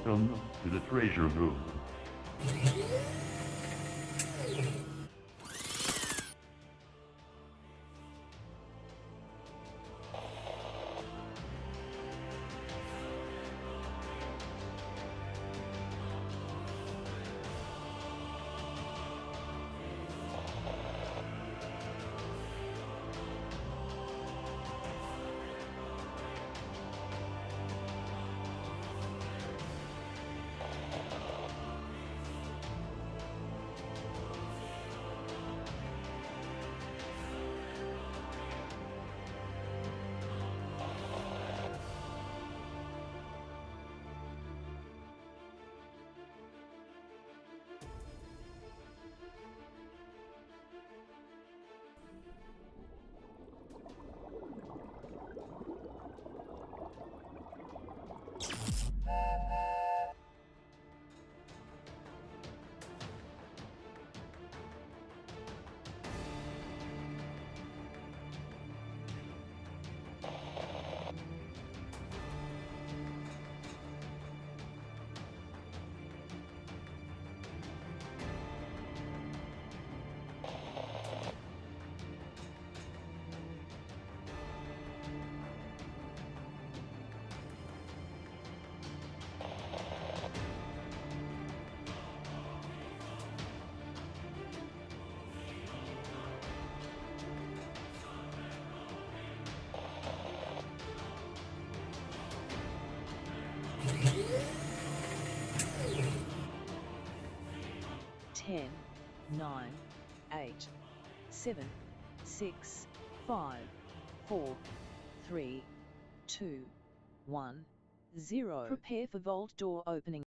Welcome to the treasure room. Ten, 9, 8, 7, 6, 5, 4, 3, 2, 1, 0. Prepare for vault door opening.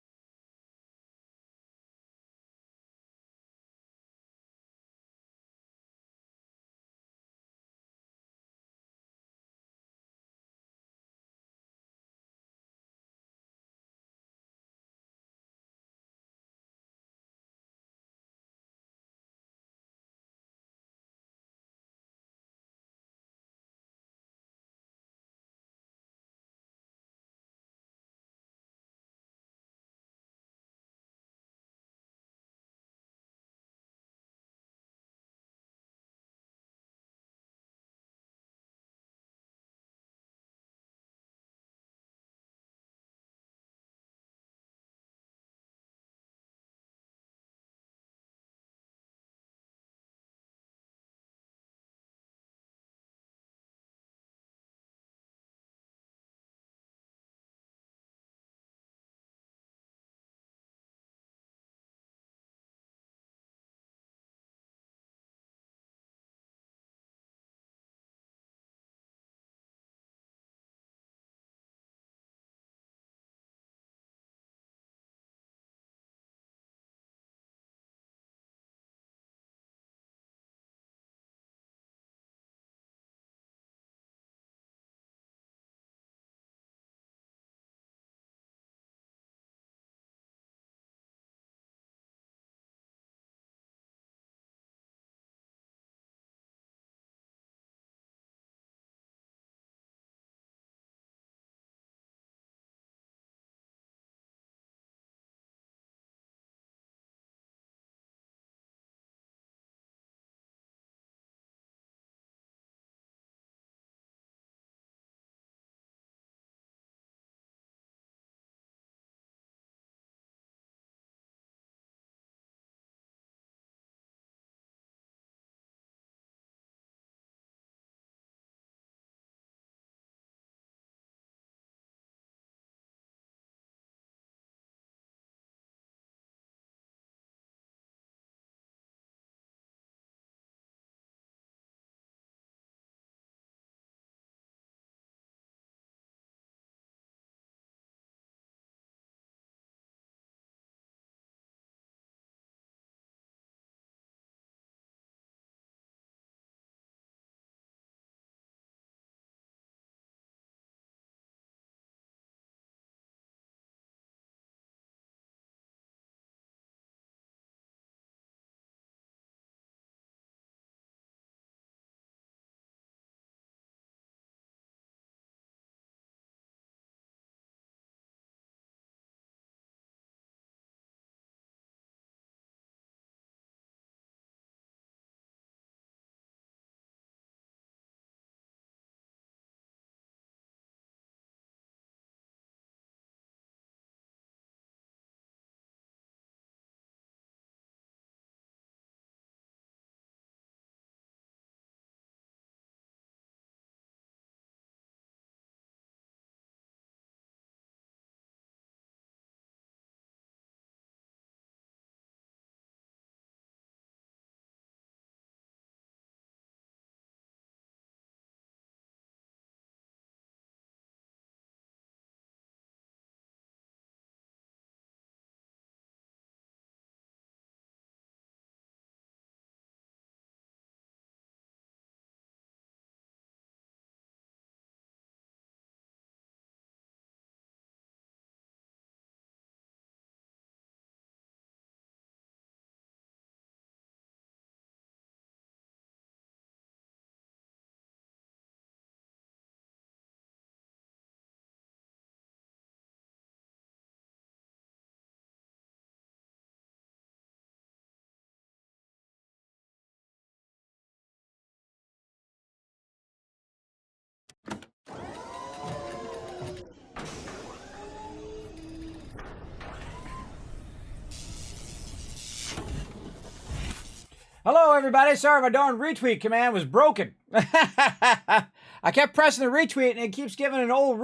Hello, everybody. Sorry, my darn retweet command was broken. I kept pressing the retweet, and it keeps giving an old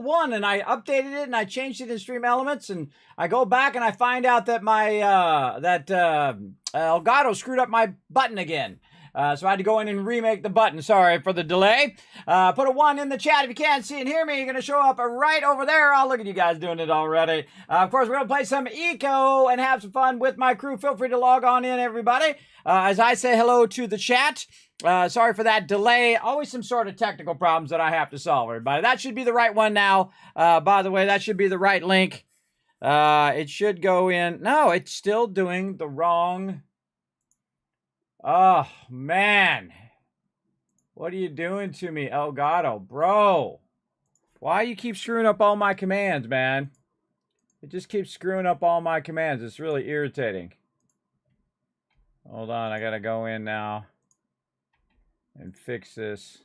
one, and I updated it, and I changed it in Stream Elements, and I go back, and I find out that my Elgato screwed up my button again. So I had to go in and remake the button. Sorry for the delay. Put a 1 in the chat if you can't see and hear me. You're going to show up right over there. Oh, look at you guys doing it already. Of course, we're going to play some Eco and have some fun with my crew. Feel free to log on in, everybody. As I say hello to the chat. Sorry for that delay. Always some sort of technical problems that I have to solve, everybody. That should be the right one now. By the way, that should be the right link. It should go in. No, it's still doing the wrong... Oh, man. What are you doing to me, Elgato? Bro. Why you keep screwing up all my commands, man? It just keeps screwing up all my commands. It's really irritating. Hold on, I gotta go in now and fix this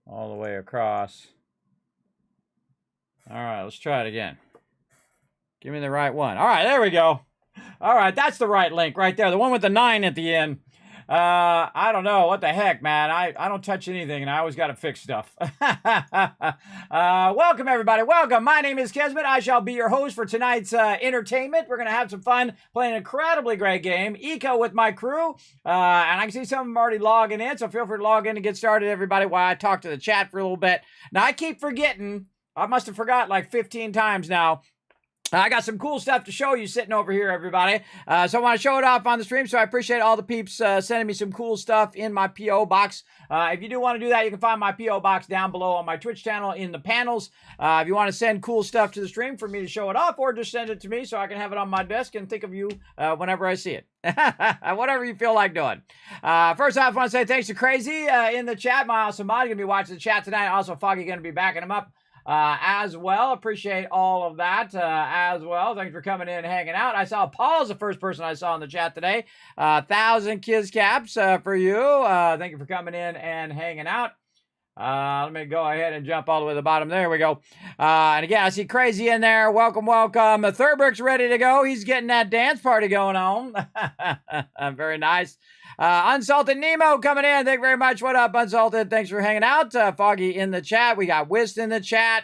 all the way across. All right, let's try it again. Give me the right one. All right, there we go. All right, that's the right link right there. The one with the 9 at the end. I don't know. What the heck, man? I don't touch anything, and I always got to fix stuff. Welcome, everybody. Welcome. My name is Kismet. I shall be your host for tonight's entertainment. We're going to have some fun playing an incredibly great game, Eco, with my crew. And I can see some of them already logging in, so feel free to log in and get started, everybody, while I talk to the chat for a little bit. Now, I keep forgetting. I must have forgot like 15 times now. I got some cool stuff to show you sitting over here, everybody. So I want to show it off on the stream, so I appreciate all the peeps sending me some cool stuff in my P.O. box. If you do want to do that, you can find my P.O. box down below on my Twitch channel in the panels. If you want to send cool stuff to the stream for me to show it off, or just send it to me so I can have it on my desk and think of you whenever I see it. Whatever you feel like doing. First off, I want to say thanks to Crazy in the chat. My awesome mod, going to be watching the chat tonight. Also, Foggy going to be backing him up. As well. Appreciate all of that as well. Thanks for coming in and hanging out. I saw Paul's the first person I saw in the chat today. 1,000 kids caps for you. Thank you for coming in and hanging out. Let me go ahead and jump all the way to the bottom. There we go. And again, I see Crazy in there. Welcome, welcome. Thurbrick's ready to go. He's getting that dance party going on. Very nice. Unsalted Nemo coming in. Thank you very much. What up, Unsalted? Thanks for hanging out. Foggy in the chat. We got Wist in the chat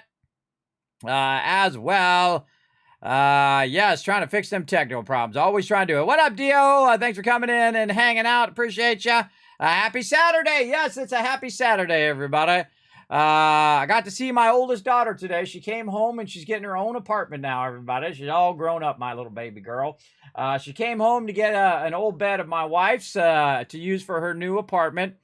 as well. Yes, trying to fix them technical problems. Always trying to do it. What up, Dio? Thanks for coming in and hanging out. Appreciate you. Happy Saturday. Yes, it's a happy Saturday, everybody. I got to see my oldest daughter today. She came home and she's getting her own apartment now, everybody. She's all grown up, my little baby girl. She came home to get an old bed of my wife's to use for her new apartment.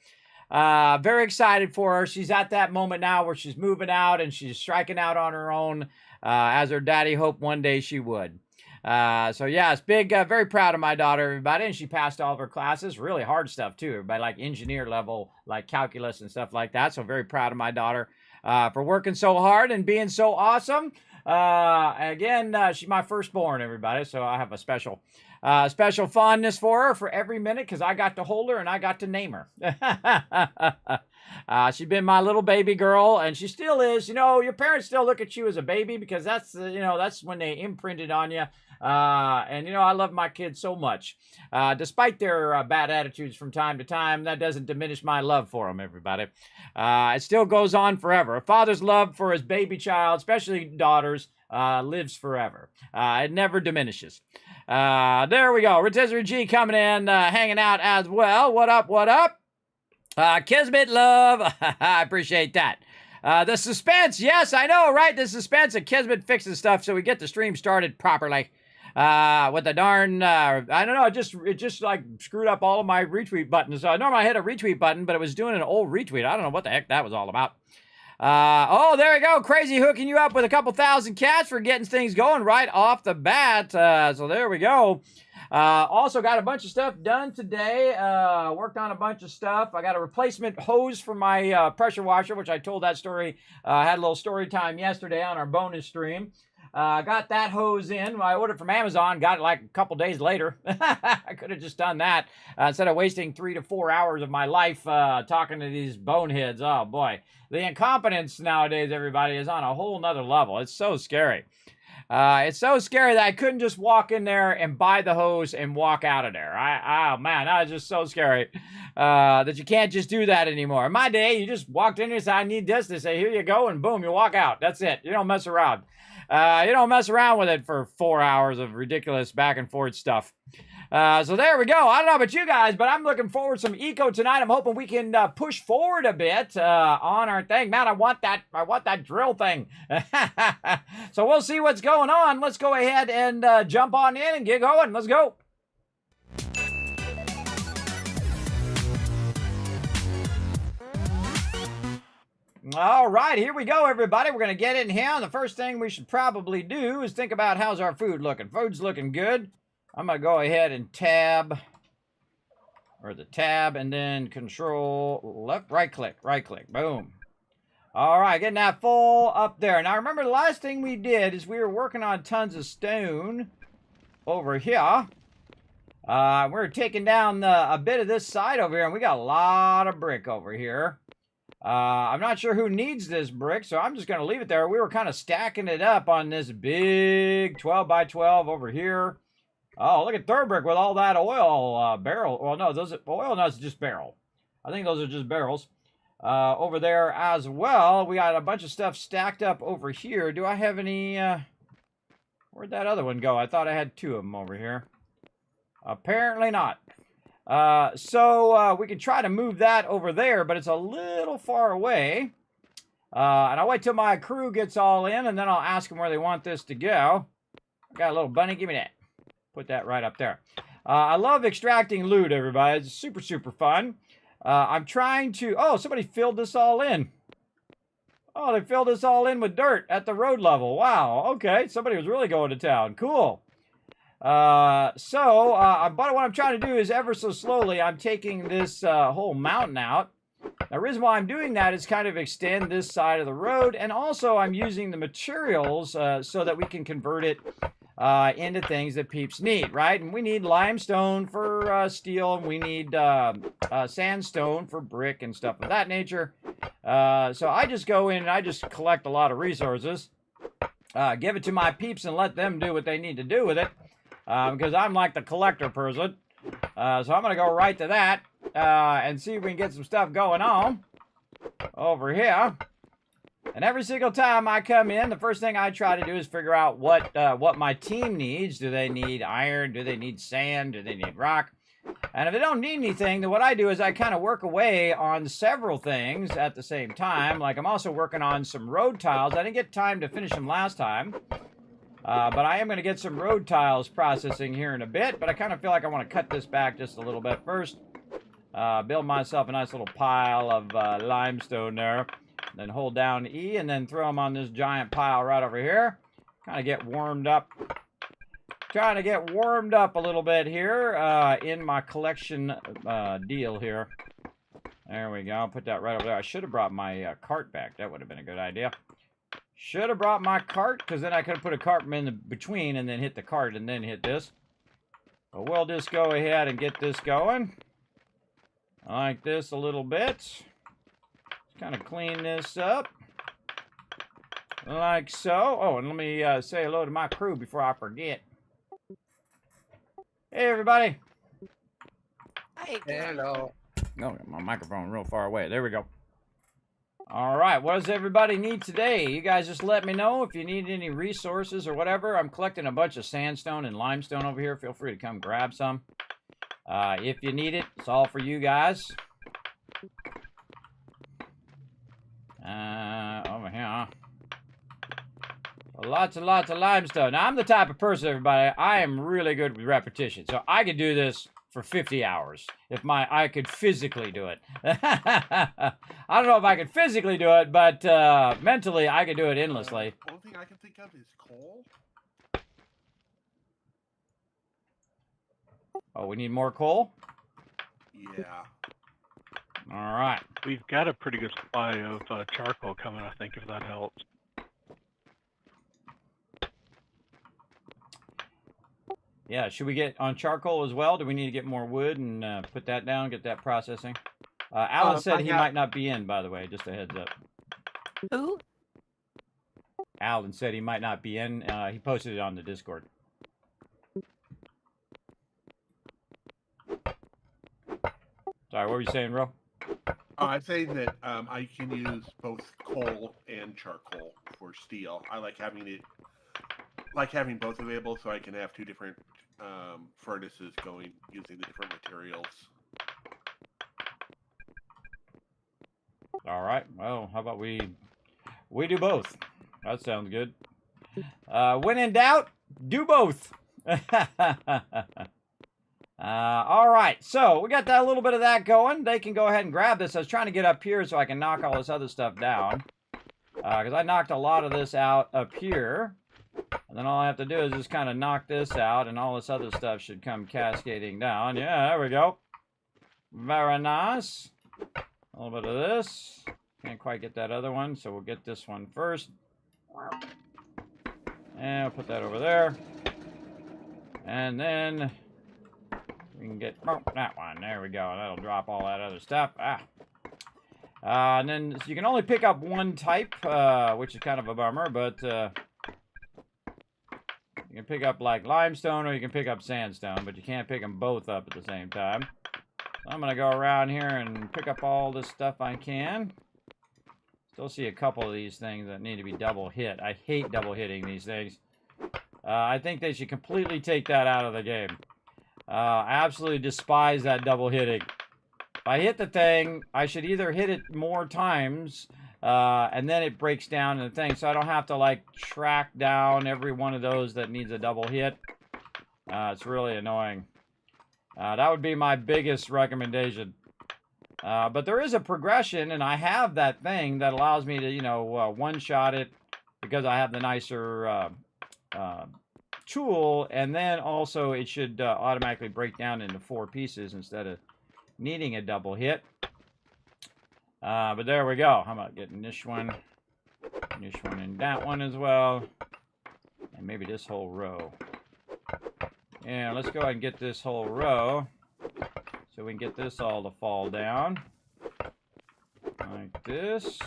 Very excited for her. She's at that moment now where she's moving out and she's striking out on her own, as her daddy hoped one day she would. So yeah, it's big, very proud of my daughter, everybody, and she passed all of her classes, really hard stuff too, everybody, like engineer level, like calculus and stuff like that. So very proud of my daughter, for working so hard and being so awesome. Again, she's my firstborn, everybody, so I have a special fondness for her for every minute, because I got to hold her and I got to name her. She's been my little baby girl, and she still is. You know, your parents still look at you as a baby, because that's, you know, that's when they imprinted on you. And, you know, I love my kids so much. Despite their bad attitudes from time to time, that doesn't diminish my love for them, everybody. It still goes on forever. A father's love for his baby child, especially daughters, lives forever. It never diminishes. There we go. Rotisserie G coming in, hanging out as well. What up, what up? Kismet love. I appreciate that. The suspense. Yes, I know, right? The suspense. Kismet fixes stuff so we get the stream started properly. With the darn, I don't know, it just like screwed up all of my retweet buttons. So normally I hit a retweet button, but it was doing an old retweet. I don't know what the heck that was all about. Oh, there we go. Crazy hooking you up with a couple thousand cats for getting things going right off the bat. So there we go. Also got a bunch of stuff done today. Worked on a bunch of stuff. I got a replacement hose for my pressure washer, which I told that story. Had a little story time yesterday on our bonus stream. Got that hose in. I ordered from Amazon. Got it like a couple days later. I could have just done that instead of wasting 3 to 4 hours of my life talking to these boneheads. Oh, boy. The incompetence nowadays, everybody, is on a whole nother level. It's so scary. It's so scary that I couldn't just walk in there and buy the hose and walk out of there. Oh man, that was just so scary that you can't just do that anymore. In my day, you just walked in and said, I need this. They say, here you go, and boom, you walk out. That's it. You don't mess around. You don't mess around with it for 4 hours of ridiculous back and forth stuff. So there we go. I don't know about you guys, but I'm looking forward to some eco tonight. I'm hoping we can push forward a bit on our thing. Man, I want that drill thing. So we'll see what's going on. Let's go ahead and jump on in and get going. Let's go. All right, here we go, everybody. We're going to get in here. And the first thing we should probably do is think about how's our food looking. Food's looking good. I'm going to go ahead and tab, or the tab, and then control left, right click, boom. All right, getting that full up there. Now, remember the last thing we did is we were working on tons of stone over here. We're taking down a bit of this side over here, and we got a lot of brick over here. I'm not sure who needs this brick, so I'm just going to leave it there. We were kind of stacking it up on this big 12 by 12 over here. Oh, look at third brick with all that oil barrel. Well, no, those are oil. No, it's just barrel. I think those are just barrels. Over there as well, we got a bunch of stuff stacked up over here. Do I have any? Where'd that other one go? I thought I had 2 of them over here. Apparently not. So we can try to move that over there, but it's a little far away. And I'll wait till my crew gets all in, and then I'll ask them where they want this to go. Got a little bunny. Give me that. Put that right up there. I love extracting loot, everybody. It's super, super fun. I'm trying to... Oh, somebody filled this all in. Oh, they filled this all in with dirt at the road level. Wow. Okay. Somebody was really going to town. Cool. But what I'm trying to do is ever so slowly, I'm taking this whole mountain out. Now, the reason why I'm doing that is kind of extend this side of the road, and also I'm using the materials so that we can convert it into things that peeps need, right? And we need limestone for steel, and we need sandstone for brick and stuff of that nature. So I just go in and I just collect a lot of resources, give it to my peeps, and let them do what they need to do with it. Because I'm like the collector person. So I'm going to go right to that and see if we can get some stuff going on over here. And every single time I come in, the first thing I try to do is figure out what my team needs. Do they need iron? Do they need sand? Do they need rock? And if they don't need anything, then what I do is I kind of work away on several things at the same time. Like I'm also working on some road tiles. I didn't get time to finish them last time. But I am going to get some road tiles processing here in a bit. But I kind of feel like I want to cut this back just a little bit first. Build myself a nice little pile of limestone there. Then hold down E and then throw them on this giant pile right over here. Kind of get warmed up. Trying to get warmed up a little bit here in my collection deal here. There we go. I'll put that right over there. I should have brought my cart back. That would have been a good idea. Should have brought my cart, because then I could have put a cart in the between and then hit the cart and then hit this. But we'll just go ahead and get this going. Like this a little bit. Just kind of clean this up. Like so. Oh, and let me say hello to my crew before I forget. Hey, everybody. Hey, Hello. Oh, my microphone real far away. There we go. All right, what does everybody need today? You guys just let me know if you need any resources or whatever. I'm collecting a bunch of sandstone and limestone over here. Feel free to come grab some. If you need it, it's all for you guys. Over here. Lots and lots of limestone. Now, I'm the type of person, everybody, I am really good with repetition. So I could do this for 50 hours if I could physically do it. I don't know if I could physically do it, but mentally I could do it endlessly. One thing I can think of is coal. Oh, we need more coal? Yeah. All right. We've got a pretty good supply of charcoal coming, I think, if that helps. Yeah, should we get on charcoal as well? Do we need to get more wood and put that down, get that processing? Alan said he might not be in, by the way, just a heads up. Who? Alan said he might not be in. He posted it on the Discord. Sorry, what were you saying, Ro? I'm saying that I can use both coal and charcoal for steel. I like having both available, so I can have two different furnaces going using the different materials. All right. Well, how about we do both? That sounds good. When in doubt, do both. All right, so we got that little bit of that going. They can go ahead and grab this. I was trying to get up here so I can knock all this other stuff down. Because I knocked a lot of this out up here. And then all I have to do is just kind of knock this out, and all this other stuff should come cascading down. Yeah, there we go. Very nice. A little bit of this. Can't quite get that other one, so we'll get this one first. And I'll put that over there. And then we can get that one. There we go. That'll drop all that other stuff. And then so you can only pick up one type, which is kind of a bummer, but you can pick up like limestone or you can pick up sandstone, but you can't pick them both up at the same time. So I'm going to go around here and pick up all this stuff I can. Still see a couple of these things that need to be double hit. I hate double hitting these things. I think they should completely take that out of the game. I absolutely despise that double hitting. If I hit the thing, I should either hit it more times, and then it breaks down in the thing, so I don't have to, like, track down every one of those that needs a double hit. It's really annoying. That would be my biggest recommendation. But there is a progression, and I have that thing that allows me to, you know, one-shot it because I have the nicer tool, and then also it should automatically break down into 4 pieces instead of needing a double hit. But there we go. How about getting this one and that one as well, and maybe this whole row. Yeah, let's go ahead and get this whole row so we can get this all to fall down like this.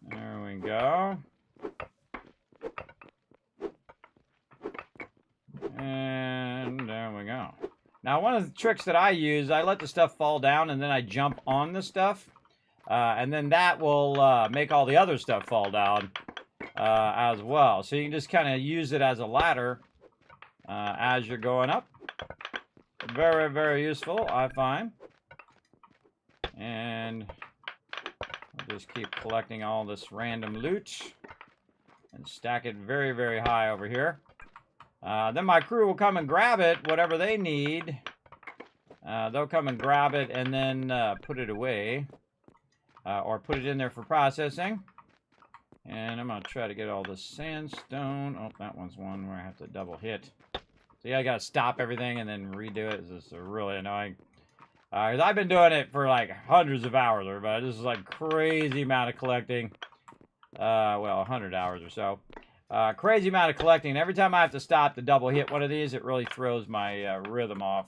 There we go. And there we go. Now, one of the tricks that I use, I let the stuff fall down and then I jump on the stuff. And then that will make all the other stuff fall down as well. So you can just kind of use it as a ladder as you're going up. Very, very useful, I find. And we'll just keep collecting all this random loot and stack it very, very high over here. Then my crew will come and grab it, whatever they need. They'll come and grab it and then put it away. Or put it in there for processing. And I'm going to try to get all this sandstone. Oh, that one's one where I have to double hit. So yeah, I got to stop everything and then redo it. This is really annoying. Because I've been doing it for like hundreds of hours, everybody. This is like crazy amount of collecting. Well, 100 hours or so. Crazy amount of collecting. Every time I have to stop to double hit one of these, it really throws my rhythm off.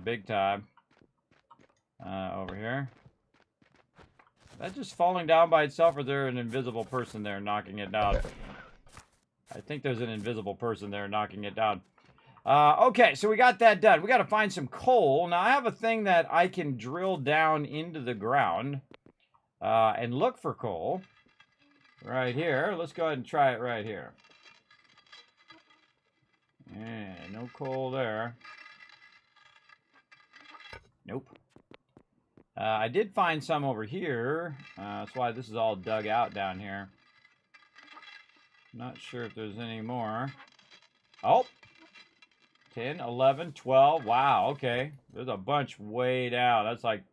Big time. Over here. Is that just falling down by itself, or is there an invisible person there knocking it down? I think there's an invisible person there knocking it down. Okay, so we got that done. We got to find some coal. Now, I have a thing that I can drill down into the ground and look for coal. Right here. Let's go ahead and try it right here. Yeah, no coal there. Nope. I did find some over here. That's why this is all dug out down here. Not sure if there's any more. Oh! 10, 11, 12. Wow, okay. There's a bunch way down. That's like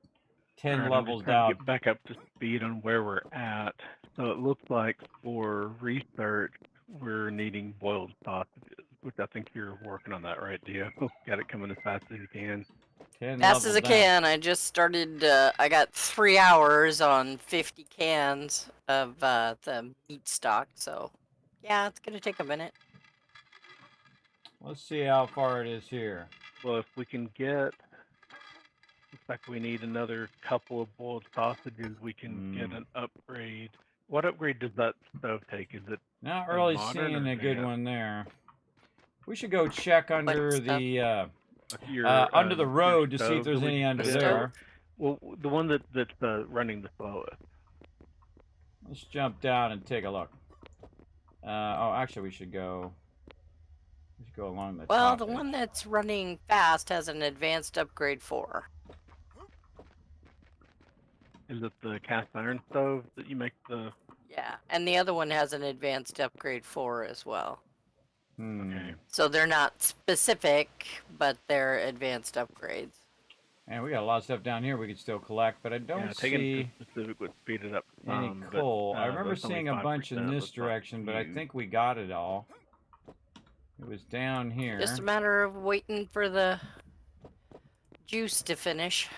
10 Alright, levels I'm just trying down. to get back up to speed on where we're at. So it looks like for research, we're needing boiled sausages, which I think you're working on that, right, Dio? Got it coming as fast as you can. 10 Fast as levels I down. can. I just started. I got 3 hours on 50 cans of the meat stock. So, yeah, it's gonna take a minute. Let's see how far it is here. Well, if we can get, looks like we need another couple of boiled sausages, we can get an upgrade. What upgrade does that stove take? Is it Not a really modern seeing or a good advanced? one there. We should go check under stuff? the Your under the your road to see if stove there's that we any just under put in? there. Well, the one that's running the slowest. Let's jump down and take a look. Oh, actually, we should go. We should go along the Well, top the edge. one that's running fast has an advanced upgrade 4. Is it the cast iron stove that you make the? Yeah, and the other one has an advanced upgrade 4 as well. Okay. So they're not specific, but they're advanced upgrades. And we got a lot of stuff down here we could still collect, but I don't taking see it to specific would speed it up any some. coal. But, I remember that's only seeing a bunch in 5%, this that's not direction, but I huge. think we got it all. It was down here. Just a matter of waiting for the juice to finish.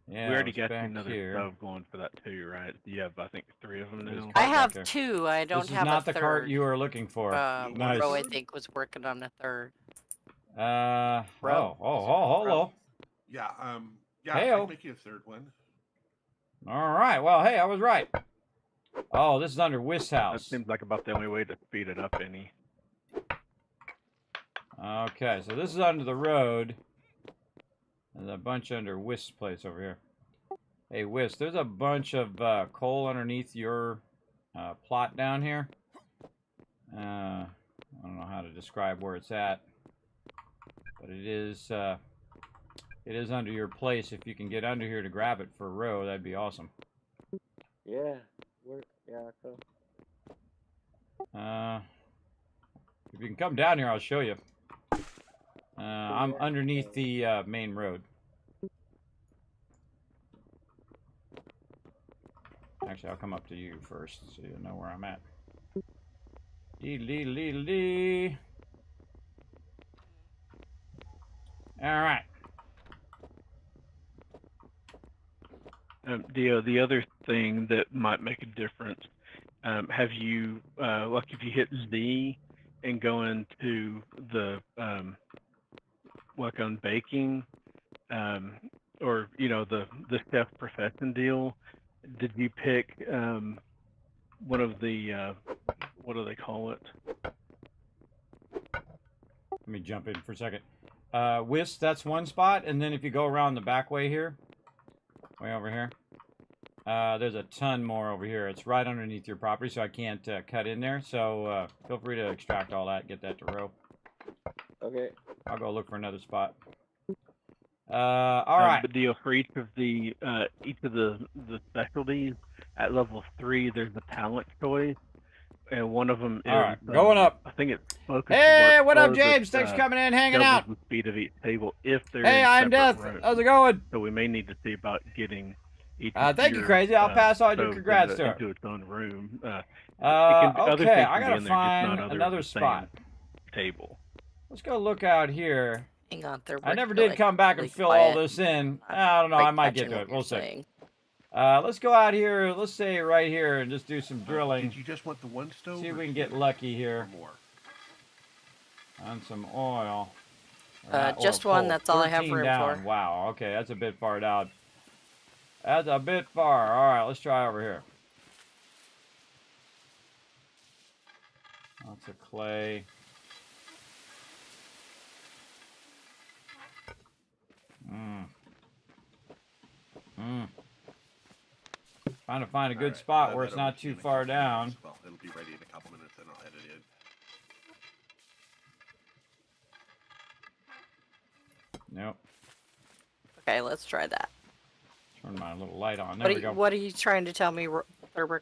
Yeah, we already it was got back another here. stove going for that too, right? You have, I think, 3 of them There's now. I back have there. 2. I don't This is have not a the third. cart you were looking for. Nice. Ro, I think, was working on a third. Oh, Ro. hello. Yeah. Yeah. Hey-o. I'd make you a third one. All right. Well, hey, I was right. Oh, this is under Whist's That house. seems like about the only way to speed it up any. Okay, so this is under the road. There's a bunch under Whist's place over here. Hey, Whist, there's a bunch of coal underneath your plot down here. I don't know how to describe where it's at, but it is under your place. If you can get under here to grab it for Row, that'd be awesome. Yeah. Cool. If you can come down here, I'll show you. I'm underneath the main road. Actually, I'll come up to you first so you'll know where I'm at. Dee. All right. Dio, the other thing that might make a difference, have you, like if you hit Z and go into the, like on baking, or, you know, the chef profession deal, did you pick one of the, what do they call it? Let me jump in for a second. Whist, that's one spot, and then if you go around the back way here, way over here, there's a ton more over here. It's right underneath your property, so I can't cut in there. So feel free to extract all that, get that to Row. Okay. I'll go look for another spot. All right. But Dio, for each of the specialties at level 3, there's a talent choice, and one of them is All right, going up. I think it's focus. Hey, what up, workflow James? that, Thanks for coming in, hanging doubles out. the speed of each table if they're Hey, in I'm separate Death. rooms. How's it going? So we may need to see about getting each. Thank you, your, Crazy. I'll pass on your stoves congrats to her. into its own room. Okay, other things I can be gotta in there, just find not other another than the same spot. Table. Let's go look out here. Hang on, they're I never working, did like, come back really and fill all quiet. this in. Not I don't know. I quite might get catching to what it. you're We'll see. saying. Let's go out here. Let's say right here and just do some drilling. Did you just want the one stove? See if or we can two? get lucky Or here more. on some oil. Or not Just oil, one, coal. that's all I have 13 room down. for. Wow. Okay, that's a bit far down. That's a bit far. All right, let's try over here. Lots of clay. Trying to find a good Alright, spot I'll where have it's that over not to you too in a far couple down. minutes. Well, it'll be ready in a couple minutes, and I'll edit it. Nope. Okay, let's try that. Turn my little light on. There we go. What are you trying to tell me, Thurberg?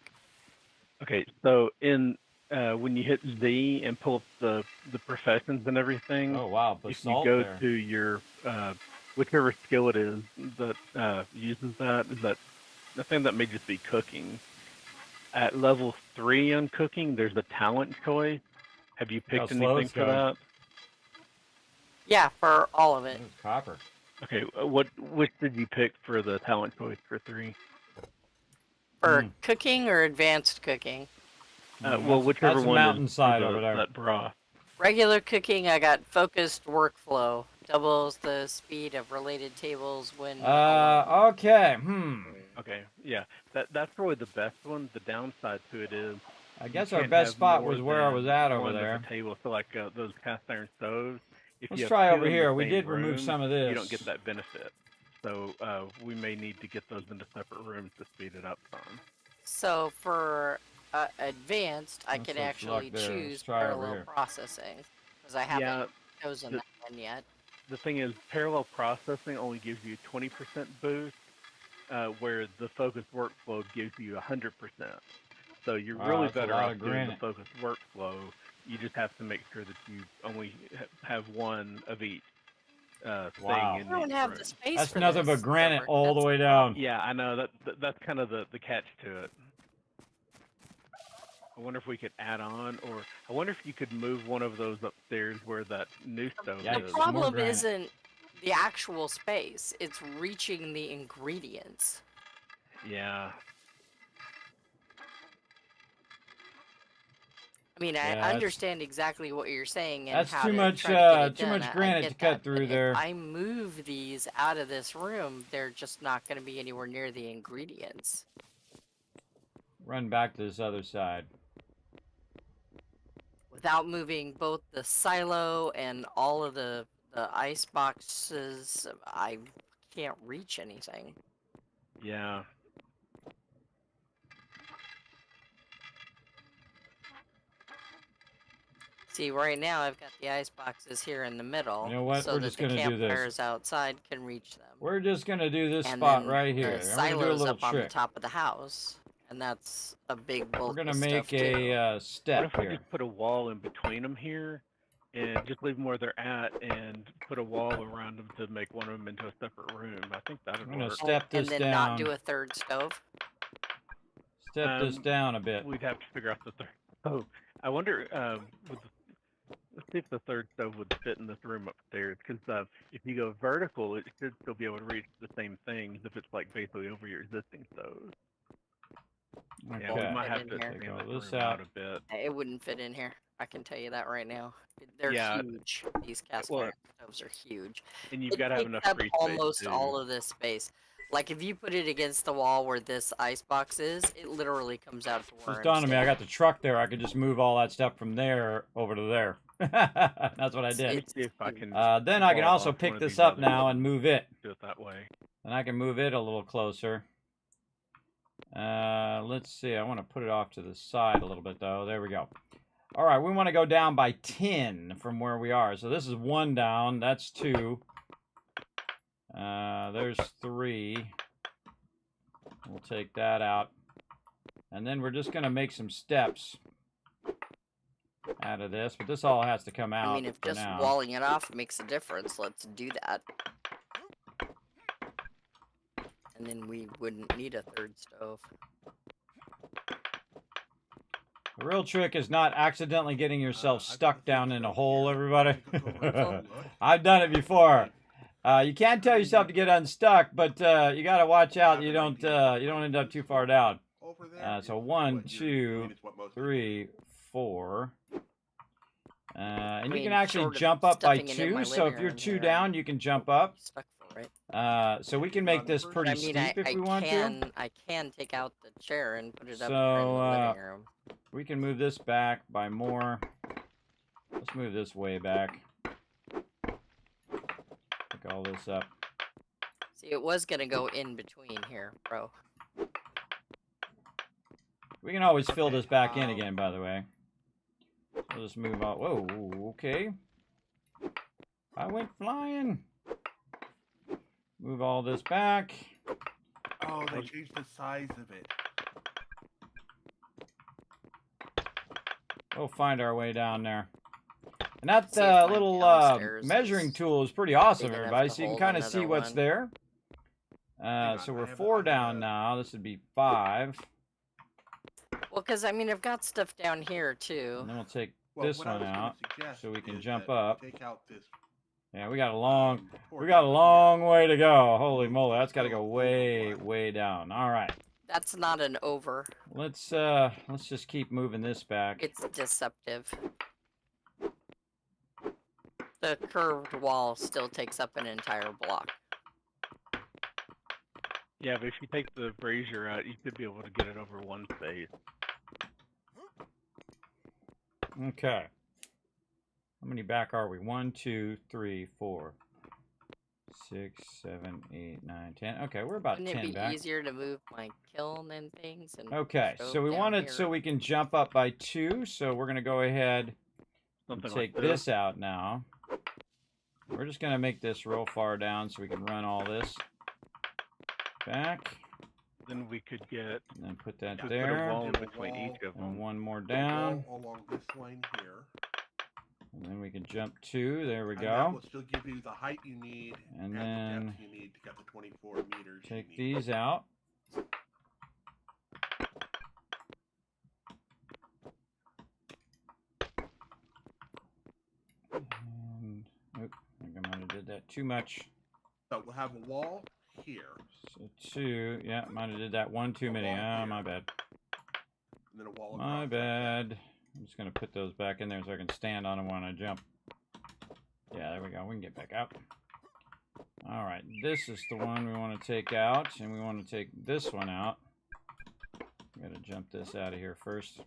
Okay, so in when you hit Z and pull up the professions and everything, Oh wow, if you basalt go there. to your whichever skill it is that uses that, is that the thing that may just be cooking. At level 3 on cooking, there's a talent choice. Have you picked slow anything it's for going. that? Yeah, for all of it. This is copper. Okay, which did you pick for the talent choice for 3? For cooking or advanced cooking? Well, whichever that's one mountainside is over there. that broth. Regular cooking, I got focused workflow. Doubles the speed of related tables when... Okay. Okay, Okay, yeah, that's probably the best one. The downside to it is I you guess our can't best have spot more was where I was than at over one there. of a table. So like those cast iron stoves, if Let's you have try two over in here. the We same did remove room, some of you don't get this. that benefit. So we may need to get those into separate rooms to speed it up some. So for advanced, I Let's can look actually there. Let's choose try over parallel here. processing because I haven't Yeah, chosen the, that one yet. the thing is, parallel processing only gives you 20% boost, where the focused workflow gives you 100%. So you're Wow, really that's a better lot off of doing the granite. focused workflow. You just have to make sure that you only have one of each Wow. thing in I don't each have room. the space That's for nothing this, but granite Silver. all the That's way the down. problem. Yeah, I know that's kind of the catch to it. I wonder if we could add on, or I wonder if you could move one of those upstairs where that new stove Yikes, The is. more problem granite. isn't the actual space; it's reaching the ingredients. Yeah. I mean, Yeah, I understand exactly what you're saying and that's how too to much. try to get it Too done. much I granite to get cut that, through but there. if I move these out of this room, they're just not going to be anywhere near the ingredients. Run back to this other side. Without moving both the silo and all of the ice boxes, I can't reach anything. Yeah. See, right now I've got the ice boxes here in the middle, You know what? so We're that just the gonna do this. campfires outside can reach them. We're just gonna do this And spot then right the here. And we're gonna do a silos little up on the trick. top of the house, and that's a big We're bulk gonna of make stuff too. a What step if we here. just put a wall in between them here, and just leave them where they're at, and put a wall around them to make one of them into a separate room? I think that'd I'm gonna work. step And this then down. not do a third stove. Step this down a bit. We'd have to figure out the third. Oh, I wonder. Let's see if the third stove would fit in this room upstairs. Because if you go vertical, it should still be able to reach the same things if it's like basically over your existing stove. Okay. Yeah, we might Fit have in to here. expand Take all this this room out. out a bit. It wouldn't fit in here. I can tell you that right now. They're Yeah. huge. These cast Well, iron stoves are huge. And you've It got to have takes enough up free space almost too. all of this space. Like if you put it against the wall where this ice box is, it literally comes out to where Just I'm dawned on me, I standing. got the truck there. I could just move all that stuff from there over to there. That's what I Let me did. see if I can. Then I can wall also off one pick of this these up others now and move it. Do it that way. And I can move it a little closer. Let's see. I want to put it off to the side a little bit, though. There we go. All right, we want to go down by 10 from where we are. So this is 1 down. That's 2. There's 3. We'll take that out. And then we're just going to make some steps out of this. But this all has to come out I mean, if for just now. walling it off makes a difference, let's do that. And then we wouldn't need a third stove. The real trick is not accidentally getting yourself stuck down in a hole, everybody. I've done it before. You can tell yourself to get unstuck, but you got to watch out you don't end up too far down. So 1, 2, 3, 4. And you can actually jump up by 2. So if you're 2 down, you can jump up. Stuck for it. So we can make this pretty I mean, steep if we want to. I can take out the chair and put it up So, here in the living room. We can move this back by more. Let's move this way back. Pick all this up. See, it was gonna go in between here, bro. We can always fill this back in again, by the way. We'll just move out. Whoa, okay. I went flying. Move all this back. Oh, they changed the size of it. We'll find our way down there. And that See if my little downstairs measuring is tool is pretty awesome, big enough everybody. to So you can hold kind of see another what's one. there. on, So I we're have 4 a- down now. This would be 5. Well, because I mean, I've got stuff down here too. And then we'll take Well, this what I one was gonna out suggest so we can is jump that up. Take out this. Yeah, we got a long we porch got a over long here. way to go. Holy moly, that's got to go Go way over one. way down. All right. That's not an over. Let's just keep moving this back. It's deceptive. The curved wall still takes up an entire block. Yeah, but if you take the brazier out, you should be able to get it over one space. Okay. How many back are we? 1, 2, 3, 4, 6, 7, 8, 9, 10. Okay, we're about Wouldn't 10 it be back. easier to move my kiln and things? And Okay, so we down want it here? so we can jump up by 2. So we're going to go ahead and Something take like this out now. We're just going to make this real far down so we can run all this back. Then we could get And then put that Yeah, put a there. wall in Do a between wall. each of them. And one more A down. wall along this line here. And then we can jump 2. There we And that go. will still give you the height you need And the then depth you need to get the 24 meters. take you need. these out. And, oop, I think I might have did that too much. So we'll have a wall here, So 2, yeah, might have did that one too many. wall Oh, here. my bad. and then a wall across. My like that. bad. I'm just gonna put those back in there so I can stand on them when I jump. Yeah, there we go. We can get back out. All right, this is the one we want to take out, and we want to take this one out. We gotta jump this out of here first.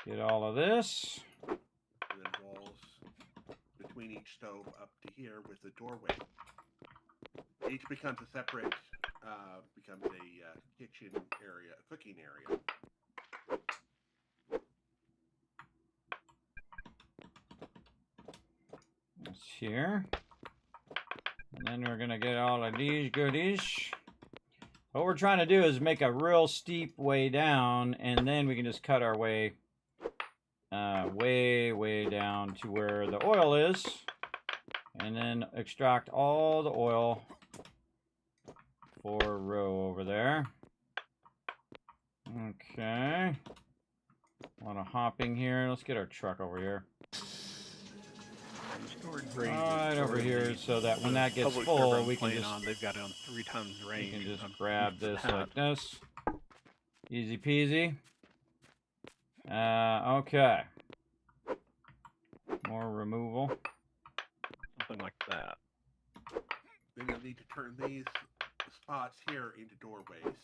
Get all of this. And then walls between each stove up to here with the doorway. Each becomes a separate, becomes a kitchen area, a cooking area. That's here. And then we're gonna get all of these goodies. What we're trying to do is make a real steep way down, and then we can just cut our way way down to where the oil is, and then extract all the oil for a row over there. Okay. A lot of hopping here. Let's get our truck over here. Right over here, so that when that gets full, we can just they've got it on 3 times range. we can just grab this like this. Easy peasy. Okay. More removal. Something like that. Then you'll need to turn these spots here into doorways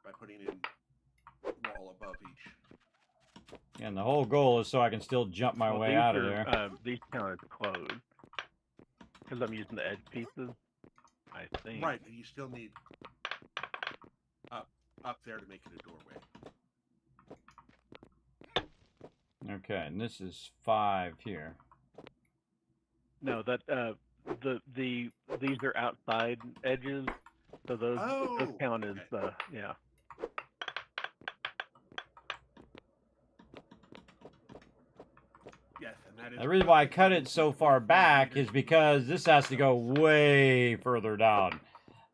by putting in wall above each. And the whole goal is so I can still jump my way out of there. These count as closed because I'm using the edge pieces. I think. Right, but you still need up there to make it a doorway. Okay, and this is 5 here. No, that these are outside edges, so those count as yeah. Yes, and that is The reason why I cut it so far back is because this has to go way further down.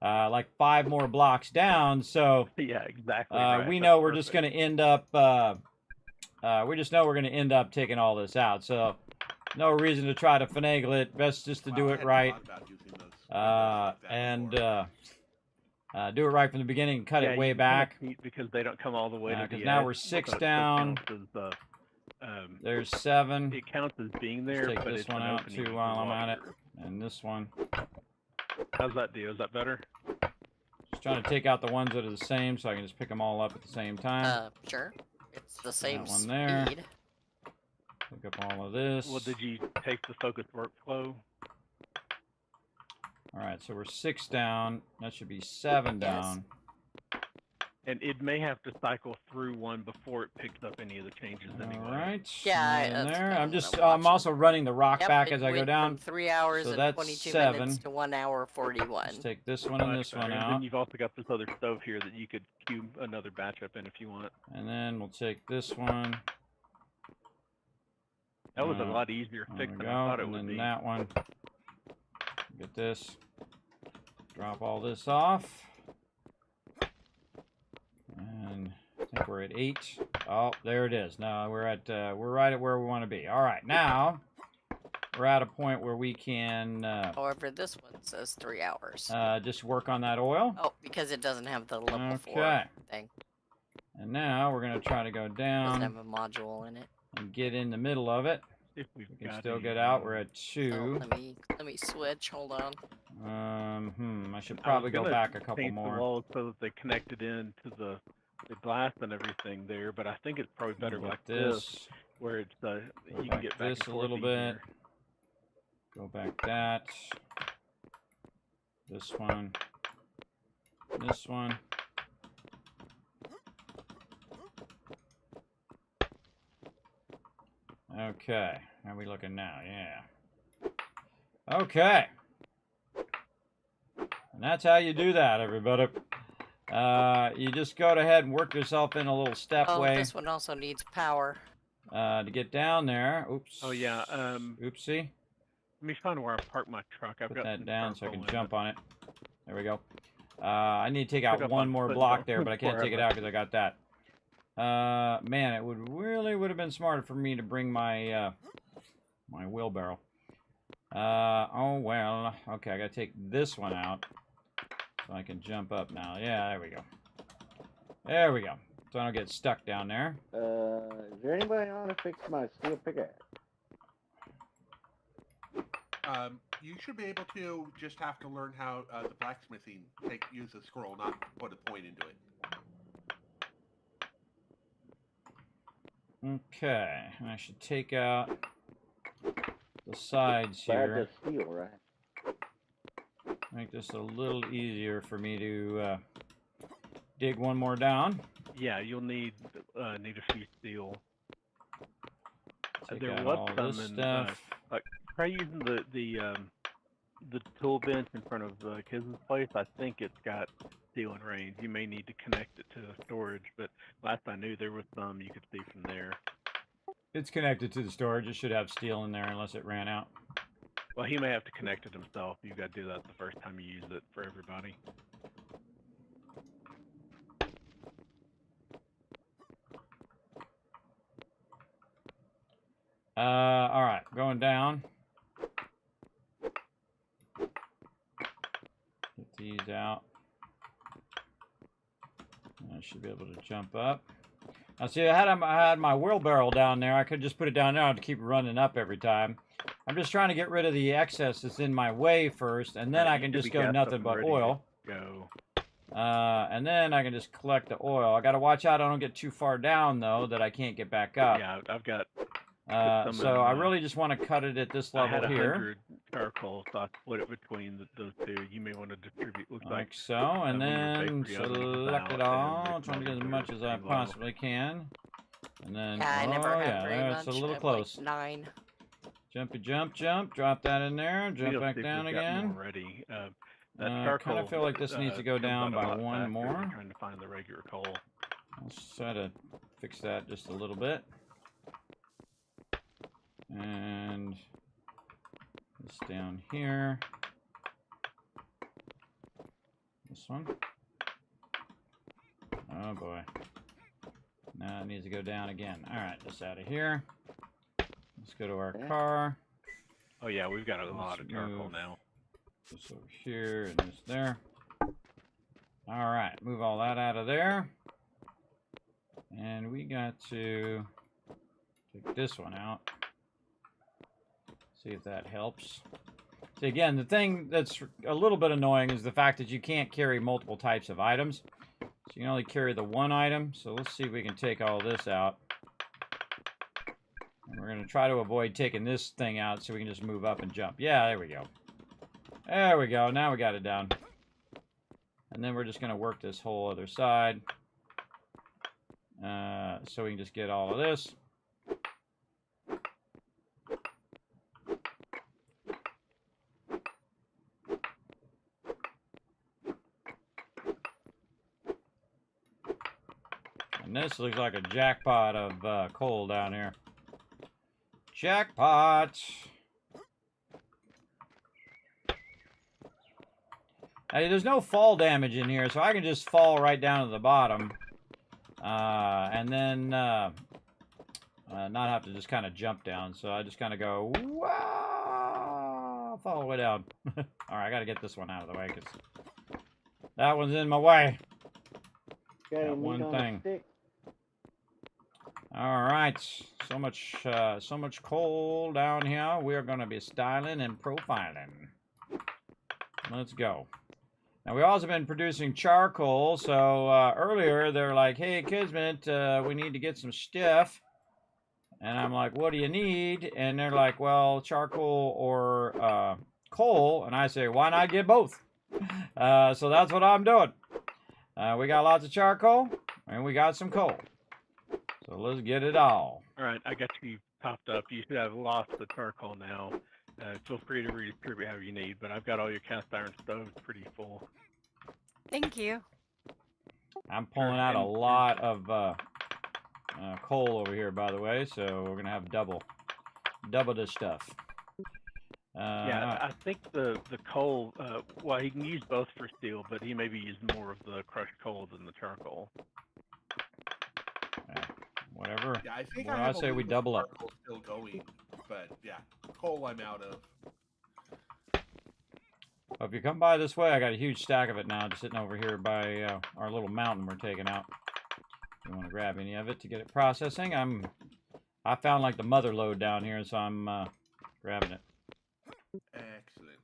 Like 5 more blocks down, so Yeah, exactly. Right. we That's know we're just perfect. going to end up we just know we're going to end up taking all this out, so no reason to try to finagle it. Best just to do it right, and do it right from the beginning and cut it way you back. can't cheat because they don't come all the way to the Because now edge, we're 6 so it down. counts as, There's 7. it counts as being there. Let's take but this it's one an out opening too for while I'm at it, water. and this one. How's that do? Is that better? Just trying to take out the ones that are the same, so I can just pick them all up at the same time. Sure. It's the same one there. speed. Pick up all of this. Well, did you take the focus workflow? All right, so we're 6 down. That should be 7 down. And it may have to cycle through one before it picks up any of the changes anyway. All right. Yeah, in that's there. kinda I'm what just. I'm I'm watching. also running the rock Yep, back it as I go went down. from 3 hours So and that's 22 7. minutes to 1 hour 41. Let's take this one and Much this one better. And out, then you've also got this other stove here that you could cube another batch up in if you want. and then we'll take this one. That was a lot easier There fix we than go, I thought it and would then be. that one. Get this. Drop all this off. And I think we're at 8. Oh, there it is. No, we're right at where we want to be. All right, now we're at a point where we can However, this one says 3 hours. just work on that oil. Oh, because it doesn't have the level 4 Okay. thing. And now we're gonna try to go Doesn't down have a module in it. and get in the middle of it. if we've We can got still any, get out. We're at Oh, 2. let me switch. Hold on. I should I was probably go gonna back a couple paint the more. walls so that they connected into the glass and everything there, but I think it's probably better Get like this. where it's Go you can back get back this and a forth little easier. bit. Go back that. This one. This one. Okay. How are we looking now? Yeah. Okay. And that's how you do that, everybody. You just go ahead and work yourself in a little step Oh, way this one also needs power. to get down there. Oops. Oh yeah. Oopsie. Let me find where I park my truck. I've Put got that some down so I charcoal can in jump it. on it. There we go. I need to take Took out up one on more foot block though, there, but I can't take it forever. out because I got that. Man, it would have been smarter for me to bring my my wheelbarrow. Oh well. Okay, I gotta take this one out so I can jump up now. Yeah, there we go. There we go. So I don't get stuck down there. Is there anybody on to fix my steel pickaxe? You should be able to. Just have to learn how the blacksmithing use a scroll, not put a point into it. Okay, and I should take out the sides But I here. just steel, right? Make this a little easier for me to dig one more down. Yeah, you'll need a few steel. Take There out was all some this in stuff. try using the tool bench in front of Kismet's place. I think it's got steel in range. You may need to connect it to the storage, but last I knew there was some you could see from there. It's connected to the storage. It should have steel in there unless it ran out. Well, he may have to connect it himself. You got to do that the first time you use it for everybody. All right, going down. Get these out. I should be able to jump up. Now, see, I had my wheelbarrow down there. I could just put it down there to keep running up every time. I'm just trying to get rid of the excess that's in my way first, and then I can just go nothing but oil. Go. And then I can just collect the oil. I got to watch out I don't get too far down, though, that I can't get back up. Yeah, I've got. So I really just want to cut it at this level I had here. 100 charcoal, so I split it between those two. You may want to distribute. Looks Like so, and then select it all, trying to get as much as I possibly can. And then, Yeah, I never had very there, it's much. a I little have, close. Like 9. Jumpy jump, jump, drop that in there, jump back down again. Ready. I kind of feel like this needs to go down by one more. Trying to find the regular coal. Let's try to fix that just a little bit. And this down here. This one. Oh boy. Now it needs to go down again. Alright, this out of here. Let's go to our car. Oh yeah, we've got a lot of charcoal now. This over here and this there. Alright, move all that out of there. And we got to take this one out. See if that helps. See, again, the thing that's a little bit annoying is the fact that you can't carry multiple types of items. So you can only carry the one item. So let's see if we can take all this out. And we're going to try to avoid taking this thing out so we can just move up and jump. Yeah, there we go. There we go. Now we got it down. And then we're just going to work this whole other side. So we can just get all of this. And this looks like a jackpot of coal down here. Jackpot! Hey, there's no fall damage in here, so I can just fall right down to the bottom. And then not have to just kind of jump down. So I just kind of go, wow, fall all the way down. Alright, I got to get this one out of the way, because that one's in my way. That one thing. All right, so much coal down here. We're gonna be styling and profiling. Let's go. Now we've also been producing charcoal. So earlier they're like, "Hey, Kismet, we need to get some stuff," and I'm like, "What do you need?" And they're like, "Well, charcoal or coal," and I say, "Why not get both?" So that's what I'm doing. We got lots of charcoal and we got some coal. So let's get it all. All right, I got you topped up. You should have lost the charcoal now. Feel free to redistribute however you need, but I've got all your cast iron stoves pretty full. Thank you. I'm pulling out a lot of coal over here, by the way, so we're gonna have double this stuff. Yeah, I think the coal. Well, he can use both for steel, but he maybe used more of the crushed coal than the charcoal. Whatever. Yeah, I think Well, I have I say a we little double up. charcoal still going, but yeah, coal I'm out of. Well, if you come by this way, I got a huge stack of it now, just sitting over here by our little mountain we're taking out. If you want to grab any of it to get it processing, I found like the mother lode down here, so I'm grabbing it. Excellent.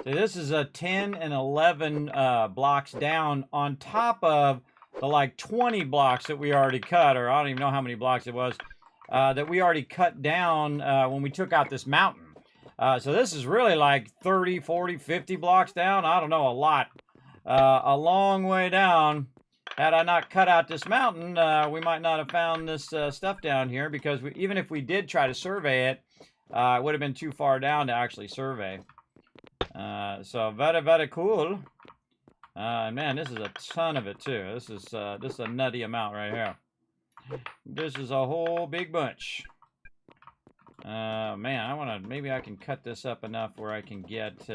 So this is a 10 and 11 blocks down on top of the like 20 blocks that we already cut, or I don't even know how many blocks it was, that we already cut down when we took out this mountain. So this is really like 30, 40, 50 blocks down. I don't know, a lot. A long way down. Had I not cut out this mountain, we might not have found this stuff down here, because even if we did try to survey it, it would have been too far down to actually survey. So very, very cool. Man, this is a ton of it too. This is a nutty amount right here. This is a whole big bunch. Man, maybe I can cut this up enough where I can get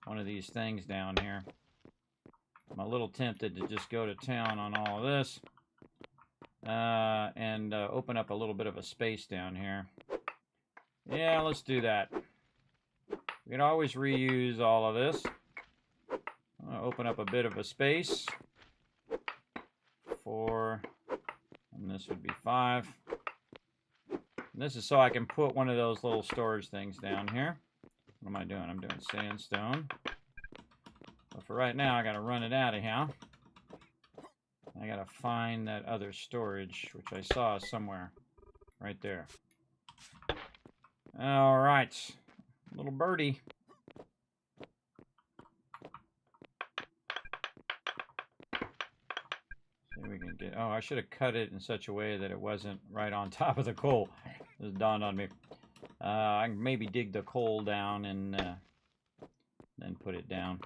one of these things down here. I'm a little tempted to just go to town on all of this and open up a little bit of a space down here. Yeah, let's do that. We can always reuse all of this. I'm going to open up a bit of a space. 4, and this would be 5. And this is so I can put one of those little storage things down here. What am I doing? I'm doing sandstone. But for right now, I got to run it out of here. I got to find that other storage, which I saw somewhere right there. All right. Little birdie. See if we can get. Oh, I should have cut it in such a way that it wasn't right on top of the coal. This dawned on me. I can maybe dig the coal down and then put it down.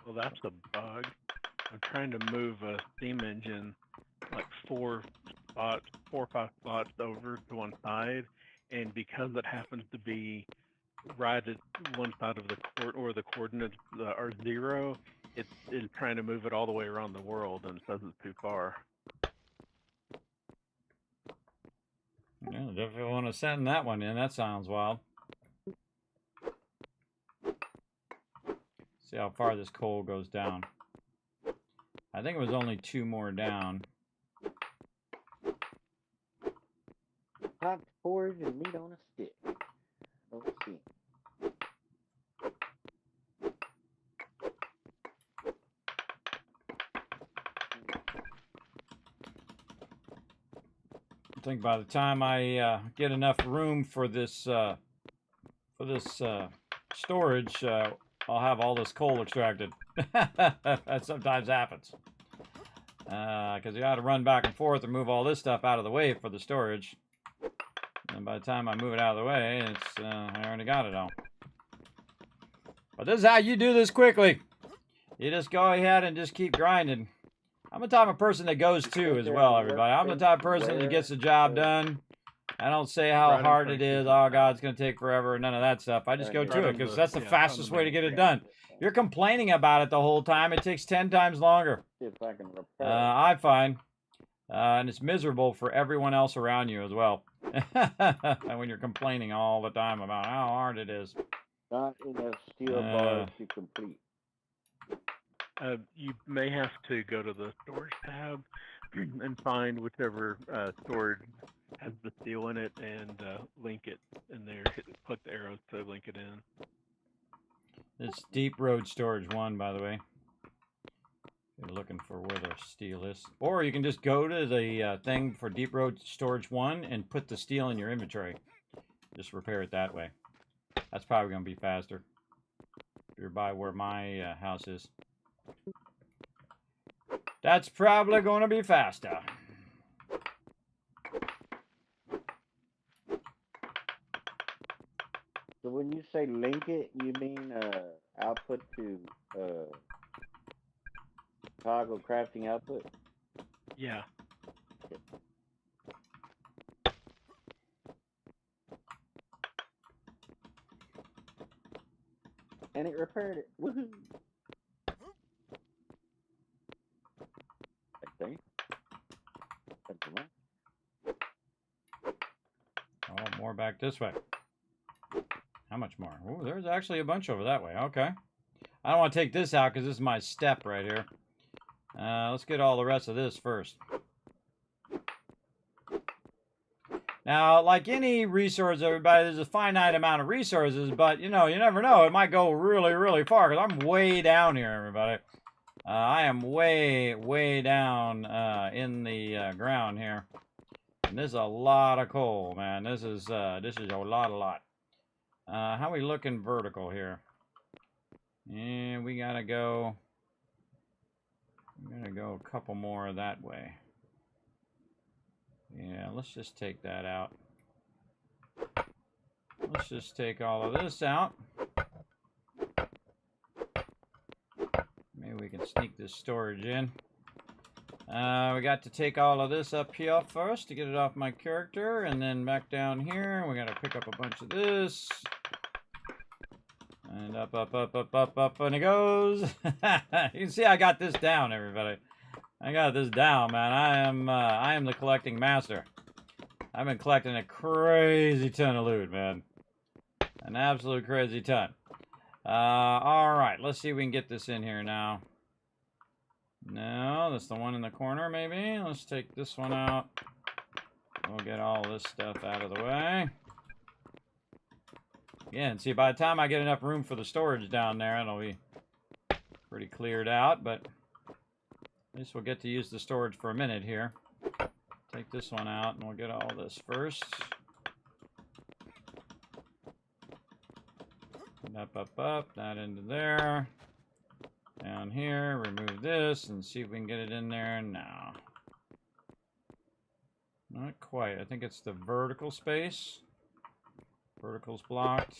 Well, that's a bug. I'm trying to move a steam engine like 4 or 5 spots over to one side, and because it happens to be right at one side of the the coordinates are 0, it is trying to move it all the way around the world and says it's too far. Yeah, definitely want to send that one in. That sounds wild. See how far this coal goes down. I think it was only 2 more down. Hot porridge and meat on a stick. Let's see. I think by the time I get enough room for this storage, I'll have all this coal extracted. That sometimes happens. Because you got to run back and forth and move all this stuff out of the way for the storage. And by the time I move it out of the way, it's I already got it all. But this is how you do this quickly. You just go ahead and just keep grinding. I'm the type of person that goes to as well, everybody. I'm the type of person that gets the job done. I don't say how hard it is. Oh, God, it's going to take forever. None of that stuff. I just go to it because that's the fastest way to get it done. You're complaining about it the whole time. It takes 10 times longer. See if I can repair I find. And it's miserable for everyone else around you as well. And when you're complaining all the time about how hard it is. Not enough steel bars to complete. You may have to go to the storage tab and find whichever storage has the steel in it and link it in there. Click the arrows to link it in. It's Deep Road Storage 1, by the way. You're looking for where the steel is. Or you can just go to the thing for Deep Road Storage 1 and put the steel in your inventory. Just repair it that way. That's probably going to be faster. If you're by where my house is. That's probably going to be faster. So when you say link it, you mean output to toggle crafting output? Yeah. And it repaired it. Woohoo! I think. Oh, more back this way. How much more? Oh, there's actually a bunch over that way. Okay. I don't want to take this out because this is my step right here. Let's get all the rest of this first. Now, like any resource, everybody, there's a finite amount of resources, but, you know, you never know. It might go really, really far, because I'm way down here, everybody. I am way, way down in the ground here. And this is a lot of coal, man. This is a lot. How are we looking vertical here? And we gotta go a couple more that way. Yeah, let's just take that out. Let's just take all of this out. Maybe we can sneak this storage in. We got to take all of this up here first to get it off my character, and then back down here. We got to pick up a bunch of this. And up, and it goes. You can see I got this down, everybody. I got this down, man. I am the collecting master. I've been collecting a crazy ton of loot, man. An absolute crazy ton. All right, let's see if we can get this in here now. No, that's the one in the corner, maybe. Let's take this one out. We'll get all this stuff out of the way. Again, see, by the time I get enough room for the storage down there, it'll be pretty cleared out, but at least we'll get to use the storage for a minute here. Take this one out, and we'll get all this first. Up, that into there. Down here, remove this, and see if we can get it in there. No. Not quite. I think it's the vertical space. Vertical's blocked.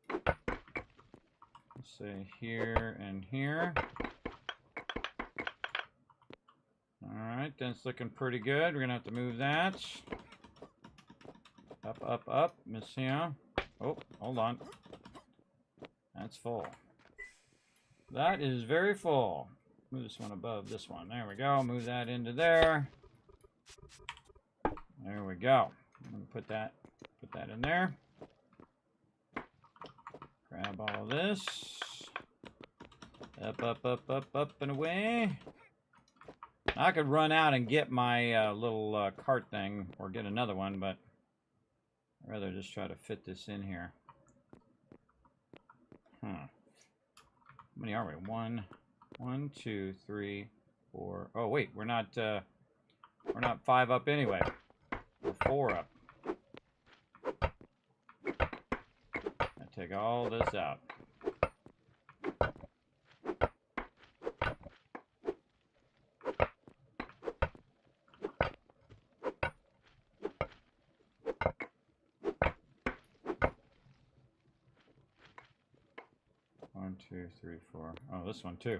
Let's say here and here. Alright, that's looking pretty good. We're gonna have to move that. Up. Miss here. Oh, hold on. That's full. That is very full. Move this one above this one. There we go. Move that into there. There we go. I'm gonna put that in there. Grab all of this. Up and away. I could run out and get my little cart thing or get another one, but I'd rather just try to fit this in here. How many are we? 1, 2, 3, 4. Oh wait, we're not 5 up anyway. We're 4 up. I take all this out. One, 2, 3, 4. Oh, this one too.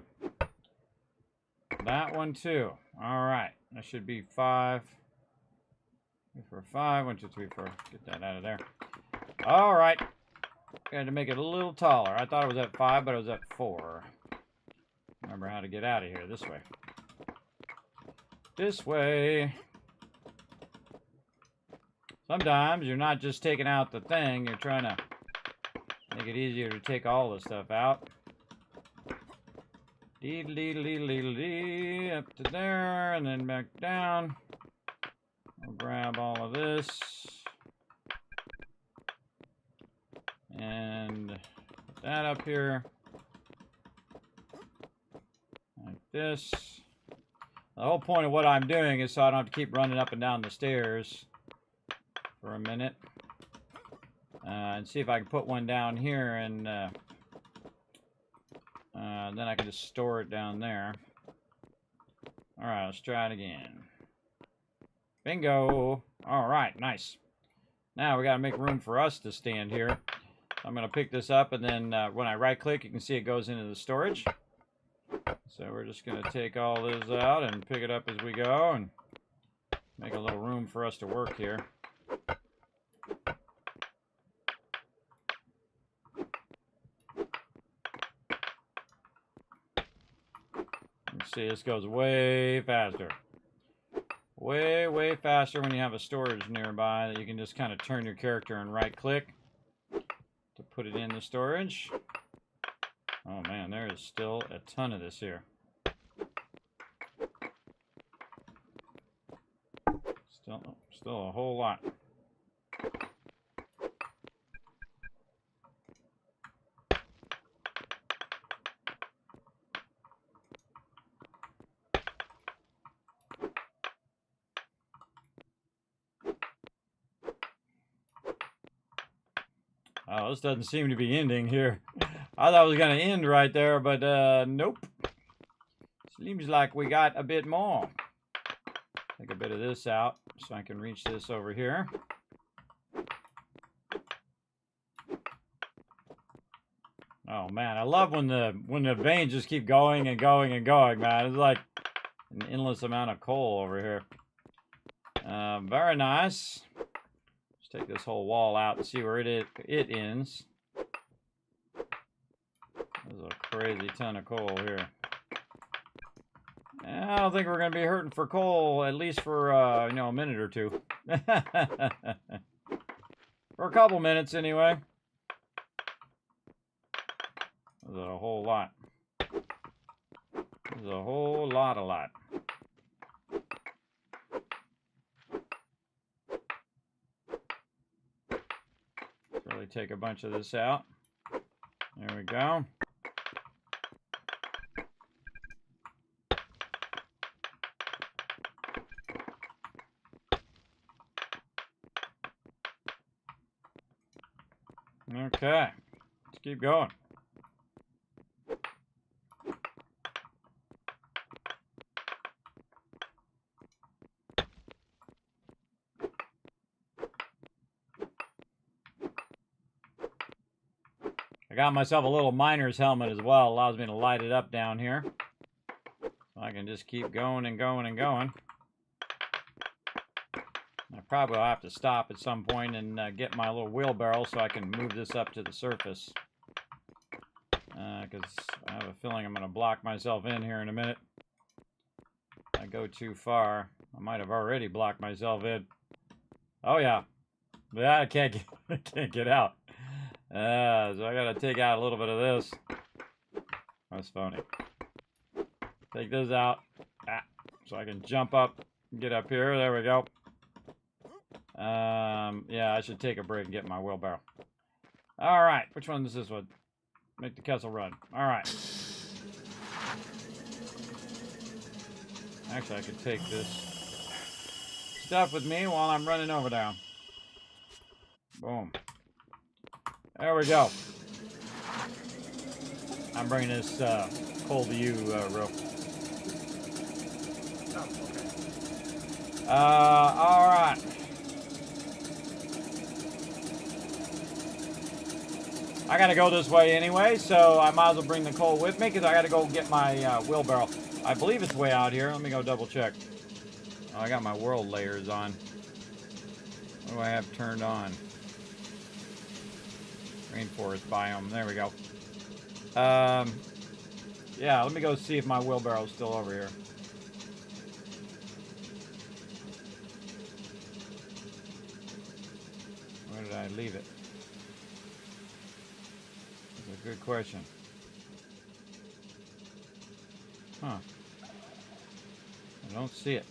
That one too. All right, that should be 5. 3, 4, 5. 1, 2, 3, 4. Get that out of there. All right. Got to make it a little taller. I thought it was at 5, but it was at 4. Remember how to get out of here. This way. This way. Sometimes you're not just taking out the thing. You're trying to make it easier to take all the stuff out. Up to there, and then back down. I'll grab all of this. And put that up here. Like this. The whole point of what I'm doing is so I don't have to keep running up and down the stairs for a minute. And see if I can put one down here, and then I can just store it down there. Alright, let's try it again. Bingo! Alright, nice. Now we gotta make room for us to stand here. I'm gonna pick this up, and then when I right click, you can see it goes into the storage. So we're just gonna take all this out and pick it up as we go and make a little room for us to work here. See, this goes way faster. Way faster when you have a storage nearby that you can just kind of turn your character and right click to put it in the storage. Oh man, there is still a ton of this here. Still a whole lot. Oh, this doesn't seem to be ending here. I thought it was going to end right there, but nope. Seems like we got a bit more. Take a bit of this out so I can reach this over here. Oh man, I love when the veins just keep going and going and going, man. It's like an endless amount of coal over here. Very nice. Take this whole wall out and see where it ends. There's a crazy ton of coal here. I don't think we're going to be hurting for coal, at least for, you know, a minute or two. For a couple minutes, anyway. There's a whole lot. There's a whole lot. Really take a bunch of this out. There we go. Okay, let's keep going. I got myself a little miner's helmet as well. Allows me to light it up down here. So I can just keep going and going and going. I probably will have to stop at some point and get my little wheelbarrow so I can move this up to the surface. Because I have a feeling I'm going to block myself in here in a minute. If I go too far, I might have already blocked myself in. Oh yeah. But I can't get out. So I gotta take out a little bit of this. That's funny. Take this out. So I can jump up and get up here. There we go. Yeah, I should take a break and get my wheelbarrow. Alright, which one is this one? Make the Kessel run. Alright. Actually, I could take this stuff with me while I'm running over there. Boom. There we go. I'm bringing this coal to you, Ro. All right. I gotta go this way anyway, so I might as well bring the coal with me because I gotta go get my wheelbarrow. I believe it's way out here. Let me go double check. Oh, I got my world layers on. What do I have turned on? Rainforest biome. There we go. Yeah, let me go see if my wheelbarrow's still over here. Where did I leave it? That's a good question. Huh. I don't see it.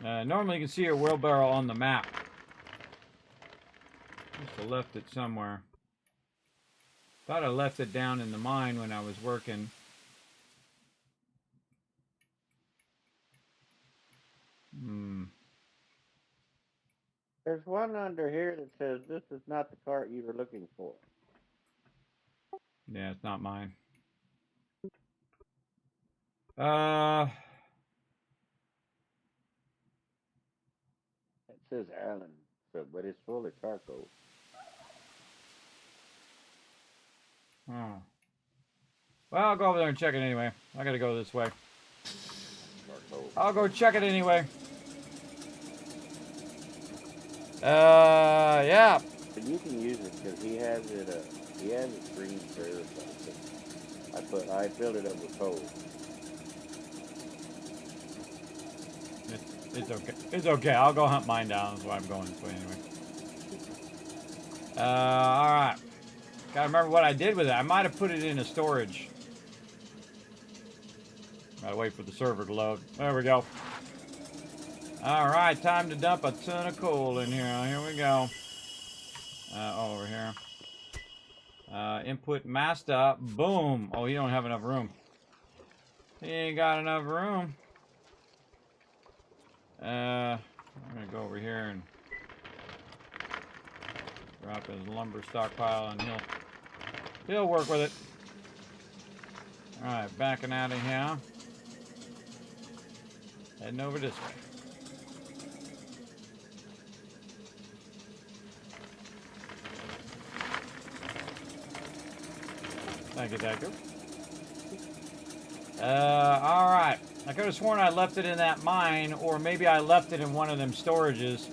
Normally you can see your wheelbarrow on the map. Must have left it somewhere. Thought I left it down in the mine when I was working. There's one under here that says this is not the cart you were looking for. Yeah, it's not mine. It says Allen, so, but it's full of charcoal. Oh. Well, I'll go over there and check it anyway. I gotta go this way. Charcoal. I'll go check it anyway. Yeah. But you can use it because he has it green for everybody. I filled it up with coal. It's okay. It's okay. I'll go hunt mine down. That's why I'm going this way anyway. Alright. Gotta remember what I did with it. I might have put it in a storage. Gotta wait for the server to load. There we go. Alright, time to dump a ton of coal in here. Here we go. Over here. Input master. Boom. Oh, you don't have enough room. He ain't got enough room. I'm gonna go over here and drop his lumber stockpile, and he'll work with it. All right, backing out of here, heading over this way. Thank you, thank you. All right. I could have sworn I left it in that mine, or maybe I left it in one of them storages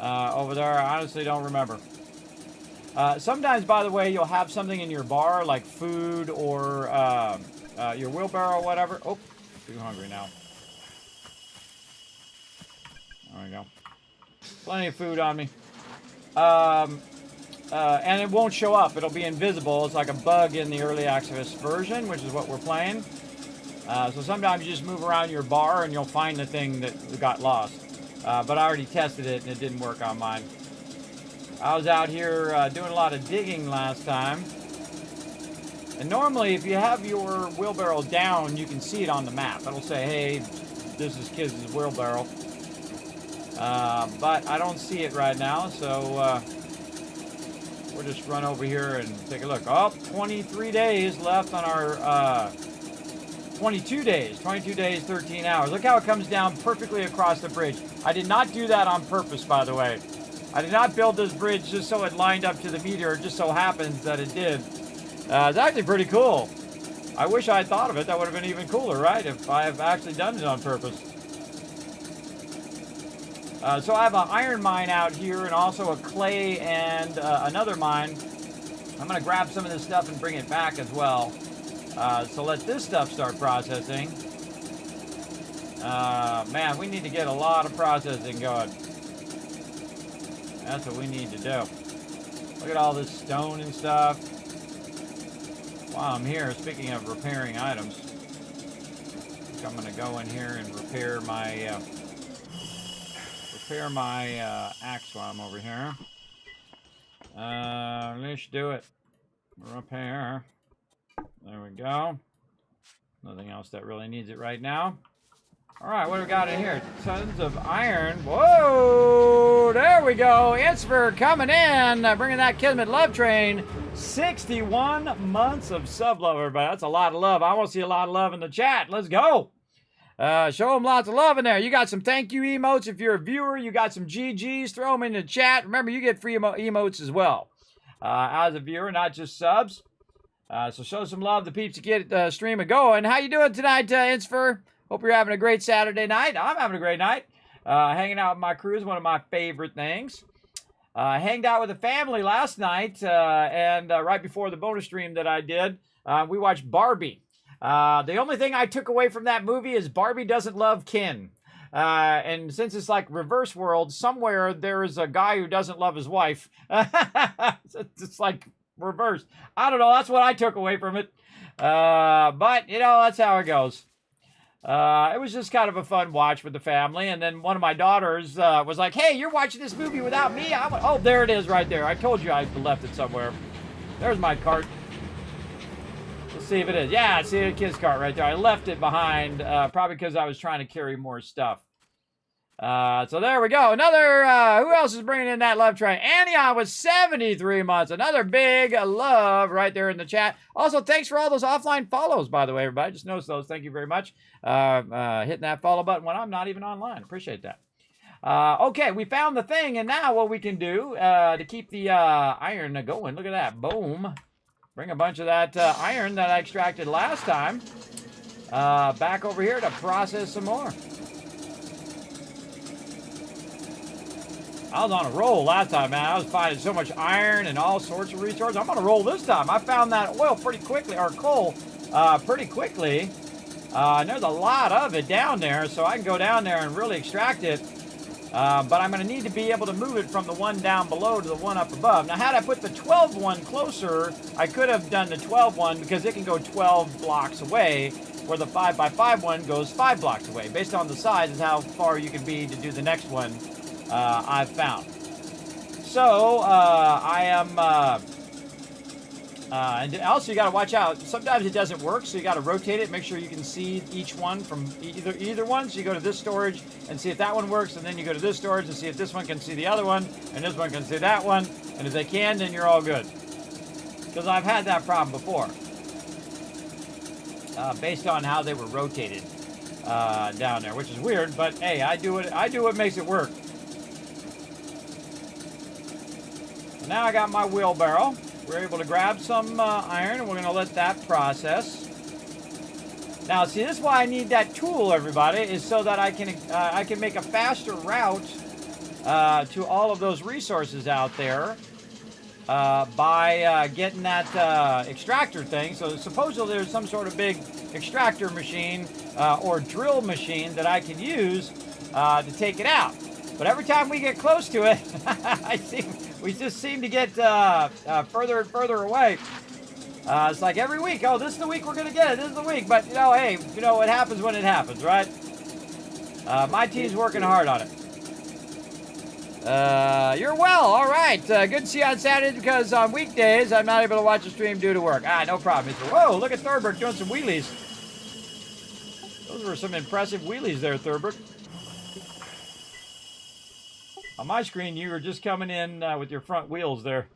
over there. I honestly don't remember. Sometimes, by the way, you'll have something in your bar, like food or your wheelbarrow or whatever. Oh, too hungry now. There we go. Plenty of food on me. And it won't show up. It'll be invisible. It's like a bug in the early access version, which is what we're playing. So sometimes you just move around your bar and you'll find the thing that got lost. But I already tested it and it didn't work on mine. I was out here doing a lot of digging last time. And normally if you have your wheelbarrow down, you can see it on the map. It'll say, hey, this is Kiz's wheelbarrow. But I don't see it right now, so we'll just run over here and take a look. Oh, 23 days left on our 22 days, 13 hours. Look how it comes down perfectly across the bridge. I did not do that on purpose, by the way. I did not build this bridge just so it lined up to the meteor. It just so happens that it did. It's actually pretty cool. I wish I had thought of it. That would have been even cooler, right? If I have actually done it on purpose. So I have an iron mine out here and also a clay and another mine. I'm going to grab some of this stuff and bring it back as well. So let this stuff start processing. Man, we need to get a lot of processing going. That's what we need to do. Look at all this stone and stuff. While I'm here, speaking of repairing items, I think I'm going to go in here and repair my axe while I'm over here. Let's do it. Repair. There we go. Nothing else that really needs it right now. All right, what do we got in here? Tons of iron. Whoa! There we go. Insfer coming in, bringing that Kismet love train. 61 months of sub love, everybody. That's a lot of love. I want to see a lot of love in the chat. Let's go. Show them lots of love in there. You got some thank you emotes if you're a viewer. You got some GGs. Throw them in the chat. Remember, you get free emotes as well as a viewer, not just subs. So show some love to peeps to get the stream going. How you doing tonight, Insfer? Hope you're having a great Saturday night. I'm having a great night. Hanging out with my crew is one of my favorite things. Hanged out with the family last night, and right before the bonus stream that I did, we watched Barbie. The only thing I took away from that movie is Barbie doesn't love Ken. And since it's like reverse world, somewhere there is a guy who doesn't love his wife. It's like reversed. I don't know. That's what I took away from it. But, you know, that's how it goes. It was just kind of a fun watch with the family. And then one of my daughters was like, hey, you're watching this movie without me? I went, oh, there it is right there. I told you I left it somewhere. There's my cart. Let's see if it is. Yeah, see the kid's cart right there. I left it behind, probably because I was trying to carry more stuff. So there we go. Another, who else is bringing in that love train? Antioch with 73 months. Another big love right there in the chat. Also, thanks for all those offline follows, by the way, everybody. Just noticed those. Thank you very much. Hitting that follow button when I'm not even online. Appreciate that. Okay, we found the thing, and now what we can do to keep the iron going. Look at that. Boom. Bring a bunch of that iron that I extracted last time back over here to process some more. I was on a roll last time, man. I was finding so much iron and all sorts of resources. I'm on a roll this time. I found that oil pretty quickly, or coal pretty quickly. And there's a lot of it down there, so I can go down there and really extract it. But I'm going to need to be able to move it from the one down below to the one up above. Now, had I put the 12 one closer, I could have done the 12 one because it can go 12 blocks away, where the 5x5 one goes 5 blocks away. Based on the size is how far you can be to do the next one. I've found. So, I am, and also you got to watch out. Sometimes it doesn't work, so you got to rotate it, make sure you can see each one from either one. So you go to this storage and see if that one works, and then you go to this storage and see if this one can see the other one, and this one can see that one. And if they can, then you're all good. Because I've had that problem before. Based on how they were rotated down there, which is weird, but hey, I do what makes it work. Now I got my wheelbarrow. We're able to grab some iron, and we're going to let that process. Now, see, this is why I need that tool, everybody, is so that I can make a faster route to all of those resources out there by getting that extractor thing. So supposedly there's some sort of big extractor machine or drill machine that I can use to take it out. But every time we get close to it, we just seem to get further and further away. It's like every week, oh, this is the week we're going to get it. This is the week. But, you know, hey, you know, it happens when it happens, right? My team's working hard on it. You're well. All right. Good to see you on Saturdays because on weekdays, I'm not able to watch the stream due to work. No problem. Whoa, look at Thurberg doing some wheelies. Those were some impressive wheelies there, Thurberg. On my screen, you were just coming in with your front wheels there.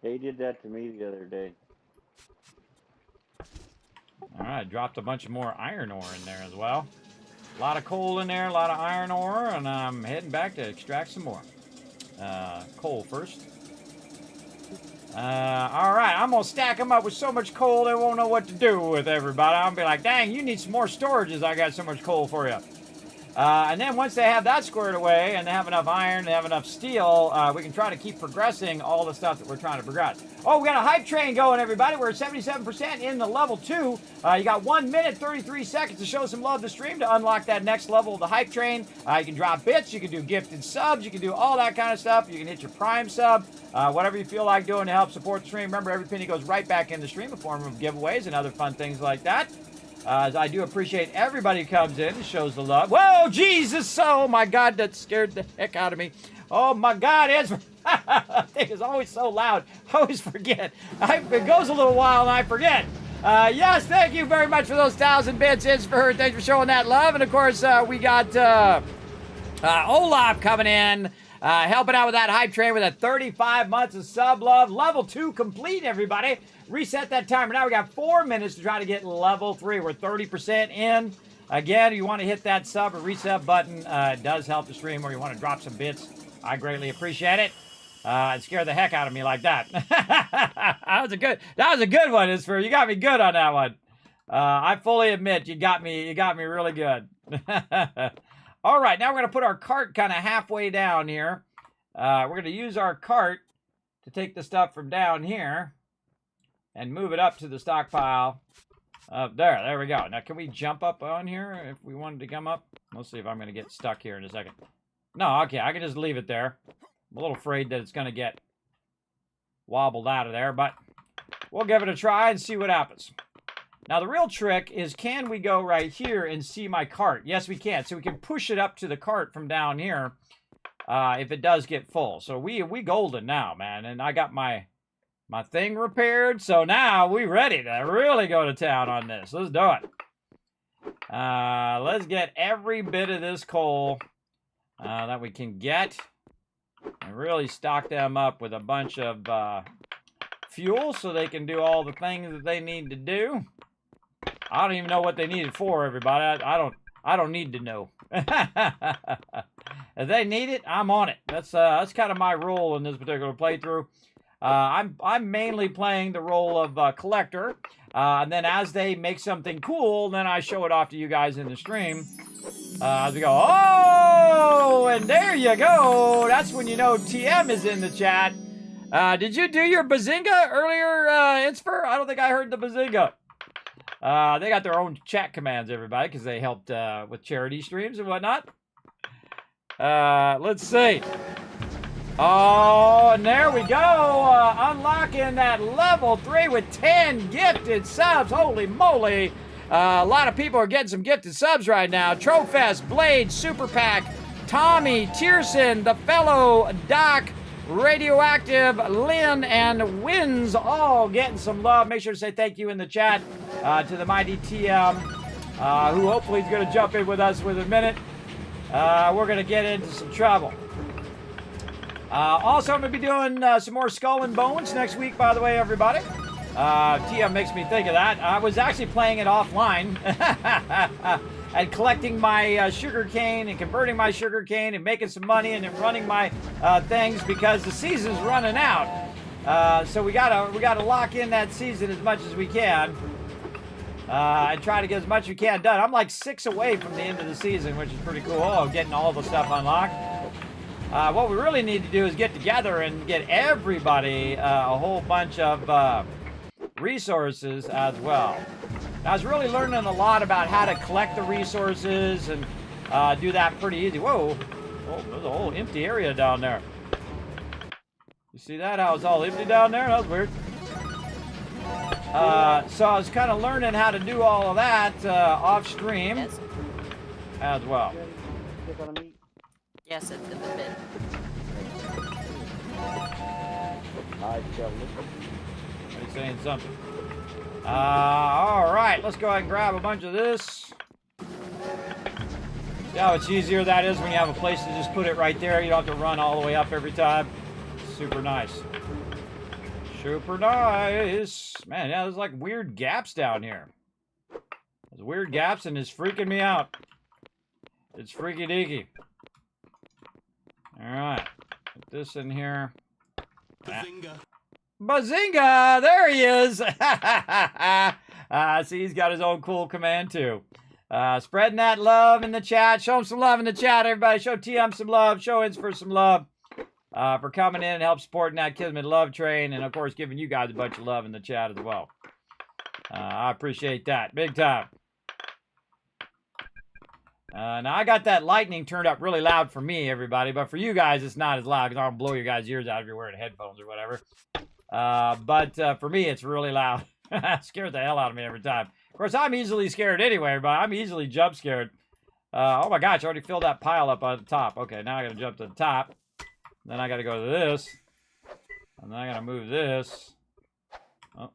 He did that to me the other day. All right, dropped a bunch of more iron ore in there as well. A lot of coal in there, a lot of iron ore, and I'm heading back to extract some more. Coal first. All right, I'm going to stack them up with so much coal they won't know what to do with everybody. I'm going to be like, dang, you need some more storages. I got so much coal for you. And then once they have that squared away and they have enough iron, they have enough steel, we can try to keep progressing all the stuff that we're trying to progress. Oh, we got a hype train going, everybody. We're at 77% in the level 2. You got 1 minute, 33 seconds to show some love to stream to unlock that next level of the hype train. You can drop bits, you can do gifted subs, you can do all that kind of stuff. You can hit your prime sub, whatever you feel like doing to help support the stream. Remember, every penny goes right back in the stream in form of giveaways and other fun things like that. I do appreciate everybody who comes in and shows the love. Whoa, Jesus! Oh, my God, that scared the heck out of me. Oh, my God, it's... thing is always so loud. I always forget. It goes a little while and I forget. Yes, thank you very much for those 1,000 bits. It's for her. Thanks for showing that love. And, of course, we got Olaf coming in. Helping out with that hype train with a 35 months of sub love. Level 2 complete, everybody. Reset that timer. Now we got 4 minutes to try to get level 3. We're 30% in. Again, you want to hit that sub or reset button. It does help the stream, or you want to drop some bits. I greatly appreciate it. It scared the heck out of me like that. That was a good one, Isfer. You got me good on that one. I fully admit you got me really good. All right, now we're going to put our cart kind of halfway down here. We're going to use our cart to take the stuff from down here and move it up to the stockpile Up there. There we go. Now, can we jump up on here if we wanted to come up? Let's see if I'm going to get stuck here in a second. No, okay. I can just leave it there. I'm a little afraid that it's going to get wobbled out of there, but we'll give it a try and see what happens. Now, the real trick is, can we go right here and see my cart? Yes, we can. So we can push it up to the cart from down here if it does get full. So we golden now, man. And I got my thing repaired. So now we ready to really go to town on this. Let's do it. Let's get every bit of this coal that we can get and really stock them up with a bunch of fuel so they can do all the things that they need to do. I don't even know what they need it for, everybody. I don't need to know. If they need it, I'm on it. That's kind of my role in this particular playthrough. I'm mainly playing the role of collector, and then as they make something cool, then I show it off to you guys in the stream. As we go, oh, and there you go. That's when you know TM is in the chat. Did you do your bazinga earlier, Insper? I don't think I heard the bazinga. They got their own chat commands, everybody, because they helped with charity streams and whatnot. Let's see. Oh, and there we go. Unlocking that level 3 with 10 gifted subs. Holy moly. A lot of people are getting some gifted subs right now. Trofest, Blade, Super Pack, Tommy, Tierson, The Fellow, Doc, Radioactive, Lynn, and Wins all getting some love. Make sure to say thank you in the chat to the mighty TM, who hopefully is going to jump in with us with a minute. We're going to get into some trouble. Also, I'm going to be doing some more Skull and Bones next week, by the way, everybody. TM makes me think of that. I was actually playing it offline and collecting my sugar cane and converting my sugar cane and making some money and then running my things because the season's running out. So we gotta lock in that season as much as we can and try to get as much as we can done. I'm like 6 away from the end of the season, which is pretty cool. Getting all the stuff unlocked. What we really need to do is get together and get everybody a whole bunch of resources as well. I was really learning a lot about how to collect the resources and do that pretty easy. Whoa, oh, there's a whole empty area down there. You see that? How it's all empty down there? That was weird. So I was kind of learning how to do all of that off stream as well. Yes, it's in the bin. He's saying something. All right, let's go ahead and grab a bunch of this. See how much easier that is when you have a place to just put it right there. You don't have to run all the way up every time. Super nice. Super nice. Man, yeah, there's like weird gaps down here. There's weird gaps and it's freaking me out. It's freaky deaky. All right, put this in here. Bazinga. Bazinga! There he is! See, he's got his own cool command, too. Spreading that love in the chat. Show him some love in the chat, everybody. Show TM some love. Show Insper some love for coming in and help supporting that Kismet love train. And, of course, giving you guys a bunch of love in the chat as well. I appreciate that. Big time. Now, I got that lightning turned up really loud for me, everybody. But for you guys, it's not as loud because I don't blow your guys' ears out if you're wearing headphones or whatever. But for me, it's really loud. Scares the hell out of me every time. Of course, I'm easily scared anyway, but I'm easily jump scared. Oh my gosh, I already filled that pile up on the top. Okay, now I gotta jump to the top. Then I gotta go to this. And then I gotta move this. Oh,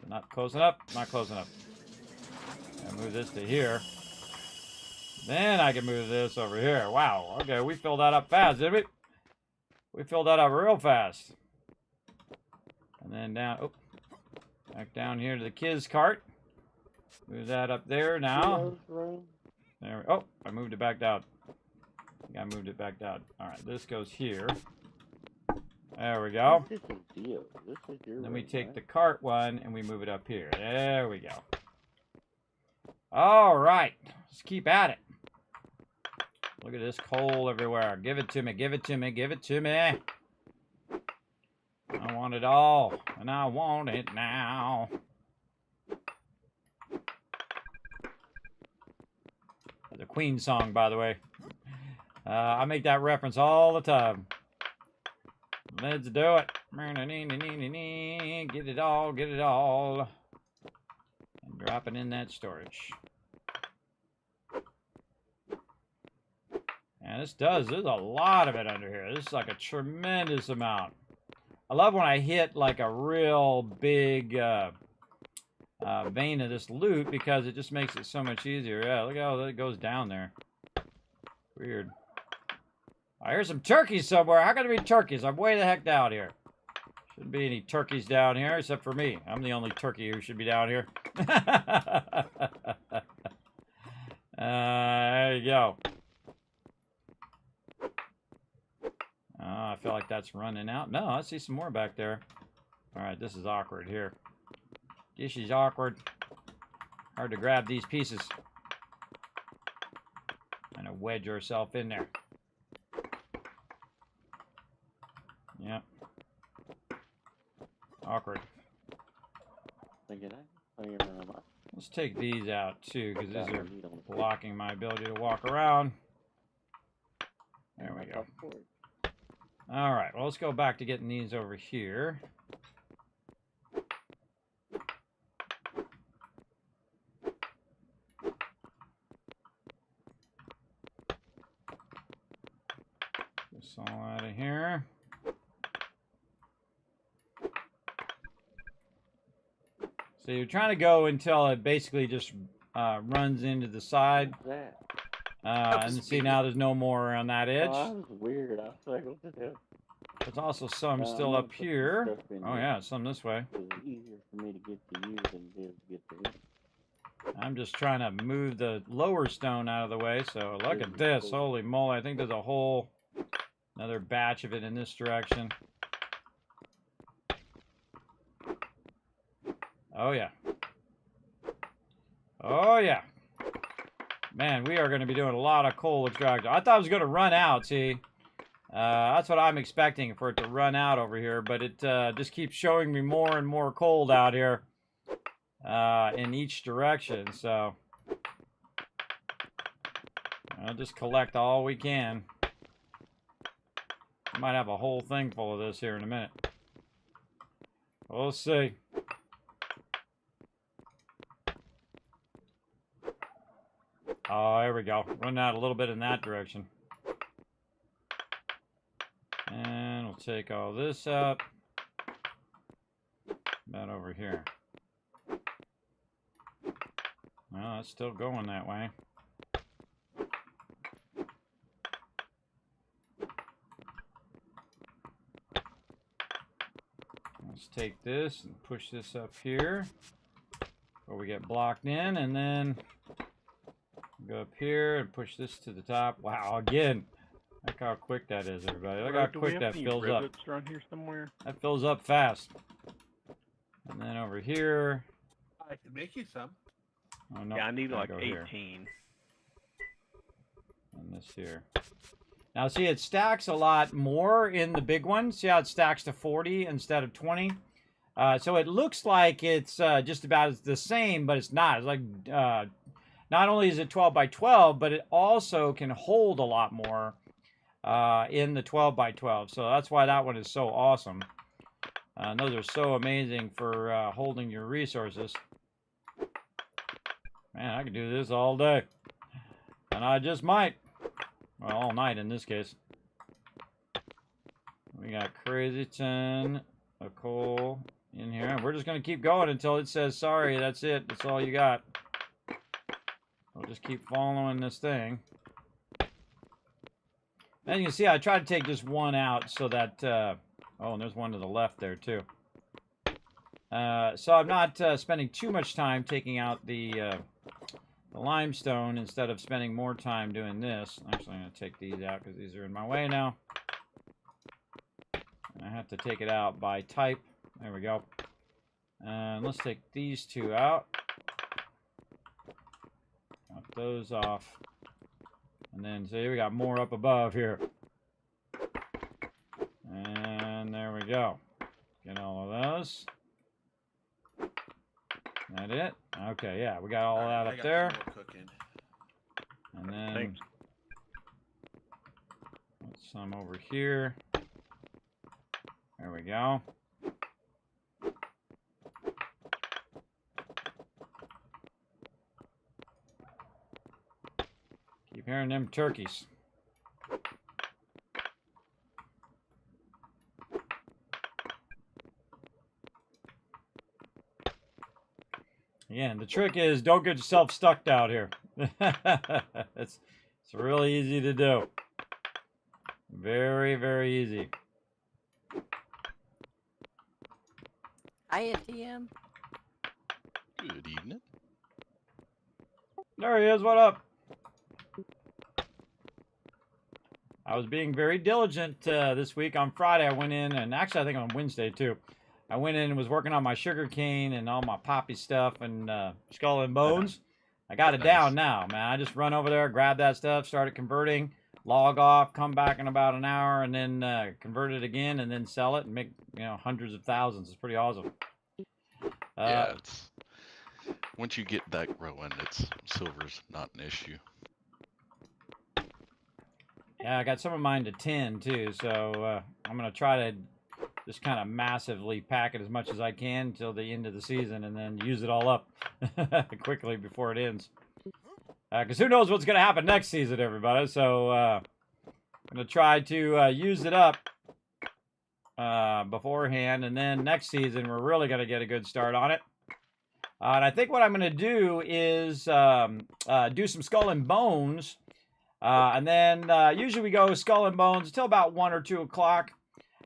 not close enough. Not close enough. Gotta move this to here. Then I can move this over here. Wow, okay, we filled that up fast, did we? We filled that up real fast. And then down, oh, back down here to the kids' cart. Move that up there now. There we, oh, I moved it back down. I think I moved it back down. All right, this goes here. There we go. Then we take the cart one and we move it up here. There we go. All right, let's keep at it. Look at this coal everywhere. Give it to me, give it to me, give it to me. I want it all, and I want it now. The Queen song, by the way. I make that reference all the time. Let's do it. Get it all, get it all. And drop it in that storage. And there's a lot of it under here. This is like a tremendous amount. I love when I hit like a real big vein of this loot because it just makes it so much easier. Yeah, look how it goes down there. Weird. I hear some turkeys somewhere. How can there be turkeys? I'm way the heck down here. Shouldn't be any turkeys down here except for me. I'm the only turkey who should be down here. There you go. I feel like that's running out. No, I see some more back there. All right, this is awkward here. This is awkward. Hard to grab these pieces. Kind of wedge yourself in there. Yep. Awkward. Let's take these out too, because these are blocking my ability to walk around. There we go. All right, well, let's go back to getting these over here. This all out of here. So you're trying to go until it basically just runs into the side. And see, now there's no more around that edge. Oh, that was weird. I was like, what the hell? There's also some still up here. Oh yeah, some this way. It was easier for me to get to you than it is to get to him. I'm just trying to move the lower stone out of the way. So look at this. Holy moly. I think there's a whole another batch of it in this direction. Oh yeah. Oh yeah. Man, we are going to be doing a lot of coal extraction. I thought it was going to run out, see? That's what I'm expecting, for it to run out over here. But it just keeps showing me more and more coal out here in each direction. So I'll just collect all we can. I might have a whole thing full of this here in a minute. We'll see. Oh, there we go. Run out a little bit in that direction. And we'll take all this out. About over here. Well, it's still going that way. Let's take this and push this up here before we get blocked in, and then go up here and push this to the top. Wow, again, look how quick that is, everybody. Look how quick that fills up. Around here somewhere? That fills up fast. And then over here. I can make you some. Oh, no, yeah, I need like 18. Here. And this here. Now, see, it stacks a lot more in the big one. See how it stacks to 40 instead of 20? So it looks like it's just about the same, but it's not. It's like, not only is it 12 by 12, but it also can hold a lot more in the 12 by 12. So that's why that one is so awesome. Those are so amazing for holding your resources. Man, I could do this all day. And I just might. Well, all night in this case. We got crazy ton of coal in here. And we're just going to keep going until it says, sorry, that's it. That's all you got. We'll just keep following this thing. As you can see, I tried to take just one out so that... oh, and there's one to the left there, too. So I'm not spending too much time taking out the limestone instead of spending more time doing this. Actually, I'm going to take these out because these are in my way now. I have to take it out by type. There we go. And let's take these two out. Knock those off. And then, see, we got more up above here. And there we go. Get all of those. That it? Okay, yeah, we got all that up there. And then Thanks. put some over here. There we go. Keep hearing them turkeys. Again, the trick is don't get yourself stuck out here. it's really easy to do. Very, very easy. Hi, ATM. Good evening. There he is. What up? I was being very diligent this week. On Friday, I went in, and actually I think on Wednesday too. I went in and was working on my sugar cane and all my poppy stuff and skull and bones. I got it down now, man. I just run over there, grab that stuff, started converting, log off, come back in about an hour, and then convert it again, and then sell it and make hundreds of thousands. It's pretty awesome. Yeah, it's once you get that growing, silver's not an issue. Yeah, I got some of mine to 10 too, so I'm gonna try to just kind of massively pack it as much as I can until the end of the season, and then use it all up quickly before it ends. Because who knows what's gonna happen next season, everybody? So I'm gonna try to use it up beforehand, and then next season we're really gonna get a good start on it. And I think what I'm gonna do is do some skull and bones. And then usually we go skull and bones until about 1 or 2 o'clock.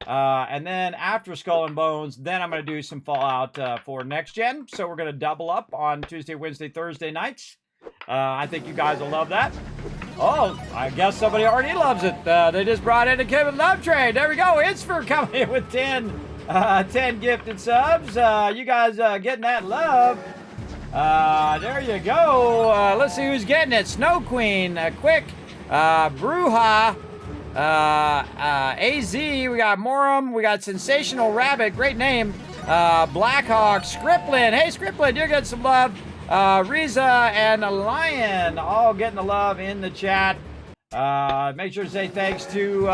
And then after skull and bones, then I'm going to do some Fallout for next gen. So we're going to double up on Tuesday, Wednesday, Thursday nights. I think you guys will love that. Oh, I guess somebody already loves it. They just brought in a Kevin Love Train. There we go. It's for coming in with 10 gifted subs. You guys getting that love. There you go. Let's see who's getting it. Snow Queen, Quick, Bruja, AZ, we got Morum, we got Sensational Rabbit, great name, Blackhawk, Scripplin, hey Scripplin, you're getting some love, Riza and Lion, all getting the love in the chat. Make sure to say thanks to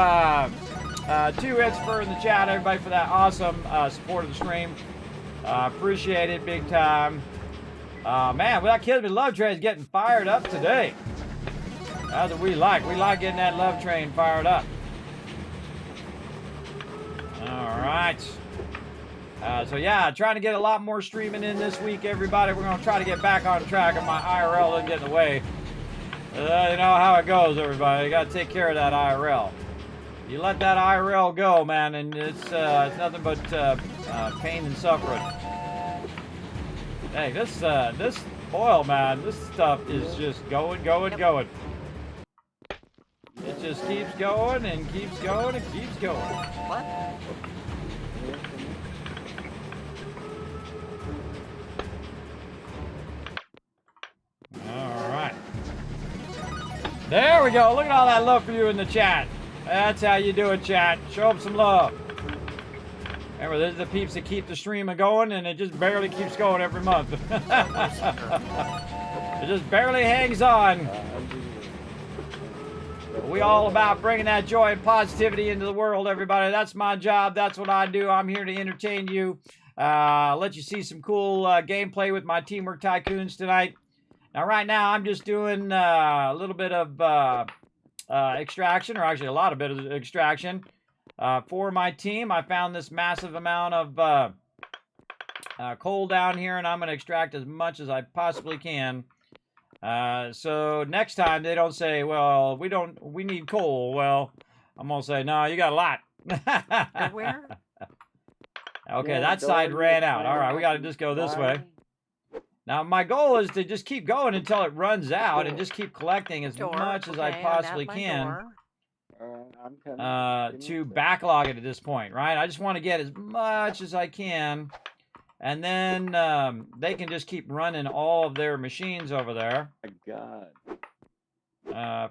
Itspur in the chat, everybody, for that awesome support of the stream. Appreciate it big time. Man, that Kismet Love Train is getting fired up today. That's what we like. We like getting that love train fired up. All right. So yeah, trying to get a lot more streaming in this week, everybody. We're going to try to get back on track, and my IRL doesn't get in the way. You know how it goes, everybody. You got to take care of that IRL. You let that IRL go, man, and it's nothing but pain and suffering. Hey, this oil, man, this stuff is just going. It just keeps going and keeps going and keeps going. What? All right. There we go. Look at all that love for you in the chat. That's how you do it, chat. Show them some love. Remember, these are the peeps that keep the stream going, and it just barely keeps going every month. It just barely hangs on. We all about bringing that joy and positivity into the world, everybody. That's my job. That's what I do. I'm here to entertain you. Let you see some cool gameplay with my Teamwork Tycoons tonight. Now, right now, I'm just doing a little bit of extraction, or actually a lot of bit of extraction. For my team, I found this massive amount of coal down here, and I'm going to extract as much as I possibly can. So next time they don't say, well, we need coal. Well, I'm going to say, no, you got a lot. Where? Okay, Yeah, that go side ahead ran and out. All right, we got to just go this way. Now, my goal is to just keep going until it runs out and just keep collecting as much as I possibly can. I'm coming. To backlog it at this point, right? I just want to get as much as I can, and then they can just keep running all of their machines over there. My God.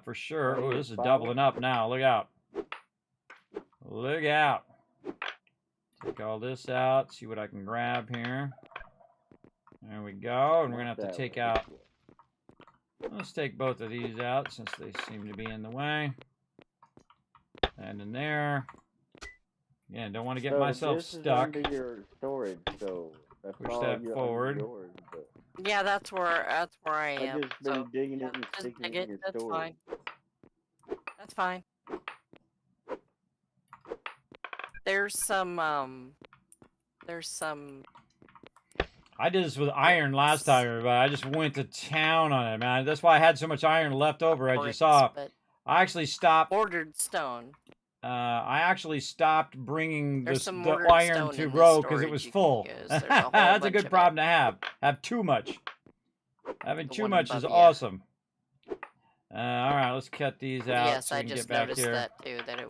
For sure. Oh, this is doubling up now. Look out. Look out. Take all this out, see what I can grab here. There we go, and we're going to have to take out Let's take both of these out since they seem to be in the way. And in there. Again, don't want to get So myself this stuck. is under your storage, so that's Push all that you forward. yours. But Yeah, that's where I am. I just been So digging yeah, it and just sticking dig it in it. your That's storage. fine. That's fine. There's some I did this with iron last time, everybody. I just went to town on it, man. That's why I had so much iron left over, as you bricks, saw. but I actually stopped. mortared stone. I actually stopped bringing There's this, some the mortared iron stone to in the row because it was storage you can full. use. There's a whole That's a bunch good of problem to have. Have too much. Having The too one much is above you. awesome. All right, let's cut these out. Yes, so we I can just get back noticed here. that too. That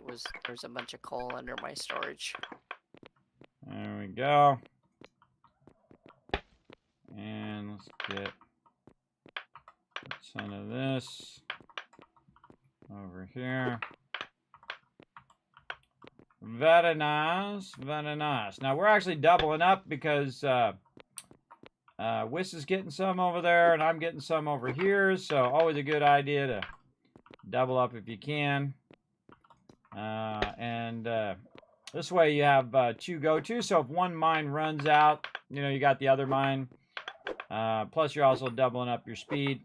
there's a bunch of coal under my storage. There we go. And let's get some of this over here. Very nice, very nice. Now we're actually doubling up because Wiss is getting some over there and I'm getting some over here. So always a good idea to double up if you can. This way you have two go-to. So if one mine runs out, you know, you got the other mine. Plus you're also doubling up your speed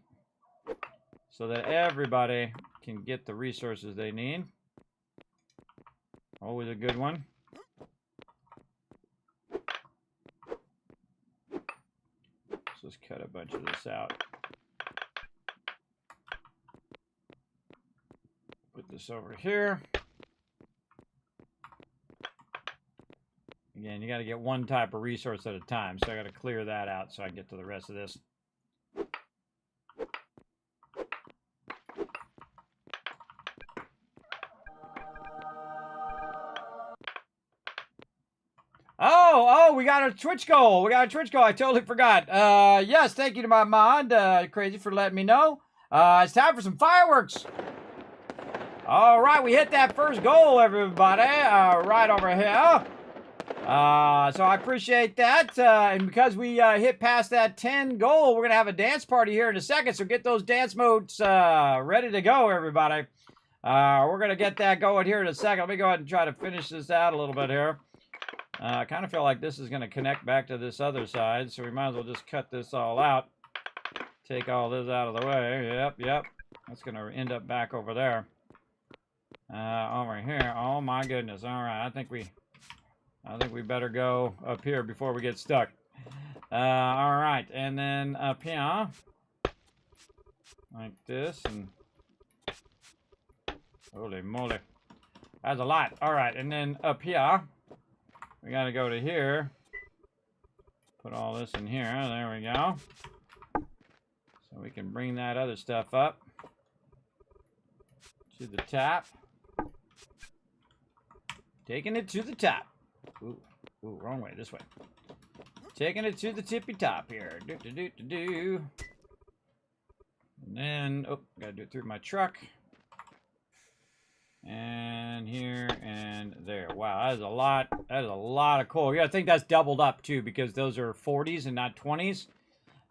so that everybody can get the resources they need. Always a good one. Let's just cut a bunch of this out. Put this over here. Again, you got to get one type of resource at a time, so I got to clear that out so I can get to the rest of this. Oh, we got a Twitch goal. I totally forgot. Yes, thank you to my mod, Crazy, for letting me know. It's time for some fireworks. All right, we hit that first goal, everybody. Right over here. So I appreciate that. And because we hit past that 10 goal, we're going to have a dance party here in a second. So get those dance modes ready to go, everybody. We're going to get that going here in a second. Let me go ahead and try to finish this out a little bit here. I kind of feel like this is going to connect back to this other side, so we might as well just cut this all out. Take all this out of the way. Yep. That's going to end up back over there. Over here. Oh my goodness. All right. I think we better go up here before we get stuck. All right. And then up here, like this, and holy moly, that's a lot. All right. And then up here, we got to go to here. Put all this in here. There we go. So we can bring that other stuff up to the top. Taking it to the top. Ooh, wrong way. This way. Taking it to the tippy top here. And then, gotta do it through my truck. And here and there. Wow, that is a lot. That is a lot of coal. Yeah, I think that's doubled up too because those are 40s and not 20s.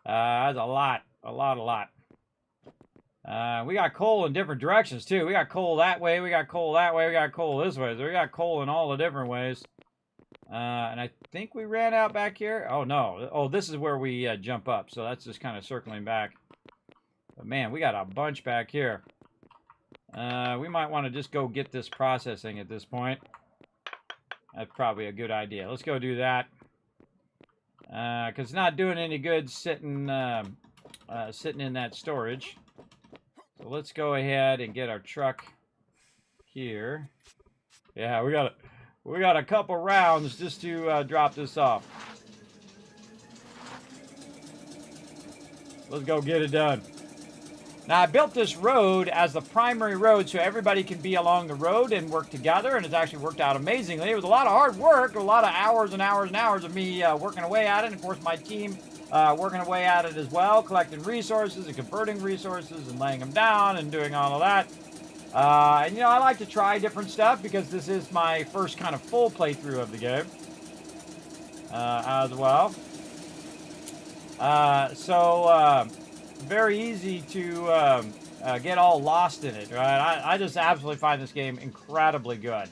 That's a lot. A lot. We got coal in different directions too. We got coal that way. We got coal that way. We got coal this way. So we got coal in all the different ways. And I think we ran out back here. Oh no. Oh, this is where we jump up. So that's just kind of circling back. But man, we got a bunch back here. We might want to just go get this processing at this point. That's probably a good idea. Let's go do that. Because it's not doing any good sitting in that storage. So let's go ahead and get our truck here. Yeah, we got a couple rounds just to drop this off. Let's go get it done. Now, I built this road as the primary road so everybody can be along the road and work together, and it's actually worked out amazingly. It was a lot of hard work, a lot of hours and hours and hours of me working away at it, and of course my team working away at it as well, collecting resources and converting resources and laying them down and doing all of that. And, you know, I like to try different stuff because this is my first kind of full playthrough of the game very easy to get all lost in it, right? I just absolutely find this game incredibly good.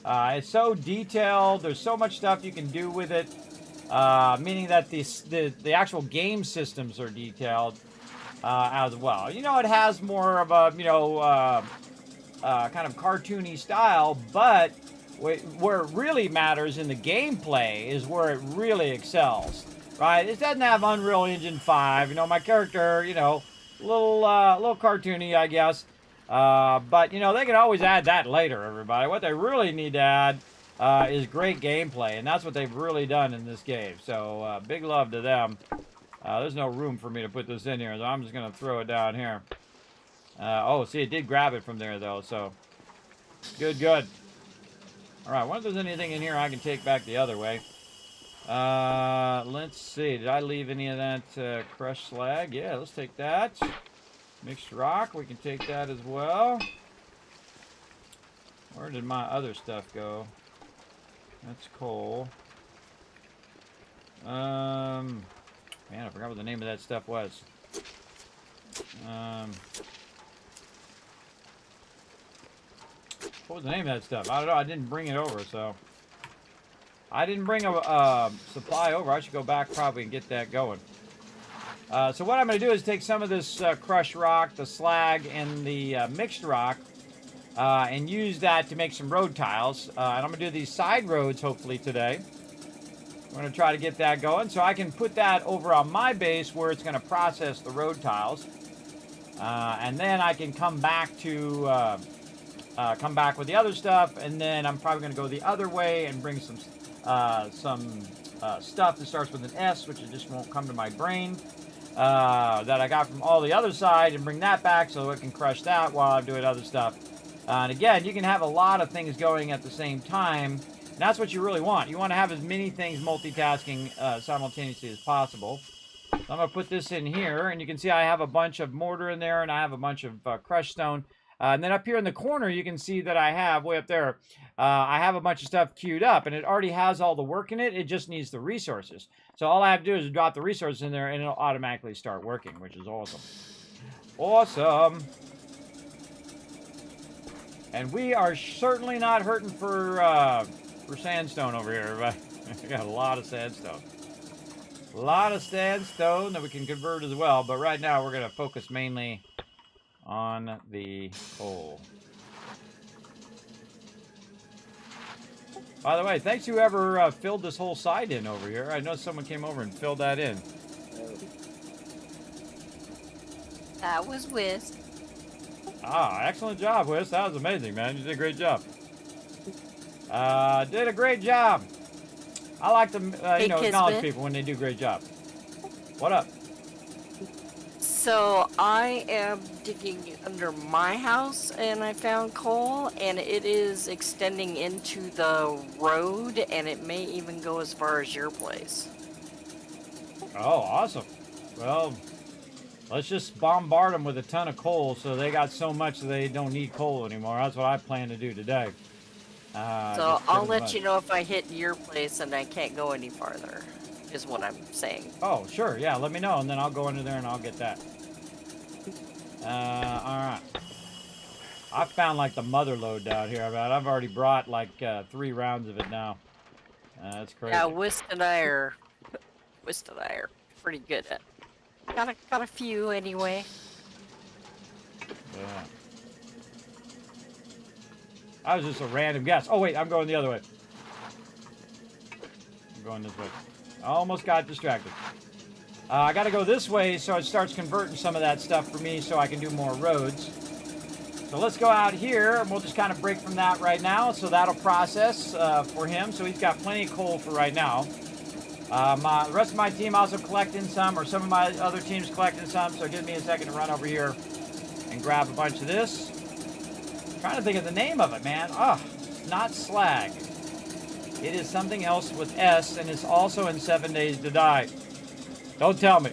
It's so detailed. There's so much stuff you can do with it, meaning that the actual game systems are detailed as well. You know, it has more of a, kind of cartoony style, but where it really matters in the gameplay is where it really excels, right? It doesn't have Unreal Engine 5. You know, my character, little cartoony, I guess. But, they can always add that later, everybody. What they really need to add is great gameplay, and that's what they've really done in this game. So, big love to them. There's no room for me to put this in here, so I'm just going to throw it down here. Oh, see, it did grab it from there, though, so good. All right, I wonder if there's anything in here I can take back the other way. Let's see. Did I leave any of that crushed slag? Yeah, let's take that. Mixed rock, we can take that as well. Where did my other stuff go? That's coal. Man, I forgot what the name of that stuff was. What was the name of that stuff? I don't know. I didn't bring it over, so. I didn't bring a supply over. I should go back probably and get that going. So what I'm going to do is take some of this crushed rock, the slag, and the mixed rock, and use that to make some road tiles. And I'm going to do these side roads, hopefully, today. I'm going to try to get that going so I can put that over on my base where it's going to process the road tiles. And then I can come back to... come back with the other stuff, and then I'm probably going to go the other way and bring some stuff that starts with an S, which it just won't come to my brain, that I got from all the other side, and bring that back so it can crush that while I'm doing other stuff. And again, you can have a lot of things going at the same time, and that's what you really want. You want to have as many things multitasking simultaneously as possible. So I'm going to put this in here, and you can see I have a bunch of mortar in there, and I have a bunch of crushed stone. And then up here in the corner, you can see that I have, way up there, I have a bunch of stuff queued up, and it already has all the work in it. It just needs the resources. So all I have to do is drop the resources in there, and it'll automatically start working, which is awesome. Awesome. And we are certainly not hurting for sandstone over here, everybody. We got a lot of sandstone. A lot of sandstone that we can convert as well, but right now we're going to focus mainly on the coal. By the way, thanks to whoever filled this whole side in over here. I know someone came over and filled that in. That was Wiz. Ah, excellent job, Wiz. That was amazing, man. You did a great job. Did a great job. I like to, acknowledge people when they do a great job. What up? So I am digging under my house and I found coal, and it is extending into the road, and it may even go as far as your place. Oh, awesome. Well, let's just bombard them with a ton of coal so they got so much that they don't need coal anymore. That's what I plan to do today. So I'll let you know if I hit your place and I can't go any farther, is what I'm saying. Oh, sure. Yeah, let me know, and then I'll go into there and I'll get that. Alright. I found like the mother lode down here. I've already brought like 3 rounds of it now. That's crazy. Yeah, Wist and I are pretty good at. Got a few anyway. Yeah. That was just a random guess. Oh wait, I'm going the other way. I'm going this way. I almost got distracted. I got to go this way so it starts converting some of that stuff for me so I can do more roads. So let's go out here, and we'll just kind of break from that right now. So that'll process for him. So he's got plenty of coal for right now. The rest of my team also collecting some, or some of my other teams collecting some. So give me a second to run over here and grab a bunch of this. I'm trying to think of the name of it, man. Oh, it's not slag. It is something else with S, and it's also in 7 Days to Die. Don't tell me.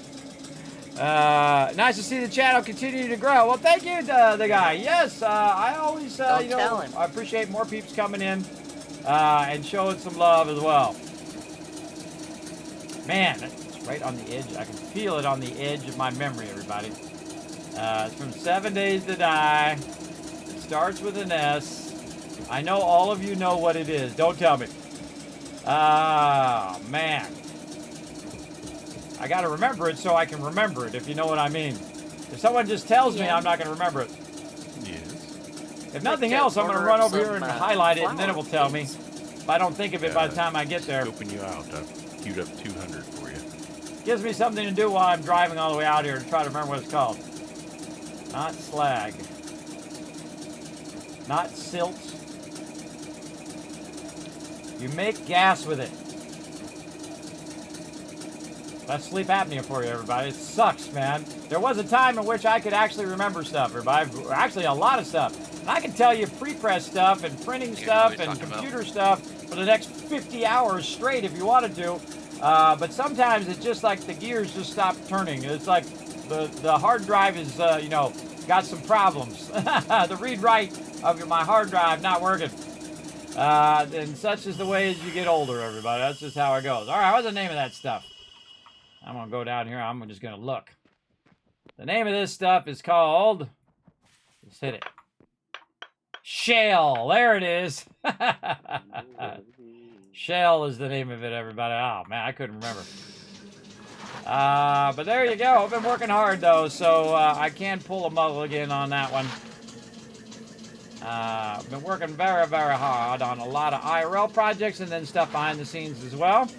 Nice to see the channel continue to grow. Well, thank you, the guy. Yes, I always, Don't tell him. I appreciate more peeps coming in and showing some love as well. Man, right on the edge. I can feel it on the edge of my memory, everybody. It's from 7 Days to Die. It starts with an S. I know all of you know what it is. Don't tell me. Oh, man. I got to remember it so I can remember it, if you know what I mean. If someone just tells me, I'm not going to remember it. Yes. If nothing else, I'm going to run over here and highlight it, and then it will tell me. If I don't think of it by the time I get there. Scoping you out. I've queued up 200 for you. Gives me something to do while I'm driving all the way out here to try to remember what it's called. Not slag. Not silt. You make gas with it. That's sleep apnea for you, everybody. It sucks, man. There was a time in which I could actually remember stuff, everybody. Actually, a lot of stuff. And I can tell you pre-press stuff and printing stuff and computer stuff for the next 50 hours straight if you wanted to. But sometimes it's just like the gears just stop turning. It's like the hard drive is, you know, got some problems. The read-write of my hard drive not working. And such is the way as you get older, everybody. That's just how it goes. All right, what's the name of that stuff? I'm going to go down here. I'm just going to look. The name of this stuff is called... Let's hit it. Shale. There it is. Shale is the name of it, everybody. Oh, man, I couldn't remember. But there you go. I've been working hard, though, so I can pull a mulligan on that one. I've been working very, very hard on a lot of IRL projects and then stuff behind the scenes as well.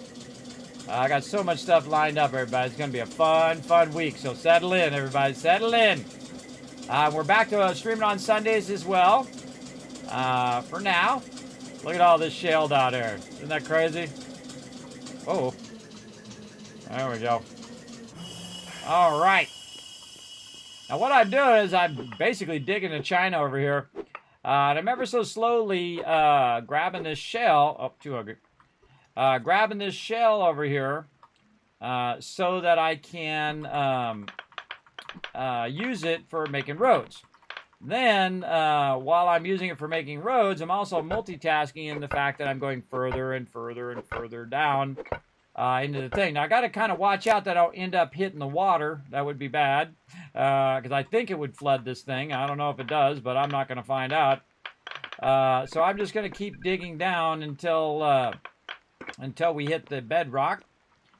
I got so much stuff lined up, everybody. It's going to be a fun, fun week. So settle in, everybody. Settle in. We're back to streaming on Sundays as well. For now. Look at all this shale down there. Isn't that crazy? Oh. There we go. All right. Now what I'm doing is I'm basically digging a china over here. And I'm ever so slowly grabbing this shell. Oh, 200. Grabbing this shell over here so that I can use it for making roads. Then, while I'm using it for making roads, I'm also multitasking in the fact that I'm going further and further and further down into the thing. Now, I got to kind of watch out that I'll end up hitting the water. That would be bad because I think it would flood this thing. I don't know if it does, but I'm not going to find out. So I'm just going to keep digging down until we hit the bedrock.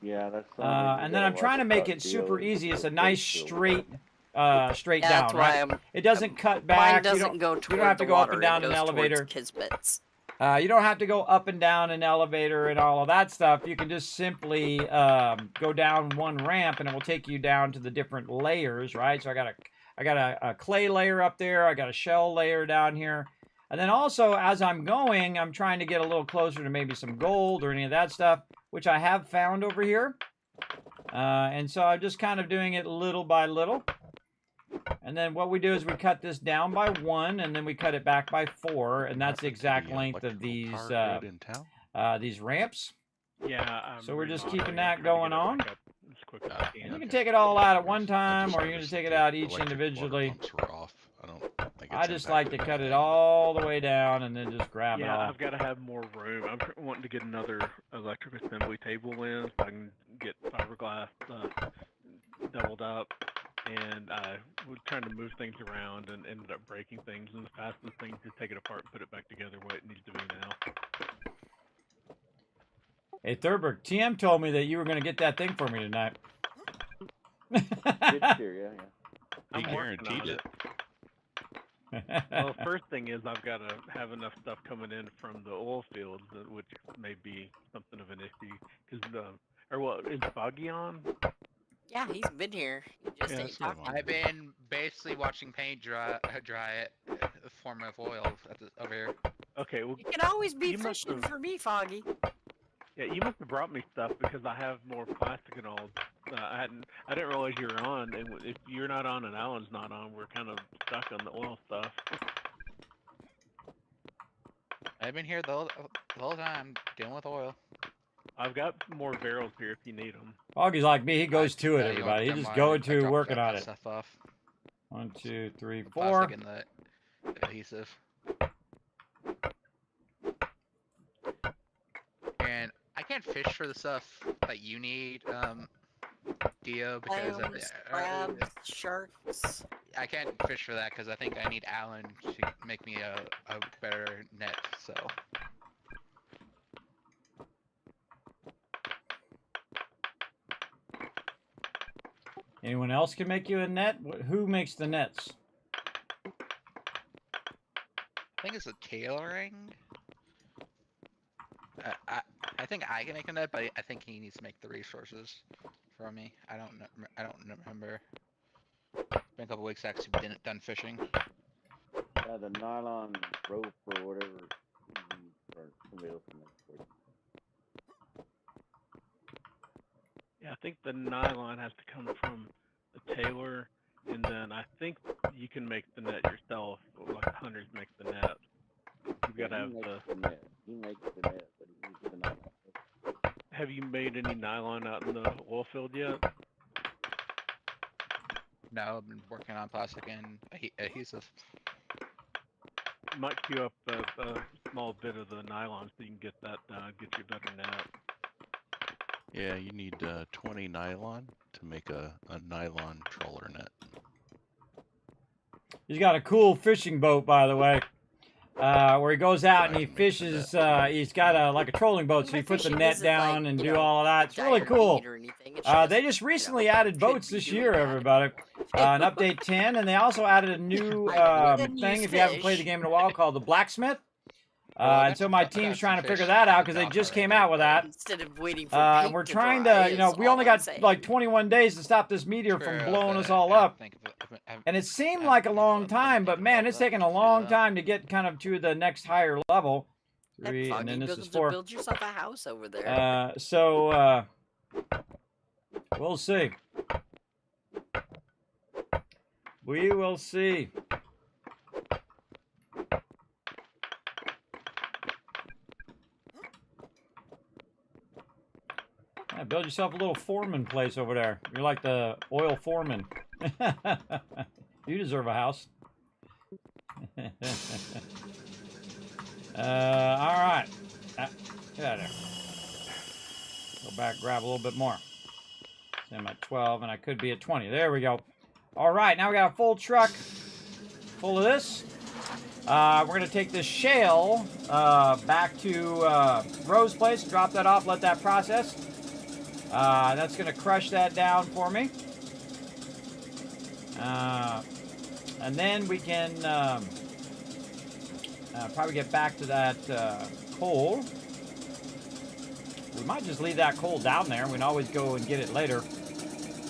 Yeah, that's. And then I'm trying to make it super easy. It's a nice straight down, that's why right? It doesn't cut back. Mine doesn't go you toward don't have to the go up water, and down it an goes elevator. towards Kismet's. You don't have to go up and down an elevator and all of that stuff. You can just simply go down one ramp, and it will take you down to the different layers, right? So I got a clay layer up there. I got a shell layer down here. And then also, as I'm going, I'm trying to get a little closer to maybe some gold or any of that stuff, which I have found over here. And so I'm just kind of doing it little by little. And then what we do is we cut this down by 1, and then we cut it back by 4, and that's the exact length of these ramps. Yeah. So we're just keeping that going on. As quick as I And can. you can take it all out at one time, or you're going to take it out each individually. I just like to cut it all the way down and then just grab it all. Yeah, I've got to have more room. I'm wanting to get another electric assembly table in so I can get fiberglass doubled up. And I was trying to move things around and ended up breaking things. And the fastest thing to take it apart and put it back together what it needs to be now. Hey, Thurberg, TM told me that you were going to get that thing for me tonight. Good cheer, yeah. He guaranteed it. Well, first thing is I've got to have enough stuff coming in from the oil fields, which may be something of an issue. Because, is Foggy on? Yeah, he's been here. He just Yeah, ain't it's not talking. on. I've been basically watching paint dry it, a form of oil over here. Okay, well, You can always be You must fishing have- for me, Foggy. yeah, you must have brought me stuff because I have more plastic and all. I didn't realize you were on, and if you're not on and Alan's not on, we're kind of stuck on the oil stuff. I've been here the whole time dealing with oil. I've got more barrels here if you need them. Foggy's like me. He goes to it, Yeah, you don't everybody. He come just on, go I to drop working that on it. Stuff off. 1, 2, 3, The 4. plastic and the adhesive. And I can't fish for the stuff that you need, Dio because of Clams, crabs, sharks. I can't fish for that because I think I need Alan to make me a better net. So Anyone else can make you a net? Who makes the nets? I think it's a tailoring. I think I can make a net, but I think he needs to make the resources for me. I don't remember. It's been a couple weeks actually been done fishing. The nylon rope or whatever, or somebody else can make it for you. Yeah, I think the nylon has to come from the tailor, and then I think you can make the net yourself. Like the hunters make the net. You've got to have the net. He makes the net, but he uses the nylon. Have you made any nylon out in the oil field yet? No, I've been working on plastic and adhesive. Might queue up a small bit of the nylon so you can get that get you a better net. Yeah, you need 20 nylon to make a nylon trawler net. He's got a cool fishing boat, by the way, where he goes out and he fishes. He's got like a trolling boat, so he puts the net down and do all of that. It's really cool. They just recently added boats this year, everybody. An update 10, and they also added a new thing, if you haven't played the game in a while, called the Blacksmith. And so my team's trying to figure that out because they just came out with that. Instead of waiting for we're trying to, we only got like 21 days to stop this meteor from blowing us all up. And it seemed like a long time, but man, it's taken a long time to get kind of to the next higher level. 3, and then this is 4. Build yourself a house over there. We'll see. We will see. Yeah, build yourself a little foreman place over there. You're like the oil foreman. You deserve a house. All right. Get out of there. Go back, grab a little bit more. I'm at 12, and I could be at 20. There we go. All right, now we got a full truck full of this. We're going to take this shale back to Rose's place, drop that off, let that process. That's going to crush that down for me. And then we can probably get back to that coal. We might just leave that coal down there. We can always go and get it later.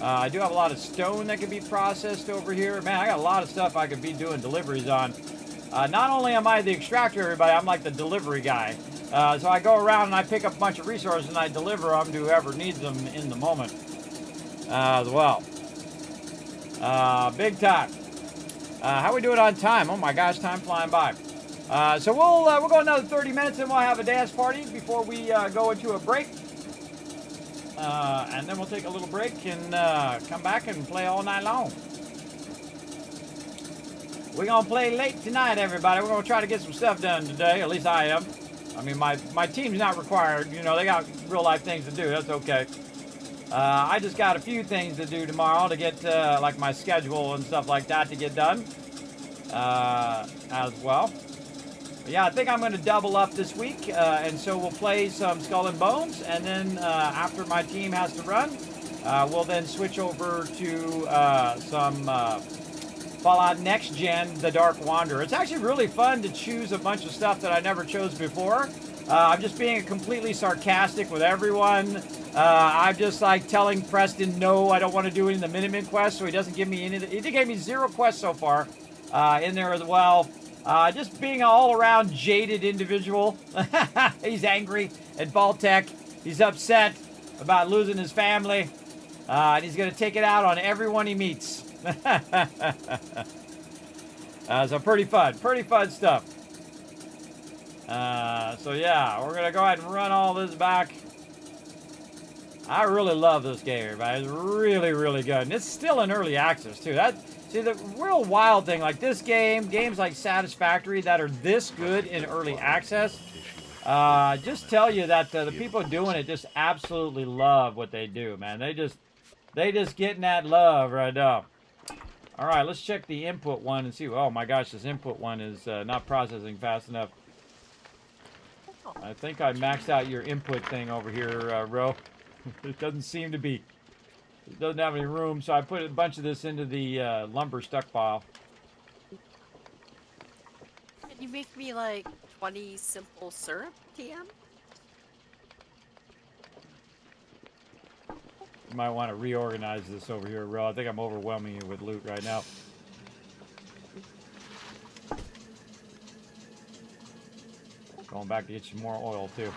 I do have a lot of stone that can be processed over here. Man, I got a lot of stuff I could be doing deliveries on. Not only am I the extractor, everybody, I'm like the delivery guy. So I go around and I pick up a bunch of resources and I deliver them to whoever needs them in the moment as well. Big time. How we doing on time? Oh my gosh, time flying by. So we'll go another 30 minutes and we'll have a dance party before we go into a break. And then we'll take a little break and come back and play all night long. We're going to play late tonight, everybody. We're going to try to get some stuff done today. At least I am. I mean, my team's not required. You know, they got real-life things to do. That's okay. I just got a few things to do tomorrow to get, like, my schedule and stuff like that to get done as well. But yeah, I think I'm going to double up this week, and so we'll play some Skull and Bones, and then after my team has to run, we'll then switch over to some Fallout Next Gen, The Dark Wanderer. It's actually really fun to choose a bunch of stuff that I never chose before. I'm just being completely sarcastic with everyone. I'm just like telling Preston, no, I don't want to do any of the Minutemen quests, so he doesn't give me any of the... He gave me 0 quests so far in there as well. Just being an all-around jaded individual. He's angry at Vault-Tec. He's upset about losing his family. And he's going to take it out on everyone he meets. So pretty fun stuff. So yeah, we're going to go ahead and run all this back. I really love this game, everybody. It's really, really good. And it's still in early access, too. See, the real wild thing, like this game, games like Satisfactory that are this good in early access, just tell you that the people doing it just absolutely love what they do, man. They just getting that love right now. All right, let's check the input one and see. Oh my gosh, this input one is not processing fast enough. I think I maxed out your input thing over here, Ro. It doesn't seem to be. It doesn't have any room, so I put a bunch of this into the lumber stuck file. Can you make me like 20 simple syrup, TM? You might want to reorganize this over here, Ro. I think I'm overwhelming you with loot right now. Going back to get some more oil, too.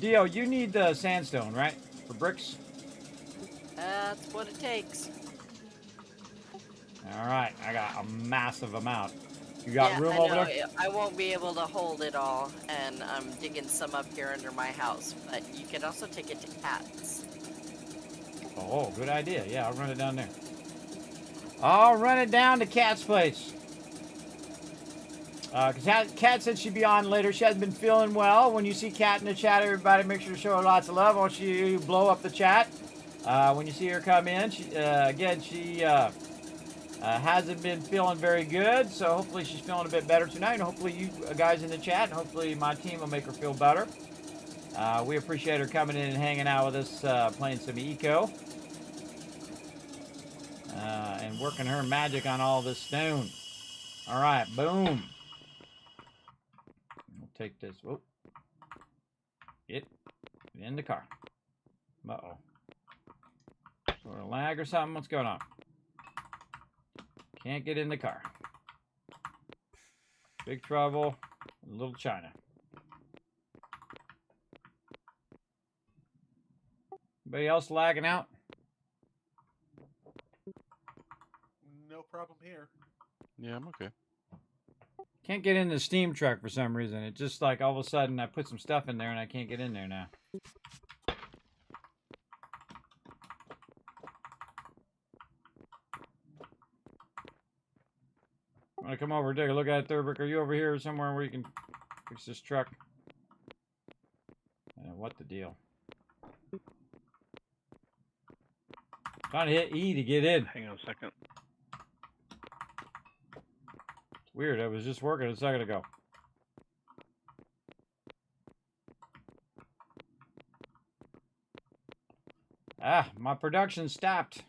Dio, you need the sandstone, right? For bricks? That's what it takes. All right, I got a massive amount. You got room I over know. there? I won't be able to hold it all, and I'm digging some up here under my house, but you could also take it to Cat's. Oh, good idea. Yeah, I'll run it down there. I'll run it down to Cat's place. Because Cat said she'd be on later. She hasn't been feeling well. When you see Cat in the chat, everybody make sure to show her lots of love. I want you to blow up the chat. When you see her come in, she hasn't been feeling very good, so hopefully she's feeling a bit better tonight. And hopefully you guys in the chat, and hopefully my team will make her feel better. We appreciate her coming in and hanging out with us, playing some eco. And working her magic on all this stone. All right, boom. We'll take this. Whoop. Get in the car. Uh-oh. Sort of lag or something? What's going on? Can't get in the car. Big trouble. Little China. Anybody else lagging out? No problem here. Yeah, I'm okay. Can't get in the steam truck for some reason. It just like all of a sudden I put some stuff in there and I can't get in there now. Want to come over and take a look at it, Thurbrick? Are you over here somewhere where you can fix this truck? What the deal? Trying to hit E to get in. Hang on a second. It's weird. I was just working a second ago. Ah, my production stopped.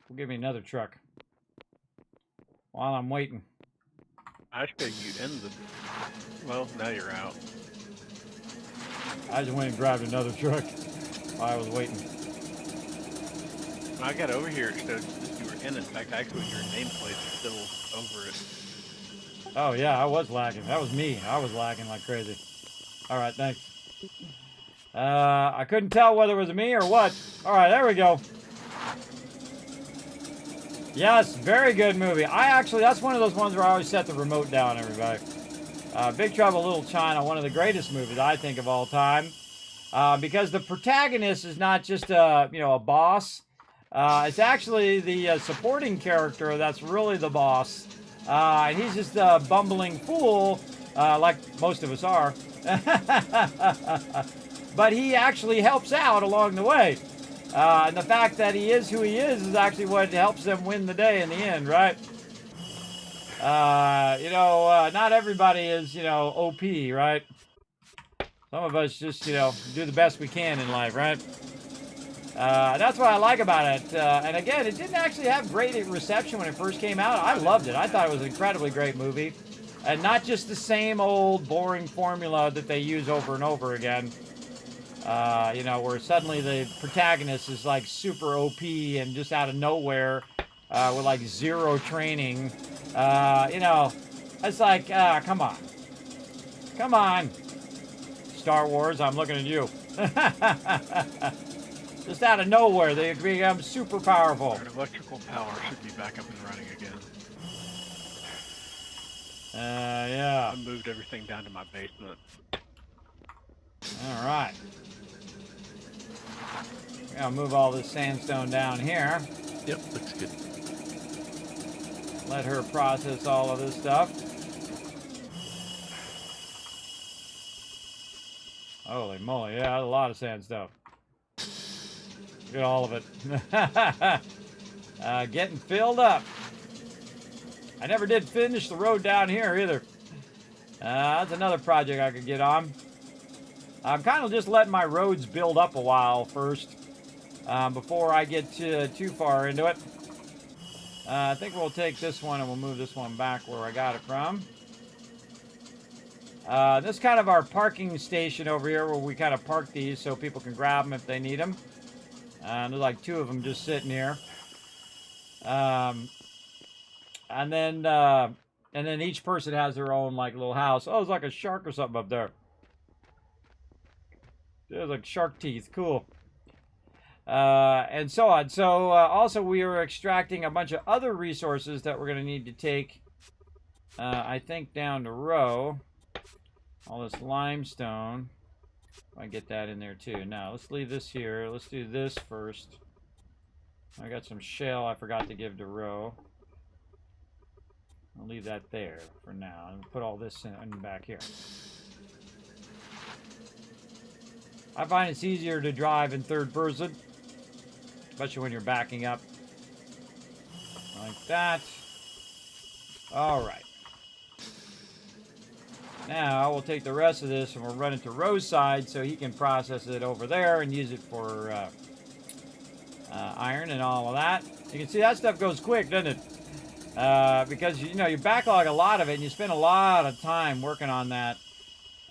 Will give me another truck while I'm waiting. I should you in the. Well, now you're out. I just went and grabbed another truck while I was waiting. When I got over here, it showed that you were in. In fact, actually, your nameplate is still over it. Oh, yeah, I was lagging. That was me. I was lagging like crazy. All right, thanks. I couldn't tell whether it was me or what. All right, there we go. Yes, very good movie. That's one of those ones where I always set the remote down, everybody. Big Trouble in Little China, one of the greatest movies I think of all time. Because the protagonist is not just a boss. It's actually the supporting character that's really the boss. And he's just a bumbling fool, like most of us are. But he actually helps out along the way. And the fact that he is who he is actually what helps them win the day in the end, right? Not everybody is, OP, right? Some of us just, do the best we can in life, right? That's what I like about it. And again, it didn't actually have great reception when it first came out. I loved it. I thought it was an incredibly great movie. And not just the same old boring formula that they use over and over again. Where suddenly the protagonist is like super OP and just out of nowhere with like zero training. It's like, come on. Come on. Star Wars, I'm looking at you. Just out of nowhere, they become super powerful. Our electrical power should be back up and running again. Yeah. I moved everything down to my basement. All right. I'll move all this sandstone down here. Yep, looks good. Let her process all of this stuff. Holy moly, yeah, a lot of sand stuff. Look at all of it. Getting filled up. I never did finish the road down here either. That's another project I could get on. I'm kind of just letting my roads build up a while first before I get too far into it. I think we'll take this one and we'll move this one back where I got it from. This is kind of our parking station over here where we kind of park these so people can grab them if they need them. There's like 2 of them just sitting here. And then each person has their own like little house. Oh, it's like a shark or something up there. There's like shark teeth. Cool. And so on. So also we are extracting a bunch of other resources that we're going to need to take, I think, down to row. All this limestone. I get that in there too. Now let's leave this here. Let's do this first. I got some shell I forgot to give to row. I'll leave that there for now and put all this in back here. I find it's easier to drive in third person, especially when you're backing up like that. All right. Now we'll take the rest of this and we'll run it to Roe's side so he can process it over there and use it for iron and all of that. You can see that stuff goes quick, doesn't it? Because you know you backlog a lot of it and you spend a lot of time working on that.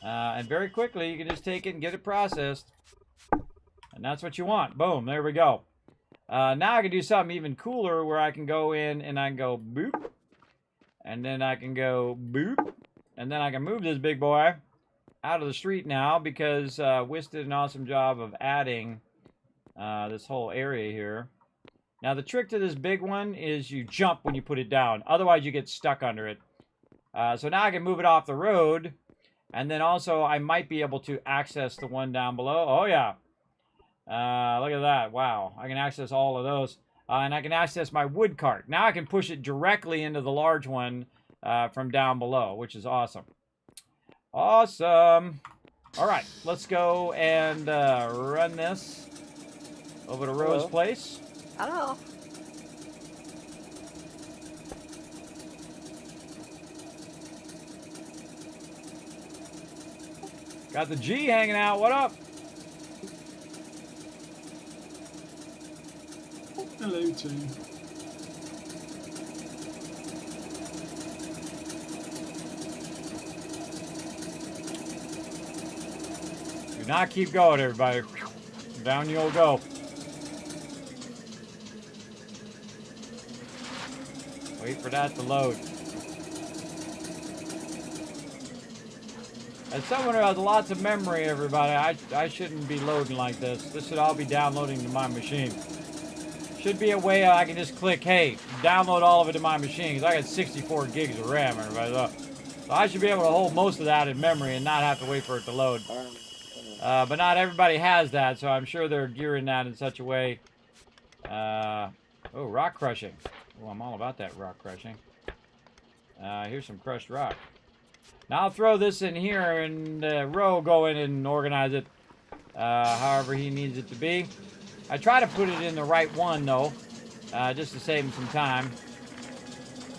And very quickly you can just take it and get it processed. And that's what you want. Boom, there we go. Now I can do something even cooler where I can go in and I can go boop. And then I can go boop. And then I can move this big boy out of the street now because Wiz did an awesome job of adding this whole area here. Now the trick to this big one is you jump when you put it down. Otherwise you get stuck under it. So now I can move it off the road. And then also I might be able to access the one down below. Oh yeah. Look at that. Wow. I can access all of those. And I can access my wood cart. Now I can push it directly into the large one from down below, which is awesome. Awesome. All right. Let's go and run this over to Roe's place. Hello. Got the G hanging out. What up? Hello, too. Do not keep going, everybody. Down you'll go. Wait for that to load. As someone who has lots of memory, everybody, I shouldn't be loading like this. This should all be downloading to my machine. Should be a way I can just click, hey, download all of it to my machine, because I got 64 gigs of RAM, everybody. So I should be able to hold most of that in memory and not have to wait for it to load. But not everybody has that, so I'm sure they're gearing that in such a way. Oh, rock crushing. Oh, I'm all about that rock crushing. Here's some crushed rock. Now I'll throw this in here and Roe go in and organize it however he needs it to be. I try to put it in the right one though, just to save him some time.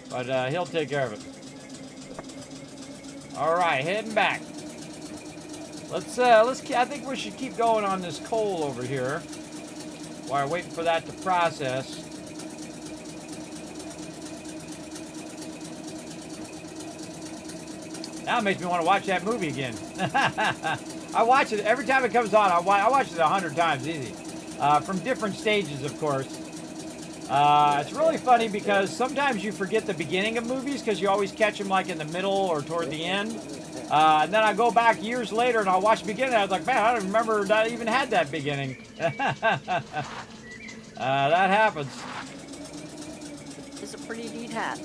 But he'll take care of it. All right, heading back. I think we should keep going on this coal over here while we're waiting for that to process. Now it makes me want to watch that movie again. I watch it every time it comes on. I watch it 100 times easy. From different stages, of course. It's really funny because sometimes you forget the beginning of movies because you always catch them like in the middle or toward the end. And then I go back years later and I'll watch the beginning. I was like, man, I don't remember that I even had that beginning. That happens. It's a pretty neat hat.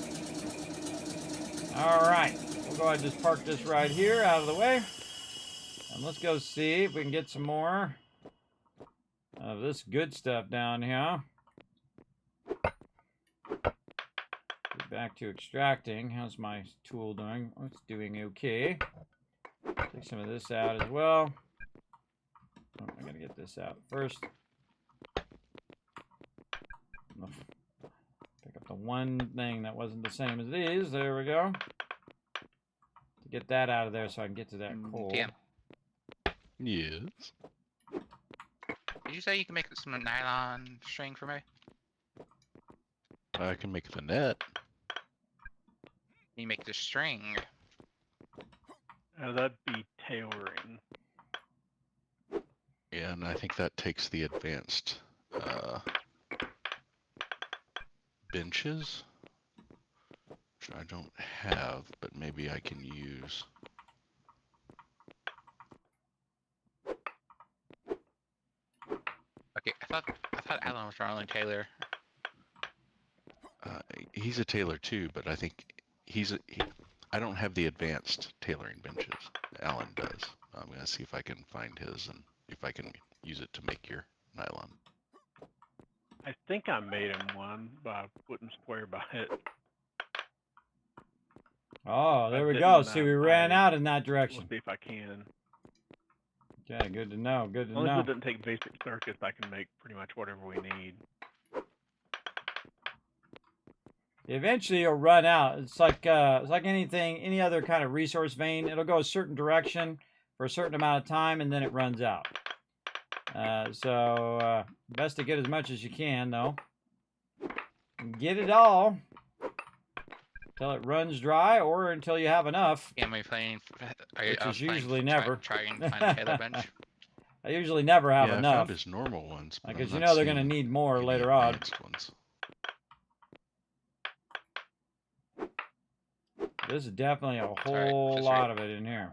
All right. We'll go ahead and just park this right here out of the way. And let's go see if we can get some more of this good stuff down here. Get back to extracting. How's my tool doing? Oh, it's doing okay. Take some of this out as well. Oh, I gotta get this out first. pick up the one thing that wasn't the same as these. There we go. To get that out of there so I can get to that coal. TM. Yes. Did you say you can make some nylon string for me? I can make the net. Can you make the string? That'd be tailoring. Yeah, and I think that takes the advanced benches, which I don't have, but maybe I can use. Okay, I thought Alan was our only tailor. He's a tailor too, but I think I don't have the advanced tailoring benches. Alan does. I'm gonna see if I can find his and if I can use it to make your nylon. I think I made him one, but I wouldn't swear by it. Oh, there I we didn't, go. See, we ran I- out in that We'll direction. see if I can. Okay, good to know. Good As to long as know. it doesn't take basic circuits, I can make pretty much whatever we need. Eventually, you'll run out. It's like anything, any other kind of resource vein. It'll go a certain direction for a certain amount of time, and then it runs out. So best to get as much as you can, though. Get it all until it runs dry, or until you have enough. Am I playing? Which is usually never. Try and find a tailor bench. I usually never have yeah, I enough. found his normal ones, but Because I'm you not know they're going to seeing need more any later on. advanced ones. This is definitely a Sorry, whole just lot right. of it in here.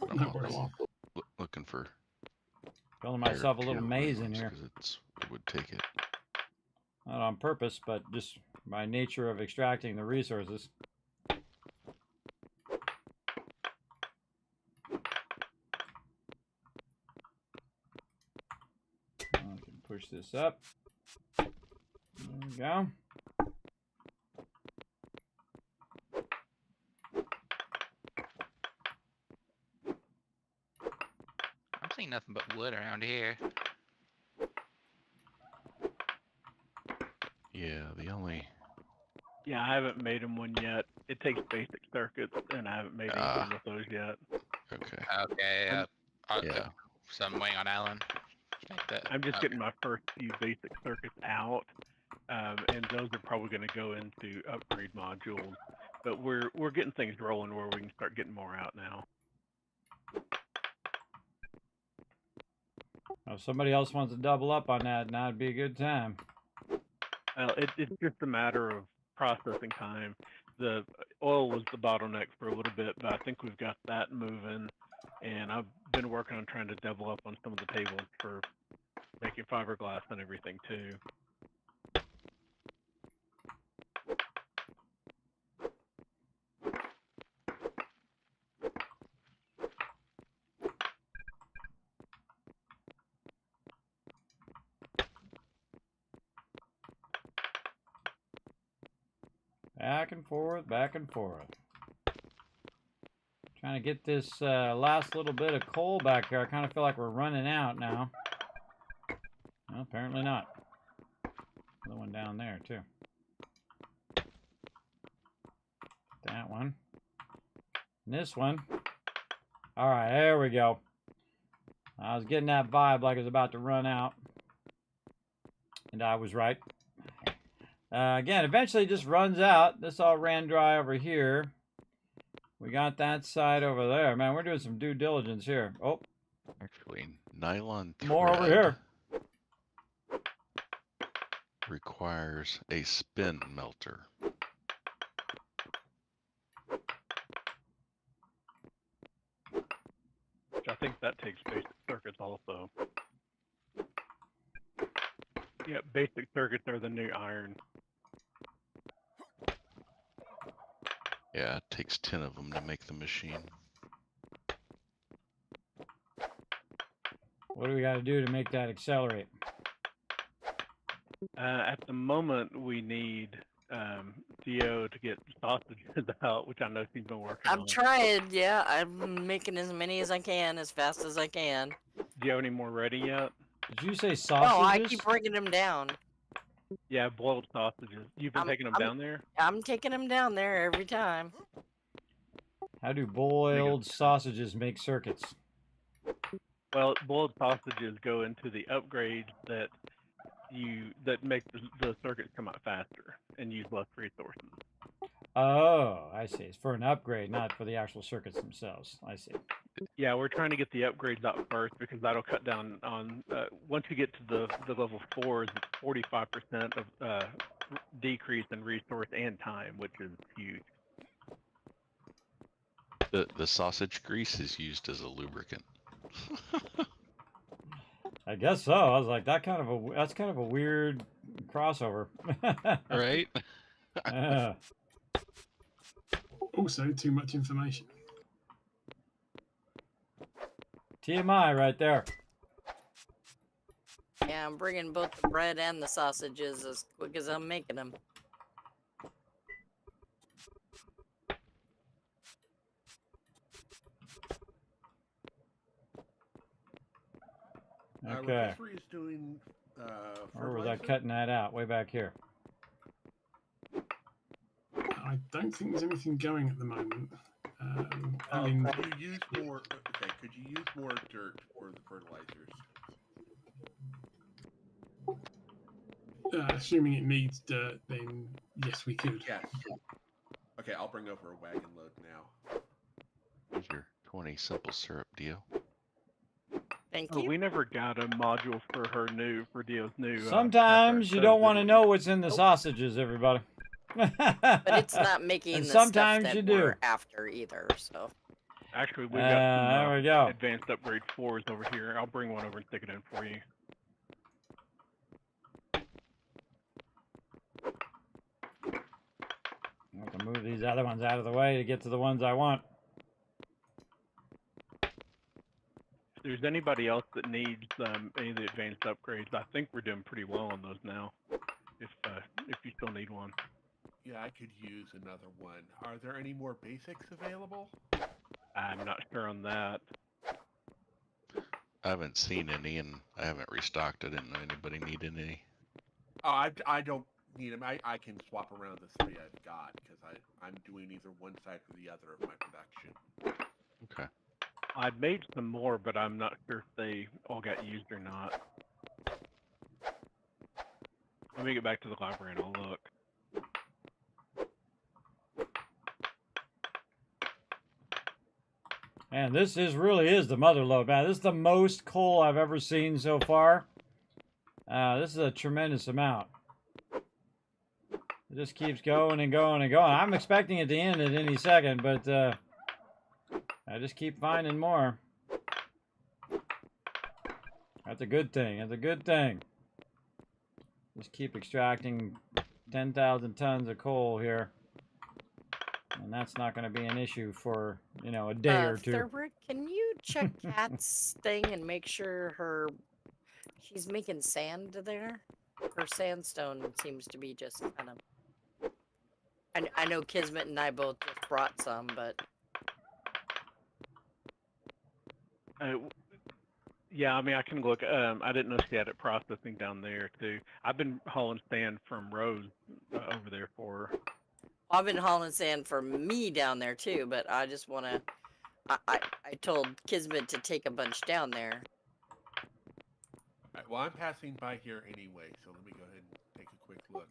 I'm always looking for Building higher myself a tier little maze in ones here. 'cause it would take it. Not on purpose, but just by nature of extracting the resources. I can push this up. There we go. I'm seeing nothing but wood around here. Yeah, the only Yeah, I haven't made him one yet. It takes basic circuits, and I haven't made anything with those yet. okay. Okay. Yeah. So I'm waiting on Alan. to make that. I'm just Okay. getting my first few basic circuits out, and those are probably going to go into upgrade modules. But we're getting things rolling where we can start getting more out now. If somebody else wants to double up on that, now would be a good time. It's just a matter of processing time. The oil was the bottleneck for a little bit, but I think we've got that moving. And I've been working on trying to double up on some of the tables for making fiberglass and everything too. Back and forth, back and forth. Trying to get this last little bit of coal back there. I kind of feel like we're running out now. Well, apparently not. Another one down there, too. That one. And this one. All right, there we go. I was getting that vibe like it was about to run out. And I was right. Again, eventually it just runs out. This all ran dry over here. We got that side over there. Man, we're doing some due diligence here. Oh. Actually, nylon thread More over here. requires a spin melter. Which I think that takes basic circuits also. Yeah, basic circuits are the new iron. Yeah, it takes 10 of them to make the machine. What do we got to do to make that accelerate? At the moment, we need Theo to get sausages out, which I know she's been working on. I'm trying, yeah. I'm making as many as I can, as fast as I can. Do you have any more ready yet? Did you say Oh, sausages? I keep bringing them down. Yeah, boiled sausages. You've been taking them down there? I'm taking them down there every time. How do boiled sausages make circuits? Well, boiled sausages go into the upgrades that make the circuits come out faster and use less resources. Oh, I see. It's for an upgrade, not for the actual circuits themselves. I see. Yeah, we're trying to get the upgrades out first because that'll cut down on once you get to the level 4s, it's 45% of decrease in resource and time, which is huge. The sausage grease is used as a lubricant. I guess so. I was like, that's kind of a weird crossover. Right? Also, too much information. TMI right there. Yeah, I'm bringing both the bread and the sausages as quick as I'm making them. Okay. Rotisserie is doing Where was I fertilizer. cutting that out? Way back here. I don't think there's anything going at the moment. I mean, Could you use more? Okay, could you use more dirt for the fertilizers? assuming it needs dirt, then yes, we could. Yes. Okay, I'll bring over a wagon load now. Here's your 20 simple syrup deal. Thank Oh, you. we never got a module for Dio's new. Sometimes you don't want to know what's in the Nope. sausages, everybody. But it's not making And the sometimes stuff you that do. we're after either, so. Actually, we've got There we go. advanced upgrade 4s over here. I'll bring one over and stick it in for you. I have to move these other ones out of the way to get to the ones I want. If there's anybody else that needs any of the advanced upgrades, I think we're doing pretty well on those now. If you still need one. Yeah, I could use another one. Are there any more basics available? I'm not sure on that. I haven't seen any, and I haven't restocked. I didn't know anybody needed any. Oh, I don't need them. I can swap around the 3 I've got because I'm doing either one side or the other of my production. Okay. I made some more, but I'm not sure if they all got used or not. Let me get back to the library and I'll look. And this really is the mother lode, man. This is the most coal I've ever seen so far. This is a tremendous amount. It just keeps going and going and going. I'm expecting it to end at any second, but I just keep finding more. That's a good thing. That's a good thing. Just keep extracting 10,000 tons of coal here. And that's not going to be an issue for, you know, a day or two. Thurbrick, can you check Kat's thing and make sure she's making sand there? Her sandstone seems to be just kind of. I know Kismet and I both just brought some, but. Yeah, I mean, I can look. I didn't know she had it processing down there, too. I've been hauling sand from Rose over there for her. I've been hauling sand for me down there, too, but I just want to. I told Kismet to take a bunch down there. Alright, well, I'm passing by here anyway, so let me go ahead and take a quick look.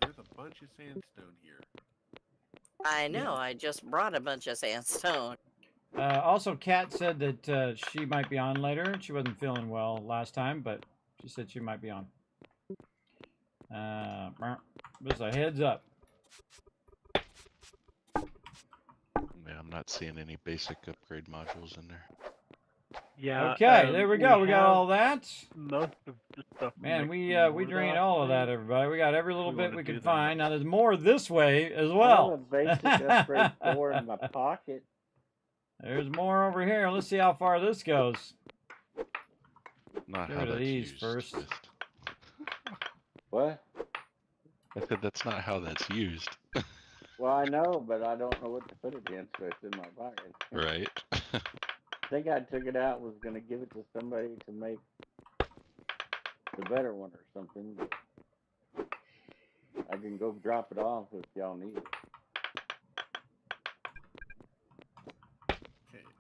There's a bunch of sandstone here. I know, I just brought a bunch of sandstone. Also, Kat said that she might be on later. She wasn't feeling well last time, but she said she might be on. Just a heads up. Yeah, I'm not seeing any basic upgrade modules in there. Yeah. Okay, there we go. We got have all that. Most of the stuff. Man, we mixed drained with all of us. that, everybody. We got every little We bit wanna we do could that. find. Now there's more this way as I have a well. basic upgrade 4 in my pocket. There's more over here. Let's see how far this goes. Not Get how rid of that's these used. first. Just- What? I said that's not how that's used. Well, I know, but I don't know what to put it in, so it's in my pocket. Right? I think I took it out, was going to give it to somebody to make the better one or something. But I can go drop it off if y'all need it.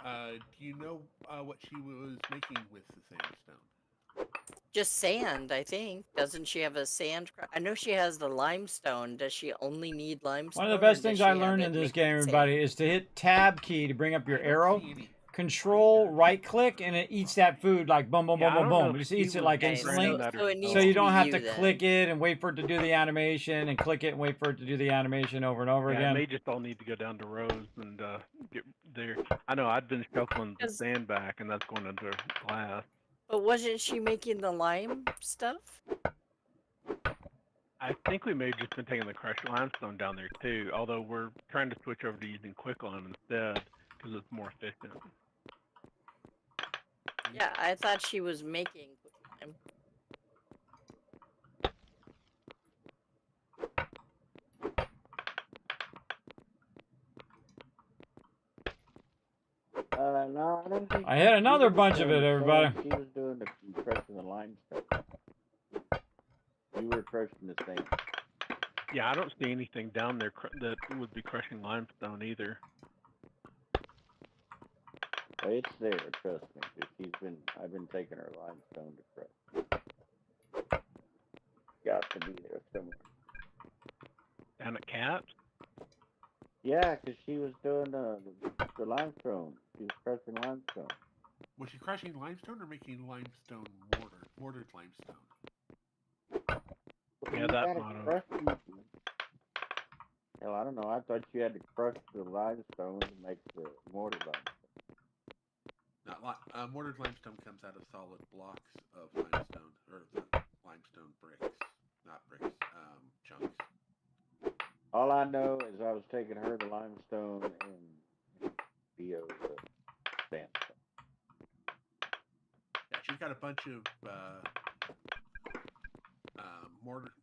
Okay. Do you know what she was making with the sandstone? Just sand, I think. Doesn't she have a sand? I know she has the limestone. Does she only need limestone? One of the best things I learned in this game, everybody, is to hit tab key to bring up your arrow. Control right click and it eats that food like boom, boom, boom, boom, boom. It just eats it like instantly. So you don't have to click it and wait for it to do the animation and click it and wait for it to do the animation over and over again. They just all need to go down to rows and get there. I know I've been shuffling the sand back and that's going under glass. But wasn't she making the lime stuff? I think we may have just been taking the crushed limestone down there too, although we're trying to switch over to using quicklime instead because it's more efficient. Yeah, I thought she was making quicklime. No, I don't think. I hit another bunch of it, everybody. She was doing the crushing the limestone. You were crushing the sand. Yeah, I don't see anything down there that would be crushing limestone either. Well, it's there, trust me. 'Cause I've been taking her limestone to crush. Got to be there somewhere. Down at Caps? Yeah, 'cause she was doing the limestone. She was crushing limestone. Was she crushing limestone or making limestone mortar? Mortared limestone. Yeah, that motto. Hell, I don't know. I thought you had to crush the limestone to make the mortar limestone. Mortared limestone comes out of solid blocks of limestone, or the limestone bricks, not bricks, chunks. All I know is I was taking her the limestone and Theo the sandstone. Yeah, she's got a bunch of mortar,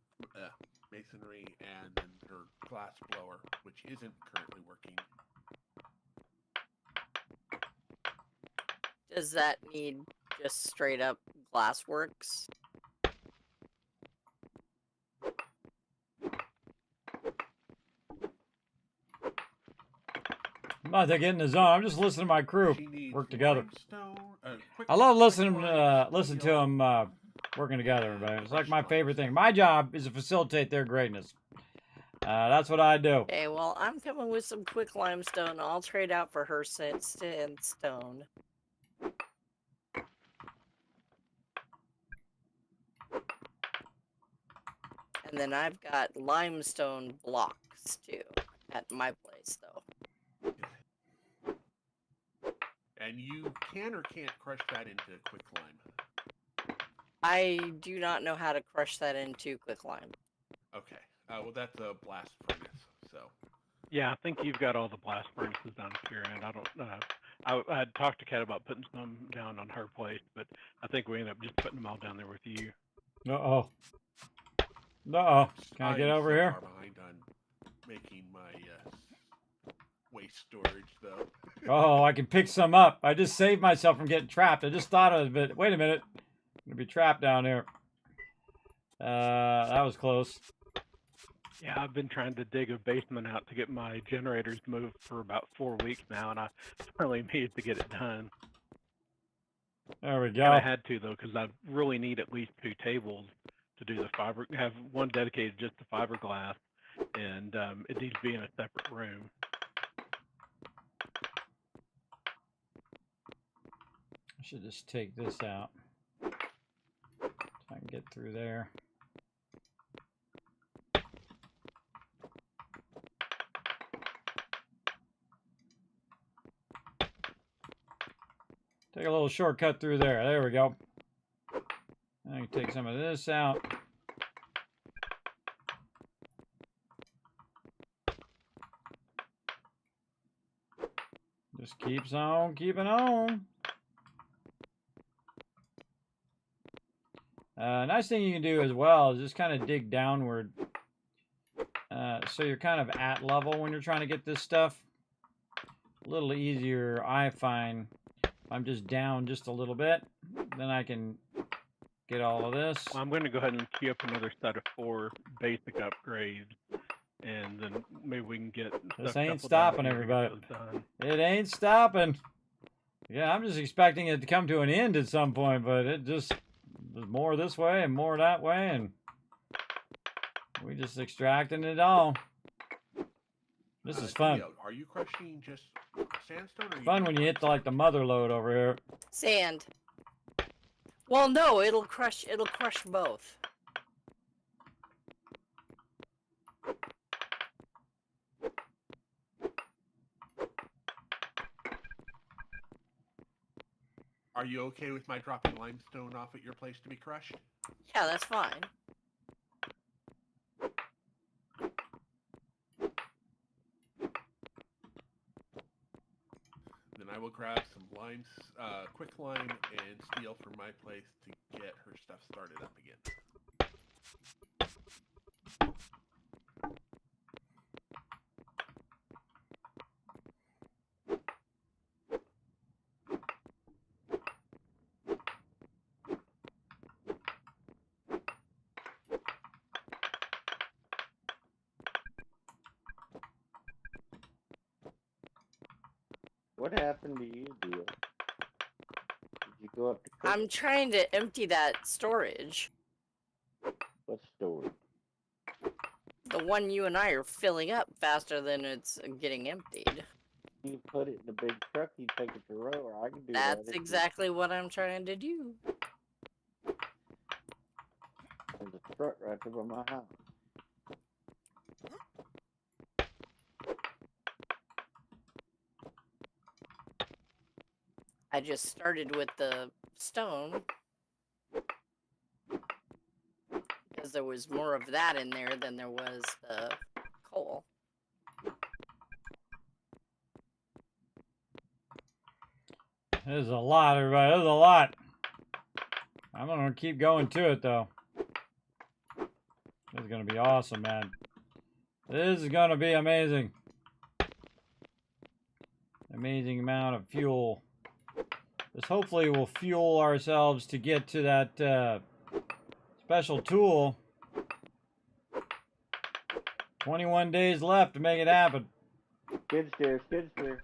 masonry, and then her glass blower, which isn't currently working. Does that need just straight up glassworks? I'm not getting in the zone. I'm just listening to my crew work together. I love listening to them working together, everybody. It's like my favorite thing. My job is to facilitate their greatness. That's what I do. Okay, well, I'm coming with some quick limestone. I'll trade out for her sandstone. And then I've got limestone blocks too at my place, though. And you can or can't crush that into quicklime. I do not know how to crush that into quicklime. Okay. Well, that's a blast furnace, so. Yeah, I think you've got all the blast furnaces down here, and I don't. I had talked to Kat about putting some down on her place, but I think we ended up just putting them all down there with you. Uh-oh. Uh-oh. Can I get over here? I'm far behind on making my waste storage, though. Oh, I can pick some up. I just saved myself from getting trapped. I just thought of it. Wait a minute. I'm going to be trapped down here. That was close. Yeah, I've been trying to dig a basement out to get my generators moved for about 4 weeks now, and I finally managed to get it done. There we go. And I had to, though, because I really need at least 2 tables to do the fiber. Have one dedicated just to fiberglass, and it needs to be in a separate room. I should just take this out so I can get through there. Take a little shortcut through there. There we go. I can take some of this out. Just keeps on keeping on. Nice thing you can do as well is just kind of dig downward. So you're kind of at level when you're trying to get this stuff. A little easier, I find. I'm just down just a little bit. Then I can get all of this. I'm going to go ahead and queue up another set of 4 basic upgrades, and then maybe we can get This stuff ain't shuffled out stopping, here to get everybody. those done. It ain't stopping. Yeah, I'm just expecting it to come to an end at some point, but it just there's more this way and more that way, and we just extracting it all. This is fun. Theo, are you crushing just sandstone? Or are Fun you when you hit like the mother load over here. Sand. Well, no, it'll crush both. Are you okay with my dropping limestone off at your place to be crushed? Yeah, that's fine. Then I will grab some limes, quicklime and steel from my place to get her stuff started up again. What happened to you, Deal? Did you go up to cook? I'm trying to empty that storage. What storage? The one you and I are filling up faster than it's getting emptied. You put it in a big truck, you take it to row, or I can do that. That's exactly what I'm trying to do. There's a truck right there by my house. I just started with the stone because there was more of that in there than there was the coal. There's a lot, everybody. There's a lot. I'm gonna keep going to it though. This is gonna be awesome, man. This is gonna be amazing. Amazing amount of fuel. This hopefully will fuel ourselves to get to that special tool. 21 days left to make it happen. Skid steer, skid steer.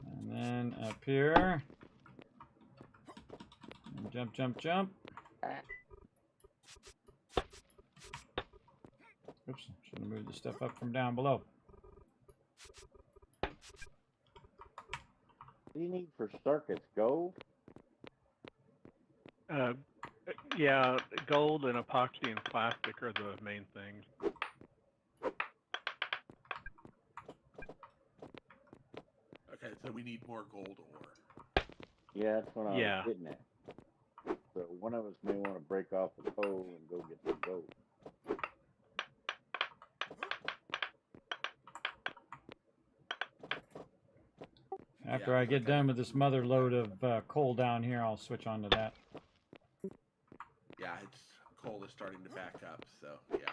And then up here. And jump, jump, jump. Oops, should have moved the stuff up from down below. What do you need for circuits? Gold? Yeah, gold and epoxy and plastic are the main things. Okay, so we need more gold ore. Yeah, that's what I Yeah. was getting at. So one of us may want to break off the pole and go get some gold. After I get done with this mother load of coal down here, I'll switch on to that. Yeah, it's coal is starting to back up, so yeah.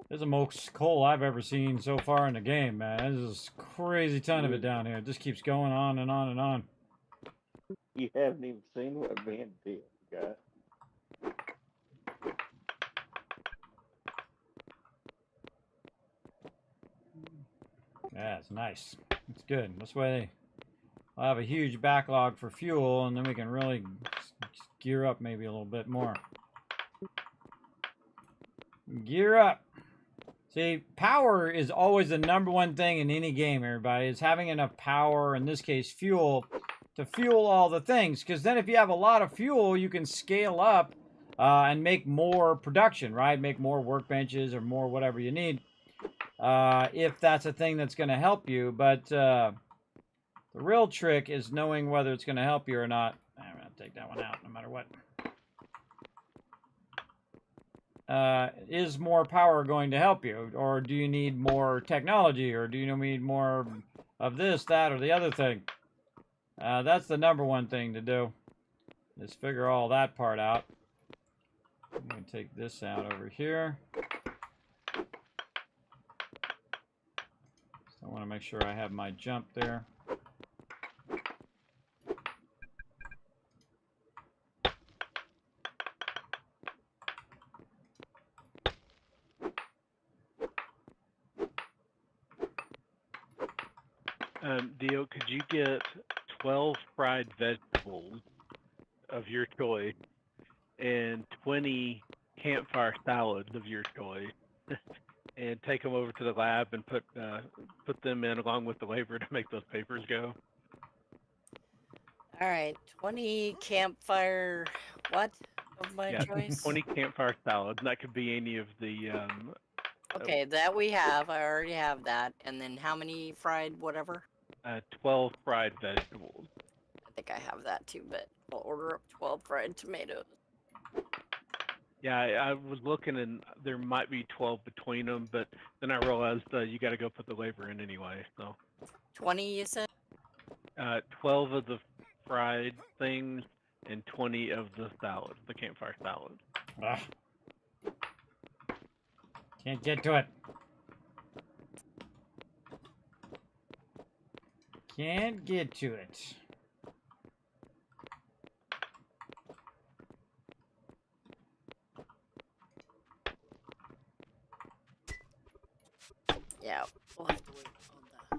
This is the most coal I've ever seen so far in the game, man. This is a crazy ton of it down here. It just keeps going on and on and on. You haven't even seen what Van did, got. Yeah, it's nice. It's good. This way I'll have a huge backlog for fuel, and then we can really gear up maybe a little bit more. Gear up. See, power is always the #1 thing in any game, everybody, is having enough power, in this case fuel, to fuel all the things. Because then if you have a lot of fuel, you can scale up and make more production, right? Make more workbenches or more whatever you need. If that's a thing that's going to help you. But the real trick is knowing whether it's going to help you or not. I'm going to take that one out no matter what. Is more power going to help you? Or do you need more technology? Or do you need more of this, that, or the other thing? That's the #1 thing to do. Is figure all that part out. I'm going to take this out over here. want to make sure I have my jump there. Dio, could you get 12 fried vegetables of your choice and 20 campfire salads of your choice, and take them over to the lab and put them in along with the labor to make those papers go? All right, 20 campfire. What of my choice? 20 campfire salads. And that could be any of the. Okay, that we have. I already have that. And then how many fried whatever? 12 fried vegetables. I think I have that too, but I'll order up 12 fried tomatoes. Yeah, I was looking and there might be 12 between them, but then I realized you got to go put the labor in anyway. So 20, you said? 12 of the fried things and 20 of the salad, the campfire salad. Ugh. Can't get to it. Can't get to it. Yeah, we'll have to wait on the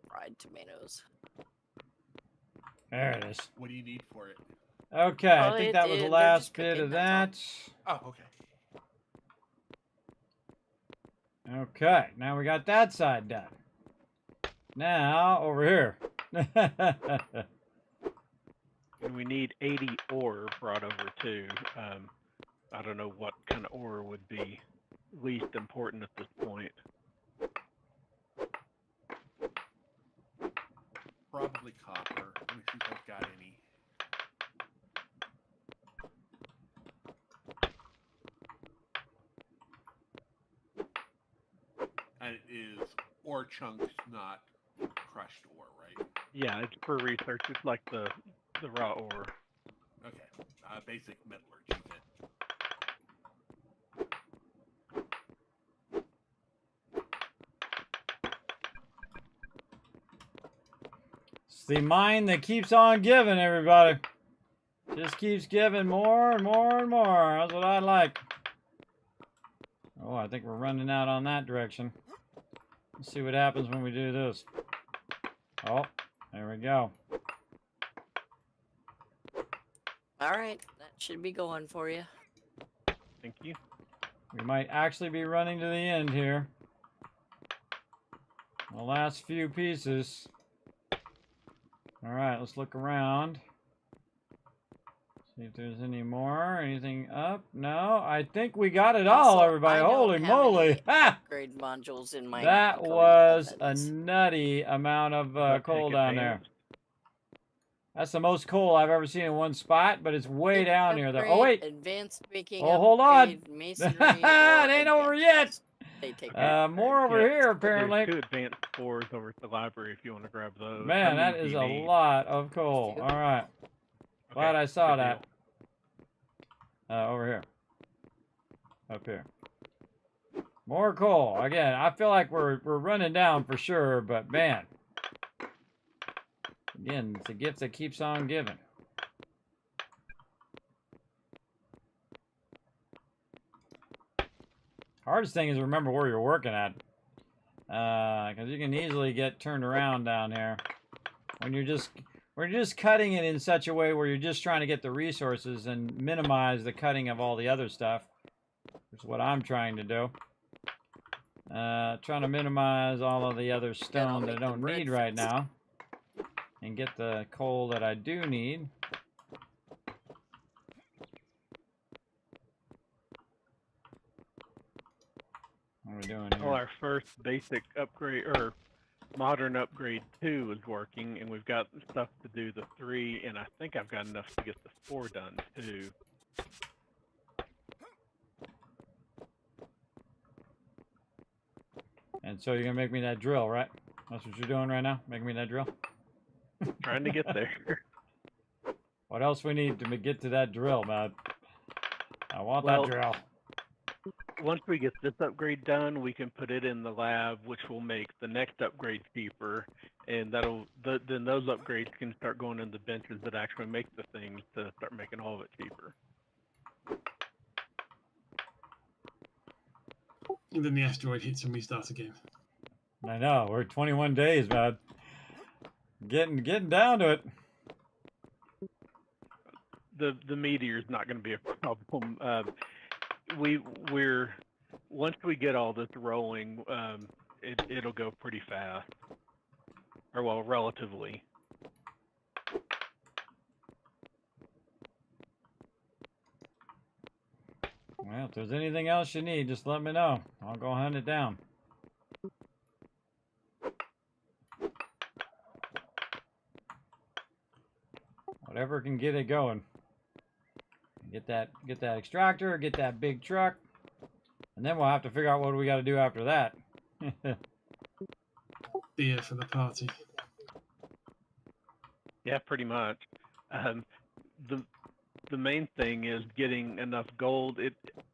fried tomatoes. There it is. What do you need for it? Okay, I think that was the they're last just bit cooking, of that's that. Oh, okay. Okay, now we got that side done. Now, over here. And we need 80 ore brought over too. I don't know what kind of ore would be least important at this point. Probably copper. Let me see if I've got any. And it is ore chunks, not crushed ore, right? Yeah, it's for research. It's like the raw ore. Okay. Basic metallurgy then. It's the mine that keeps on giving, everybody. Just keeps giving more and more and more. That's what I like. Oh, I think we're running out on that direction. Let's see what happens when we do this. Oh, there we go. All right, that should be going for you. Thank you. We might actually be running to the end here. The last few pieces. All right, let's look around. See if there's any more. Anything up? No, I think we got it all, Also, everybody. I don't Holy have moly. any Ha! upgrade modules in my That inventory was a weapons. nutty amount of I'll coal take down there. advantage. That's the most coal I've ever seen in one spot, but it's way down here, though. Oh, Upgrade, wait. Advanced baking. Oh, hold on. upgrade, masonry, It or ain't over yet. advanced. They take More over Yeah, here, apparently. There's 2 advanced floors over at the library if you want to grab those. How Man, many that do is you a need? lot of coal. All right. Glad Okay, I saw good that. deal. Over here. Up here. More coal. Again, I feel like we're running down for sure, but man. Again, it's a gift that keeps on giving. Hardest thing is remember where you're working at. Because you can easily get turned around down here. When you're just cutting it in such a way where you're just trying to get the resources and minimize the cutting of all the other stuff. Which is what I'm trying to do. Trying to minimize all of the other stone that I don't need right now. And get the coal that I do need. What are we doing here? Well, our first basic upgrade, or modern upgrade 2 is working, and we've got stuff to do the 3, and I think I've got enough to get the 4 done too. And so you're going to make me that drill, right? That's what you're doing right now? Making me that drill? Trying to get there. What else we need to get to that drill, man? I want Well, that drill. once we get this upgrade done, we can put it in the lab, which will make the next upgrade cheaper, and then those upgrades can start going into benches that actually make the things to start making all of it cheaper. And then the asteroid hits and we start again. I know, we're 21 days, man. Getting down to it. The meteor's not going to be a problem. We're once we get all this rolling, it'll go pretty fast, or well, relatively. Well, if there's anything else you need, just let me know. I'll go hunt it down. Whatever can get it going. Get that extractor, get that big truck, and then we'll have to figure out what we got to do after that. Beer for the party. Yeah, pretty much. The main thing is getting enough gold.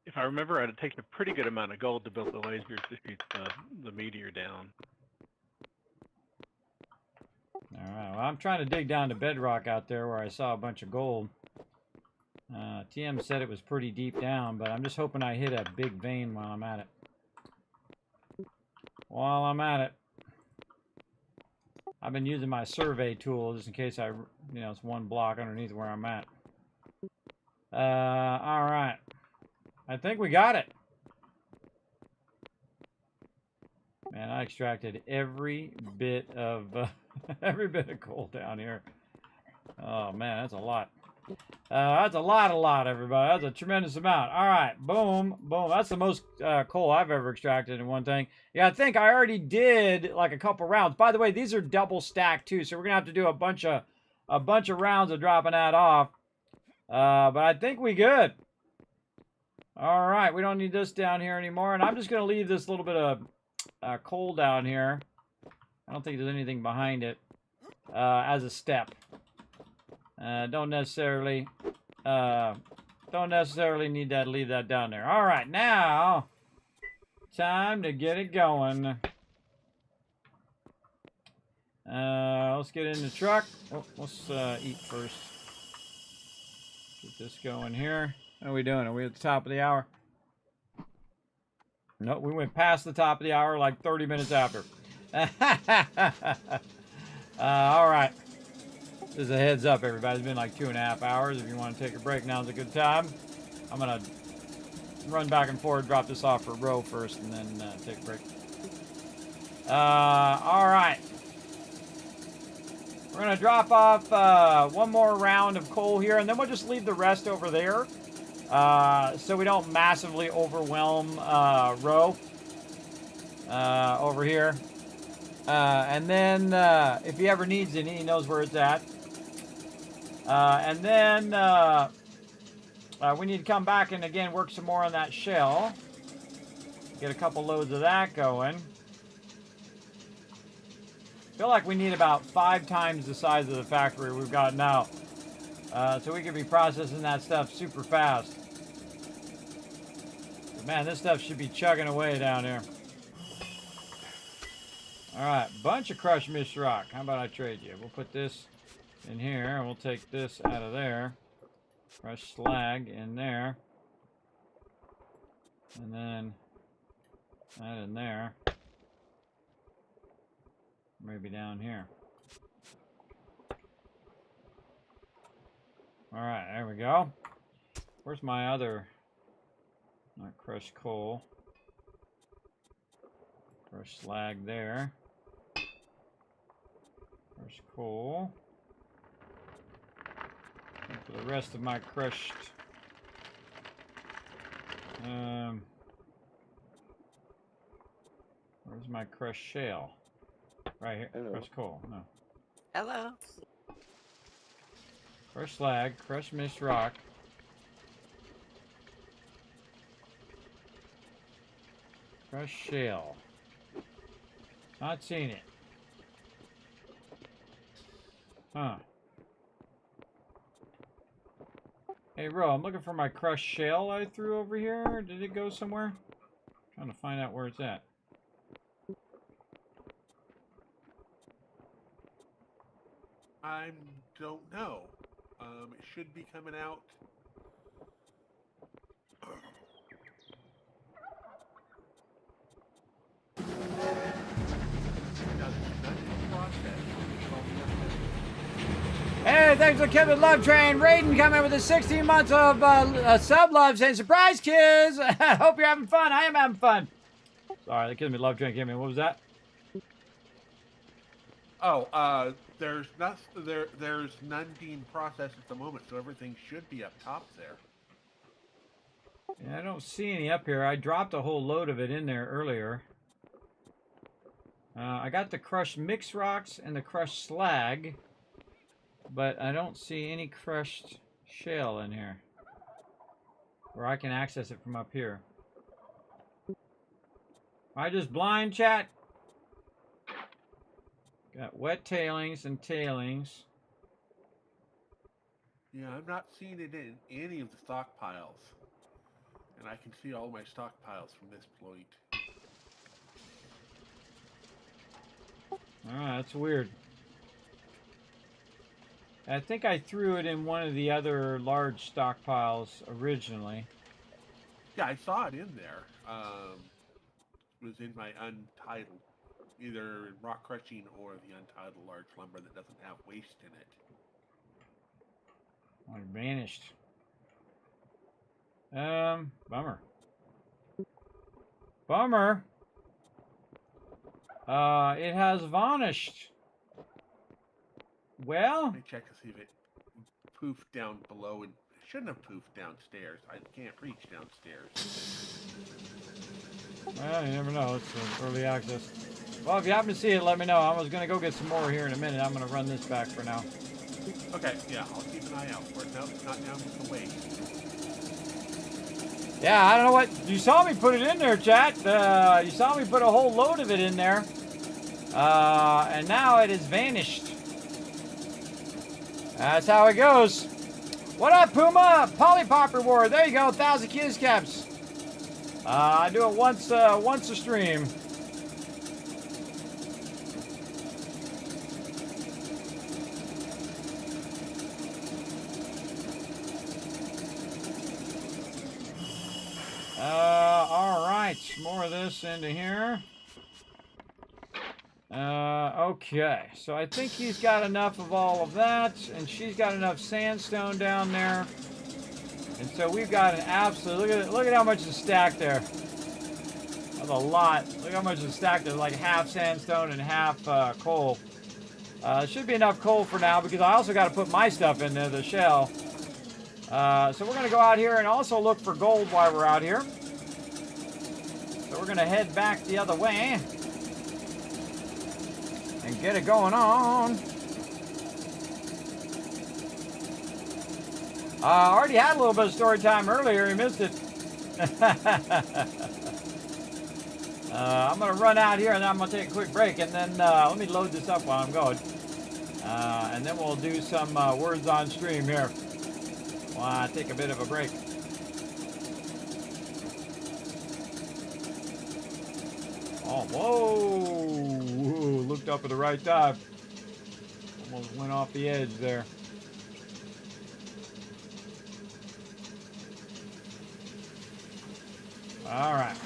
If I remember right, it takes a pretty good amount of gold to build the lasers to shoot the meteor down. All right. Well, I'm trying to dig down to bedrock out there where I saw a bunch of gold. TM said it was pretty deep down, but I'm just hoping I hit a big vein while I'm at it. While I'm at it. I've been using my survey tool just in case it's one block underneath where I'm at. All right. I think we got it. Man, I extracted every bit of coal down here. Oh man, that's a lot. That's a lot, everybody. That's a tremendous amount. All right, boom, boom. That's the most coal I've ever extracted in one thing. Yeah, I think I already did like a couple rounds. By the way, these are double stacked too, so we're gonna have to do a bunch of rounds of dropping that off. But I think we good. All right, we don't need this down here anymore, and I'm just gonna leave this little bit of coal down here. I don't think there's anything behind it as a step. Don't necessarily need to leave that down there. All right, now time to get it going. Let's get in the truck. Oh, let's eat first. Get this going here. How are we doing? Are we at the top of the hour? No, we went past the top of the hour like 30 minutes after. All right. Just a heads up, everybody. It's been like 2.5 hours. If you want to take a break, now's a good time. I'm going to run back and forth, drop this off for Row first, and then take a break. All right. We're going to drop off one more round of coal here, and then we'll just leave the rest over there so we don't massively overwhelm Row over here. And then if he ever needs any, he knows where it's at. And then we need to come back and again work some more on that shell. Get a couple loads of that going. Feel like we need about 5 times the size of the factory we've got now. So we could be processing that stuff super fast. But man, this stuff should be chugging away down here. Alright, bunch of crushed mist rock. How about I trade you? We'll put this in here, and we'll take this out of there. Crushed slag in there. And then that in there. Maybe down here. Alright, there we go. Where's my other... Not crushed coal. Crushed slag there. Crushed coal. And for the rest of my crushed... where's my crushed shale? Right here. Hello. Crushed coal. No. Hello. Crushed slag, crushed mist rock. Crushed shale. Not seen it. Huh. Hey, Ro, I'm looking for my crushed shale I threw over here. Did it go somewhere? Trying to find out where it's at. I don't know. It should be coming out. Hey, thanks for Kevin Love Train. Raiden coming with the 16 months of sub love saying, surprise, kids. I hope you're having fun. I am having fun. Sorry, the Kismet Love Train came in. What was that? Oh, there's none being processed at the moment, so everything should be up top there. Yeah, I don't see any up here. I dropped a whole load of it in there earlier. I got the crushed mix rocks and the crushed slag, but I don't see any crushed shale in here where I can access it from up here. I just blind, chat. Got wet tailings and tailings. Yeah, I'm not seeing it in any of the stockpiles. And I can see all my stockpiles from this point. Ah, that's weird. I think I threw it in one of the other large stockpiles originally. Yeah, I saw it in there. It was in my untitled, either rock crushing or the untitled large lumber that doesn't have waste in it. Oh, it vanished. Bummer. Bummer. It has vanished. Well, Let me check to see if it poofed down below, and it shouldn't have poofed downstairs. I can't reach downstairs. well, you never know. It's early access. Well, if you happen to see it, let me know. I was going to go get some more here in a minute. I'm going to run this back for now. Okay, yeah, I'll keep an eye out for it. No, it's not down with the waste. Yeah, I don't know what... You saw me put it in there, chat. You saw me put a whole load of it in there. And now it has vanished. That's how it goes. What up, Puma? Polypop reward. There you go. 1,000 kids caps. I do it once a stream. All right. More of this into here. Okay, so I think he's got enough of all of that, and she's got enough sandstone down there. And so we've got an absolute, look at how much is stacked there. That's a lot. Look how much is stacked there, like half sandstone and half coal. Should be enough coal for now, because I also got to put my stuff in there, the shell. So we're going to go out here and also look for gold while we're out here. So we're going to head back the other way and get it going on. I already had a little bit of story time earlier. You missed it. I'm going to run out here and then I'm going to take a quick break. And then let me load this up while I'm going. And then we'll do some words on stream here while I take a bit of a break. Oh, whoa! Looked up at the right time. Almost went off the edge there. All right.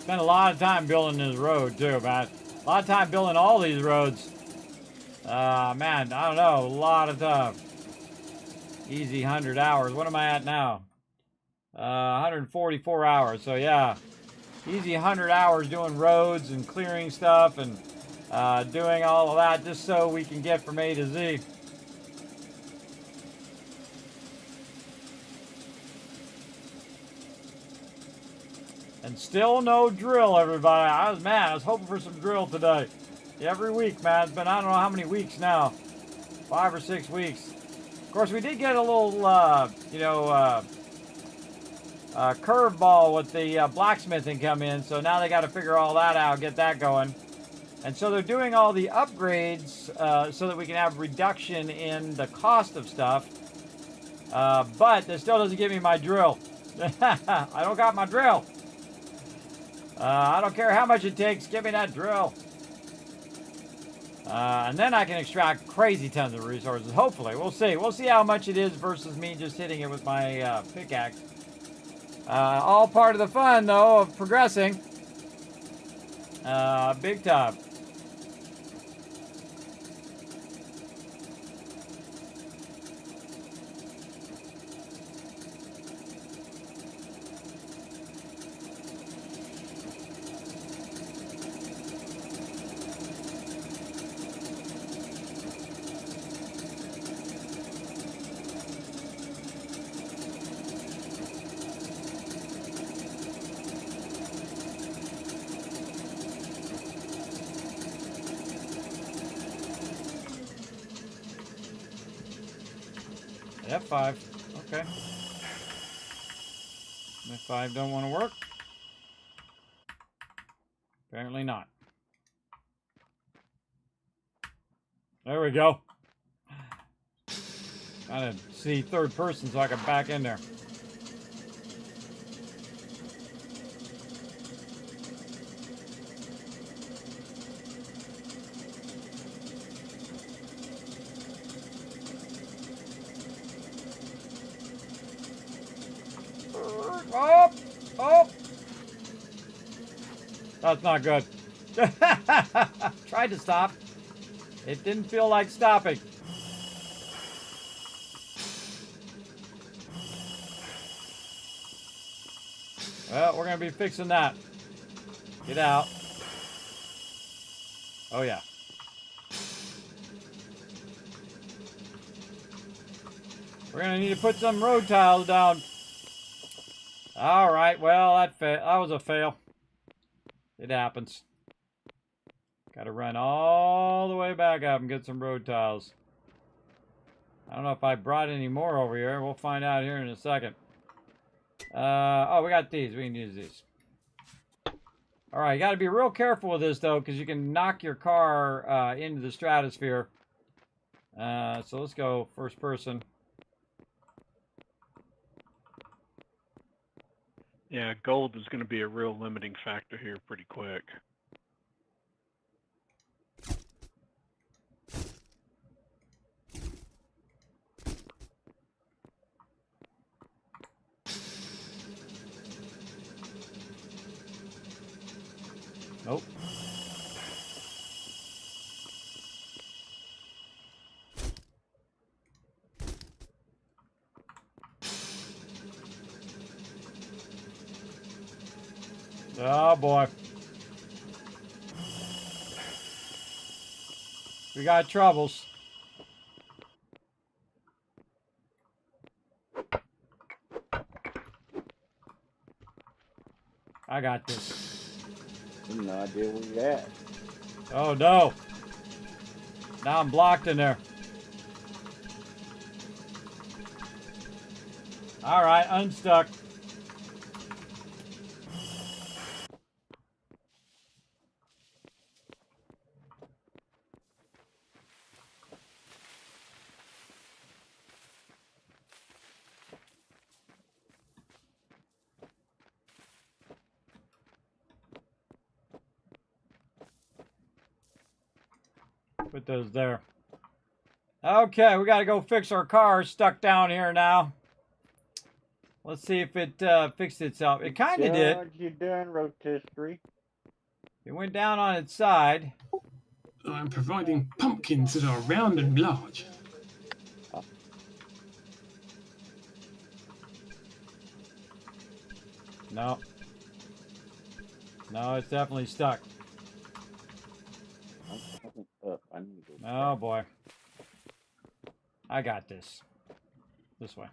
Spent a lot of time building this road too, man. A lot of time building all these roads. Man, I don't know, a lot of time. Easy 100 hours. What am I at now? 144 hours. So yeah, easy 100 hours doing roads and clearing stuff and doing all of that just so we can get from A to Z. And still no drill, everybody. I was hoping for some drill today. Every week, man. It's been, I don't know how many weeks now. 5 or 6 weeks. Of course, we did get a little, curveball with the blacksmithing come in. So now they got to figure all that out, get that going. And so they're doing all the upgrades so that we can have reduction in the cost of stuff. But that still doesn't give me my drill. I don't got my drill. I don't care how much it takes. Give me that drill. And then I can extract crazy tons of resources. Hopefully. We'll see. We'll see how much it is versus me just hitting it with my pickaxe. All part of the fun, though, of progressing. Big time. F5. Okay. F5 don't want to work. Apparently not. There we go. Gotta see third person so I can back in there. Oh! Oh! That's not good. Tried to stop. It didn't feel like stopping. Well, we're going to be fixing that. Get out. Oh, yeah. We're going to need to put some road tiles down. All right, well, that was a fail. It happens. Got to run all the way back up and get some road tiles. I don't know if I brought any more over here. We'll find out here in a second. Oh, we got these. We can use these. All right, you got to be real careful with this, though, because you can knock your car into the stratosphere. So let's go first person. Yeah, gold is going to be a real limiting factor here pretty quick. Nope. Oh boy. We got troubles. I got this. No idea where you're at. Oh no. Now I'm blocked in there. All right, unstuck. Put those there. Okay, we got to go fix our car stuck down here now. Let's see if it fixed itself. It kind of did. You done rotisserie? It went down on its side. I'm providing pumpkins that are round and large. No. No, it's definitely stuck. I need to go Oh boy. I got this. This way.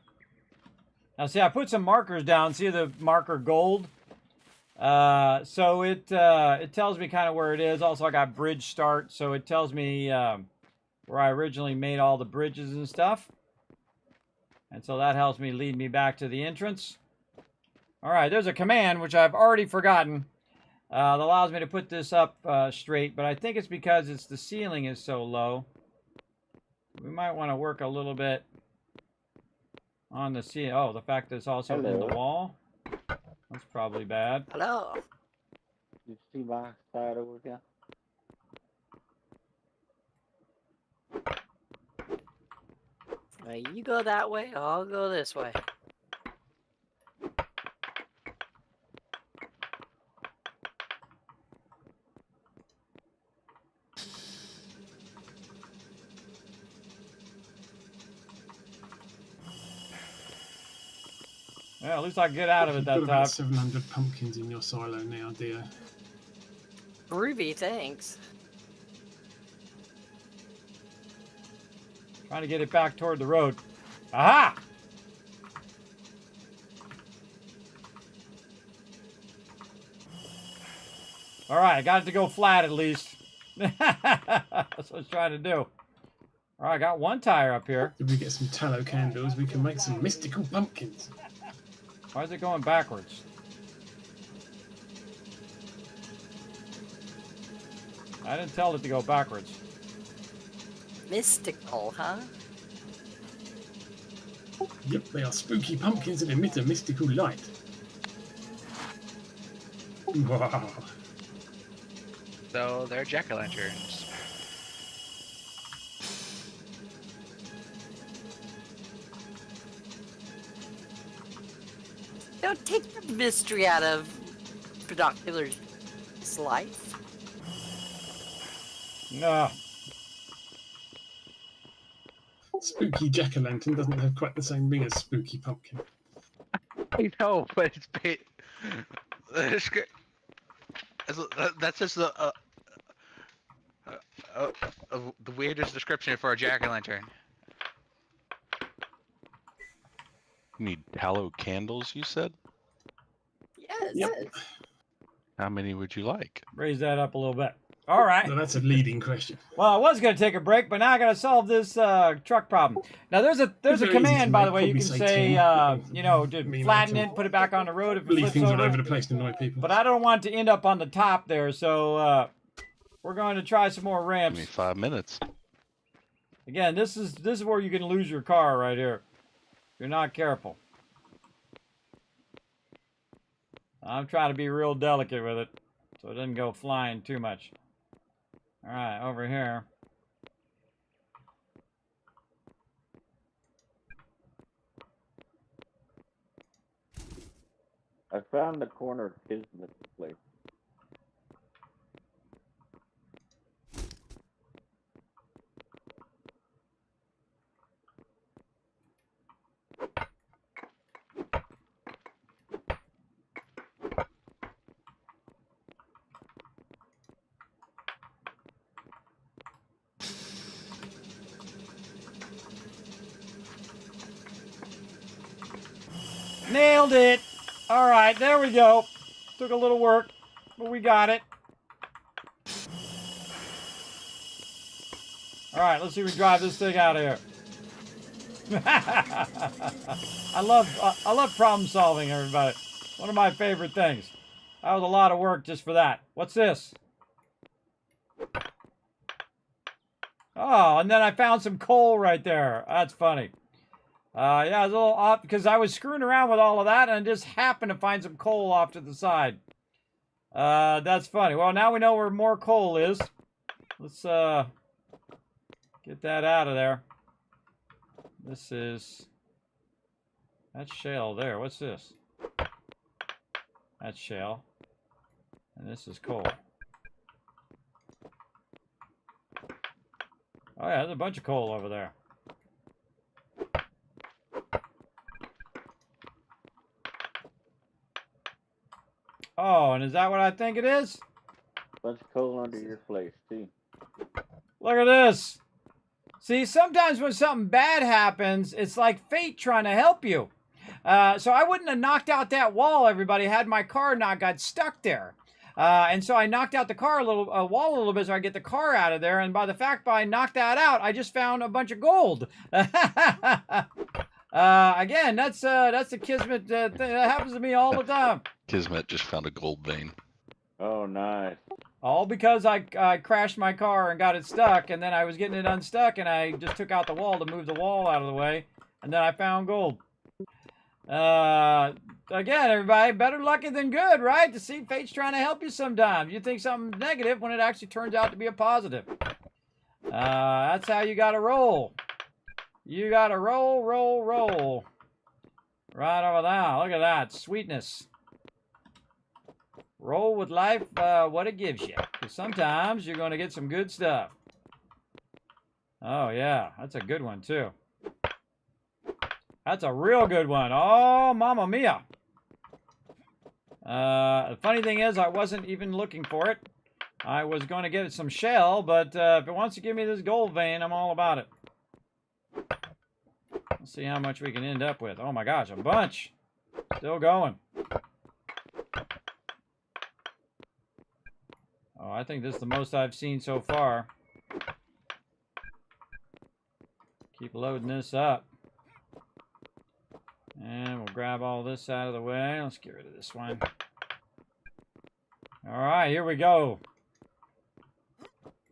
Now see, I put some markers down. See the marker gold? So it tells me kind of where it is. Also, I got bridge start, so it tells me where I originally made all the bridges and stuff. And so that helps me lead me back to the entrance. All right, there's a command, which I've already forgotten, that allows me to put this up straight, but I think it's because the ceiling is so low. We might want to work a little bit on the ceiling. Oh, the fact that it's also in the Hello. wall. That's probably bad. Hello. You see my side over there? You go that way, I'll go this way. Yeah, at least I can get out of it You've that got time. about 700 pumpkins in your silo now, dear. Groovy, thanks. Trying to get it back toward the road. Aha! All right, I got it to go flat at least. That's what I was trying to do. All right, I got one tire up here. If we get some tallow candles, we can make some mystical pumpkins. Why is it going backwards? I didn't tell it to go backwards. Mystical, huh? Yep, they are spooky pumpkins that emit a mystical light. Wow. So they're jack-o'-lanterns. Don't take the mystery out of binoculars' life. No. Spooky jack-o'-lantern doesn't have quite the same ring as spooky pumpkin. I know, but it's that's just the weirdest description for a jack-o'-lantern. You need tallow candles, you said? Yes. Yep. How many would you like? Raise that up a little bit. All right. Now that's a leading question. Well, I was going to take a break, but now I got to solve this truck problem. Now, there's a Very easy command, to by make, the way. You can probably say say, 10. you know, to Me, flatten like it, put it back on the road if it Leave flips things all over. over the place to annoy people. But I don't want it to end up on the top there, so we're going to try some more Give ramps. me 5 minutes. Again, this is where you can lose your car right here. If you're not careful. I'm trying to be real delicate with it, so it doesn't go flying too much. All right, over here. I found the corner of Kismet place. Nailed it. All right, there we go. Took a little work, but we got it. All right, let's see if we drive this thing out of here. I love problem solving, everybody. One of my favorite things. That was a lot of work just for that. What's this? Oh, and then I found some coal right there. That's funny. Yeah, I was a little off because I was screwing around with all of that and I just happened to find some coal off to the side. That's funny. Well, now we know where more coal is. Let's get that out of there. That's shale there. What's this? That's shale. And this is coal. Oh yeah, there's a bunch of coal over there. Oh, and is that what I think it is? Bunch of coal under your place, too. Look at this. See, sometimes when something bad happens, it's like fate trying to help you. So I wouldn't have knocked out that wall, everybody, had my car not got stuck there. And so I knocked out the wall a little bit so I get the car out of there. And by I knocked that out, I just found a bunch of gold. Again, that's the Kismet thing. That happens to me all the time. Kismet just found a gold vein. Oh, nice. All because I crashed my car and got it stuck, and then I was getting it unstuck, and I just took out the wall to move the wall out of the way, and then I found gold. Again, everybody, better lucky than good, right? To see fate's trying to help you sometimes. You think something's negative when it actually turns out to be a positive. That's how you got to roll. You got to roll, roll, roll. Right over there. Look at that. Sweetness. Roll with life what it gives you. Because sometimes you're going to get some good stuff. Oh, yeah. That's a good one, too. That's a real good one. Oh, mamma mia. The funny thing is, I wasn't even looking for it. I was going to get some shell, but if it wants to give me this gold vein, I'm all about it. Let's see how much we can end up with. Oh my gosh, a bunch. Still going. Oh, I think this is the most I've seen so far. Keep loading this up. And we'll grab all this out of the way. Let's get rid of this one. All right, here we go.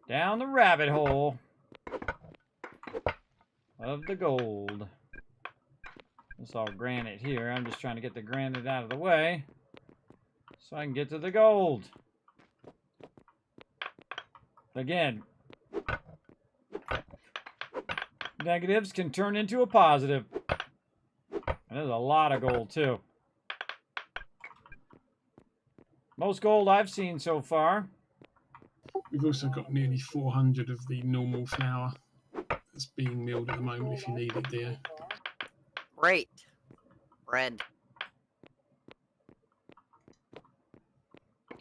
Down the rabbit hole of the gold. It's all granite here. I'm just trying to get the granite out of the way so I can get to the gold. Again, negatives can turn into a positive. And there's a lot of gold, too. Most gold I've seen so far. We've also got nearly 400 of the normal flour that's being milled at the moment if you need it, dear. Great. Bread.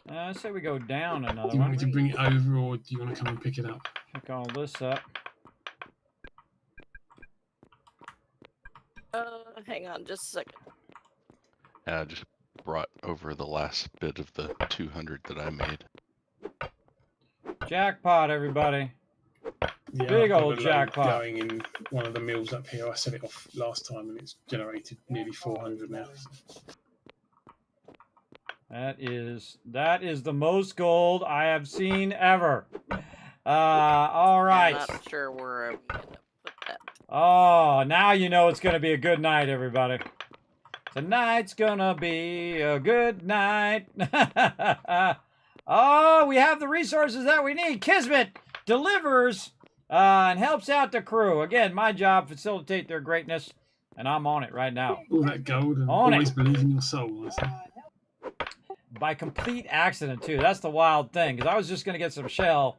I say we go down another Do you want me one. to bring it over, or do you want to come and pick it up? Pick all this up. Hang on just a second. I just brought over the last bit of the 200 that I made. Jackpot, everybody. Yeah, Big I've got old a load jackpot. going in one of the mills up here. I set it off last time and it's generated nearly 400 now. That is the most gold I have seen ever. All right. I'm not sure where I'm gonna put that. Oh, now you know it's gonna be a good night, everybody. Tonight's gonna be a good night. Oh, we have the resources that we need. Kismet delivers and helps out the crew. Again, my job, facilitate their greatness, and I'm on it right now. All that gold and On it. always believe in your soul, I say. By complete accident, too. That's the wild thing, because I was just going to get some shell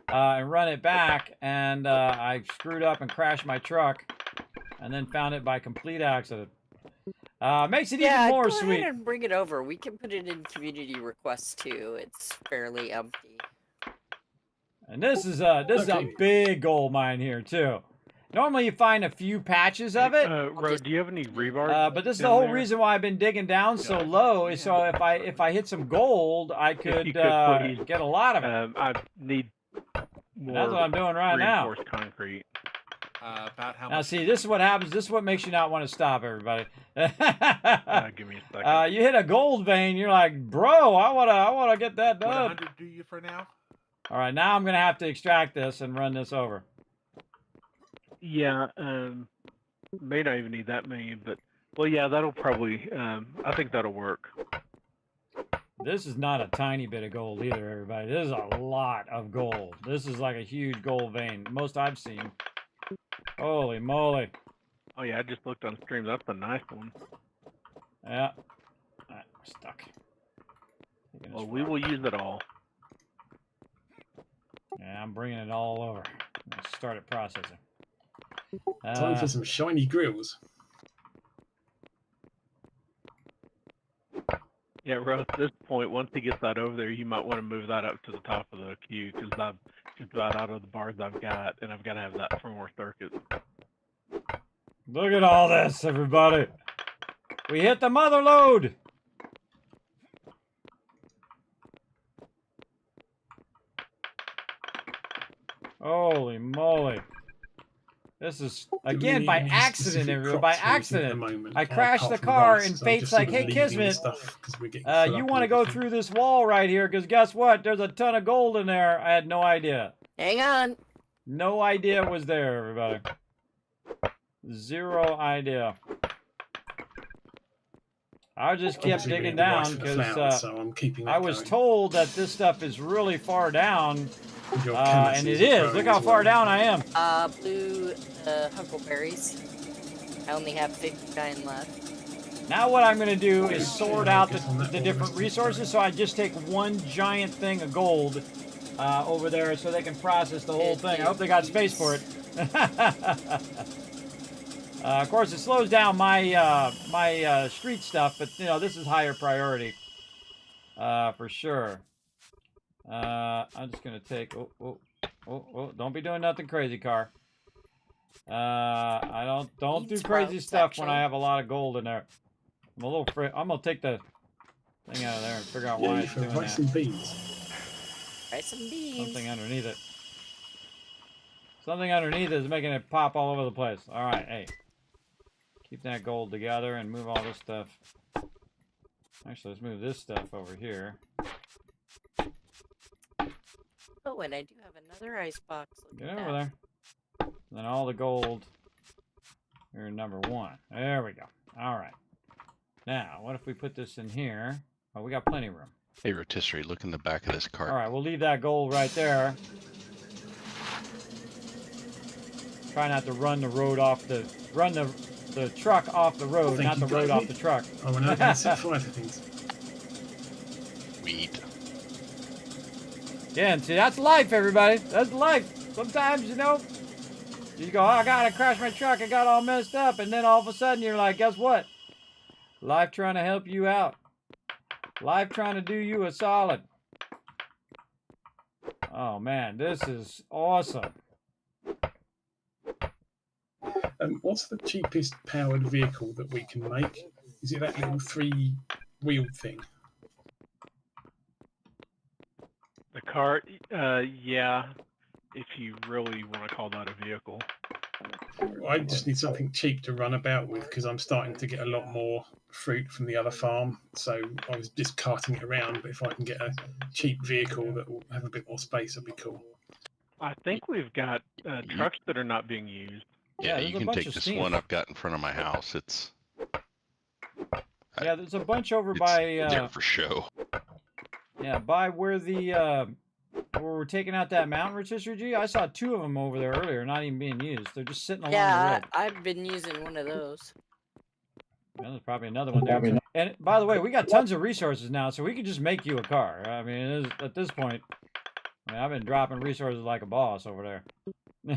and run it back, and I screwed up and crashed my truck, and then found it by complete accident. Makes it even more go sweet. ahead and bring it over. We can put it in community requests too. It's fairly empty. And this is a big gold mine here too. Normally you find a few patches of it. Ro, do you have any rebar? But this is the down whole there? reason why I've been digging down so low. Is so if I hit some gold, I could, you could please, get a lot of it. I need more. That's what I'm doing right now. Reinforced concrete. About how Now much? see, this is what happens. This is what makes you not want to stop, everybody. Give me a second. You hit a gold vein, you're like, bro, I wanna get that What done. 100 do you for now? All right, now I'm gonna have to extract this and run this over. Yeah, may not even need that many, but well, yeah, that'll probably. I think that'll work. This is not a tiny bit of gold either, everybody. This is a lot of gold. This is like a huge gold vein, most I've seen. Holy moly! Oh yeah, I just looked on stream. That's a nice one. Yeah, we're stuck. Taking this Well, we rock. will use it all. Yeah, I'm bringing it all over. Let's start it processing. Time for some shiny grills. Yeah, Russ, at this point, once he gets that over there, you might want to move that up to the top of the queue, because I'm just about out of the bars I've got, and I've got to have that for more circuits. Look at all this, everybody. We hit the mother lode. Holy moly. This is Do we again need by any accident, specific everyone. crops By we're using at the accident. moment? I crashed the Apart from car, rice, and 'cause I'm Fate's just like, sort of "Hey, leaving Kismet, stuff 'cause we're getting full you up want to and go everything. through this wall right here? Because guess what? There's a ton of gold in there. I had no idea. Hang on. No idea it was there, everybody. Zero idea. I just kept Obviously, we digging need the rice down for the because flowers, so I'm keeping that I was going. told that this stuff is really far down, Your and chemistries it are is. growing Look how as far well. down I am. Blue huckleberries. I only have 59 left. Now what I'm going to do is sort out Get on that the one, different Mr. resources, so I just take one giant thing of gold over there so they can process the whole thing. I hope they got space for it. Of course, it slows down my my street stuff, but you know this is higher priority for sure. I'm just gonna take. Oh! Don't be doing nothing crazy, car. I don't do crazy stuff when I have a lot of gold in there. I'm a little afraid. I'm gonna take the thing out of there and figure out why it's doing rice that. and beans. Rice and beans. Something underneath it. Something underneath it is making it pop all over the place. All right, hey. Keep that gold together and move all this stuff. Actually, let's move this stuff over here. Oh, and I do have another ice box. Look Get at over that. there. Then all the gold. Here, number 1. There we go. All right. Now, what if we put this in here? Oh, we got plenty of room. Hey, Rotisserie, look in the back of this cart. All right, we'll leave that gold right there. Try not to run the road off the the truck off the road, not the road off the truck. Oh, I know how to set fire to things. Sweet. Yeah, and see, that's life, everybody. That's life. Sometimes, you know, you go, oh, I gotta crash my truck. I got all messed up. And then all of a sudden you're like, guess what? Life trying to help you out. Life trying to do you a solid. Oh, man, this is awesome. What's the cheapest powered vehicle that we can make? Is it that little 3-wheeled thing? The cart, yeah, if you really want to call that a vehicle. I just need something cheap to run about with because I'm starting to get a lot more fruit from the other farm. So I was just carting it around, but if I can get a cheap vehicle that will have a bit more space, that'd be cool. I think we've got trucks that are not being used. Yeah, there's you a can bunch take of this steam. one I've got in front of my house. It's Yeah, there's a bunch over by there for show. yeah, by where the where we're taking out that mountain, Rotisserie G. I saw 2 of them over there earlier, not even being used. They're just sitting along the Yeah, road. I've been using one of those. Well, there's probably another one there. And by the way, we got tons of resources now, so we could just make you a car. I mean, it is, at this point, I mean, I've been dropping resources like a boss over there.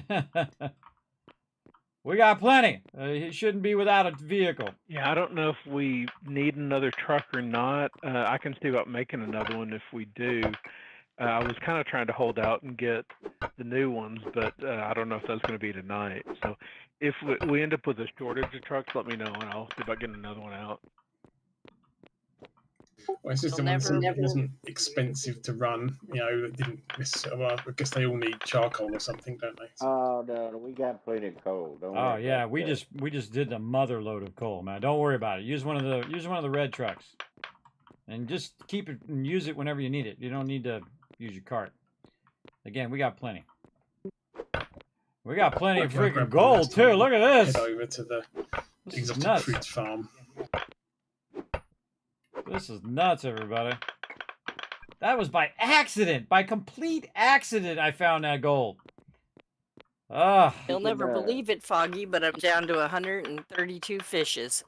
We got plenty. He shouldn't be without a vehicle. Yeah, I don't know if we need another truck or not. I can see about making another one if we do. I was kind of trying to hold out and get the new ones, but I don't know if that's going to be tonight. So if we end up with a shortage of trucks, let me know, and I'll see about getting another one out. Well, it's just the one that wasn't expensive to run, you know, that didn't necessarily, well, I guess they all need charcoal or something, don't they? Oh, no, we got plenty of coal. Don't Oh worry yeah, about we that. just did the mother load of coal, man. Don't worry about it. Use one of the red trucks, and just keep it and use it whenever you need it. You don't need to use your cart. Again, we got plenty. We got plenty of Okay, I'll freaking grab one gold last too. time Look at and this. Head over to the This is exotic nuts. fruits farm. This is nuts, everybody. That was by accident, by complete accident. I found that gold. Ah, You'll never believe it, Foggy, but I'm down to 132 fishes.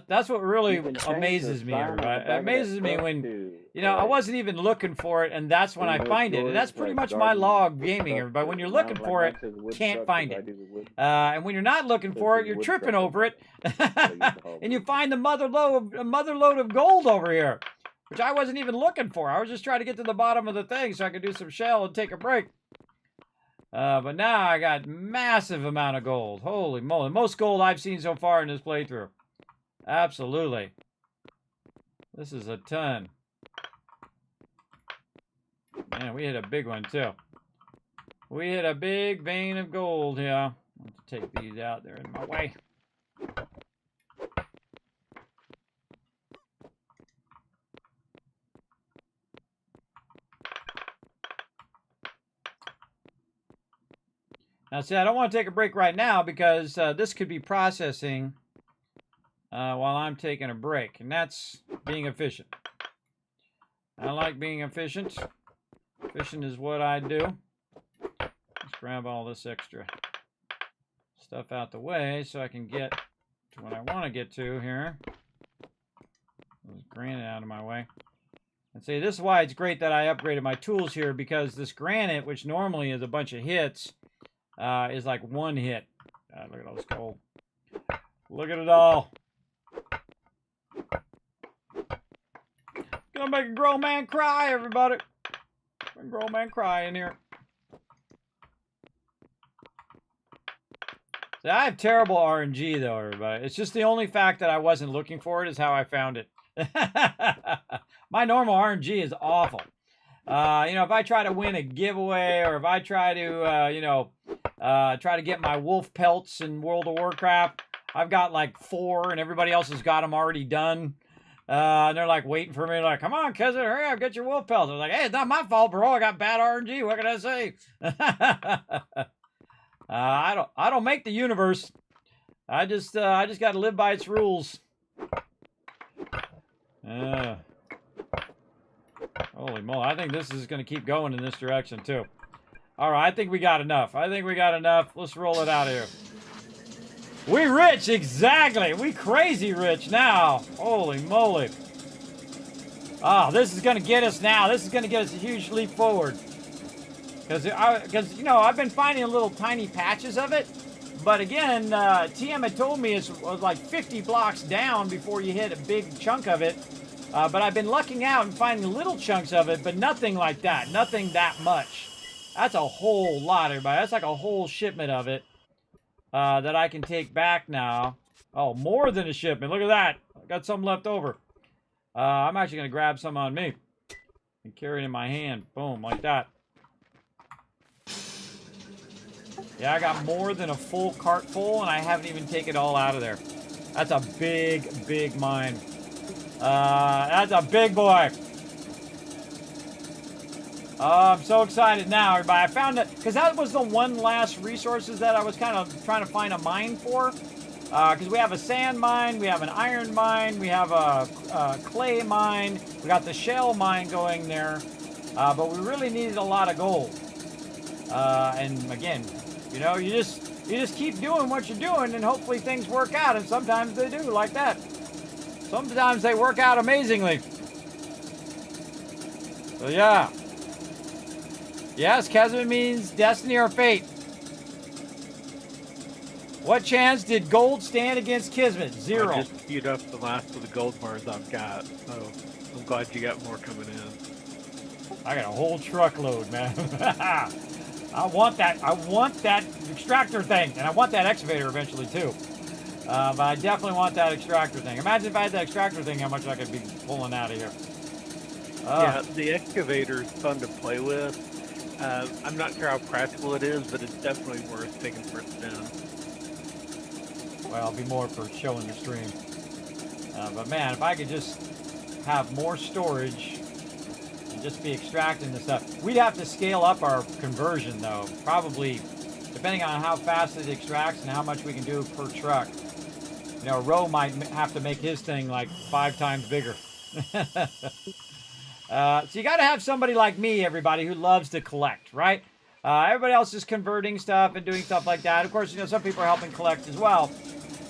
that's what really You can change the amazes me, sign on the everybody. It back of that amazes me truck when, to, you know, I like, wasn't even looking for it, and that's when I Teamwork find it. And that's Tycoons, pretty like much my garden log gaming, stuff everybody. When that you're mine looking was for like it, mine says wood can't truck find 'cause I it. do the wood. And when you're not looking This for is it, you're wood tripping truck over it, I use to haul and you wood. find a mother load of gold over here, which I wasn't even looking for. I was just trying to get to the bottom of the thing so I could do some shell and take a break. But now I got massive amount of gold. Holy moly. Most gold I've seen so far in this playthrough. Absolutely. This is a ton. Man, we hit a big one too. We hit a big vein of gold here. I want to take these out. They're in my way. Now, see, I don't want to take a break right now because this could be processing while I'm taking a break, and that's being efficient. I like being efficient. Efficient is what I do. Let's grab all this extra stuff out the way so I can get to what I want to get to here. This granite out of my way. And see, this is why it's great that I upgraded my tools here, because this granite, which normally is a bunch of hits, is like one hit. Look at all this gold. Look at it all. Gonna make a grown man cry, everybody. Make a grown man cry in here. See, I have terrible RNG though, everybody. It's just the only fact that I wasn't looking for it is how I found it. My normal RNG is awful. You know, if I try to win a giveaway, or if I try to, you know, try to get my wolf pelts in World of Warcraft, I've got like 4, and everybody else has got them already done. And they're like waiting for me, like, come on, cousin, hurry up, get your wolf pelts. I was like, hey, it's not my fault, bro. I got bad RNG. What can I say? I don't make the universe. I just got to live by its rules. Holy moly! I think this is going to keep going in this direction too. All right, I think we got enough. I think we got enough. Let's roll it out of here. We rich, exactly. We crazy rich now. Holy moly. Oh, this is going to get us now. This is going to get us a huge leap forward. Because, you know, I've been finding little tiny patches of it. But again, TM had told me it was like 50 blocks down before you hit a big chunk of it. But I've been lucking out and finding little chunks of it, but nothing like that. Nothing that much. That's a whole lot, everybody. That's like a whole shipment of it. That I can take back now. Oh, more than a shipment. Look at that. I got some left over. I'm actually going to grab some on me and carry it in my hand. Boom, like that. Yeah, I got more than a full cart full, and I haven't even taken it all out of there. That's a big, big mine. That's a big boy. Oh, I'm so excited now, everybody. I found it, because that was the one last resources that I was kind of trying to find a mine for. Because we have a sand mine, we have an iron mine, we have a clay mine, we got the shell mine going there. But we really needed a lot of gold. And again, you know, you just keep doing what you're doing, and hopefully things work out. And sometimes they do, like that. Sometimes they work out amazingly. So yeah. Yes, Kismet means destiny or fate. What chance did gold stand against Kismet? 0. I just queued up the last of the gold bars I've got, so I'm glad you got more coming in. I got a whole truckload, man. I want that extractor thing, and I want that excavator eventually too. But I definitely want that extractor thing. Imagine if I had that extractor thing, how much I could be pulling out of here. Yeah, the excavator is fun to play with. I'm not sure how practical it is, but it's definitely worth taking for a spin. Well, it'll be more for showing the stream. But man, if I could just have more storage and just be extracting the stuff. We'd have to scale up our conversion though. Probably, depending on how fast it extracts and how much we can do per truck. You know, Ro might have to make his thing like 5 times bigger. So you got to have somebody like me, everybody, who loves to collect, right? Everybody else is converting stuff and doing stuff like that. Of course, you know, some people are helping collect as well.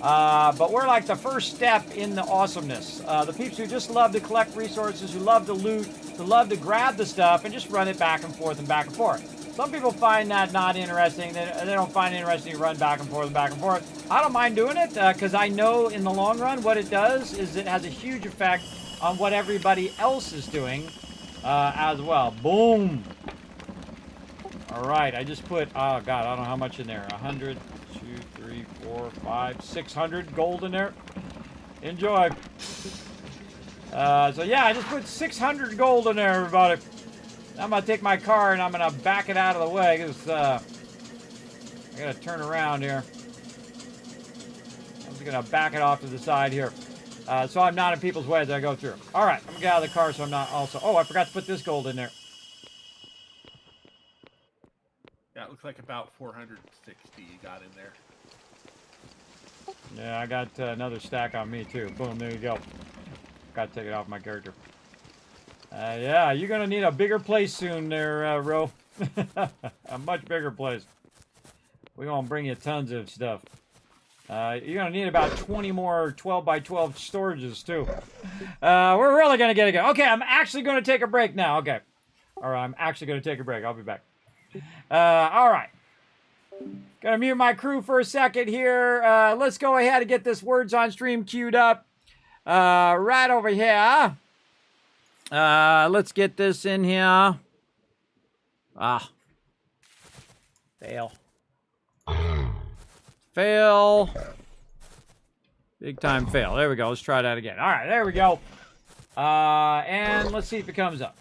But we're like the first step in the awesomeness. The peeps who just love to collect resources, who love to loot, who love to grab the stuff and just run it back and forth and back and forth. Some people find that not interesting. They don't find it interesting to run back and forth and back and forth. I don't mind doing it because I know in the long run what it does is it has a huge effect on what everybody else is doing as well. Boom. All right, I just put, oh God, I don't know how much in there. 100, 2, 3, 4, 5, 600 gold in there. Enjoy. So yeah, I just put 600 gold in there, everybody. I'm gonna take my car and I'm gonna back it out of the way because I gotta turn around here. I'm just gonna back it off to the side here. So I'm not in people's way as I go through. All right, I'm gonna get out of the car so I'm not also... Oh, I forgot to put this gold in there. Yeah, it looks like about 460 you got in there. Yeah, I got another stack on me too. Boom, there you go. Gotta take it off my character. Yeah, you're gonna need a bigger place soon there, Ro. A much bigger place. We're gonna bring you tons of stuff. You're gonna need about 20 more 12 by 12 storages too. We're really gonna get it going. Okay, I'm actually gonna take a break now. Okay. All right, I'm actually gonna take a break. I'll be back. All right. Gonna mute my crew for a second here. Let's go ahead and get this words on stream queued up. Right over here. Let's get this in here. Ah. Fail. Fail. Big time fail. There we go. Let's try that again. All right, there we go. And let's see if it comes up.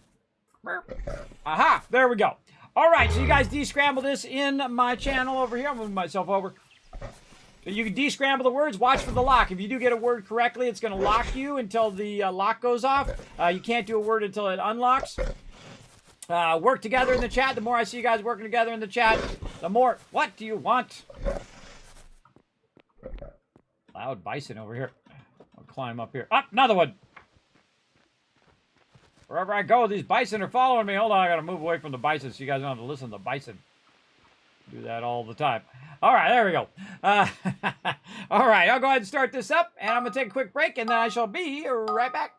Aha, there we go. All right, so you guys descramble this in my channel over here. I'm moving myself over. So you can descramble the words. Watch for the lock. If you do get a word correctly, it's going to lock you until the lock goes off. You can't do a word until it unlocks. Work together in the chat. The more I see you guys working together in the chat, the more... What do you want? Loud bison over here. I'll climb up here. Up, another one. Wherever I go, these bison are following me. Hold on, I gotta move away from the bison so you guys don't have to listen to the bison. Do that all the time. All right, there we go. All right, I'll go ahead and start this up, and I'm gonna take a quick break, and then I shall be right back.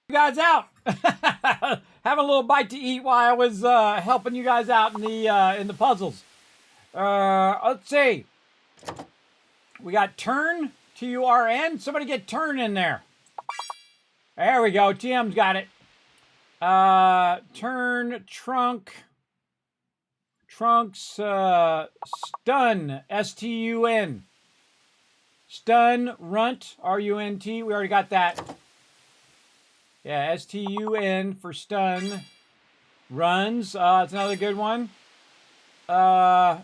You guys out. Having a little bite to eat while I was helping you guys out in the puzzles. Let's see. We got turn, Turn. Somebody get turn in there. There we go. TM's got it. Turn, trunk, trunks, stun, S-T-U-N. Stun, runt, R-U-N-T. We already got that. Yeah, S-T-U-N for stun. Runs, that's another good one. Oh,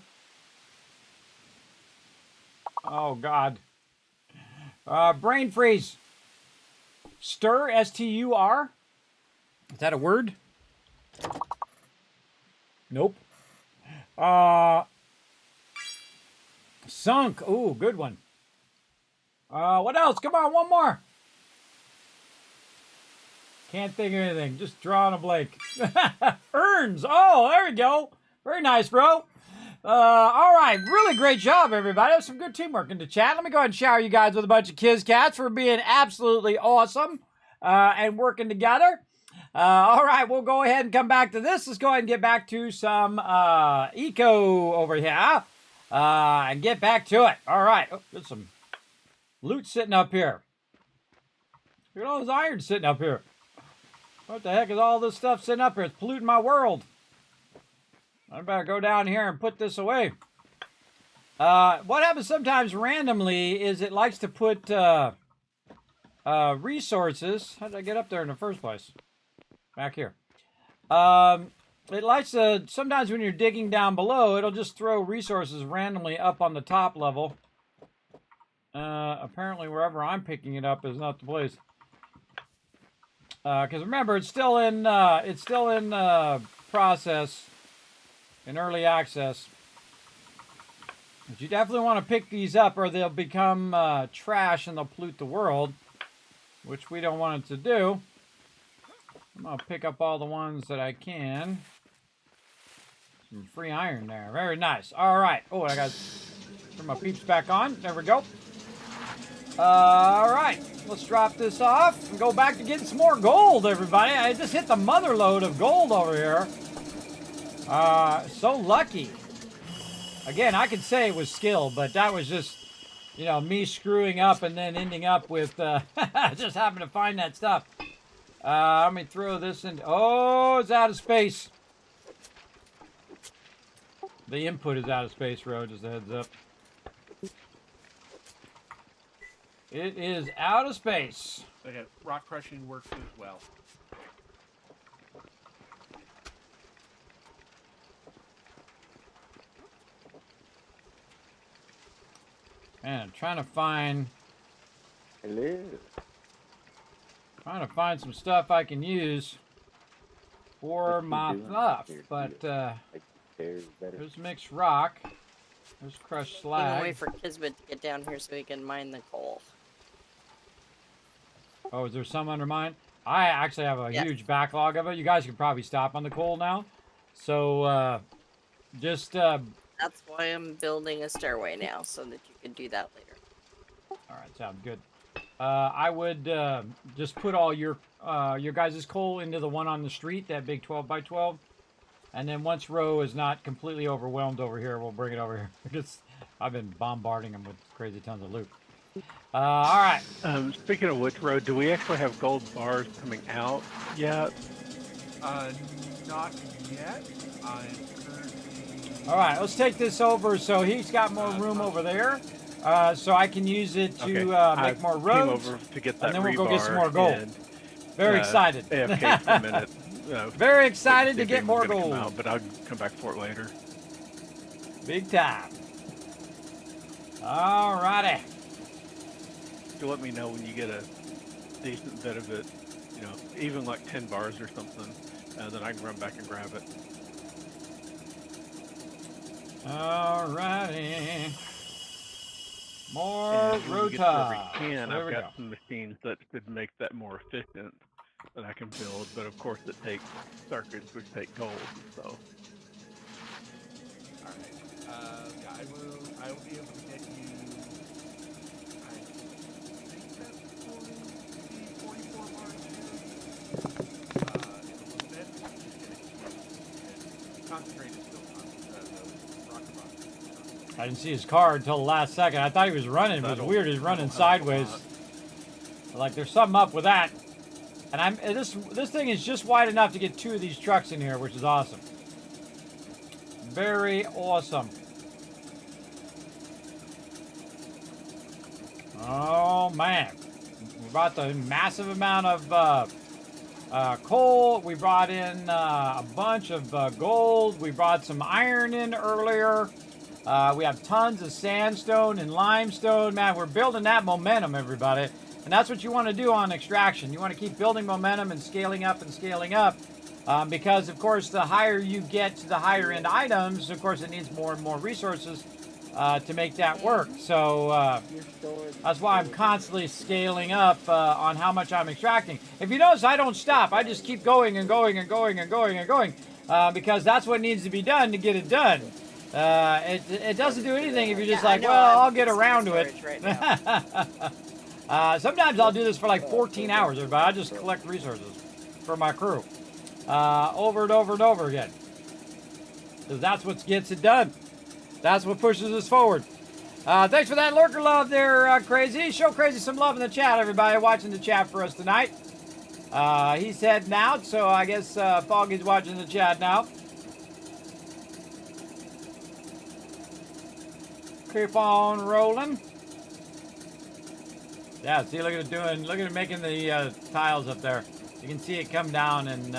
God. Brain freeze. Stir, S-T-U-R. Is that a word? Nope. Sunk. Ooh, good one. What else? Come on, one more. Can't think of anything. Just drawing a blank. Earns. Oh, there we go. Very nice, bro. All right. Really great job, everybody. That was some good teamwork in the chat. Let me go ahead and shower you guys with a bunch of Kiz Cats for being absolutely awesome and working together. All right. We'll go ahead and come back to this. Let's go ahead and get back to some eco over here and get back to it. All right. Oh, there's some loot sitting up here. Look at all this iron sitting up here. What the heck is all this stuff sitting up here? It's polluting my world. I better go down here and put this away. What happens sometimes randomly is it likes to put resources. How did I get up there in the first place? Back here. It likes to, sometimes when you're digging down below, it'll just throw resources randomly up on the top level. Apparently wherever I'm picking it up is not the place. Because remember, it's still in process, in early access. But you definitely want to pick these up, or they'll become trash and they'll pollute the world, which we don't want it to do. I'm gonna pick up all the ones that I can. Some free iron there, very nice. All right. Oh, I got to turn my peeps back on. There we go. All right, let's drop this off and go back to getting some more gold, everybody. I just hit the mother load of gold over here. So lucky. Again, I could say it was skill, but that was just, you know, me screwing up and then ending up with just having to find that stuff. Let me throw this in. Oh, it's out of space. The input is out of space, Ro, just a heads up. It is out of space. Okay, rock crushing works as well. Man, I'm trying to find... Hello. Trying to find some stuff I can use for my stuff, but there's mixed rock. There's crushed slag. Wait for Kismet to get down here so he can mine the coal. Oh, is there some under mine? I actually have a huge backlog of it. You guys can probably stop on the coal now. So, just... That's why I'm building a stairway now, so that you can do that later. Alright, sounds good. I would just put all your guys' coal into the one on the street, that big 12x12. And then once Ro is not completely overwhelmed over here, we'll bring it over here. Because I've been bombarding him with crazy tons of loot. Alright. Speaking of which, Ro, do we actually have gold bars coming out yet? Not yet. I'm currently... Alright, let's take this over so he's got more room over there. so I can use it to make more Came roads. over to get that and then we'll go get some rebar more gold. and, Very excited. AFK for a minute. Very excited to If get it was more gonna come gold. out, but I'll come back for it later. Big time. Alrighty. You let me know when you get a decent bit of it, even like 10 bars or something, and then I can run back and grab it. Alrighty. More And when you get to where we rotas. can, There I've we got go. some machines that should make that more efficient that I can build, but of course it takes circuits, which take gold, so. Alright. Yeah, I will be able to get you. I think that's 44 bars in a little bit. Just get it. Concentrate is still the rocket box. I didn't see his car until the last second. I thought he was running. It was weird. He's running sideways. Like there's something up with that. And this thing is just wide enough to get 2 of these trucks in here, which is awesome. Very awesome. Oh man, we brought the massive amount of coal. We brought in a bunch of gold. We brought some iron in earlier. We have tons of sandstone and limestone. Man, we're building that momentum, everybody. And that's what you want to do on extraction. You want to keep building momentum and scaling up, because, of course, the higher you get to the higher end items, of course, it needs more and more resources to make that work. So that's why I'm constantly scaling up on how much I'm extracting. If you notice, I don't stop. I just keep going and going and going and going and going because that's what needs to be done to get it done. It doesn't do anything if you're just like, well, I'll get around to it. Right Sometimes I'll do this for like 14 hours, everybody. I just collect resources for my crew over and over and over again. Because that's what gets it done. That's what pushes us forward. Thanks for that lurker love there, Crazy. Show Crazy some love in the chat, everybody watching the chat for us tonight. He's heading out, so I guess Foggy's watching the chat now. Keep on rolling. Yeah, see, look at it making the tiles up there. You can see it come down and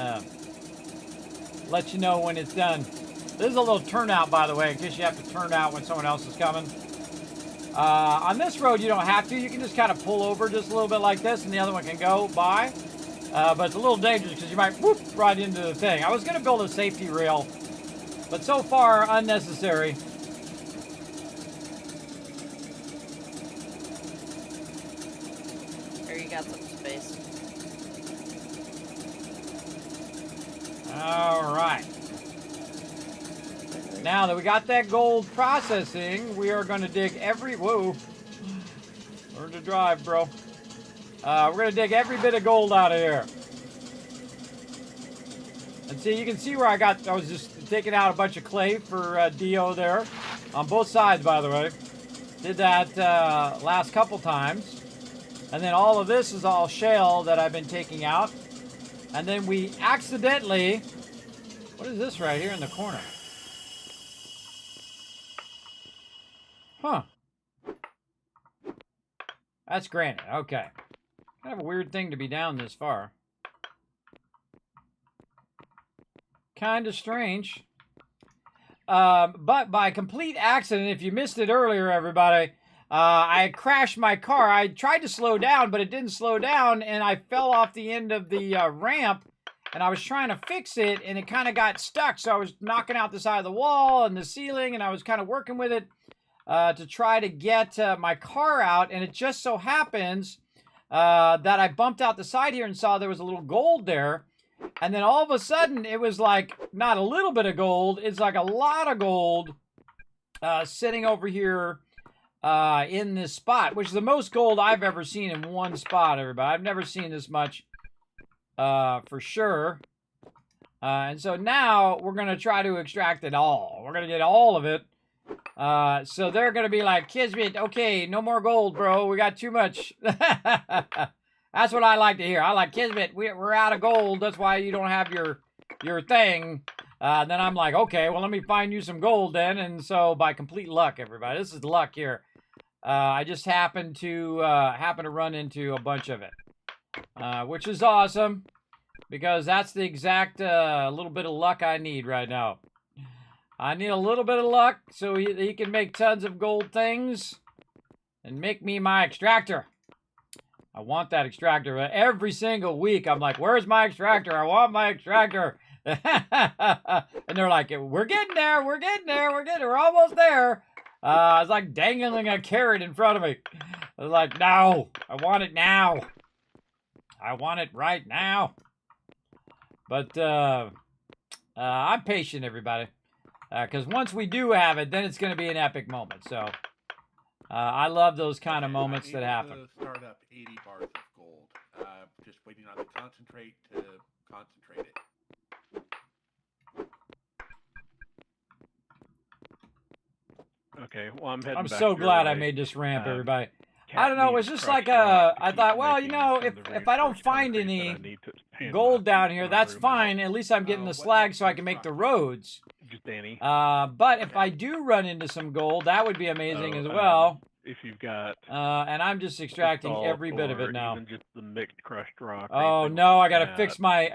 let you know when it's done. This is a little turnout, by the way, in case you have to turn out when someone else is coming. On this road, you don't have to. You can just kind of pull over just a little bit like this, and the other one can go by. But it's a little dangerous because you might whoop right into the thing. I was going to build a safety rail, but so far, unnecessary. You got some space. All right. Now that we got that gold processing, we are going to dig every... Whoa. Learn to drive, bro. We're going to dig every bit of gold out of here. And see, you can see where I was just taking out a bunch of clay for Dio there. On both sides, by the way. Did that last couple times. And then all of this is all shale that I've been taking out. And then we accidentally... What is this right here in the corner? Huh. That's granite. Okay. Kind of a weird thing to be down this far. Kind of strange. But by complete accident, if you missed it earlier, everybody... I crashed my car. I tried to slow down, but it didn't slow down, and I fell off the end of the ramp, and I was trying to fix it, and it kind of got stuck, so I was knocking out the side of the wall and the ceiling, and I was kind of working with it to try to get my car out, and it just so happens that I bumped out the side here and saw there was a little gold there, and then all of a sudden, it was like not a little bit of gold, it's like a lot of gold sitting over here in this spot, which is the most gold I've ever seen in one spot, everybody. I've never seen this much for sure. And so now we're going to try to extract it all. We're going to get all of it. So they're going to be like, Kismet, okay, no more gold, bro. We got too much. That's what I like to hear. I like, Kismet, we're out of gold. That's why you don't have your thing. Then I'm like, okay, well, let me find you some gold then. And so by complete luck, everybody, this is luck here. I just happened to run into a bunch of it, which is awesome because that's the exact little bit of luck I need right now. I need a little bit of luck so he can make tons of gold things and make me my extractor. I want that extractor. Every single week, I'm like, where's my extractor? I want my extractor. And they're like, we're getting there. We're getting there. We're almost there. It's like dangling a carrot in front of me. I was like, no, I want it now. I want it right now. But I'm patient, everybody. Because once we do have it, then it's going to be an epic moment. So I love those kind of moments that happen. To start up 80 bars of gold. Just waiting on the concentrate to concentrate it. Okay, well, I'm heading I'm back so your glad I way. made this ramp, everybody. Cat I don't know, it was needs just crushed like rock to I keep thought, well, you making know, some of the if I don't research find concrete that any I need to expand gold my- down here, my that's room out. fine. At least I'm getting the What slag makes so I you can make the rock? roads. Just Danny. But if I do run into some gold, that would be amazing as So, well. If you've got And I'm just extracting salt every bit of or it now. even just the mixed crushed rock. or Oh anything no, like I gotta that. fix my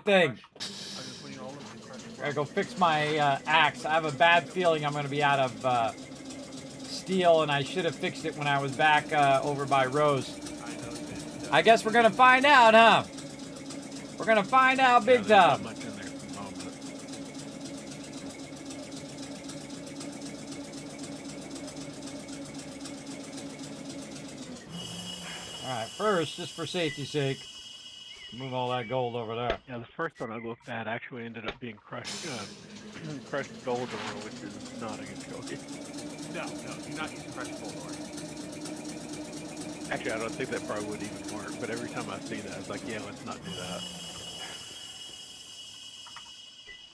thing. I'm just putting all of the crushed I gotta rock. go fix my axe. I have a bad feeling I'm gonna be out of steel, and I should have fixed it when I was back over by Rose. I know that. I guess we're gonna find out, huh? We're gonna find out big There's not time. much in there at the moment. All right, first, just for safety's sake, move all that gold over there. Yeah, the first one I looked at actually ended up being crushed gold ore, which is not a good choice. No, do not use crushed gold ore. Actually, I don't think that probably would even work, but every time I see that, it's like, yeah, let's not do that.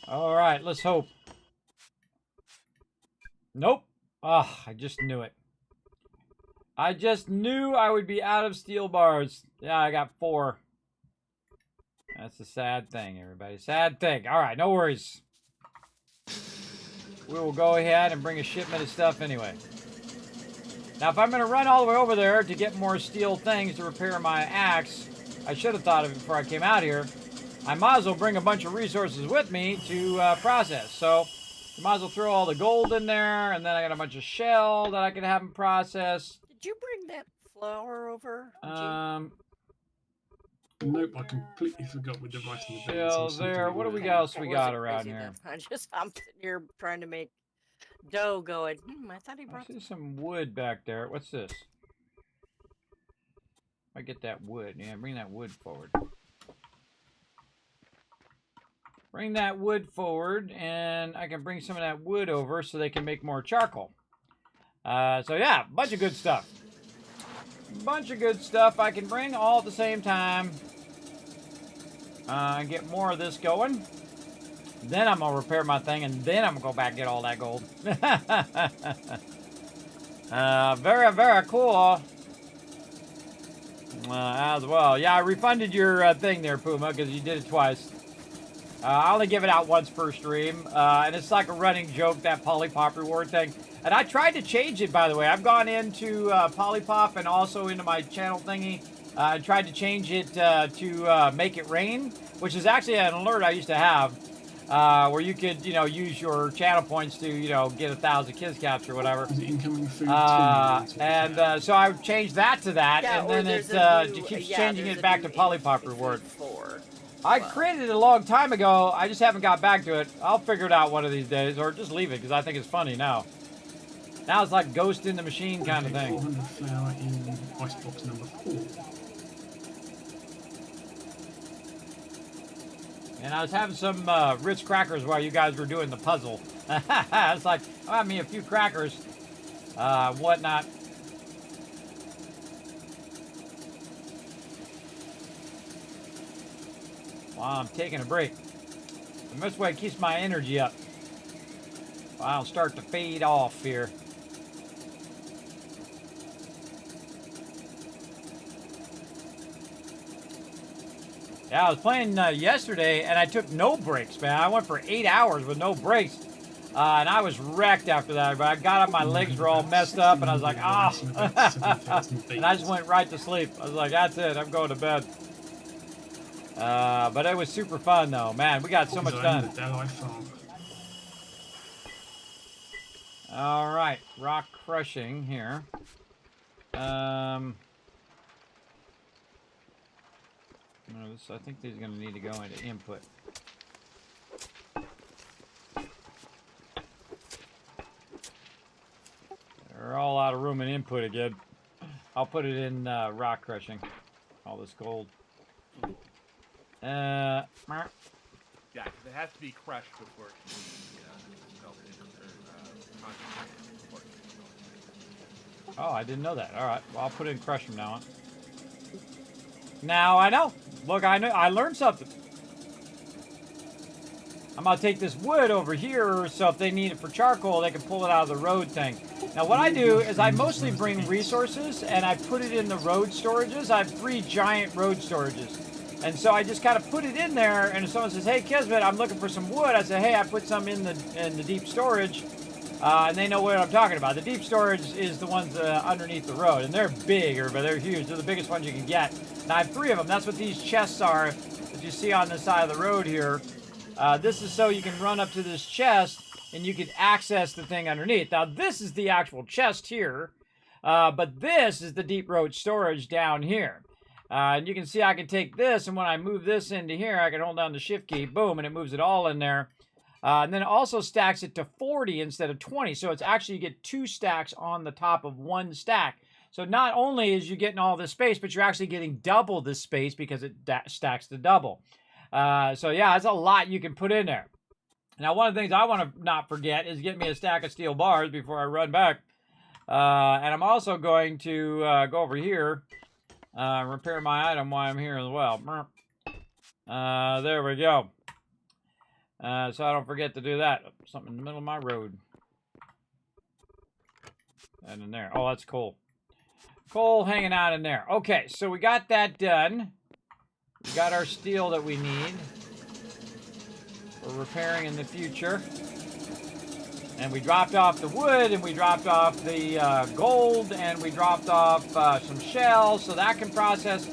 All right, let's hope. Nope. Ah, I just knew it. I just knew I would be out of steel bars. Yeah, I got 4. That's a sad thing, everybody. Sad thing. All right, no worries. We will go ahead and bring a shipment of stuff anyway. Now, if I'm going to run all the way over there to get more steel things to repair my axe, I should have thought of it before I came out here. I might as well bring a bunch of resources with me to process. So, you might as well throw all the gold in there, and then I got a bunch of shell that I can have them process. Did you bring that flour over? Nope, I completely forgot with the rice in the bins. Shell there. What do we else we got around here? I'm sitting here trying to make dough going. I thought he I brought see some wood back there. What's this? I get that wood. Yeah, bring that wood forward. Bring that wood forward, and I can bring some of that wood over so they can make more charcoal. So yeah, bunch of good stuff. Bunch of good stuff I can bring all at the same time. Get more of this going. Then I'm gonna repair my thing, and then I'm gonna go back and get all that gold. Very, very cool. As well. Yeah, I refunded your thing there, Puma, because you did it twice. I only give it out once per stream, and it's like a running joke, that Polypop reward thing. And I tried to change it, by the way. I've gone into Polypop and also into my channel thingy. I tried to change it to make it rain, which is actually an alert I used to have, where you could, use your channel points to, get 1,000 kids caps or whatever. Is it incoming food? So I changed that to that, Yeah, and or then there's it a new- keeps yeah, changing there's it a back new to Polypop incoming reward. food for. I Wow. created it a long time ago. I just haven't got back to it. I'll figure it out one of these days, or just leave it because I think it's funny now. Now it's like Ghost in the Machine kind of thing. 400 flour in icebox number 4. And I was having some Ritz crackers while you guys were doing the puzzle. It's like, I'll have me a few crackers, whatnot. While I'm taking a break. And this way it keeps my energy up. I'll start to fade off here. Yeah, I was playing yesterday, and I took no breaks, man. I went for 8 hours with no breaks. And I was wrecked after that. But I got up, my legs were all messed up, and I was like, ah. And I just went right to sleep. I was like, that's it. I'm going to bed. But it was super fun, though. Man, we got so much done. All right, rock crushing here. No, I think these are going to need to go into input. They're all out of room in input again. I'll put it in rock crushing. All this gold. Yeah, because it has to be crushed before it can be melted or concentrated. Oh, I didn't know that. All right, well, I'll put it in crush from now on. Now I know. Look, I know. I learned something. I'm gonna take this wood over here, so if they need it for charcoal, they can pull it out of the road thing. Now, what I do is I mostly bring resources and I put it in the road storages. I have 3 giant road storages. And so I just kind of put it in there, and if someone says, hey, Kismet, I'm looking for some wood, I say, hey, I put some in the deep storage, and they know what I'm talking about. The deep storage is the ones underneath the road, and they're bigger, but they're huge. They're the biggest ones you can get. And I have 3 of them. That's what these chests are that you see on the side of the road here. This is so you can run up to this chest, and you can access the thing underneath. Now, this is the actual chest here, but this is the deep road storage down here. And you can see I can take this, and when I move this into here, I can hold down the shift key, boom, and it moves it all in there. And then it also stacks it to 40 instead of 20. So it's actually, you get 2 stacks on the top of 1 stack. So not only is you getting all this space, but you're actually getting double this space because it stacks to double. So yeah, that's a lot you can put in there. Now, one of the things I want to not forget is get me a stack of steel bars before I run back. And I'm also going to go over here. Repair my item while I'm here as well. There we go. So I don't forget to do that. Something in the middle of my road. And in there. Oh, that's coal. Coal hanging out in there. Okay, so we got that done. We got our steel that we need for repairing in the future. And we dropped off the wood, and we dropped off the gold, and we dropped off some shells, so that can process.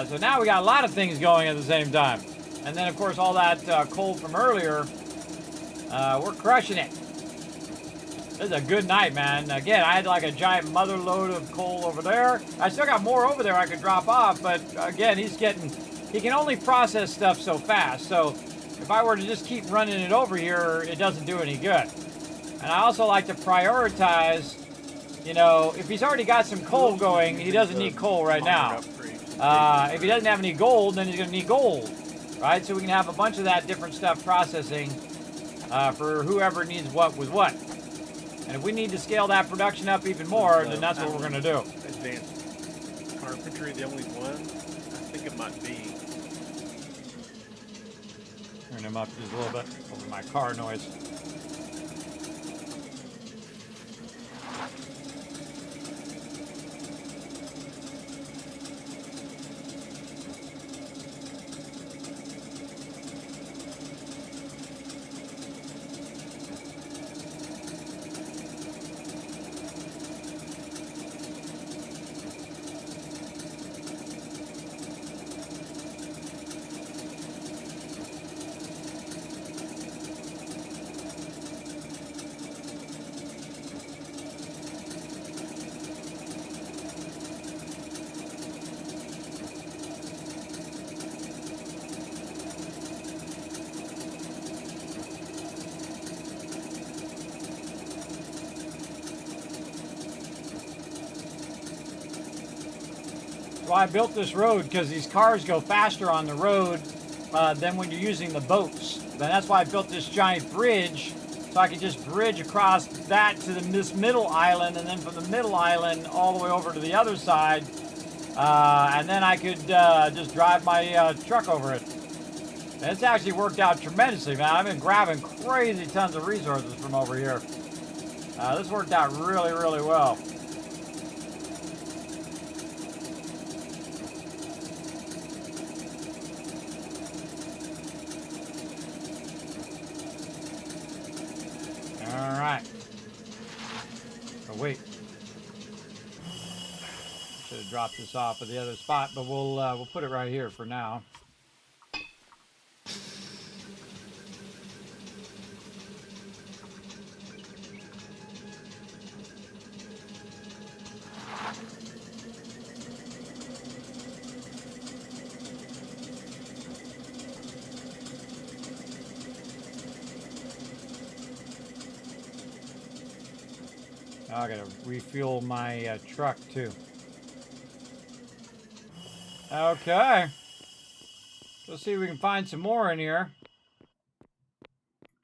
So now we got a lot of things going at the same time. And then, of course, all that coal from earlier, we're crushing it. This is a good night, man. Again, I had like a giant mother load of coal over there. I still got more over there I could drop off, but again, he can only process stuff so fast. So if I were to just keep running it over here, it doesn't do any good. And I also like to prioritize, you know, if he's already got some coal going, he doesn't need coal right now. If he doesn't have any gold, then he's going to need gold, right? So we can have a bunch of that different stuff processing for whoever needs what with what. And if we need to scale that production up even more, then that's what we're going to do. Advanced carpentry, the only one? I think it might be. Turn him up just a little bit over my car noise. Well, I built this road because these cars go faster on the road than when you're using the boats. And that's why I built this giant bridge, so I could just bridge across that to this middle island, and then from the middle island all the way over to the other side. And then I could just drive my truck over it. And it's actually worked out tremendously, man. I've been grabbing crazy tons of resources from over here. This worked out really, really well. drop this off at the other spot, but we'll put it right here for now. I gotta refuel my truck too. Okay. Let's see if we can find some more in here.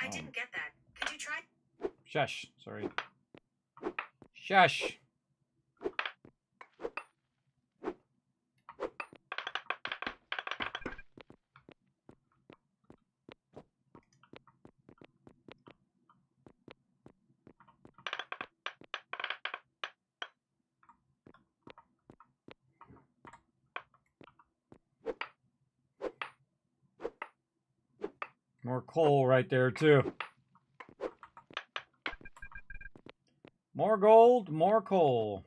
I didn't get that. Could you try? Shush. Sorry. Shush. More coal right there, too. More gold, more coal.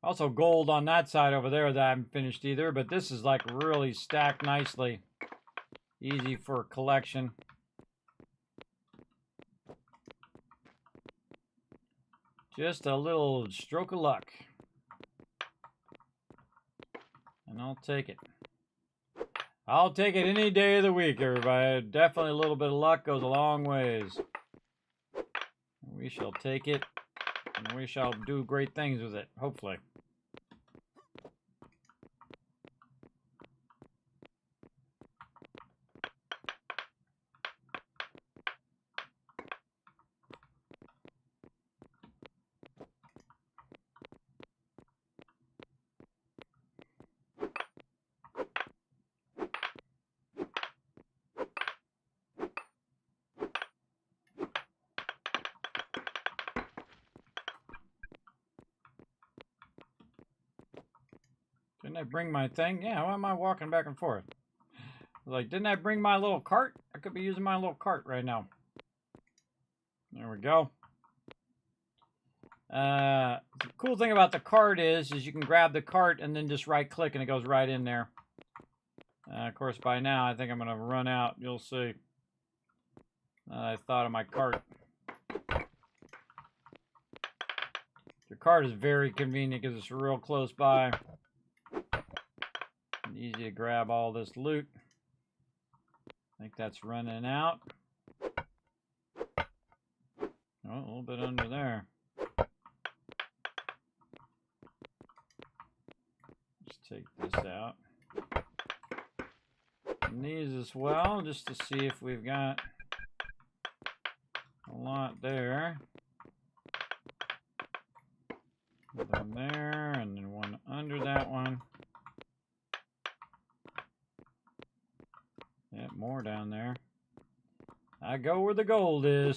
Also gold on that side over there that I haven't finished either, but this is like really stacked nicely. Easy for collection. Just a little stroke of luck. And I'll take it. I'll take it any day of the week, everybody. Definitely a little bit of luck goes a long ways. We shall take it, and we shall do great things with it, hopefully. Didn't I bring my thing? Yeah, why am I walking back and forth? Like, didn't I bring my little cart? I could be using my little cart right now. There we go. The cool thing about the cart is you can grab the cart and then just right click and it goes right in there. Of course, by now, I think I'm going to run out. You'll see. I thought of my cart. Your cart is very convenient because it's real close by. And easy to grab all this loot. I think that's running out. Oh, a little bit under there. Let's take this out. And these as well, just to see if we've got a lot there. One there, and then one under that one. Yeah, more down there. I go where the gold is.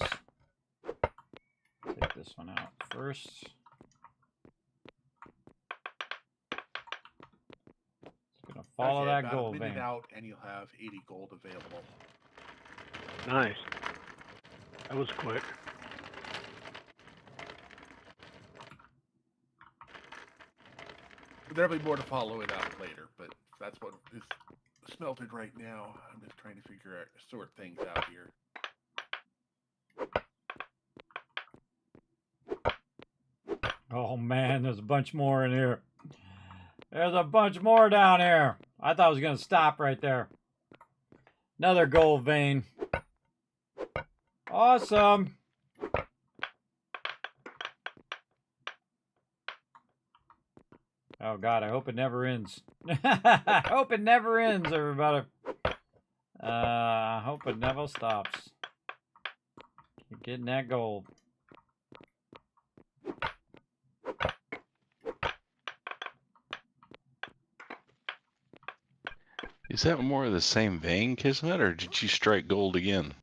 Take this one out first. It's gonna follow that about gold a minute vein. out, and you'll have 80 gold available. Nice. That was quick. There'll be more to follow it out later, but that's what is smelted right now. I'm just trying to sort things out here. Oh man, there's a bunch more in here. There's a bunch more down here. I thought I was gonna stop right there. Another gold vein. Awesome. Oh God, I hope it never ends. I hope it never ends, everybody. I hope it never stops. Keep getting that gold. Is that more of the same vein, Kismet, or did you strike gold again?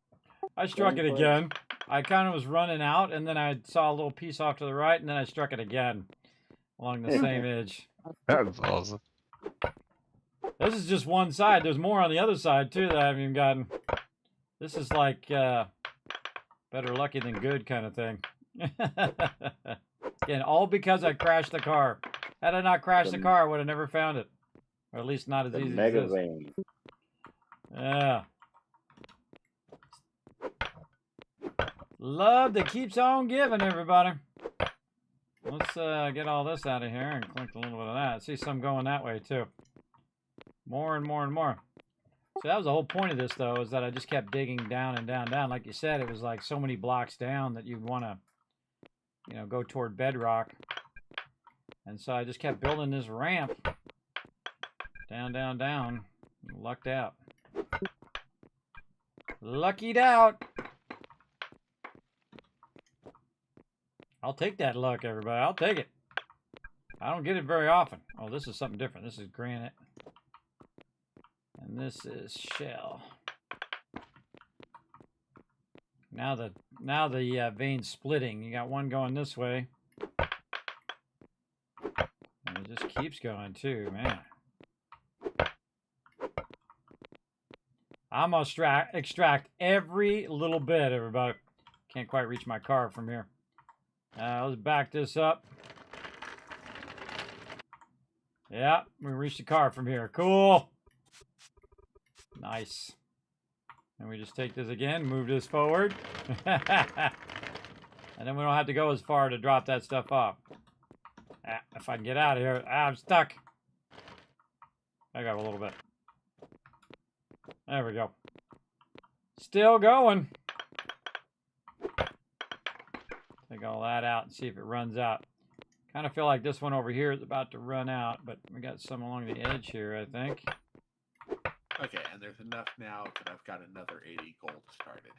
I struck it again. I kind of was running out, and then I saw a little piece off to the right, and then I struck it again along the same edge. That's awesome. This is just one side. There's more on the other side, too, that I haven't even gotten. This is like better lucky than good kind of thing. Again, all because I crashed the car. Had I not crashed the The- car, I would have never found it. Or at least not as The easy as mega this. vein. Yeah. Love that keeps on giving, everybody. Let's get all this out of here and collect a little bit of that. See some going that way, too. More and more and more. So that was the whole point of this, though, is that I just kept digging down and down, down. Like you said, it was like so many blocks down that you'd want to, you know, go toward bedrock. And so I just kept building this ramp. Down, down, down. Lucked out. Luckied out. I'll take that luck, everybody. I'll take it. I don't get it very often. Oh, this is something different. This is granite. And this is shell. Now the vein's splitting. You got one going this way. And it just keeps going too, man. I'm gonna extract every little bit, everybody. Can't quite reach my car from here. Let's back this up. Yeah, we reached the car from here. Cool. Nice. And we just take this again, move this forward. And then we don't have to go as far to drop that stuff off. If I can get out of here. I'm stuck. I got a little bit. There we go. Still going. Take all that out and see if it runs out. Kind of feel like this one over here is about to run out, but we got some along the edge here, I think. Okay, and there's enough now that I've got another 80 gold started.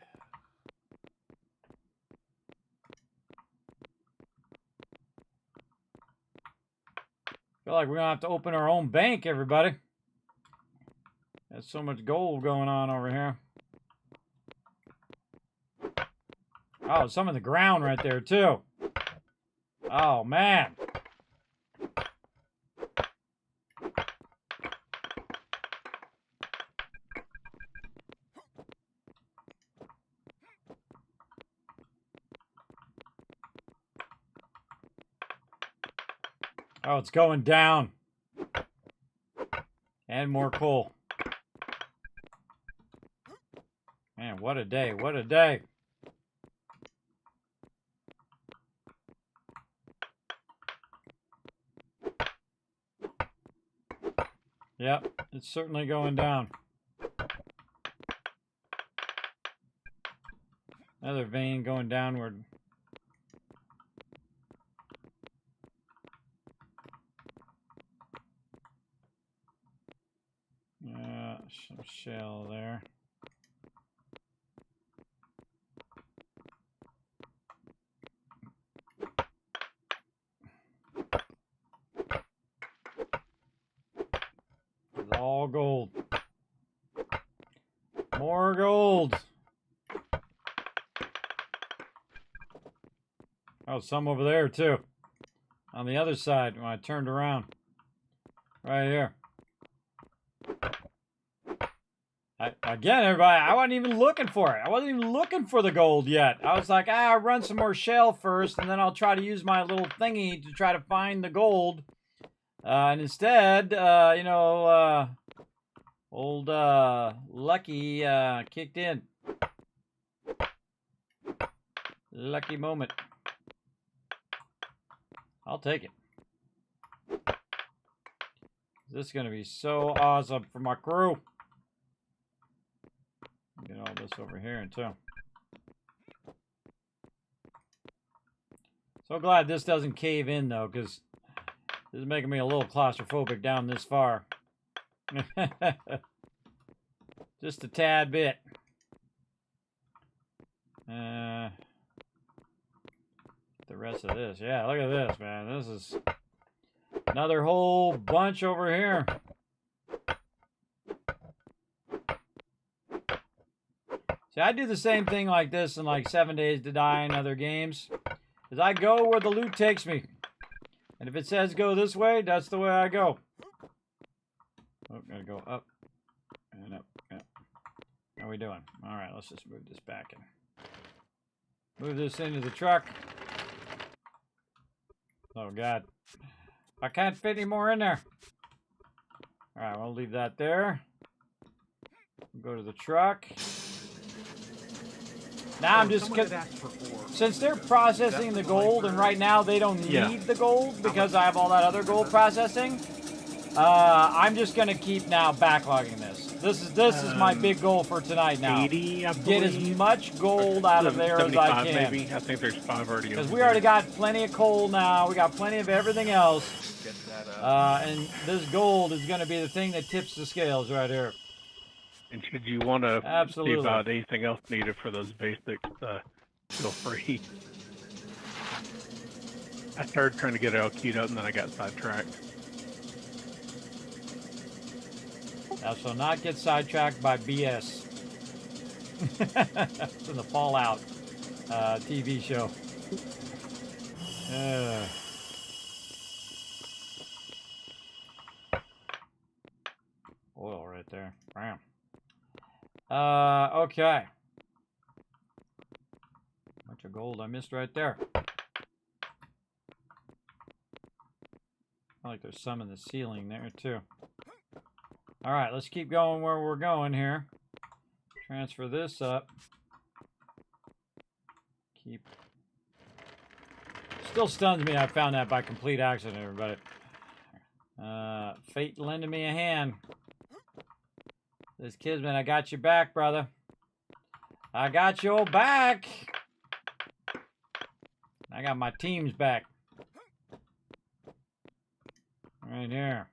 Feel like we're gonna have to open our own bank, everybody. There's so much gold going on over here. Oh, some in the ground right there, too. Oh, man. Oh, it's going down. And more coal. Man, what a day. What a day. Yep, it's certainly going down. Another vein going downward. Some shell there. It's all gold. More gold. Oh, some over there too. On the other side when I turned around. Right here. Again, everybody, I wasn't even looking for it. I wasn't even looking for the gold yet. I was like, I'll run some more shell first, and then I'll try to use my little thingy to try to find the gold. And instead, you know, old Lucky kicked in. Lucky moment. I'll take it. This is going to be so awesome for my crew. Get all this over here too. So glad this doesn't cave in though, because this is making me a little claustrophobic down this far. Just a tad bit. The rest of this. Yeah, look at this, man. This is another whole bunch over here. See, I do the same thing like this in like 7 Days to Die and other games. Is I go where the loot takes me. And if it says go this way, that's the way I go. Oh, gotta go up and up. Yeah. How are we doing? All right, let's just move this back in. Move this into the truck. Oh, God. I can't fit any more in there. All right, we'll leave that there. Go to the truck. Now I'm just, since they're processing the gold, and right now they don't need the gold because I have all that other gold processing. I'm just gonna keep now backlogging this. This is my big goal for tonight now. 80, I Get as believe. much gold out of there as I can. Maybe. I think there's 5 already. Because we already got plenty of coal now. We got plenty of everything else. Get that up. And this gold is going to be the thing that tips the scales right here. And should you want to see Absolutely. about anything else needed for those basics, feel free. I started trying to get it all queued up and then I got sidetracked. Thou shalt not get sidetracked by BS. It's in the Fallout TV show. Oil right there. Bam. Okay. Bunch of gold I missed right there. I like there's some in the ceiling there too. All right, let's keep going where we're going here. Transfer this up. Keep. Still stuns me. I found that by complete accident, everybody. Fate lending me a hand. This Kismet, I got your back, brother. I got your back. I got my team's back. Right here.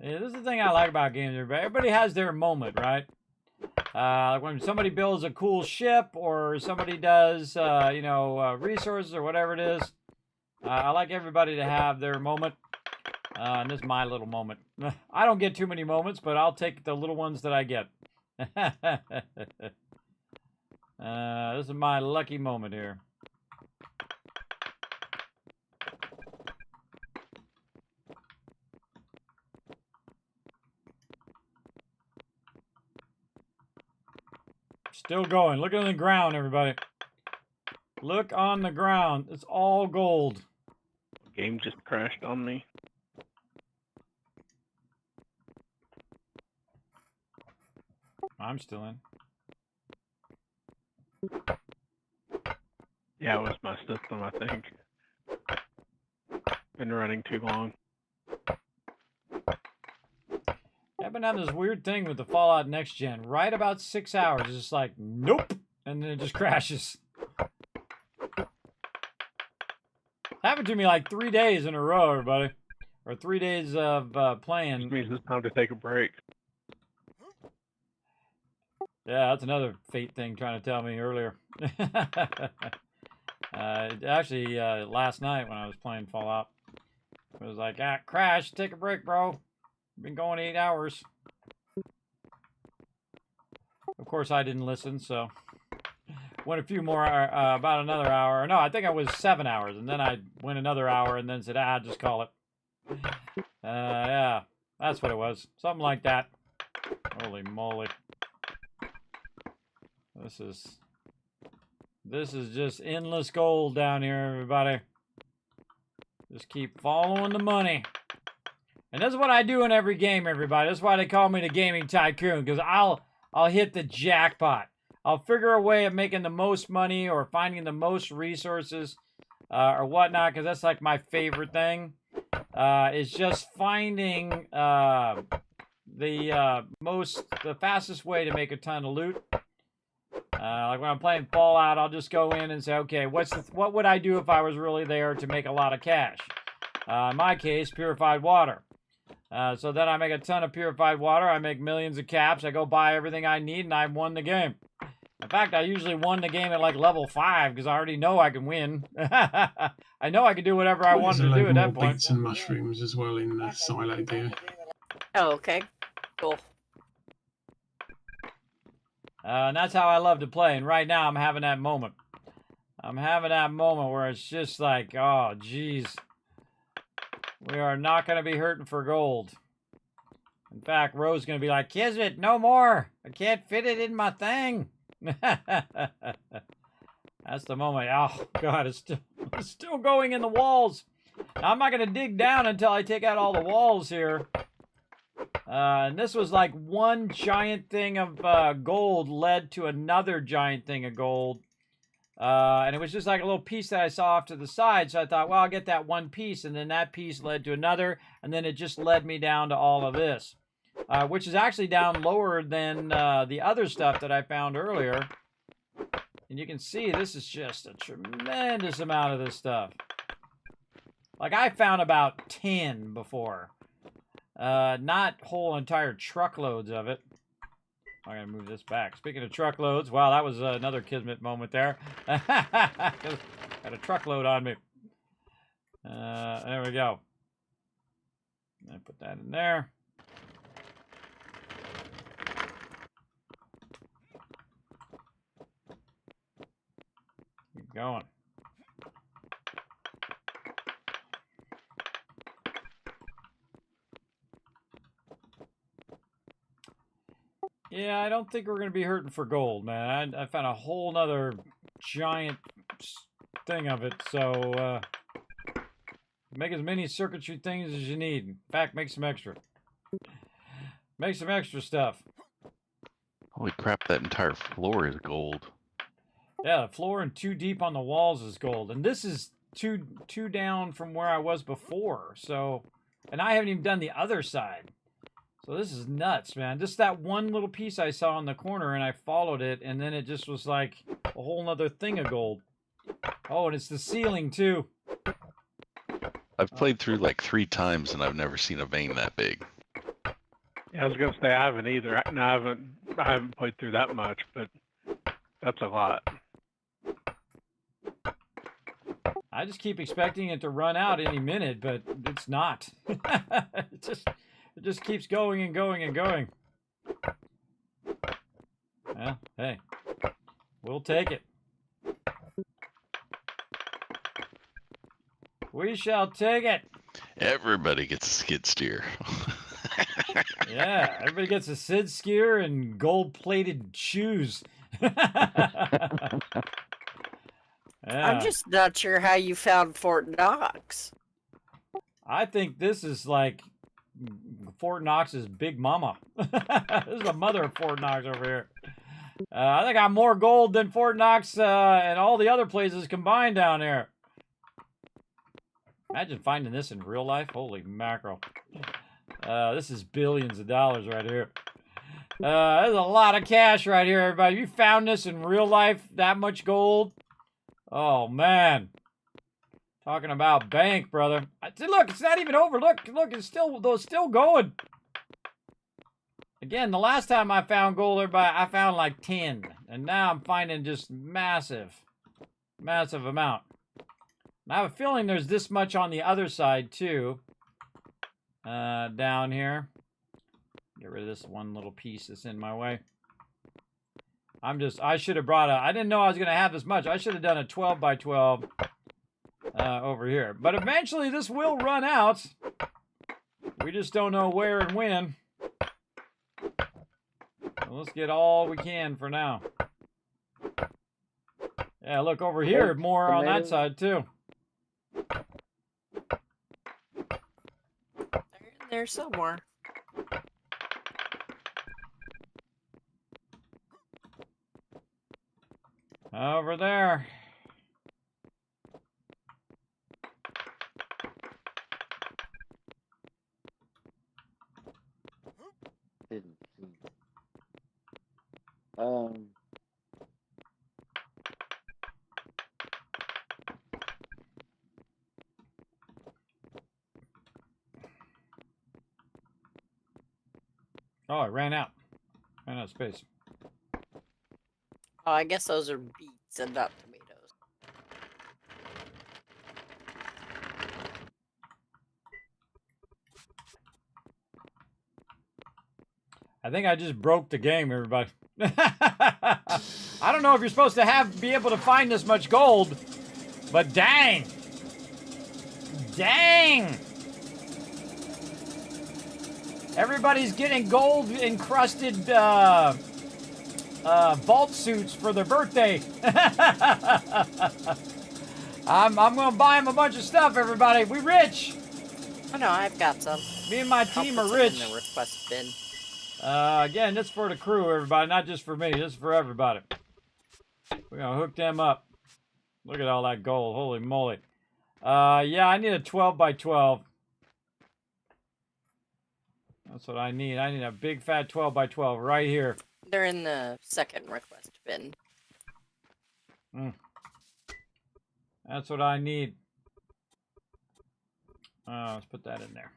Yeah, this is the thing I like about games. Everybody has their moment, right? Like when somebody builds a cool ship or somebody does, resources or whatever it is. I like everybody to have their moment. And this is my little moment. I don't get too many moments, but I'll take the little ones that I get. This is my lucky moment here. Still going. Look on the ground, everybody. Look on the ground. It's all gold. Game just crashed on me. I'm still in. Yeah, it was my system, I think. Been running too long. I've been having this weird thing with the Fallout Next Gen. Right about 6 hours, it's just like, nope. And then it just crashes. Happened to me like 3 days in a row, everybody. Or 3 days of playing. Which means it's time to take a break. Yeah, that's another fate thing trying to tell me earlier. Actually, last night when I was playing Fallout, it was like, crash, take a break, bro. Been going 8 hours. Of course, I didn't listen, so went a few more, about another hour. No, I think I was 7 hours, and then I went another hour, and then said, just call it. Yeah, that's what it was. Something like that. Holy moly. This is just endless gold down here, everybody. Just keep following the money. And this is what I do in every game, everybody. That's why they call me the gaming tycoon, because I'll hit the jackpot. I'll figure a way of making the most money or finding the most resources or whatnot, because that's like my favorite thing. It's just finding the fastest way to make a ton of loot. Like when I'm playing Fallout, I'll just go in and say, okay, what would I do if I was really there to make a lot of cash? In my case, purified water. So then I make a ton of purified water. I make millions of caps. I go buy everything I need, and I've won the game. In fact, I usually won the game at like level 5 because I already know I can win. I know I can do whatever I want to do at that point. Beets and mushrooms as well in the silo deal. Oh, okay. Cool. And that's how I love to play. And right now, I'm having that moment. I'm having that moment where it's just like, oh, geez. We are not going to be hurting for gold. In fact, Rose's going to be like, Kismet, no more. I can't fit it in my thing. That's the moment. Oh, God, it's still going in the walls. Now, I'm not going to dig down until I take out all the walls here. And this was like one giant thing of gold led to another giant thing of gold. And it was just like a little piece that I saw off to the side. So I thought, well, I'll get that one piece. And then that piece led to another. And then it just led me down to all of this. Which is actually down lower than the other stuff that I found earlier. And you can see this is just a tremendous amount of this stuff. Like I found about 10 before. Not whole entire truckloads of it. I'm going to move this back. Speaking of truckloads, wow, that was another Kismet moment there. Got a truckload on me. There we go. I put that in there. Keep going. Yeah, I don't think we're going to be hurting for gold, man. I found a whole nother giant thing of it, so make as many circuitry things as you need. In fact, make some extra. Make some extra stuff. Holy crap, that entire floor is gold. Yeah, the floor and 2 deep on the walls is gold. And this is two down from where I was before, so... And I haven't even done the other side. So this is nuts, man. Just that one little piece I saw in the corner, and I followed it, and then it just was like a whole nother thing of gold. Oh, and it's the ceiling, too. I've played through like 3 times, and I've never seen a vein that big. Yeah, I was gonna say I haven't either. I haven't played through that much, but that's a lot. I just keep expecting it to run out any minute, but it's not. It just keeps going and going and going. Well, hey, we'll take it. We shall take it. Everybody gets a skid steer. Yeah, everybody gets a skid steer and gold-plated shoes. Yeah. I'm just not sure how you found Fort Knox. I think this is like Fort Knox's big mama. This is the mother of Fort Knox over here. I think I got more gold than Fort Knox and all the other places combined down there. Imagine finding this in real life. Holy mackerel. This is billions of dollars right here. There's a lot of cash right here, everybody. You found this in real life, that much gold? Oh, man. Talking about bank, brother. Look, it's not even over. Look, it's still going. Again, the last time I found gold, everybody, I found like 10. And now I'm finding just massive amount. And I have a feeling there's this much on the other side, too. Down here. Get rid of this one little piece that's in my way. I should have brought I didn't know I was going to have this much. I should have done a 12 by 12 over here. But eventually this will run out. We just don't know where and when. So let's get all we can for now. Yeah, look over here. More on that side, too. There's somewhere. Over there. Didn't see. Oh, I ran out. Ran out of space. Oh, I guess those are beets and not tomatoes. I think I just broke the game, everybody. I don't know if you're supposed to be able to find this much gold, but dang. Dang. Everybody's getting gold encrusted vault suits for their birthday. I'm gonna buy them a bunch of stuff, everybody. We rich. Oh no, I've got some. Me and my I'll team put are some rich. in the request bin. Again, this is for the crew, everybody, not just for me. This is for everybody. We're gonna hook them up. Look at all that gold. Holy moly. Yeah, I need a 12 by 12. That's what I need. I need a big fat 12 by 12 right here. They're in the second request bin. That's what I need. Let's put that in there.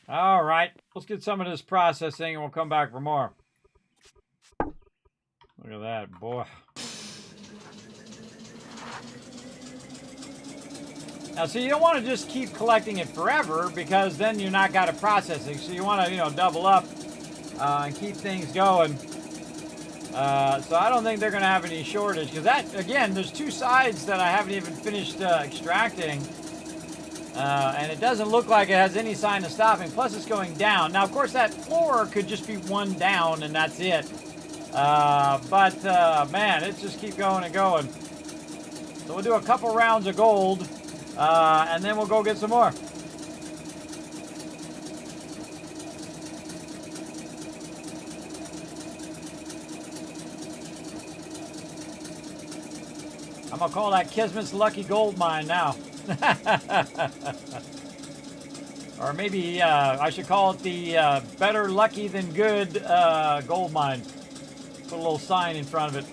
All right, let's get some of this processing and we'll come back for more. Look at that, boy. Now, so you don't want to just keep collecting it forever because then you're not got it processing. So you want to, you know, double up and keep things going. So I don't think they're going to have any shortage because that, again, there's two sides that I haven't even finished extracting. And it doesn't look like it has any sign of stopping. Plus, it's going down. Now, of course, that floor could just be one down, and that's it. Man, it just keep going and going. So we'll do a couple rounds of gold, and then we'll go get some more. I'm going to call that Kismet's Lucky Gold Mine now. Or maybe I should call it the Better Lucky Than Good Gold Mine. Put a little sign in front of it.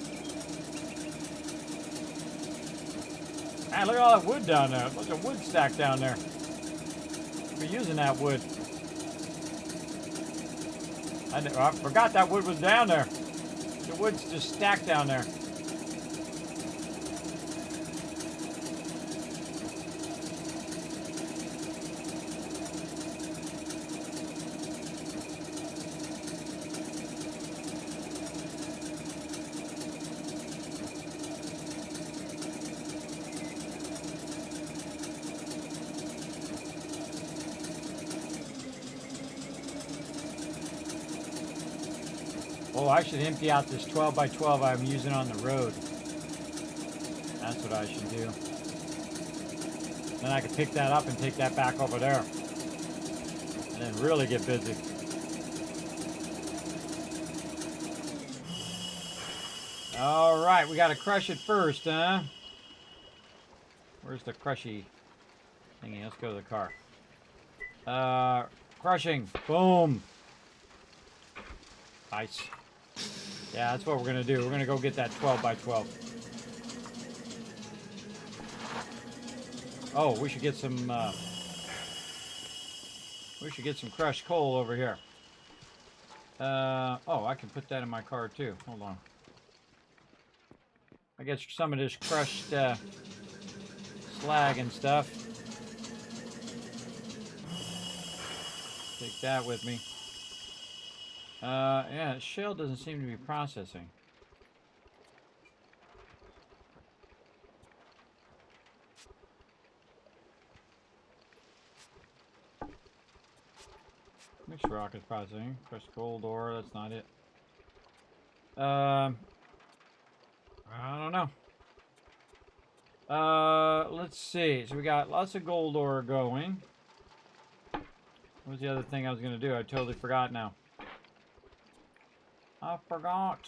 Man, look at all that wood down there. A bunch of wood stacked down there. We're using that wood. I forgot that wood was down there. The wood's just stacked down there. Oh, I should empty out this 12 by 12 I'm using on the road. That's what I should do. Then I could pick that up and take that back over there. And then really get busy. All right, we got to crush it first, huh? Where's the crushy thingy? Let's go to the car. Crushing. Boom. Nice. Yeah, that's what we're going to do. We're going to go get that 12 by 12. Oh, we should get some crushed coal over here. Oh, I can put that in my car too. Hold on. I get some of this crushed slag and stuff. Take that with me. Yeah, shell doesn't seem to be processing. Mixed rock is processing. Crushed gold ore, that's not it. I don't know. Let's see. So we got lots of gold ore going. What was the other thing I was going to do? I totally forgot now. I forgot.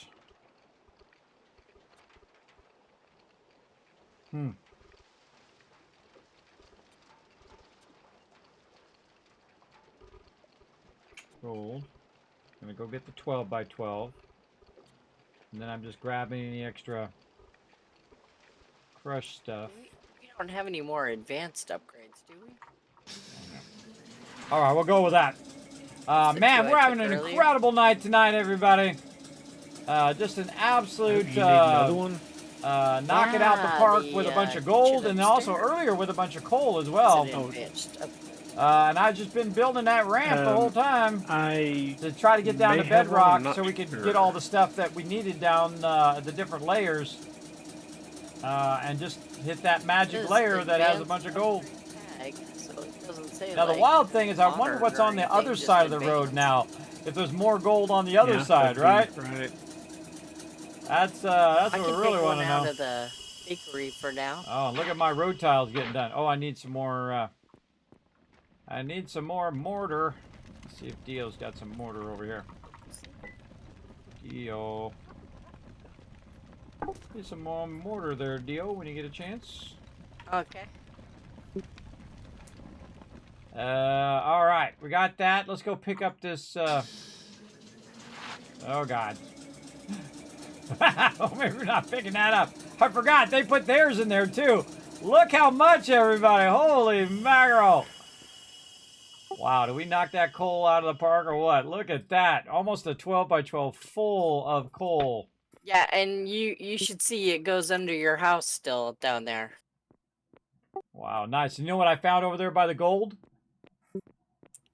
Gold. Gonna go get the 12 by 12. And then I'm just grabbing any extra crushed stuff. We don't have any more advanced upgrades, do we? Alright, we'll go with that. Man, we're having an incredible night tonight, everybody. Just an absolute another one? knock it out the park with a bunch of gold, and also earlier with a bunch of coal as well. And I've just been building that ramp the whole time to try to get down to bedrock so we could get all the stuff that we needed down the different layers, and just hit that magic layer that has a bunch of gold. Now the wild thing is, I wonder what's on the other side of the road now. If there's more gold on the other side, right? Right. That's I what we can really take want one to out know. of the bakery for now. Oh, look at my road tiles getting done. Oh, I need some more. I need some more mortar. Let's see if Dio's got some mortar over here. Dio. Need some more mortar there, Dio, when you get a chance. Okay. All right, we got that. Let's go pick up this. Oh God. Oh, maybe we're not picking that up. I forgot they put theirs in there too. Look how much, everybody! Holy mackerel! Wow, did we knock that coal out of the park or what? Look at that. Almost a 12 by 12 full of coal. Yeah, and you should see it goes under your house still down there. Wow, nice. You know what I found over there by the gold?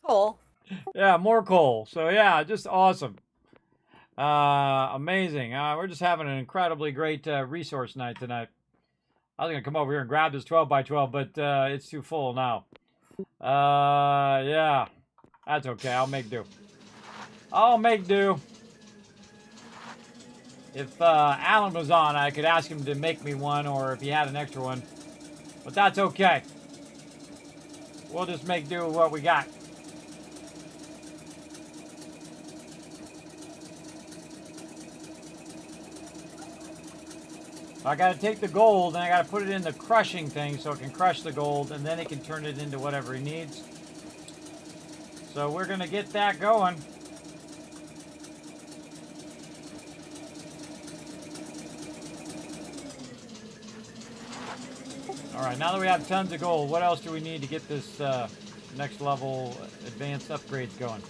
Cool. Yeah, more coal. So yeah, just awesome. Amazing. We're just having an incredibly great resource night tonight. I was going to come over here and grab this 12 by 12, but it's too full now. Yeah. That's okay. I'll make do. I'll make do. If Alan was on, I could ask him to make me one, or if he had an extra one. But that's okay. We'll just make do with what we got. I got to take the gold and I got to put it in the crushing thing so it can crush the gold, and then it can turn it into whatever he needs. So we're going to get that going. All right, now that we have tons of gold, what else do we need to get this next level advanced upgrades going?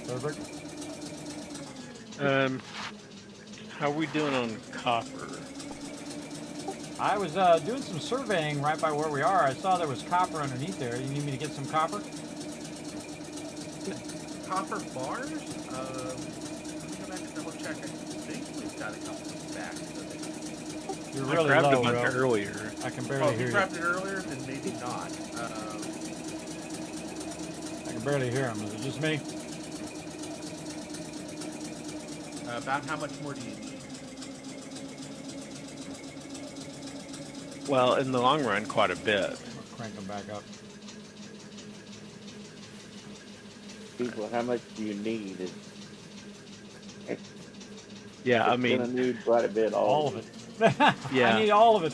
Herbert? How are we doing on copper? I was doing some surveying right by where we are. I saw there was copper underneath there. You need me to get some copper? Copper bars? Let me go back and double check. I think we've got a couple of stacks. You're really I grabbed low, a bunch bro. earlier. I can Oh, barely if hear you you. grabbed it earlier, then maybe not. I can barely hear him. Is it just me? About how much more do you need? Well, in the long run, quite a bit. I'll crank them back up. People, how much do you need? Yeah, I It's mean, gonna need quite a bit. All of it. Yeah. I need all of it.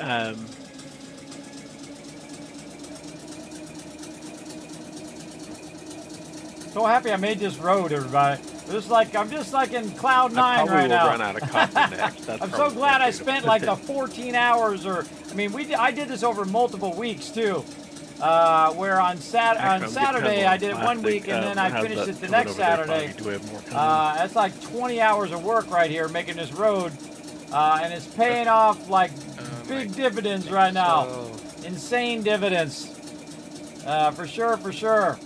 So happy I made this road, everybody. I'm just like in cloud nine I probably right will now. run out of copper next. That's I'm so probably glad I what spent do. like the 14 hours, or I mean, I did this over multiple weeks too. Where on Saturday I did it one week and then I finished it the next Saturday. That's like 20 hours of work right here making this road, and it's paying off like big dividends right now. Insane dividends, for sure, for sure.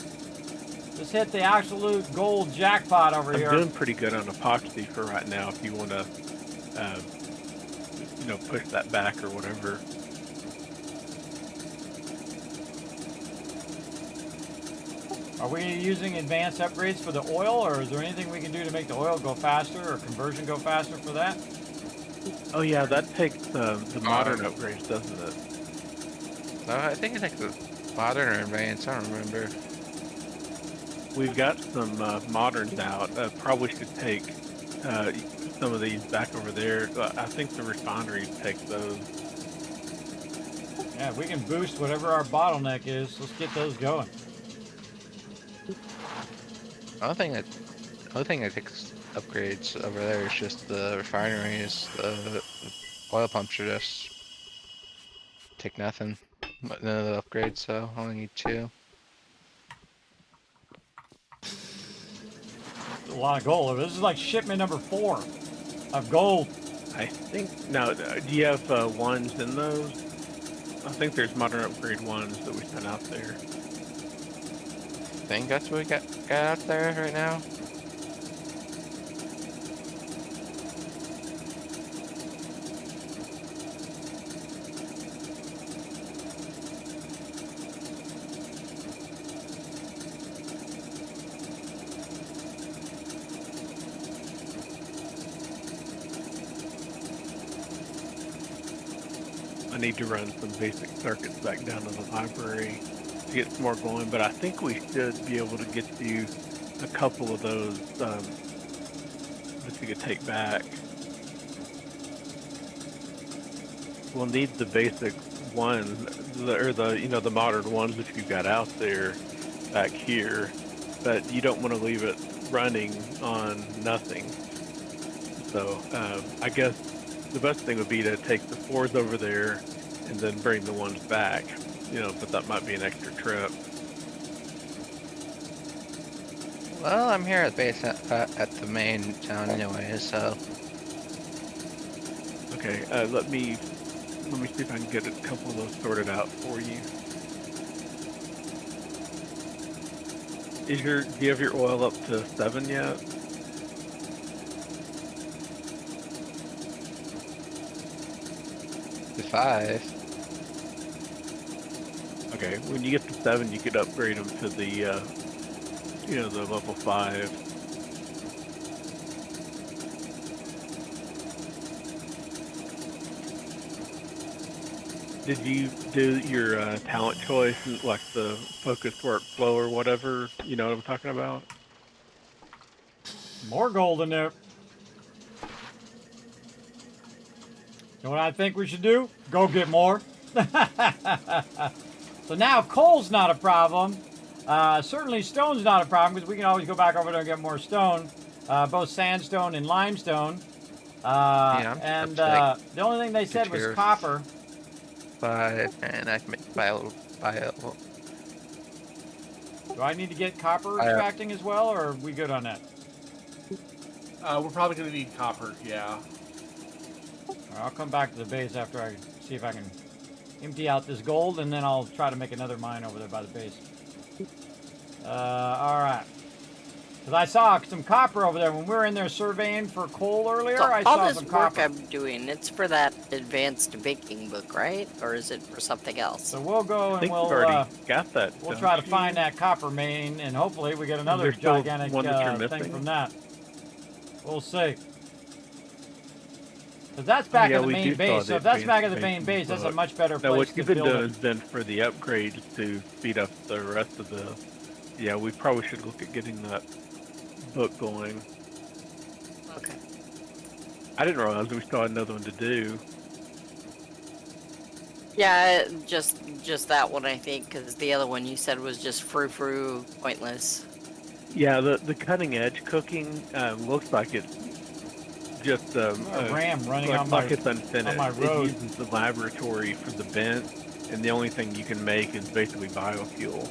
Just hit the absolute gold jackpot over I'm here. doing pretty good on epoxy for right now. If you want to, push that back or whatever. Are we using advanced upgrades for the oil, or is there anything we can do to make the oil go faster or conversion go faster for that? Oh yeah, that takes the modern upgrades, doesn't it? I think it takes the modern or advanced. I don't remember. We've got some moderns out. Probably should take some of these back over there. I think the refineries take those. Yeah, we can boost whatever our bottleneck is. Let's get those going. The only thing that takes upgrades over there is just the refineries. The oil pumps are just take nothing. None of the upgrades, so I only need 2. A lot of gold. This is like shipment number 4 of gold. I think now. Do you have ones in those? I think there's modern upgrade ones that we sent out there. I think that's what we got out there right now. I need to run some basic circuits back down to the library to get some more going, but I think we should be able to get you a couple of those that you could take back. We'll need the basic one, or the modern ones that you've got out there back here, but you don't want to leave it running on nothing. So I guess the best thing would be to take the 4s over there and then bring the 1s back, but that might be an extra trip. Well, I'm here at base at the main town anyway, so. Okay, let me see if I can get a couple of those sorted out for you. Do you have your oil up to 7 yet? To 5. Okay, when you get to 7, you could upgrade them to the, the level 5. Did you do your talent choice, like the focused workflow or whatever? You know what I'm talking about? More gold in there. You know what I think we should do? Go get more. So now coal's not a problem. Certainly stone's not a problem because we can always go back over there and get more stone. Both sandstone and limestone. The only thing they said was copper. 5, and I can make bio. Do I need to get copper extracting as well, or are we good on that? We're probably going to need copper, yeah. I'll come back to the base after I see if I can empty out this gold, and then I'll try to make another mine over there by the base. Alright. Because I saw some copper over there when we were in there surveying for coal earlier. So I all saw this some work copper. I'm doing, it's for that advanced baking book, right? Or is it for something else? So we'll go and we'll got that. We'll try to find that copper main, and hopefully we get another gigantic thing from that. We'll see. Because that's back at the main base. So if that's back at the main base, that's a much better place to build it. What you've been doing has been for the upgrades to speed up the rest of the. Yeah, we probably should look at getting that book going. Okay. I didn't realize we still had another one to do. Yeah, just that one, I think, because the other one you said was just frou-frou, pointless. Yeah, the cutting edge cooking looks like it's just a ram running on it's unfinished. on my road. It uses the laboratory for the vent, and the only thing you can make is basically biofuel.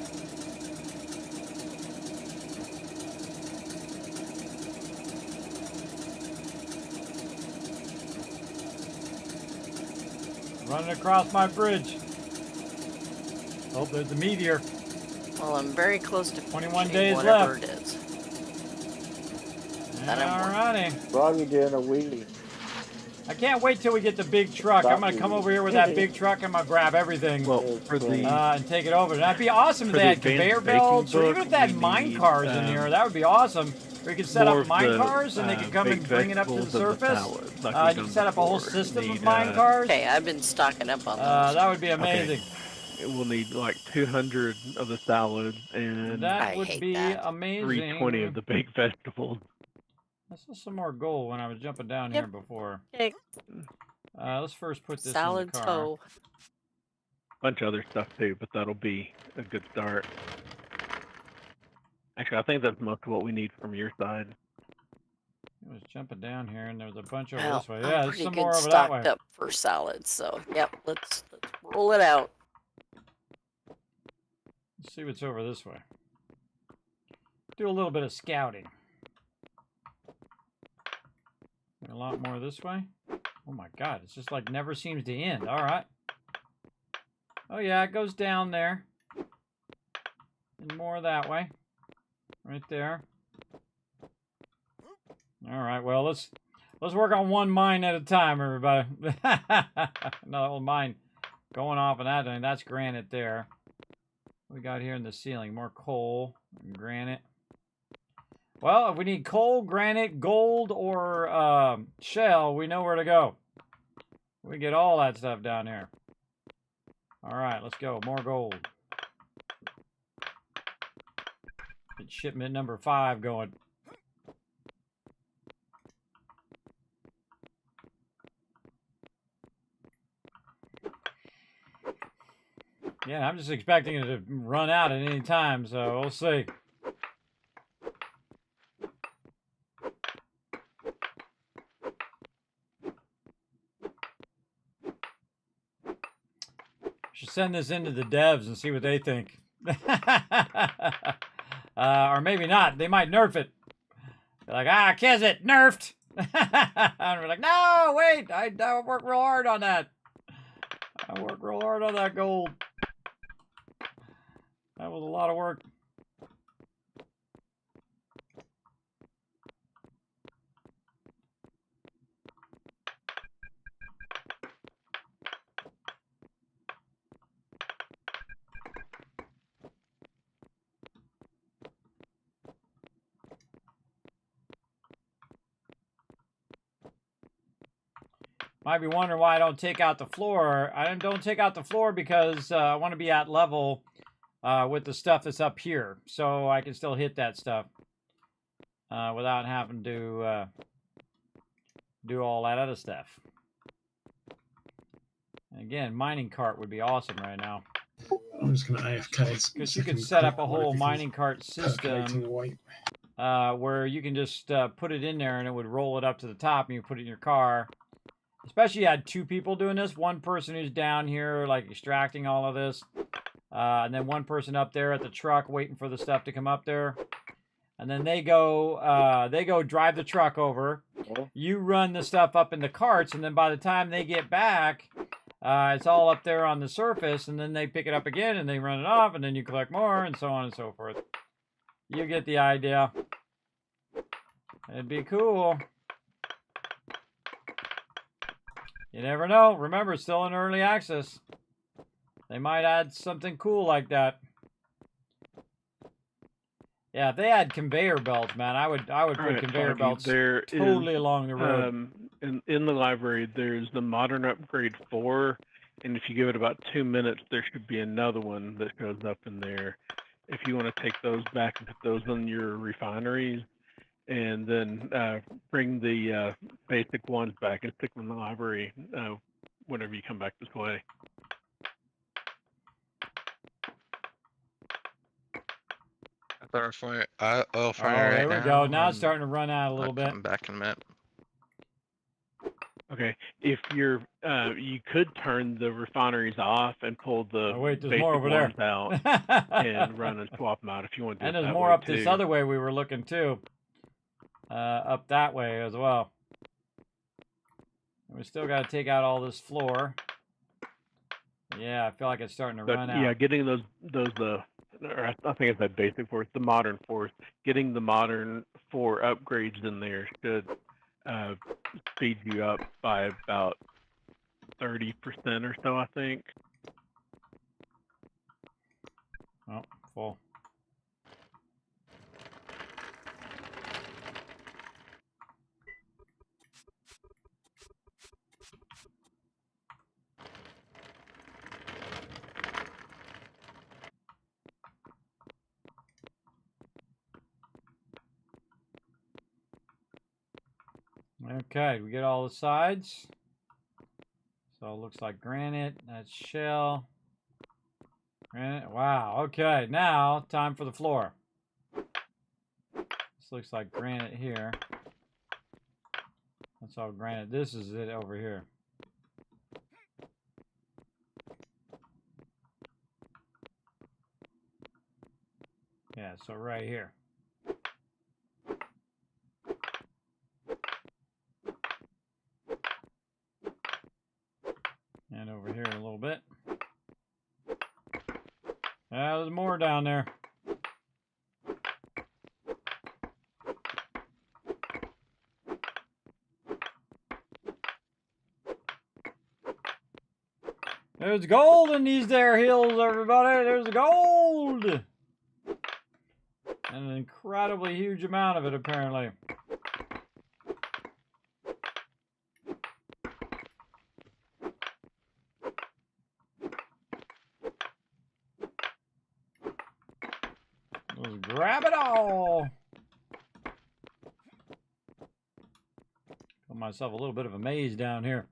Running across my bridge. Oh, there's a meteor. Well, I'm very close to 21 days whatever left. It is. Alrighty. Froggy doing a wheelie. I can't wait till we get the big truck. I'm gonna come over here with that big truck. I'm gonna grab everything and take it over. And that'd be awesome if they had conveyor belts, or even if they had mine cars in here. That would be awesome. We could set up mine cars, and they could come and bring it up to the surface. You can set up a whole system of mine cars. Okay, I've been stocking up on those. That would be amazing. Okay. We'll need like 200 of the salad, and that would be amazing. 320 of the baked vegetables. I saw some more gold when I was jumping down here before. Okay. Let's first put this salad in the car. toe. Bunch of other stuff too, but that'll be a good start. Actually, I think that's most of what we need from your side. I was jumping down here, and there was a bunch over Well, this way. I'm Yeah, there's pretty some good more over that way. stocked up for salad, so yep. Let's roll it out. Let's see what's over this way. Do a little bit of scouting. A lot more this way. Oh my god, it's just like never seems to end. All right. Oh yeah, it goes down there. And more that way. Right there. All right, well, let's work on one mine at a time, everybody. Another old mine going off of that. I mean, that's granite there. What we got here in the ceiling? More coal and granite. Well, if we need coal, granite, gold, or shell, we know where to go. We get all that stuff down here. All right, let's go. More gold. Get shipment number 5 going. Yeah, I'm just expecting it to run out at any time, so we'll see. Should send this into the devs and see what they think. Or maybe not. They might nerf it. They're like, ah, Kismet, nerfed. And we're like, no, wait. I worked real hard on that. I worked real hard on that gold. That was a lot of work. Might be wondering why I don't take out the floor. I don't take out the floor because I want to be at level with the stuff that's up here. So I can still hit that stuff without having to do all that other stuff. And again, mining cart would be awesome right now. I'm just going to AFK. Because you could set up a whole mining cart Percolating system white. where you can just put it in there and it would roll it up to the top and you put it in your car. Especially you had 2 people doing this. One person who's down here, like, extracting all of this. And then one person up there at the truck waiting for the stuff to come up there. And then they go drive the truck over. You run the stuff up in the carts, and then by the time they get back, it's all up there on the surface, and then they pick it up again, and they run it off, and then you collect more, and so on and so forth. You get the idea. It'd be cool. You never know. Remember, it's still in early access. They might add something cool like that. Yeah, if they had conveyor belts, man, I would put conveyor belts totally along the road. In the library, there's the Modern Upgrade 4, and if you give it about 2 minutes, there should be another one that goes up in there. If you want to take those back and put those on your refineries, and then bring the basic ones back and stick them in the library whenever you come back this way. Oil refinery Oh, right there we now. go. Now it's starting to run out a little bit. Come back in a minute. Okay, if you're, you could turn the refineries off and pull the wait, there's basic more over there. ones out and run and swap them out if you want to do And it there's that more way up this too. other way we were looking too. Up that way as well. We still got to take out all this floor. Yeah, I feel like it's starting to run out. Yeah, getting those or I think it's that basic force, the modern force. Getting the modern 4 upgrades in there should speed you up by about 30% or so, I think. Oh, full. Okay, we get all the sides. So it looks like granite, that's shell. Granite, wow, okay, now time for the floor. This looks like granite here. That's all granite. This is it over here. Yeah, so right here. And over here a little bit. There's more down there. There's gold in these there hills, everybody. There's gold. And an incredibly huge amount of it, apparently. Grab it all. Got myself a little bit of a maze down here.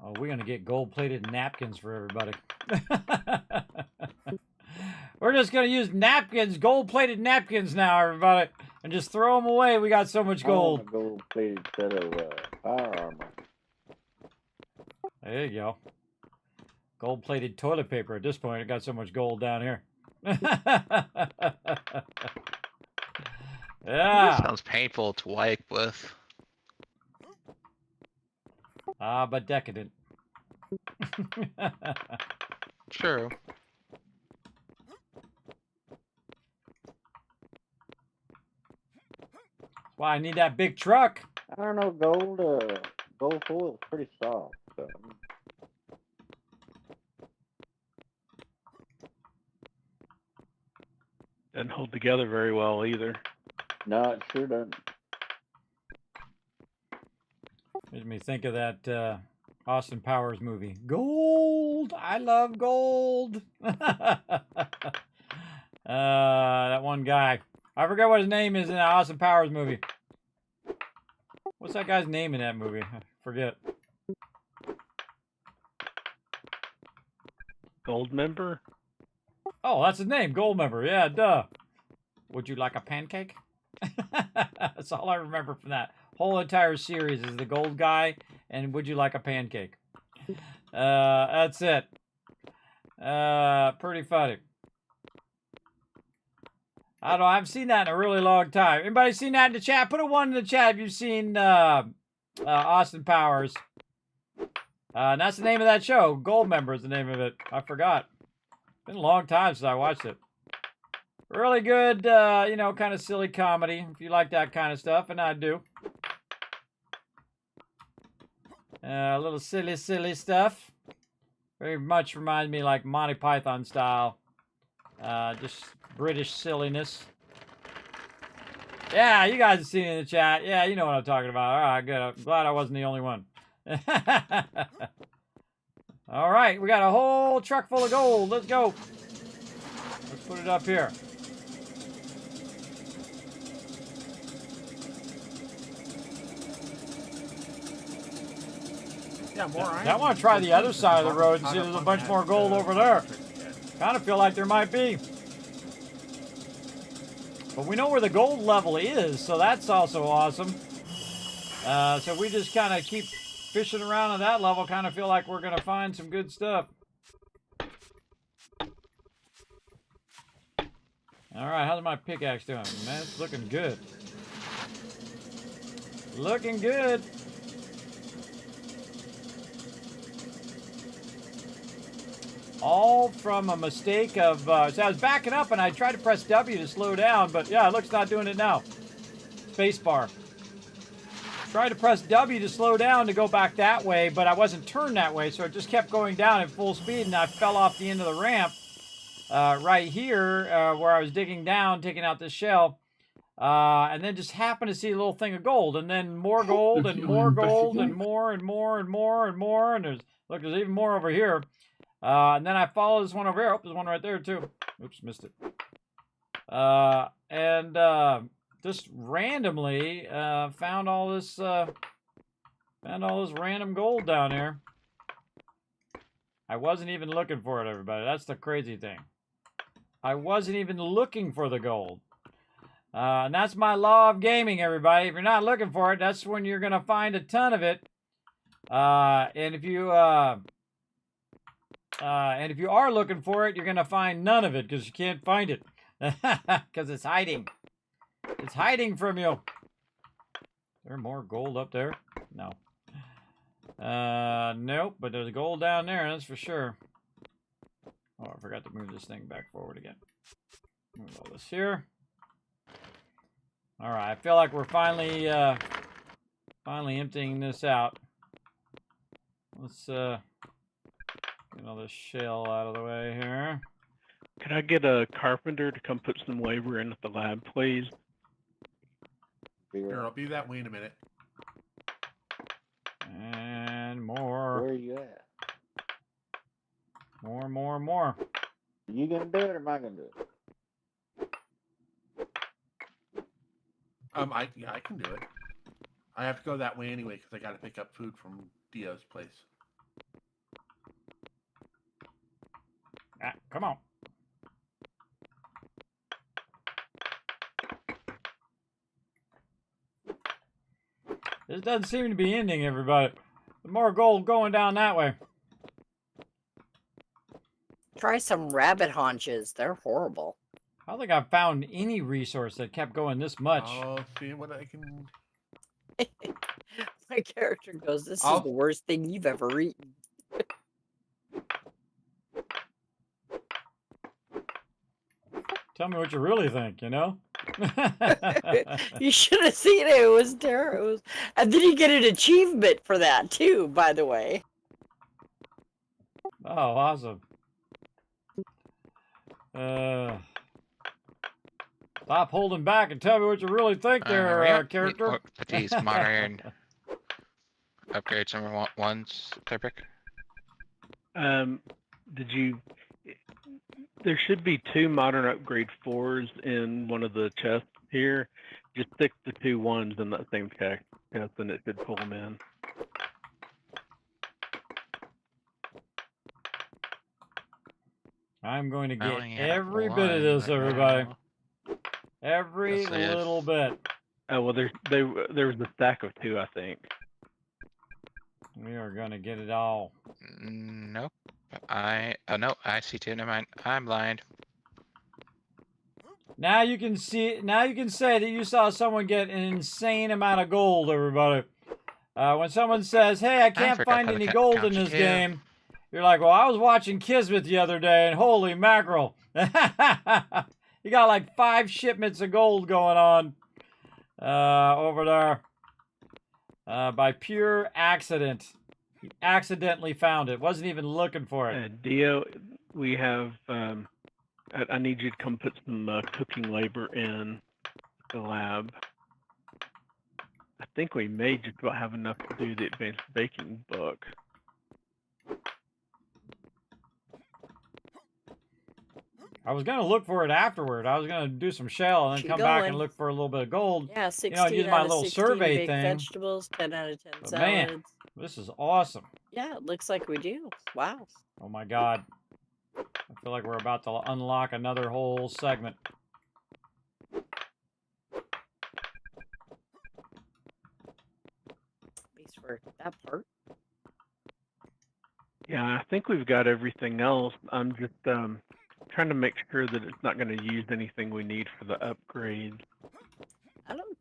Oh, we're going to get gold-plated napkins for everybody. We're just going to use napkins, gold-plated napkins now, everybody. And just throw them away. We got so much gold. I want a gold-plated set of fire armor. There you go. Gold-plated toilet paper at this point. I got so much gold down here. Yeah. Sounds painful to wipe with. But decadent. True. That's why I need that big truck. I don't know, gold foil is pretty soft. So. Doesn't hold together very well either. No, it sure doesn't. Made me think of that Austin Powers movie. Gold! I love gold! That one guy. I forget what his name is in that Austin Powers movie. What's that guy's name in that movie? I forget. Goldmember? Oh, that's his name. Goldmember. Yeah, duh. Would you like a pancake? That's all I remember from that whole entire series is the gold guy and would you like a pancake? That's it. Pretty funny. I don't know. I haven't seen that in a really long time. Anybody seen that in the chat? Put a 1 in the chat if you've seen Austin Powers. And that's the name of that show. Goldmember is the name of it. I forgot. Been a long time since I watched it. Really good, you know, kind of silly comedy, if you like that kind of stuff, and I do. A little silly stuff. Very much reminds me like Monty Python style. Just British silliness. Yeah, you guys have seen it in the chat. Yeah, you know what I'm talking about. All right, good. I'm glad I wasn't the only one. All right, we got a whole truck full of gold. Let's go. Let's put it up here. Yeah, more iron. I want to try the other side of the road and see if there's a bunch more gold over there. Kind of feel like there might be. But we know where the gold level is, so that's also awesome. So we just kind of keep fishing around at that level, kind of feel like we're going to find some good stuff. All right, how's my pickaxe doing? Man, it's looking good. Looking good. All from a mistake of, so I was backing up and I tried to press W to slow down, but yeah, it looks not doing it now. Spacebar. Tried to press W to slow down to go back that way, but I wasn't turned that way, so it just kept going down at full speed and I fell off the end of the ramp right here where I was digging down, taking out the shell. And then just happened to see a little thing of gold, and then more gold, and more gold, and more, and more, and more, and more, and there's even more over here. And then I follow this one over here. Oh, there's one right there too. Oops, missed it. Just randomly found all this random gold down here. I wasn't even looking for it, everybody. That's the crazy thing. I wasn't even looking for the gold. And that's my law of gaming, everybody. If you're not looking for it, that's when you're going to find a ton of it. And if you are looking for it, you're going to find none of it because you can't find it. Because it's hiding. It's hiding from you. Is there more gold up there? No. Nope, but there's gold down there, that's for sure. Oh, I forgot to move this thing back forward again. Move all this here. All right, I feel like we're finally emptying this out. Let's get all this shell out of the way here. Can I get a carpenter to come put some labor in at the lab, please? figure Here, I'll out be that way in a minute. And more. where you at. More. Are you gonna do it or am I gonna do it? I can do it. I have to go that way anyway because I got to pick up food from Dio's place. Ah, come on. This doesn't seem to be ending, everybody. The more gold going down that way. Try some rabbit haunches. They're horrible. I don't think I've found any resource that kept going this much. I'll see what I can. My character goes, "This I'll- is the worst thing you've ever eaten." Tell me what you really think, you know? You should have seen it. It was terrible. And then you get an achievement for that too, by the way. Oh, awesome. Stop holding back and tell me what you really think there, character. These modern upgrades number ones, Typic. Did you? There should be 2 modern upgrade 4s in one of the chests here. Just stick the 2 1s in that same chest, and it should pull them in. I'm going to get only have every bit of this, one right everybody. now. Every Let's see if- little bit. Oh well, there was a stack of 2, I think. We are going to get it all. Nope. No, I see 2. Never mind. I'm blind. Now you can see. Now you can say that you saw someone get an insane amount of gold, everybody. When someone says, "Hey, I can't forgot find how to any count gold in you this too. game," you're like, "Well, I was watching Kismet the other day, and holy mackerel, you got like 5 shipments of gold going on over there by pure accident. He accidentally found it. Wasn't even looking for it." Dio, we have. I need you to come put some cooking labor in the lab. I think we may just about have enough to do the advanced baking book. I was gonna look for it afterward. I was gonna do some shell and then Keep come back and going. look for a little bit of gold. Yeah, 16 You know, use my out of little 16 survey big thing. vegetables, 10 out of 10 But salads. man, this is awesome. Yeah, it looks like we do. Wow. Oh my god. I feel like we're about to unlock another whole segment. At least for that part. Yeah, I think we've got everything else. I'm just trying to make sure that it's not going to use anything we need for the upgrade. I don't.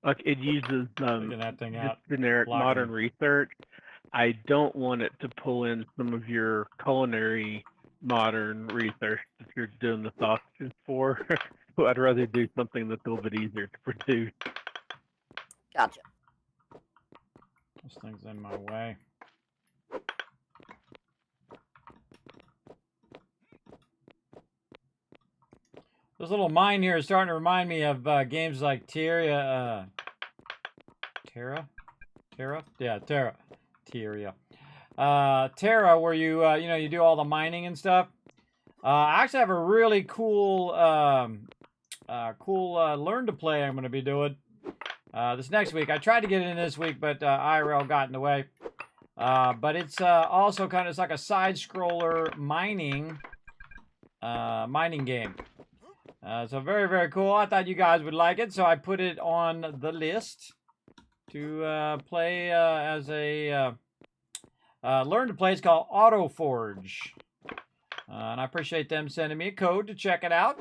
Like it uses Figure that thing just out. generic Blocking. modern research. I don't want it to pull in some of your culinary modern research that you're doing the sausages for. So I'd rather do something that's a little bit easier to produce. Gotcha. This thing's in my way. This little mine here is starting to remind me of games like Terra? Yeah, Terra. Terra, where you you know, you do all the mining and stuff. I actually have a really cool learn to play I'm going to be doing this next week. I tried to get it in this week, but IRL got in the way. But it's also kind of, it's like a side scroller mining game. So very, very cool. I thought you guys would like it, so I put it on the list to play as a learn to play. It's called Auto Forge. And I appreciate them sending me a code to check it out.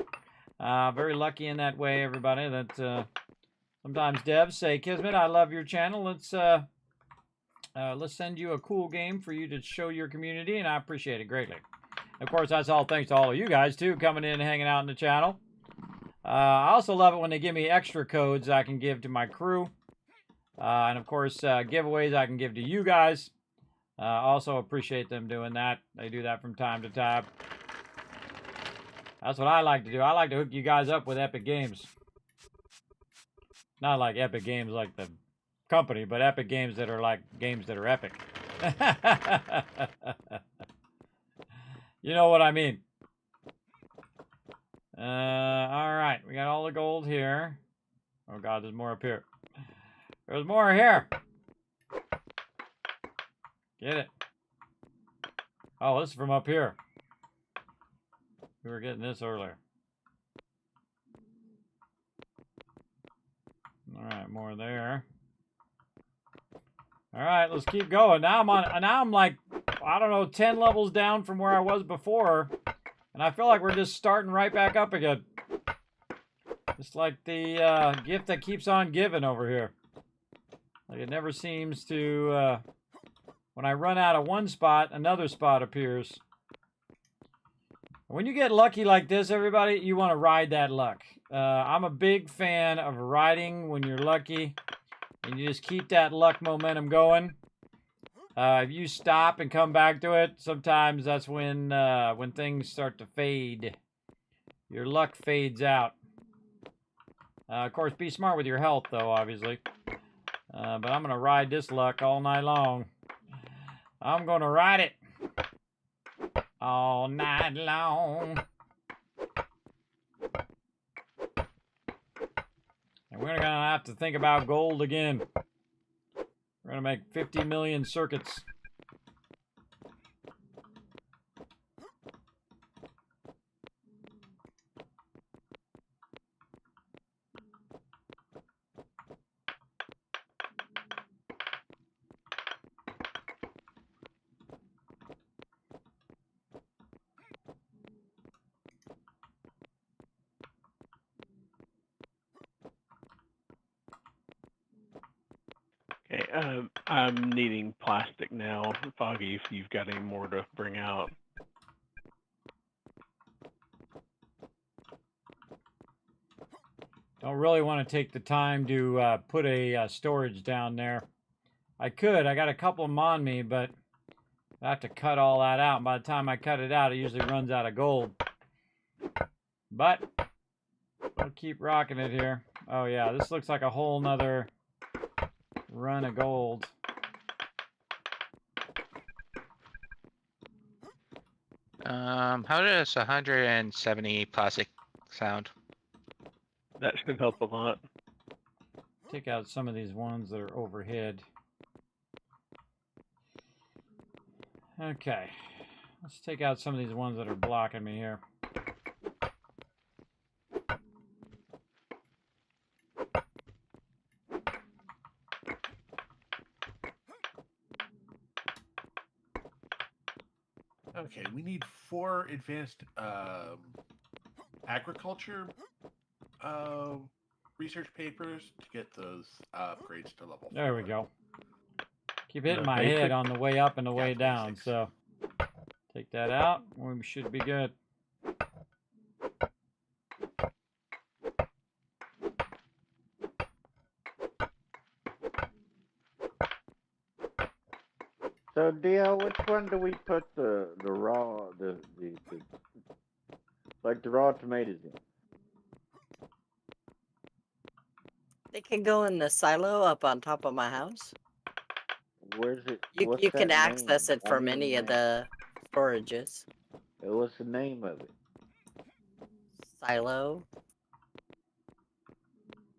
Very lucky in that way, everybody. That sometimes devs say, "Kismet, I love your channel. Let's send you a cool game for you to show your community," and I appreciate it greatly. Of course, that's all thanks to all of you guys too, coming in and hanging out in the channel. I also love it when they give me extra codes I can give to my crew, and of course giveaways I can give to you guys. Also appreciate them doing that. They do that from time to time. That's what I like to do. I like to hook you guys up with epic games. Not like epic games like the company, but epic games that are like games that are epic. You know what I mean. All right. We got all the gold here. Oh, God, there's more up here. There's more here. Get it. Oh, this is from up here. We were getting this earlier. All right, more there. All right, let's keep going. Now I'm like, I don't know, 10 levels down from where I was before, and I feel like we're just starting right back up again. It's like the gift that keeps on giving over here. Like it never seems to. When I run out of one spot, another spot appears. When you get lucky like this, everybody, you want to ride that luck. I'm a big fan of riding when you're lucky, and you just keep that luck momentum going. If you stop and come back to it, sometimes that's when things start to fade. Your luck fades out. Of course, be smart with your health, though, obviously. But I'm going to ride this luck all night long. I'm going to ride it all night long. And we're going to have to think about gold again. We're going to make 50 million circuits. Okay, I'm needing plastic now. Foggy, if you've got any more to bring out. Don't really want to take the time to put a storage down there. I could. I got a couple of them on me, but I have to cut all that out. And by the time I cut it out, it usually runs out of gold. But we'll keep rocking it here. Oh, yeah, this looks like a whole nother run of gold. How does 170 plastic sound? That should help a lot. Take out some of these ones that are overhead. Okay. Let's take out some of these ones that are blocking me here. Okay, we need 4 advanced agriculture research papers to get those upgrades to level 4. There we go. Keep hitting my head on the way up and the way down, so take that out. We should be good. So, Dio, which one do we put the raw like the raw tomatoes in? They can go in the silo up on top of my house. Where's it? You can access name? it from any of the storages. What's the name of it? Silo.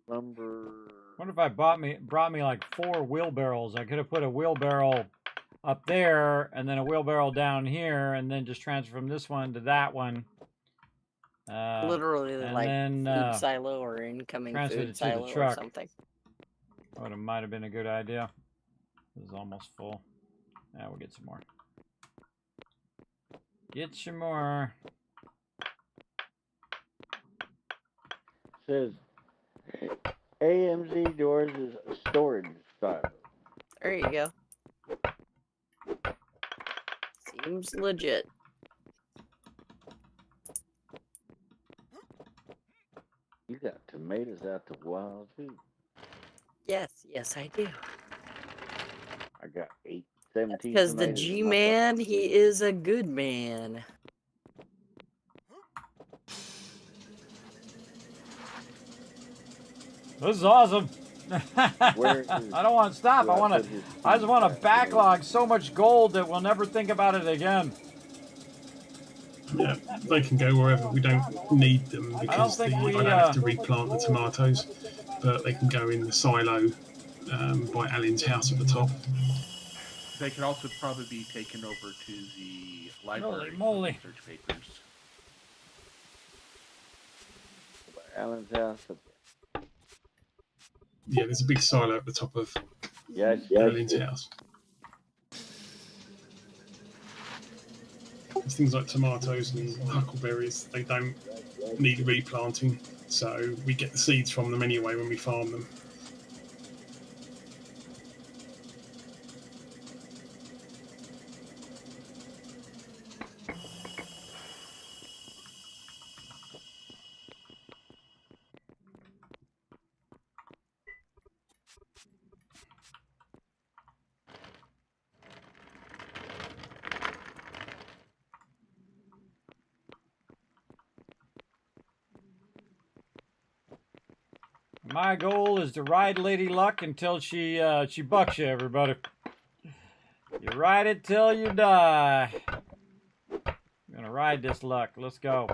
Lumber. I wonder if I brought me like 4 wheelbarrows. I could have put a wheelbarrow up there and then a wheelbarrow down here and then just transfer from this one to that one. Literally like then, food silo or incoming food silo or something. Oh, it might have been a good idea. This is almost full. Yeah, we'll get some more. Get some more. Says AMZ doors is a storage silo. There you go. Seems legit. You got tomatoes out the wild too. Yes, yes, I do. I got 17. Because the G-Man, he is a good man. This is awesome. Where I don't want to stop. do I want put to. his I just want to seeds at? backlog so much gold that we'll never think about it again. Yeah, they can go wherever. We don't need them because think we, I don't have to replant the tomatoes, but they can go in the silo by Alan's house at the top. They could also probably be taken over to the library Holy moly. for research papers. Alan's house. Yeah, there's a big silo at the top of Yes. Alan's house. There's things like tomatoes and huckleberries. They don't need replanting, so we get the seeds from them anyway when we farm them. My goal is to ride Lady Luck until she bucks you, everybody. You ride it till you die. I'm gonna ride this Luck. Let's go.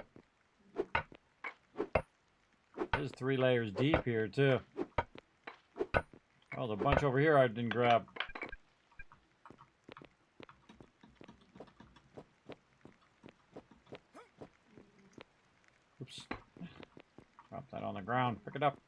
There's 3 layers deep here too. Oh, there's a bunch over here I didn't grab. Oops. Drop that on the ground. Pick it up.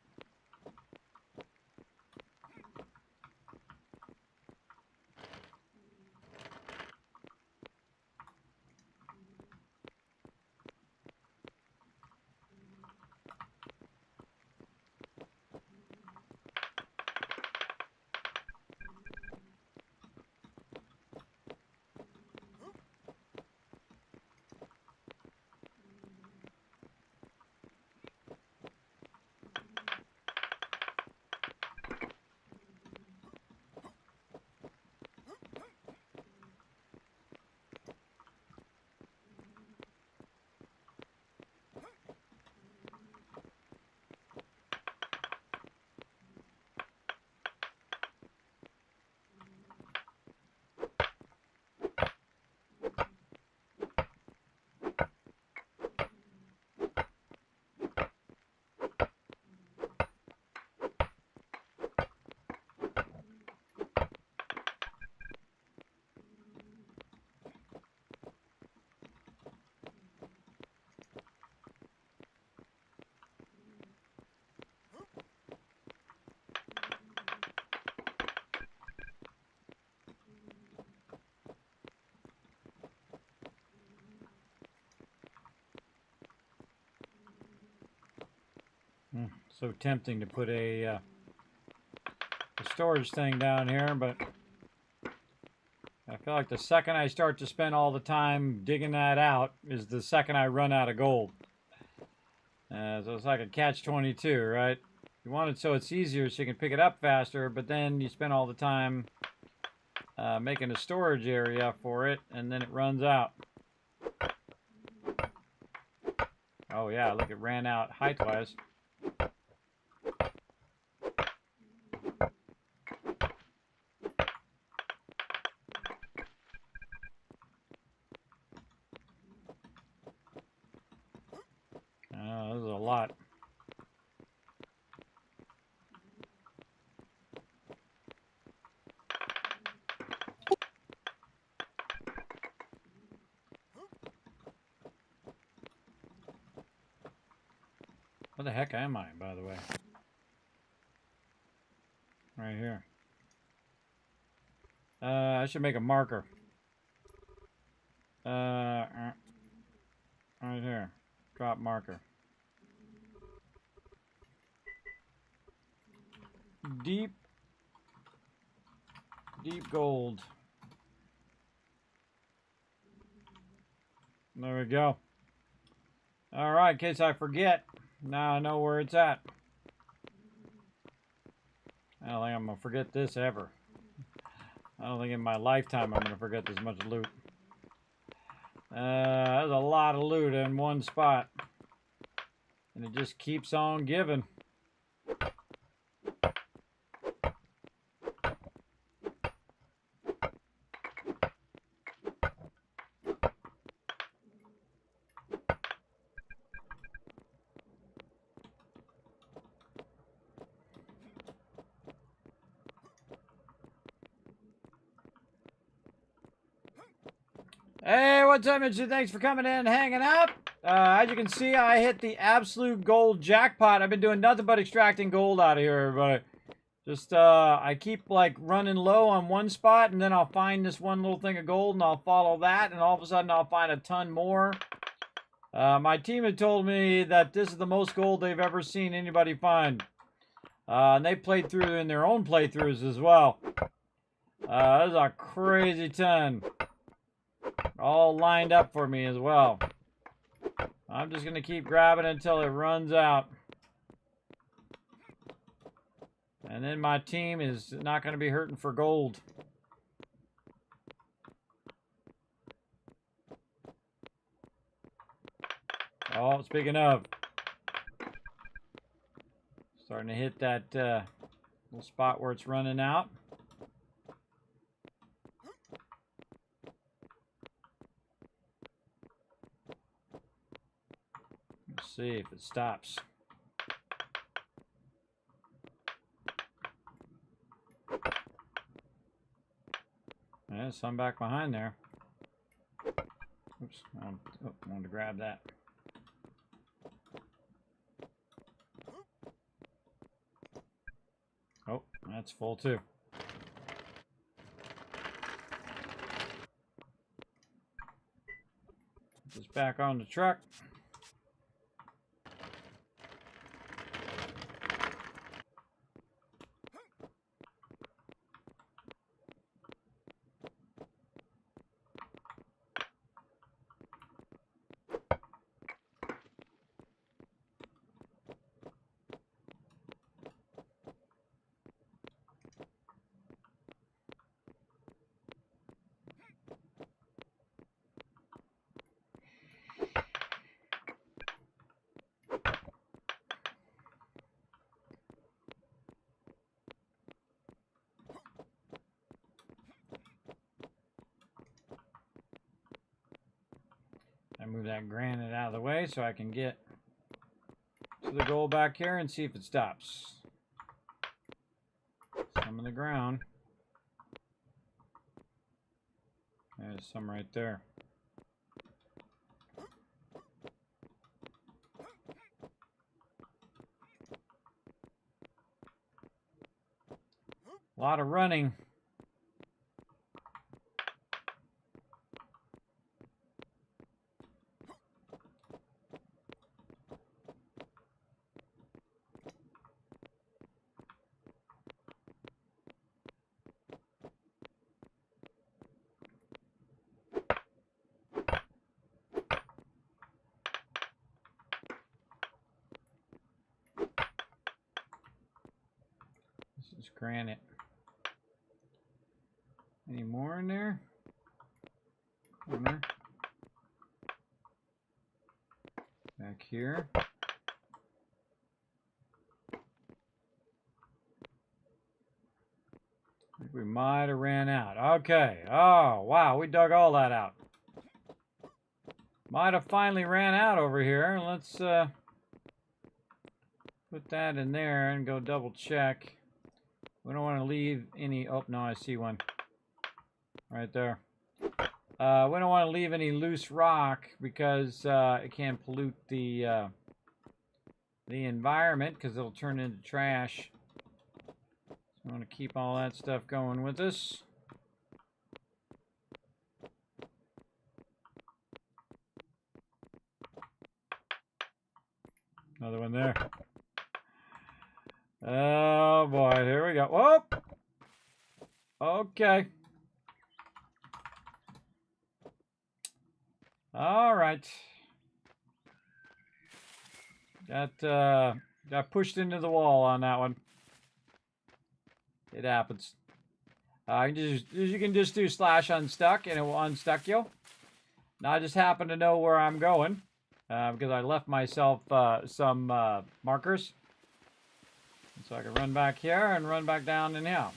So tempting to put a storage thing down here, but I feel like the second I start to spend all the time digging that out is the second I run out of gold. So it's like a catch-22, right? You want it so it's easier so you can pick it up faster, but then you spend all the time making a storage area for it, and then it runs out. Oh yeah, look, it ran out height-wise. This is a lot. Where the heck am I, by the way? Right here. I should make a marker. Right here. Drop marker. Deep gold. There we go. All right, in case I forget, now I know where it's at. I don't think I'm gonna forget this ever. I don't think in my lifetime I'm gonna forget this much loot. There's a lot of loot in one spot. And it just keeps on giving. Hey, what's up, Mitch? Thanks for coming in and hanging out. As you can see, I hit the absolute gold jackpot. I've been doing nothing but extracting gold out of here, everybody. Just, I keep, like, running low on one spot, and then I'll find this one little thing of gold, and I'll follow that, and all of a sudden I'll find a ton more. My team had told me that this is the most gold they've ever seen anybody find. And they played through in their own playthroughs as well. This is a crazy ton. All lined up for me as well. I'm just going to keep grabbing until it runs out. And then my team is not going to be hurting for gold. Oh, speaking of. Starting to hit that little spot where it's running out. Let's see if it stops. Yeah, some back behind there. Oops, I wanted to grab that. Oh, that's full too. Put this back on the truck. I move that granite out of the way so I can get to the goal back here and see if it stops. Some in the ground. There's some right there. A lot of running. This is granite. Any more in there? Corner. Back here. I think we might have ran out. Okay. Oh, wow. We dug all that out. Might have finally ran out over here. Let's put that in there and go double check. We don't want to leave any... Oh, no, I see one. Right there. We don't want to leave any loose rock because it can pollute the environment because it'll turn into trash. So we want to keep all that stuff going with us. Another one there. Oh boy, here we go. Whoop! Okay. All right. Got pushed into the wall on that one. It happens. You can just do slash unstuck and it will unstuck you. Now I just happen to know where I'm going because I left myself some markers. So I can run back here and run back down in here.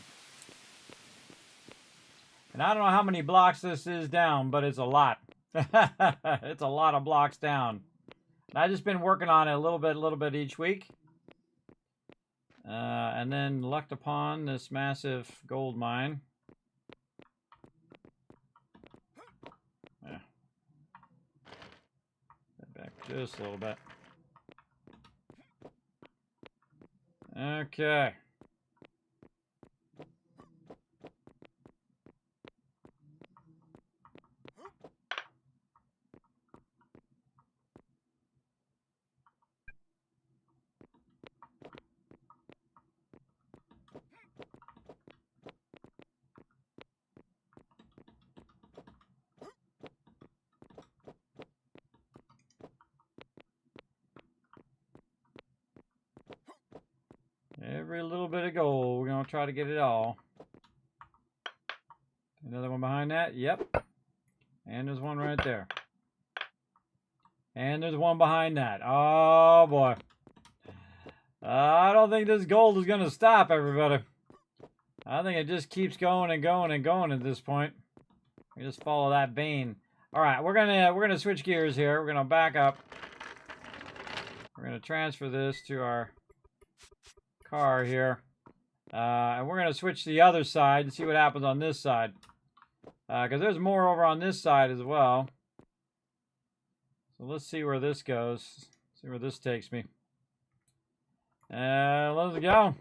And I don't know how many blocks this is down, but it's a lot. It's a lot of blocks down. And I've just been working on it a little bit each week. And then lucked upon this massive gold mine. Yeah, Just a little bit. Okay. Every little bit of gold. We're going to try to get it all. Another one behind that. Yep. And there's one right there. And there's one behind that. Oh, boy. I don't think this gold is going to stop, everybody. I think it just keeps going and going and going at this point. We just follow that vein. All right, we're gonna switch gears here. We're gonna back up. We're gonna transfer this to our car here, and we're gonna switch to the other side and see what happens on this side, because there's more over on this side as well. So let's see where this goes. See where this takes me. Let's go.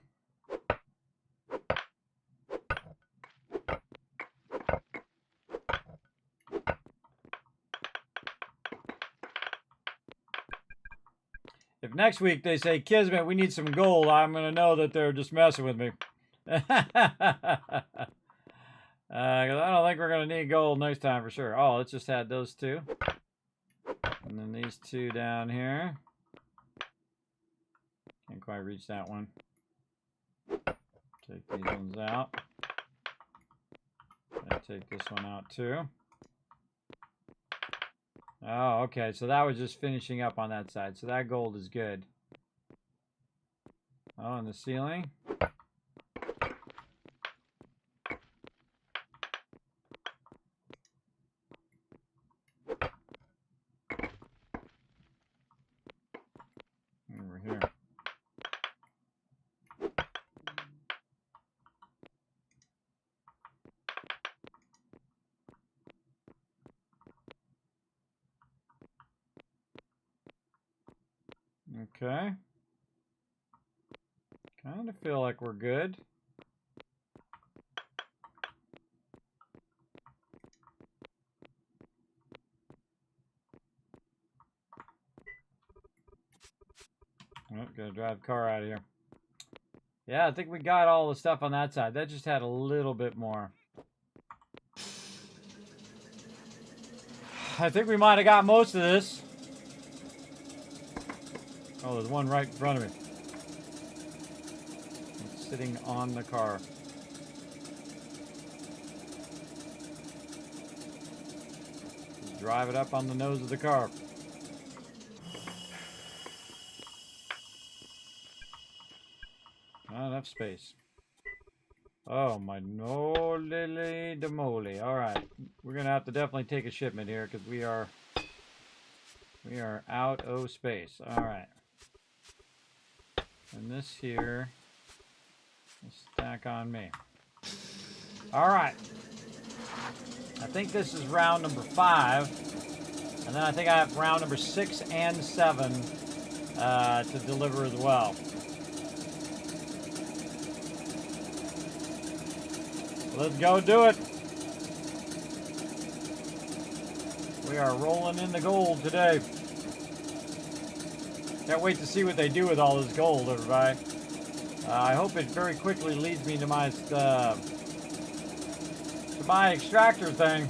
If next week they say, Kismet, we need some gold, I'm going to know that they're just messing with me. Because I don't think we're going to need gold next time for sure. Oh, let's just add those two. And then these two down here. Can't quite reach that one. Take these ones out. I take this one out too. Oh, okay. So that was just finishing up on that side. So that gold is good. Oh, and the ceiling. Over here. Okay. Kind of feel like we're good. Oh, gotta drive the car out of here. Yeah, I think we got all the stuff on that side. That just had a little bit more. I think we might have got most of this. Oh, there's one right in front of me. It's sitting on the car. Just drive it up on the nose of the car. Not enough space. Oh my no lily de moly. Alright. We're gonna have to definitely take a shipment here because we are out of space. Alright. And this here will stack on me. Alright. I think this is round number 5. And then I think I have round number 6 and 7 to deliver as well. Let's go do it. We are rolling in the gold today. Can't wait to see what they do with all this gold, everybody. I hope it very quickly leads me to my extractor thing.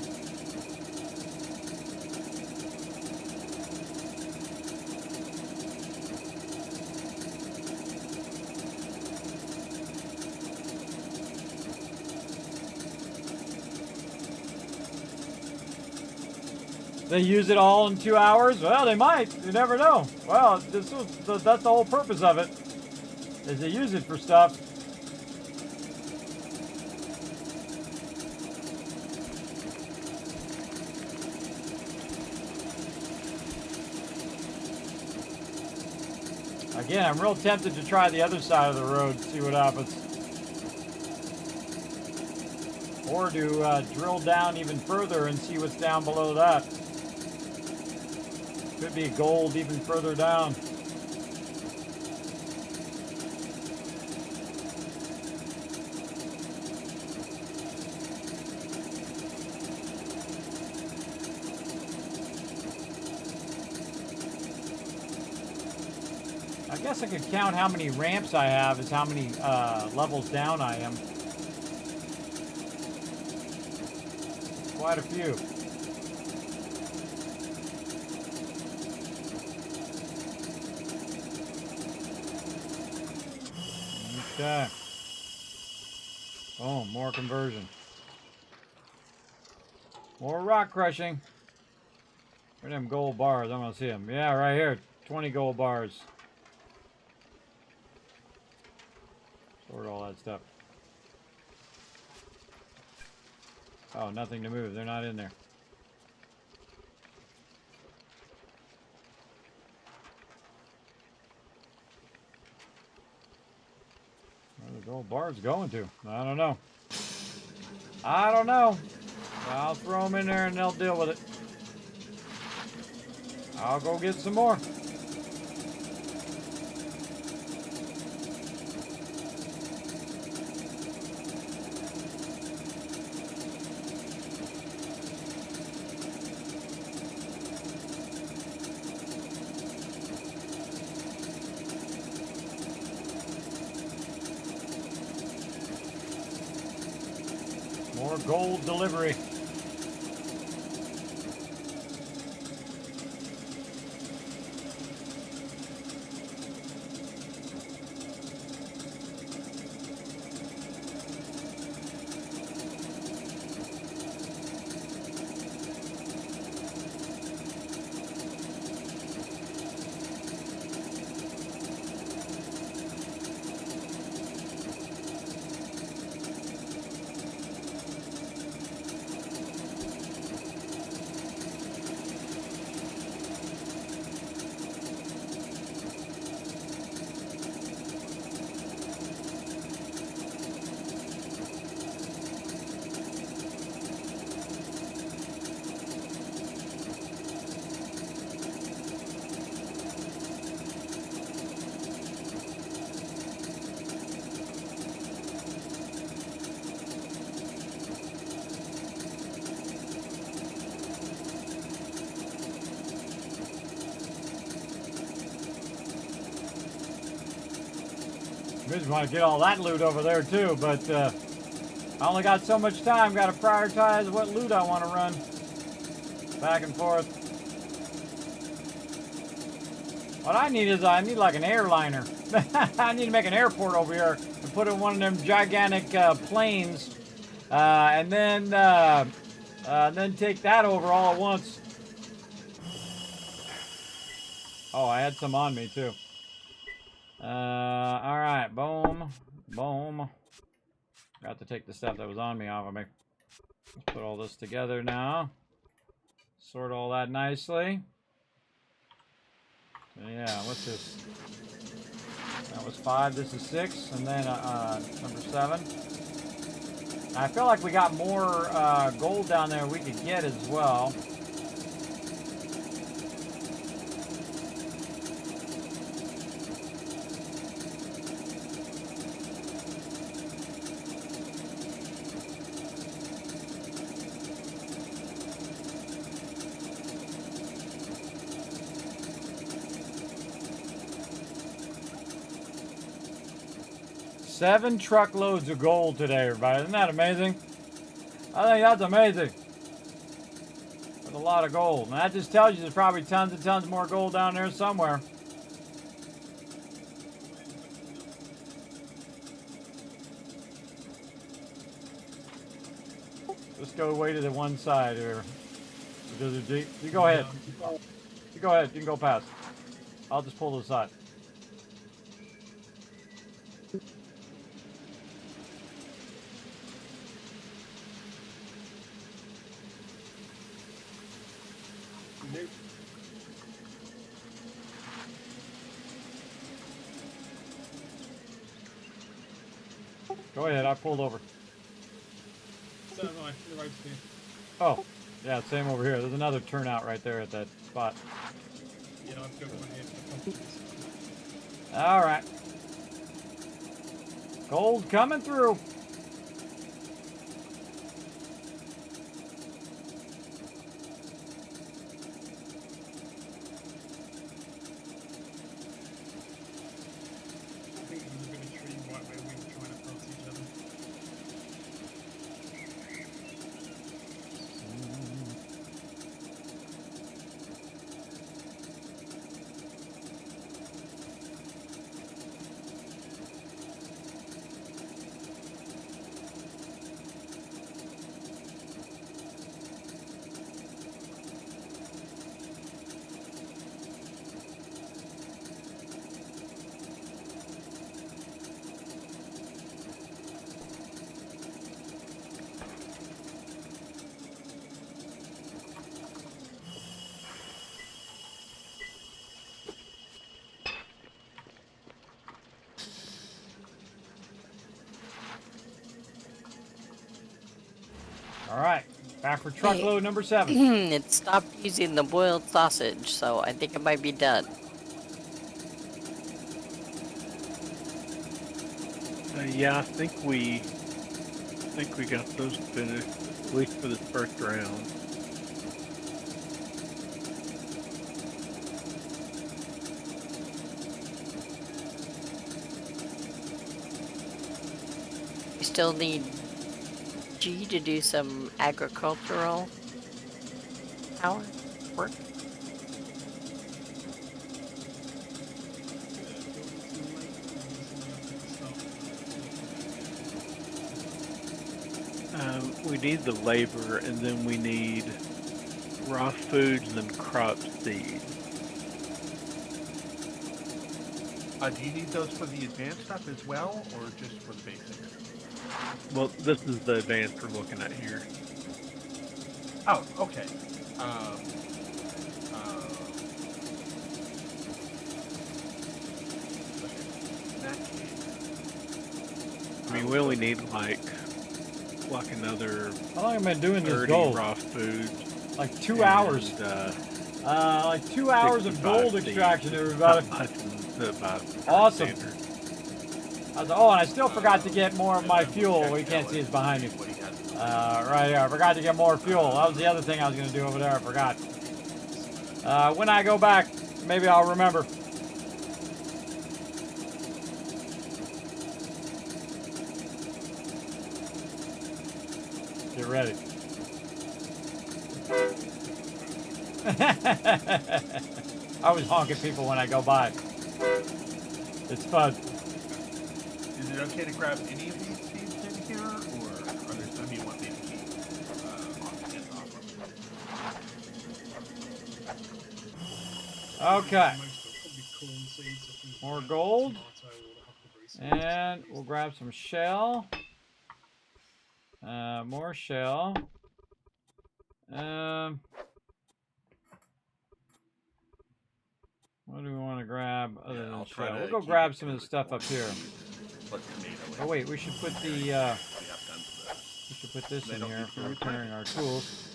They use it all in 2 hours? Well, they might. You never know. Well, that's the whole purpose of it, is to use it for stuff. Again, I'm real tempted to try the other side of the road, see what happens. Or to drill down even further and see what's down below that. Could be gold even further down. I guess I could count how many ramps I have as how many levels down I am. Quite a few. Okay. Oh, more conversion. More rock crushing. Where are them gold bars? I'm gonna see them. Yeah, right here. 20 gold bars. Sort all that stuff. Oh, nothing to move. They're not in there. Where the gold bars going to? I don't know. I don't know. I'll throw them in there and they'll deal with it. I'll go get some more. More gold delivery. I just want to get all that loot over there too, but I only got so much time. Got to prioritize what loot I want to run. Back and forth. What I need is like an airliner. I need to make an airport over here and put in one of them gigantic planes, and then take that over all at once. Oh, I had some on me too. All right, boom, boom. Got to take the stuff that was on me off of me. Let's put all this together now. Sort all that nicely. Yeah, what's this? That was 5, this is 6, and then number 7. I feel like we got more gold down there we could get as well. Seven truckloads of gold today, everybody. Isn't that amazing? I think that's amazing. That's a lot of gold. And that just tells you there's probably tons and tons more gold down there somewhere. Let's go way to the one side here. You go ahead. You go ahead. You can go past. I'll just pull to the side. Go ahead, I pulled over. So am I. The road's here. Oh, yeah, same over here. There's another turnout right there at that spot. Yeah, I've built one here for the pumpkins. All right. Gold coming through. I think there was a bit of tree right where we were trying to pass each other. All right. Back for truckload number 7. It stopped using the boiled sausage, so I think it might be done. Yeah, I think we got those finished, at least for this first round. We still need G to do some agricultural power work. We need the labor, and then we need raw foods and crop seeds. Do you need those for the advanced stuff as well, or just for the basics? Well, this is the advance we're looking at here. Oh, okay. In that case, I mean, we only need like another How long have I been doing this 30 gold? raw foods. Like 2 hours. Like 2 hours of gold extraction, everybody. Awesome. Oh, and I still forgot to get more of my fuel. We can't see it's behind me. Right here. I forgot to get more fuel. That was the other thing I was going to do over there. I forgot. When I go back, maybe I'll remember. Get ready. I always honk at people when I go by. It's fun. is it okay to grab any of these seeds in here, or are there some you want me to keep off the hands off? Okay. Probably corn seeds or things More like that, gold. tomato or the huckleberry seeds. And we'll grab some shell. More shell. What do we want to grab other than shell? We'll go grab some of the stuff up here. Oh wait, we should put the we should put this in here for repairing our tools.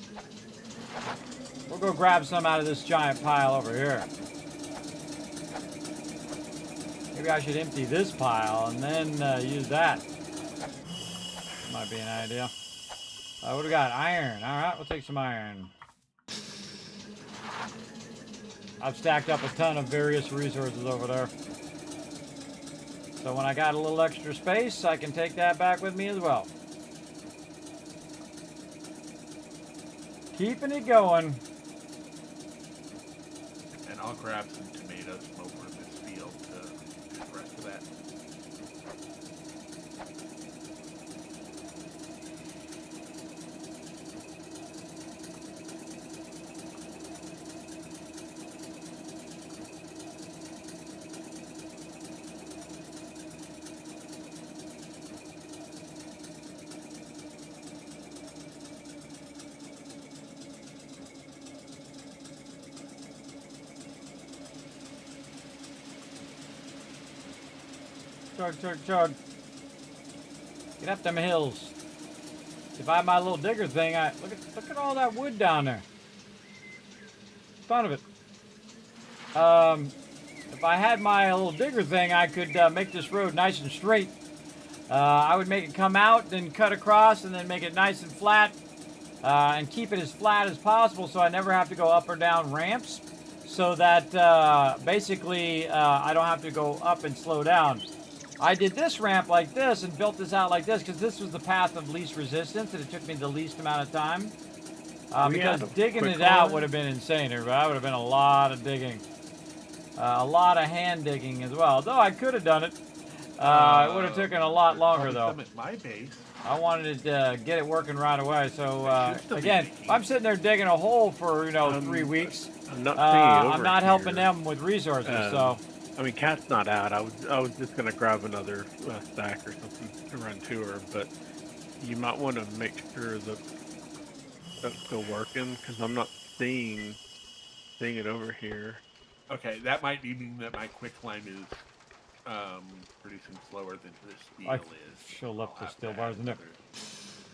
We'll go grab some out of this giant pile over here. Maybe I should empty this pile and then use that. Might be an idea. What do we got? Iron. All right, we'll take some iron. I've stacked up a ton of various resources over there. So when I got a little extra space, I can take that back with me as well. Keeping it going. And I'll grab some tomatoes from over in this field to do the rest of that. Chug, chug, chug. Get up them hills. If I had my little digger thing, look at all that wood down there. Ton of it. If I had my little digger thing, I could make this road nice and straight. I would make it come out, then cut across, and then make it nice and flat, and keep it as flat as possible so I never have to go up or down ramps, so that basically I don't have to go up and slow down. I did this ramp like this and built this out like this because this was the path of least resistance and it took me the least amount of time. Because digging it out would have been insane. That would have been a lot of digging. A lot of hand digging as well. Though I could have done it. It would have taken a lot longer though. At my base. I wanted to get it working right away. So again, if I'm sitting there digging a hole for 3 weeks, I'm not seeing it over I'm not here. helping them with resources. So I mean, Cat's not out. I was just gonna grab another stack or something to run to her, but you might want to make sure that that's still working because I'm not seeing it over here. Okay, that might mean that my quicklime is producing slower than the steel is. She'll left the steel bars in there.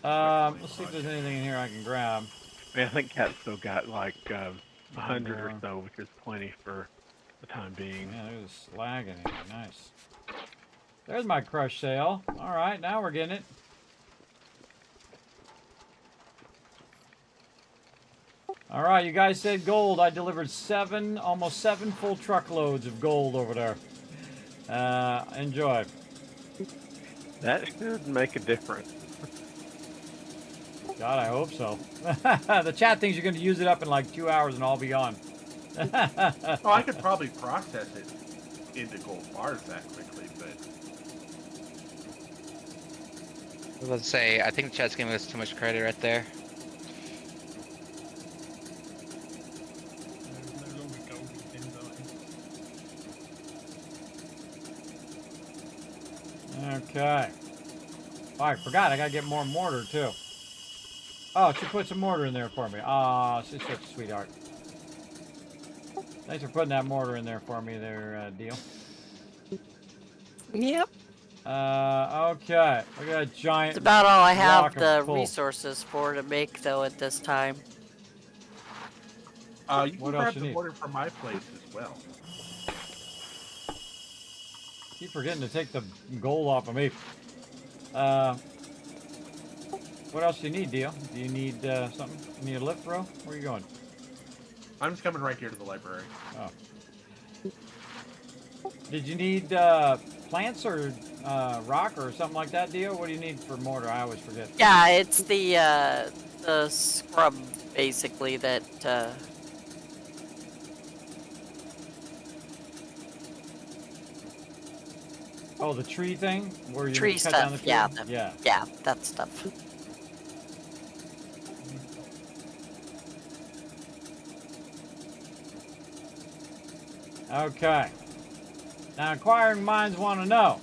Let's see if there's anything in here I can grab. I mean, I think Cat's still got like 100 or so, which is plenty for the time being. Yeah, there's a slag in here. Nice. There's my crush sail. All right, now we're getting it. All right, you guys said gold. I delivered almost 7 full truckloads of gold over there. Enjoy. That should make a difference. God, I hope so. The chat thinks you're going to use it up in like 2 hours and I'll be on. Oh, I could probably process it into gold bars that quickly, but... Let's say, I think the chat's giving us too much credit right there. Okay. Oh, I forgot. I gotta get more mortar too. Oh, she put some mortar in there for me. Oh, she's such a sweetheart. Thanks for putting that mortar in there for me there, Deal. Yep. Okay. Look at that giant. That's about all I have block of the coal. resources for to make, though, at this time. You can What grab else you the need? mortar from my place as well. Keep forgetting to take the gold off of me. What else do you need, Deal? Do you need something? You need a lift, bro? Where are you going? I'm just coming right here to the library. Oh. Did you need plants or rock or something like that, Deal? What do you need for mortar? I always forget. Yeah, it's the scrub, basically, that... Oh, the tree thing? Where you tree cut stuff, down the tree? yeah, Yeah. that stuff. Okay. Now, inquiring minds want to know,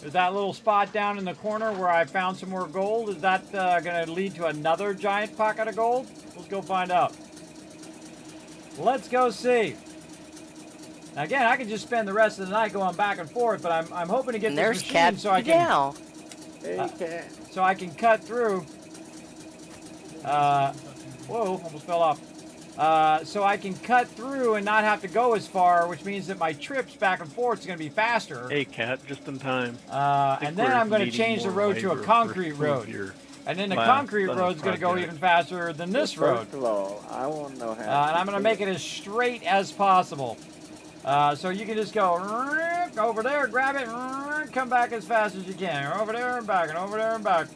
is that little spot down in the corner where I found some more gold, is that going to lead to another giant pocket of gold? Let's go find out. Let's go see. Now, again, I could just spend the rest of the night going back and forth, but I'm hoping to get And this there's machine Cat so I can now. Hey, Cat. so I can cut through. Whoa, almost fell off. So I can cut through and not have to go as far, which means that my trips back and forth is going to be faster. Hey, Cat, just in time. And then I'm going to change the road to a concrete road. And then the concrete road is going to go even faster than this road. First of all, I want to know how. And I'm going to make it as straight as possible. So you can just go over there, grab it, come back as fast as you can. Over there and back, and over there and back.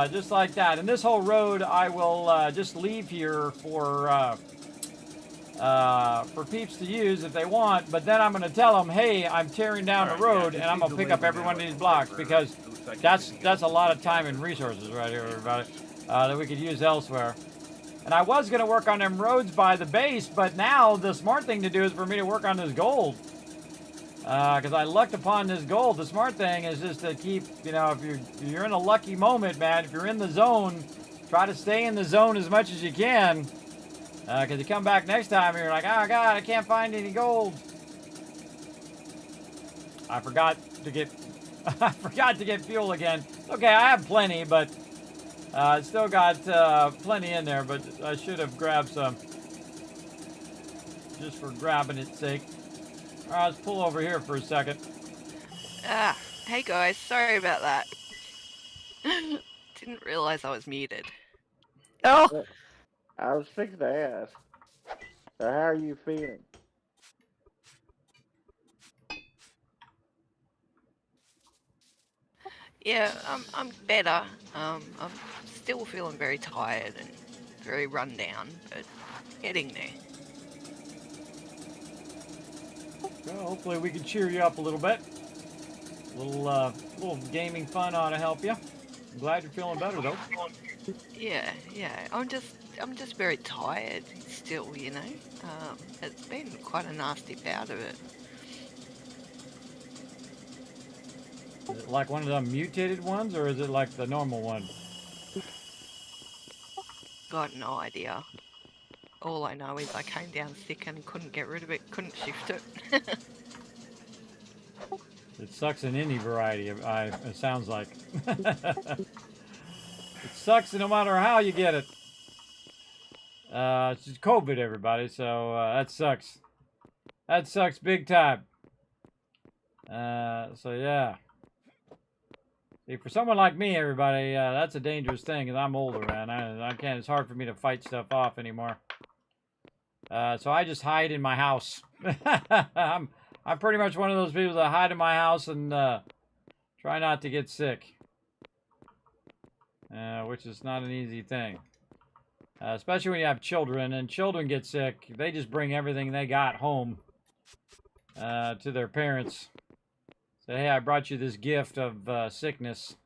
Just like that. And this whole road I will just leave here for peeps to use if they want. But then I'm going to tell them, hey, I'm tearing down the road, and I'm going to pick up every one of these blocks because that's a lot of time and resources right here, everybody, that we could use elsewhere. And I was going to work on them roads by the base, but now the smart thing to do is for me to work on this gold. Because I lucked upon this gold. The smart thing is just to keep, if you're in a lucky moment, man, if you're in the zone, try to stay in the zone as much as you can. Because you come back next time and you're like, oh, God, I can't find any gold. I forgot to get fuel again. Okay, I have plenty, but I still got plenty in there, but I should have grabbed some. just for grabbing its sake. All right, let's pull over here for a second. Ah, hey guys, sorry about that. Didn't realize I was muted. Oh, I was fixing to ask. So how are you feeling? Yeah, I'm better. I'm still feeling very tired and very run down, but getting there. Well, hopefully we can cheer you up a little bit. Little gaming fun ought to help you. I'm glad you're feeling better though. Yeah, I'm just very tired still, you know. It's been quite a nasty bout of it. Is it like one of the mutated ones, or is it like the normal one? Got no idea. All I know is I came down sick and couldn't get rid of it, couldn't shift it. It sucks in any variety of it sounds like. It sucks no matter how you get it. It's just COVID, everybody, so that sucks. That sucks big time. So yeah. See, for someone like me, everybody, that's a dangerous thing, because I'm older, man. I can't, it's hard for me to fight stuff off anymore. So I just hide in my house. I'm pretty much one of those people that hide in my house and try not to get sick. Which is not an easy thing. Especially when you have children, and children get sick. They just bring everything they got home to their parents. Say, hey, I brought you this gift of sickness.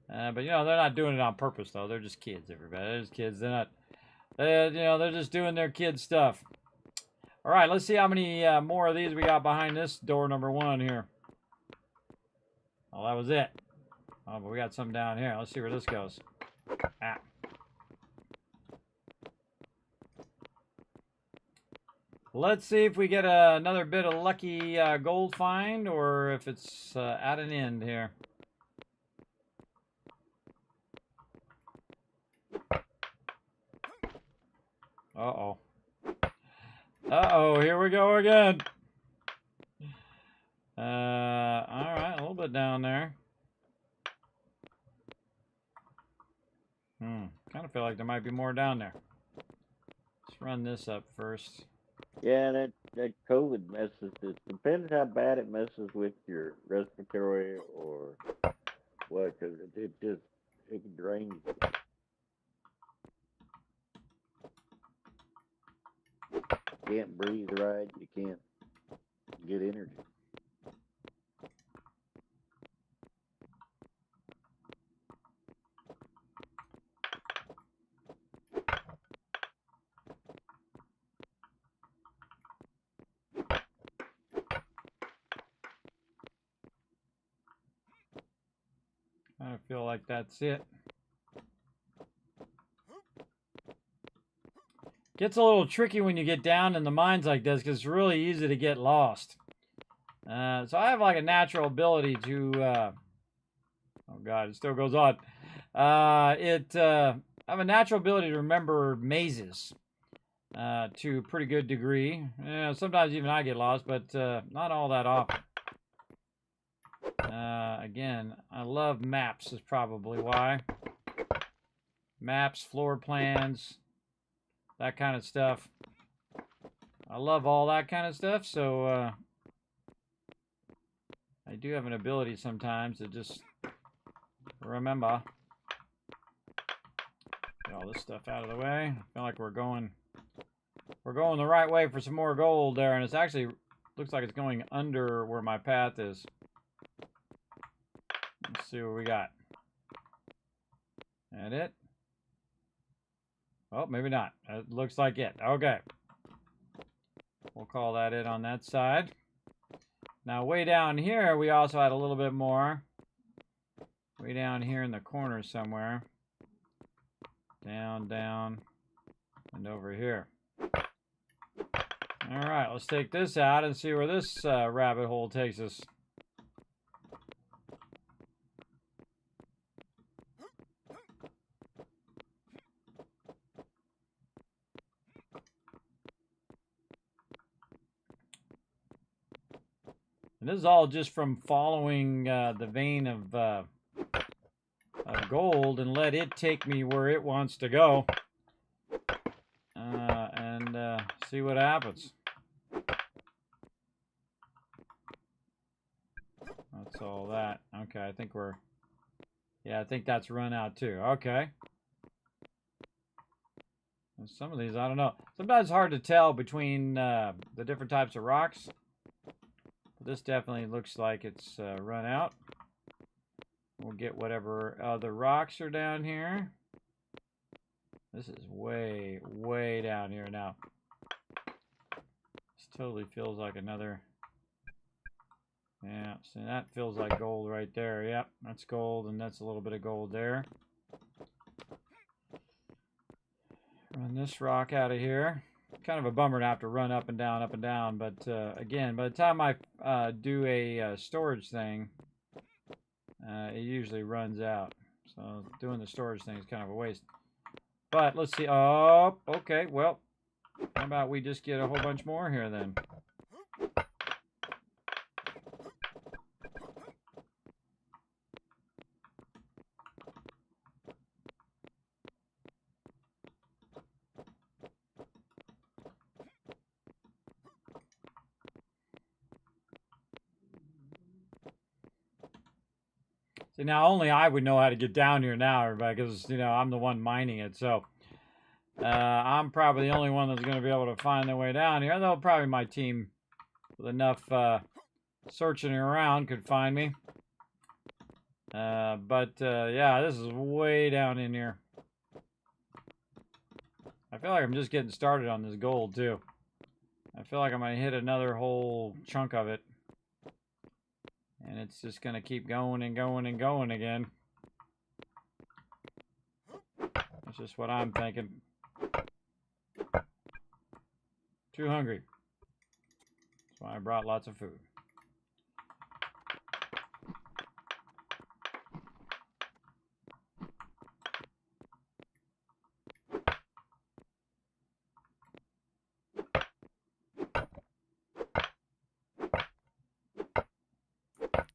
But, you know, they're not doing it on purpose, though. They're just kids, everybody. They're just kids. They're not, they're just doing their kid stuff. All right, let's see how many more of these we got behind this door number 1 here. Oh, that was it. Oh, but we got some down here. Let's see where this goes. Ah. Let's see if we get another bit of lucky gold find, or if it's at an end here. Uh-oh. Uh-oh, here we go again. All right, a little bit down there. Kind of feel like there might be more down there. Let's run this up first. Yeah, that COVID messes. It depends how bad it messes with your respiratory or what, because it can drain you. You can't breathe right. You can't get energy. I feel like that's it. Gets a little tricky when you get down in the mines like this, because it's really easy to get lost. So I have like a natural ability to... oh god, it still goes on. I have a natural ability to remember mazes to a pretty good degree. Sometimes even I get lost, but not all that often. Again, I love maps is probably why. Maps, floor plans, that kind of stuff. I love all that kind of stuff, so I do have an ability sometimes to just remember. Get all this stuff out of the way. I feel like we're going the right way for some more gold there, and it's actually looks like it's going under where my path is. Let's see what we got. That it? Oh, maybe not. It looks like it. Okay. We'll call that it on that side. Now, way down here, we also had a little bit more. Way down here in the corner somewhere. Down, down, and over here. All right, let's take this out and see where this rabbit hole takes us. And this is all just from following the vein of gold and let it take me where it wants to go. And see what happens. That's all that. Okay, I think we're... Yeah, I think that's run out too. Okay. And some of these, I don't know. Sometimes it's hard to tell between the different types of rocks. But this definitely looks like it's run out. We'll get whatever other rocks are down here. This is way, way down here now. This totally feels like another... Yeah, see, that feels like gold right there. Yep, that's gold, and that's a little bit of gold there. Run this rock out of here. Kind of a bummer to have to run up and down, but again, by the time I do a storage thing, it usually runs out. So doing the storage thing is kind of a waste. But let's see. Oh, okay, well, how about we just get a whole bunch more here then? See, now only I would know how to get down here now, everybody, because, you know, I'm the one mining it. So I'm probably the only one that's going to be able to find their way down here. Though probably my team with enough searching around could find me. Yeah, this is way down in here. I feel like I'm just getting started on this gold, too. I feel like I'm going to hit another whole chunk of it. And it's just going to keep going and going and going again. That's just what I'm thinking. Too hungry. That's why I brought lots of food.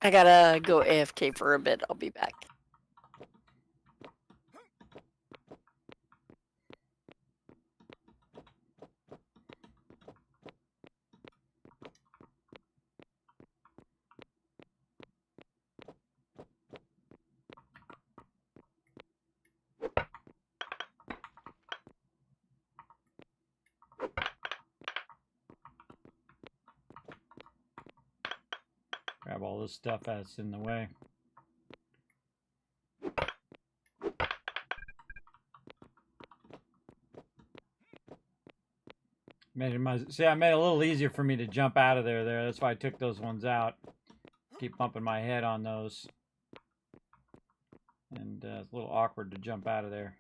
I gotta go AFK for a bit. I'll be back. Grab all this stuff that's in the way. See, I made it a little easier for me to jump out of there. That's why I took those ones out. Keep bumping my head on those. And it's a little awkward to jump out of there.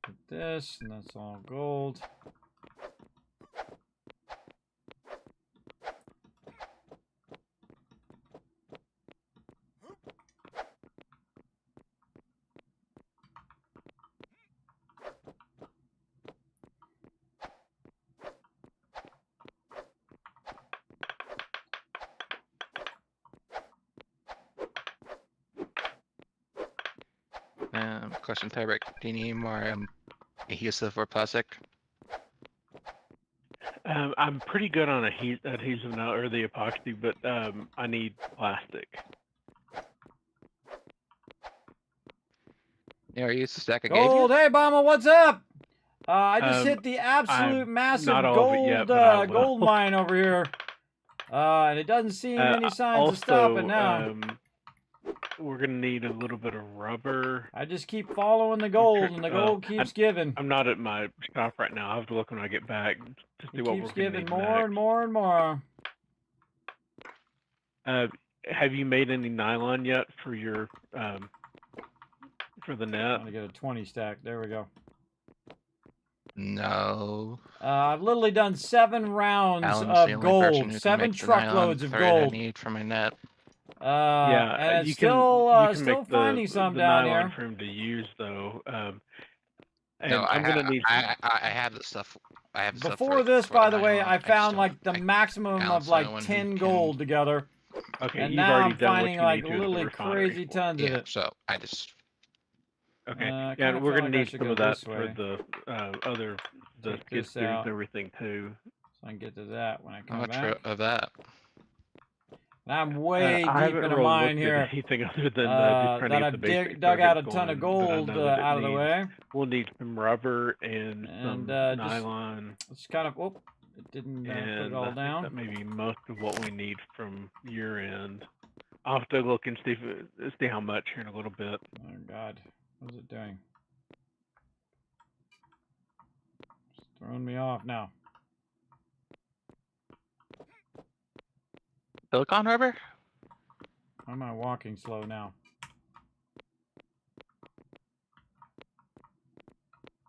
Get this, and that's all gold. Question, Tyrick, do you need more adhesive or plastic? I'm pretty good on adhesive now, or the epoxy, but I need plastic. Yeah, use the stack I gold, gave you? hey, Bama, what's up? I just hit the absolute massive gold mine over here. And it doesn't seem any signs of stopping now. We're gonna need a little bit of rubber. I just keep following the gold, and the gold keeps giving. I'm not at my shop right now. I have to look when I get back to see what we're gonna need. Keeps giving more and more and more. Have you made any nylon yet for your for the net? I'm gonna get a 20 stack. There we go. No. I've literally done 7 rounds of gold, 7 truckloads of gold. I need for my net. Yeah, and it's you still make finding some the down nylon here for him to use though. No, I have the stuff I have stuff Before this, for by the way, nylon. I found just like the don't- maximum balance of like someone who 10 can- gold together. Okay, And you've now already I'm done what finding you like need to at the literally refinery. crazy tons of Yeah, it. so I just Okay, I yeah, kinda and we're feel gonna like I need should some go of that this for way. the the Take skid this steers out. and everything too. So I can get to that when I how come much back. of that? And I'm way I deep haven't in a really mine looked here. at anything other than just trying to That get the I've basic dug out a circuit ton of going, but I gold know that it out of the needs, way. we'll need some rubber and some just nylon, it's kind of it didn't put it and all I think down. that may be most of what we need from your end. I'll have to look and see how much here in a little bit. Oh God, what is it doing? It's throwing me off now. Silicon rubber? Why am I walking slow now?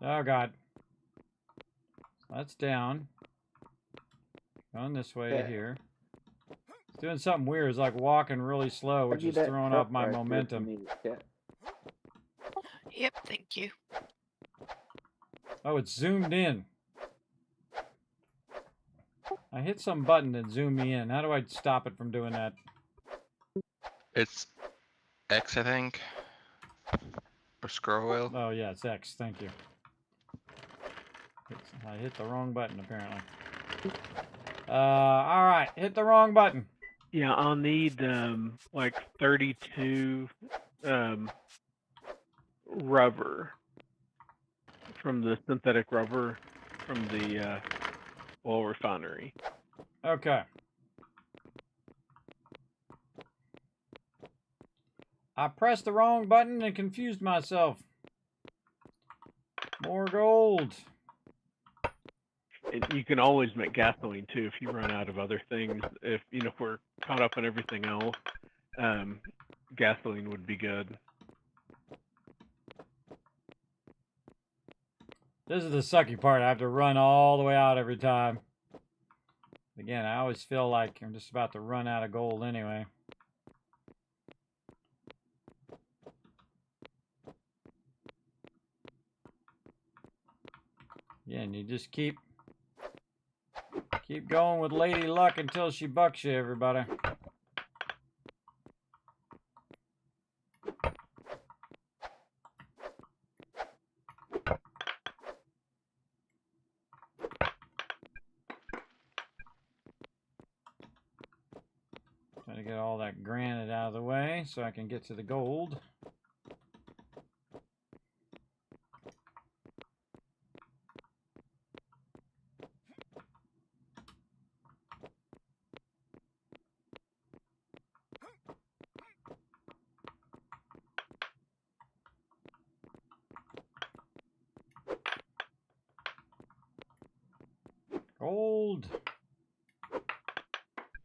Oh God, that's down. Going this way to here. It's doing something weird. It's like walking really slow, which is throwing off my momentum. Yep, thank you. Oh, it's zoomed in. I hit some button that zoomed me in. How do I stop it from doing that? It's X, I think. Or scroll wheel. Oh yeah, it's X. Thank you. I hit the wrong button apparently. All right, hit the wrong button. Yeah, I'll need like 32 rubber from the synthetic rubber from the oil refinery. Okay. I pressed the wrong button and confused myself. More gold. And you can always make gasoline too if you run out of other things. If if we're caught up on everything else, gasoline would be good. This is the sucky part. I have to run all the way out every time. Again, I always feel like I'm just about to run out of gold anyway. Yeah, and you just keep going with Lady Luck until she bucks you, everybody. Trying to get all that granite out of the way so I can get to the gold. Gold.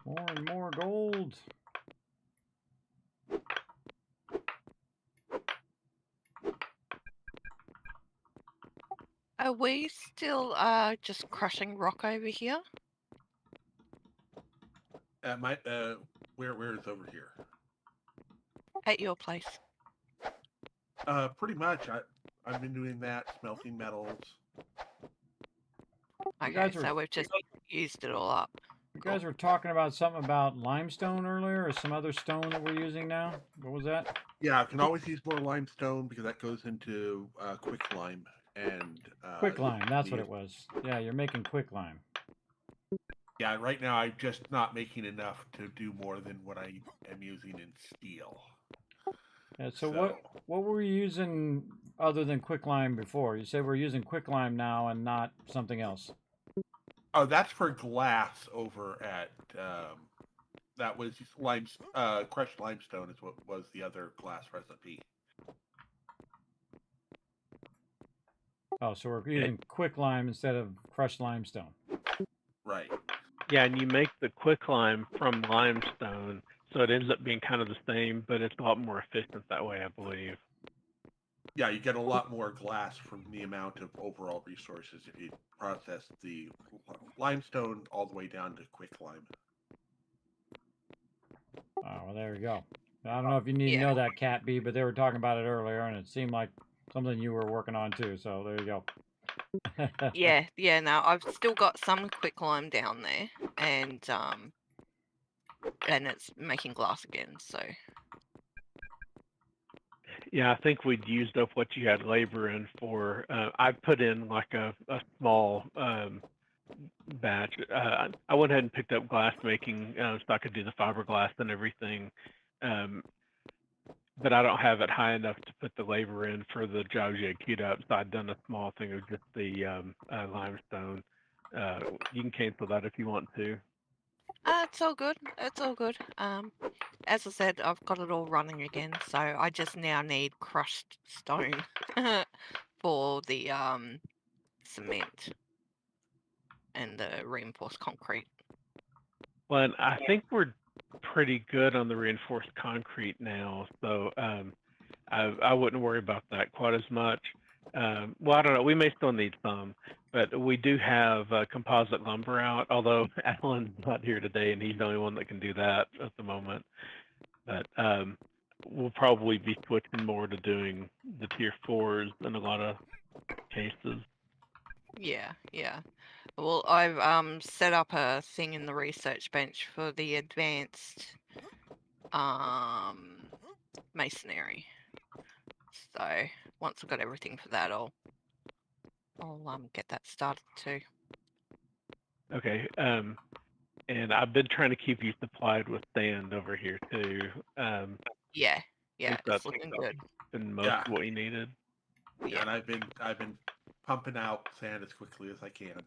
More and more gold. Are we still just crushing rock over here? Where is over here? At your place? Pretty much. I've been doing that, smelting metals. Okay, so we've just used it all up. You guys were talking about something about limestone earlier, or some other stone that we're using now. What was that? Yeah, I can always use more limestone because that goes into quicklime and Quicklime, that's what it was. Yeah, you're making quicklime. Yeah, right now I'm just not making enough to do more than what I am using in steel. Yeah, so what were you using other than quicklime before? You said we're using quicklime now and not something else. Oh, that's for glass over at that was crushed limestone is what was the other glass recipe. Oh, so we're using quicklime instead of crushed limestone. Right. Yeah, and you make the quicklime from limestone, so it ends up being kind of the same, but it's a lot more efficient that way, I believe. Yeah, you get a lot more glass from the amount of overall resources if you process the limestone all the way down to quicklime. Oh, well, there you go. I don't know if you need to know that, Cat B, but they were talking about it earlier, and it seemed like something you were working on too. So there you go. Yeah, yeah. No, I've still got some quicklime down there, and it's making glass again. So Yeah, I think we'd used up what you had labor in for. I put in like a small batch. I went ahead and picked up glass making so I could do the fiberglass and everything. But I don't have it high enough to put the labor in for the jobs you had queued up. So I'd done a small thing of just the limestone. You can cancel that if you want to. it's all good. It's all good. As I said, I've got it all running again, so I just now need crushed stone for the cement and the reinforced concrete. Well, and I think we're pretty good on the reinforced concrete now, so I wouldn't worry about that quite as much. Well, I don't know. We may still need some, but we do have composite lumber out. Although Alan's not here today, and he's the only one that can do that at the moment. But we'll probably be switching more to doing the tier 4s in a lot of cases. Yeah, yeah. Well, I've set up a thing in the research bench for the advanced masonry. So once I've got everything for that, I'll get that started too. Okay. And I've been trying to keep you supplied with sand over here too. Yeah, yeah, think it's that's looking good. been most of what you needed. Yeah, and I've been pumping out sand as quickly as I can.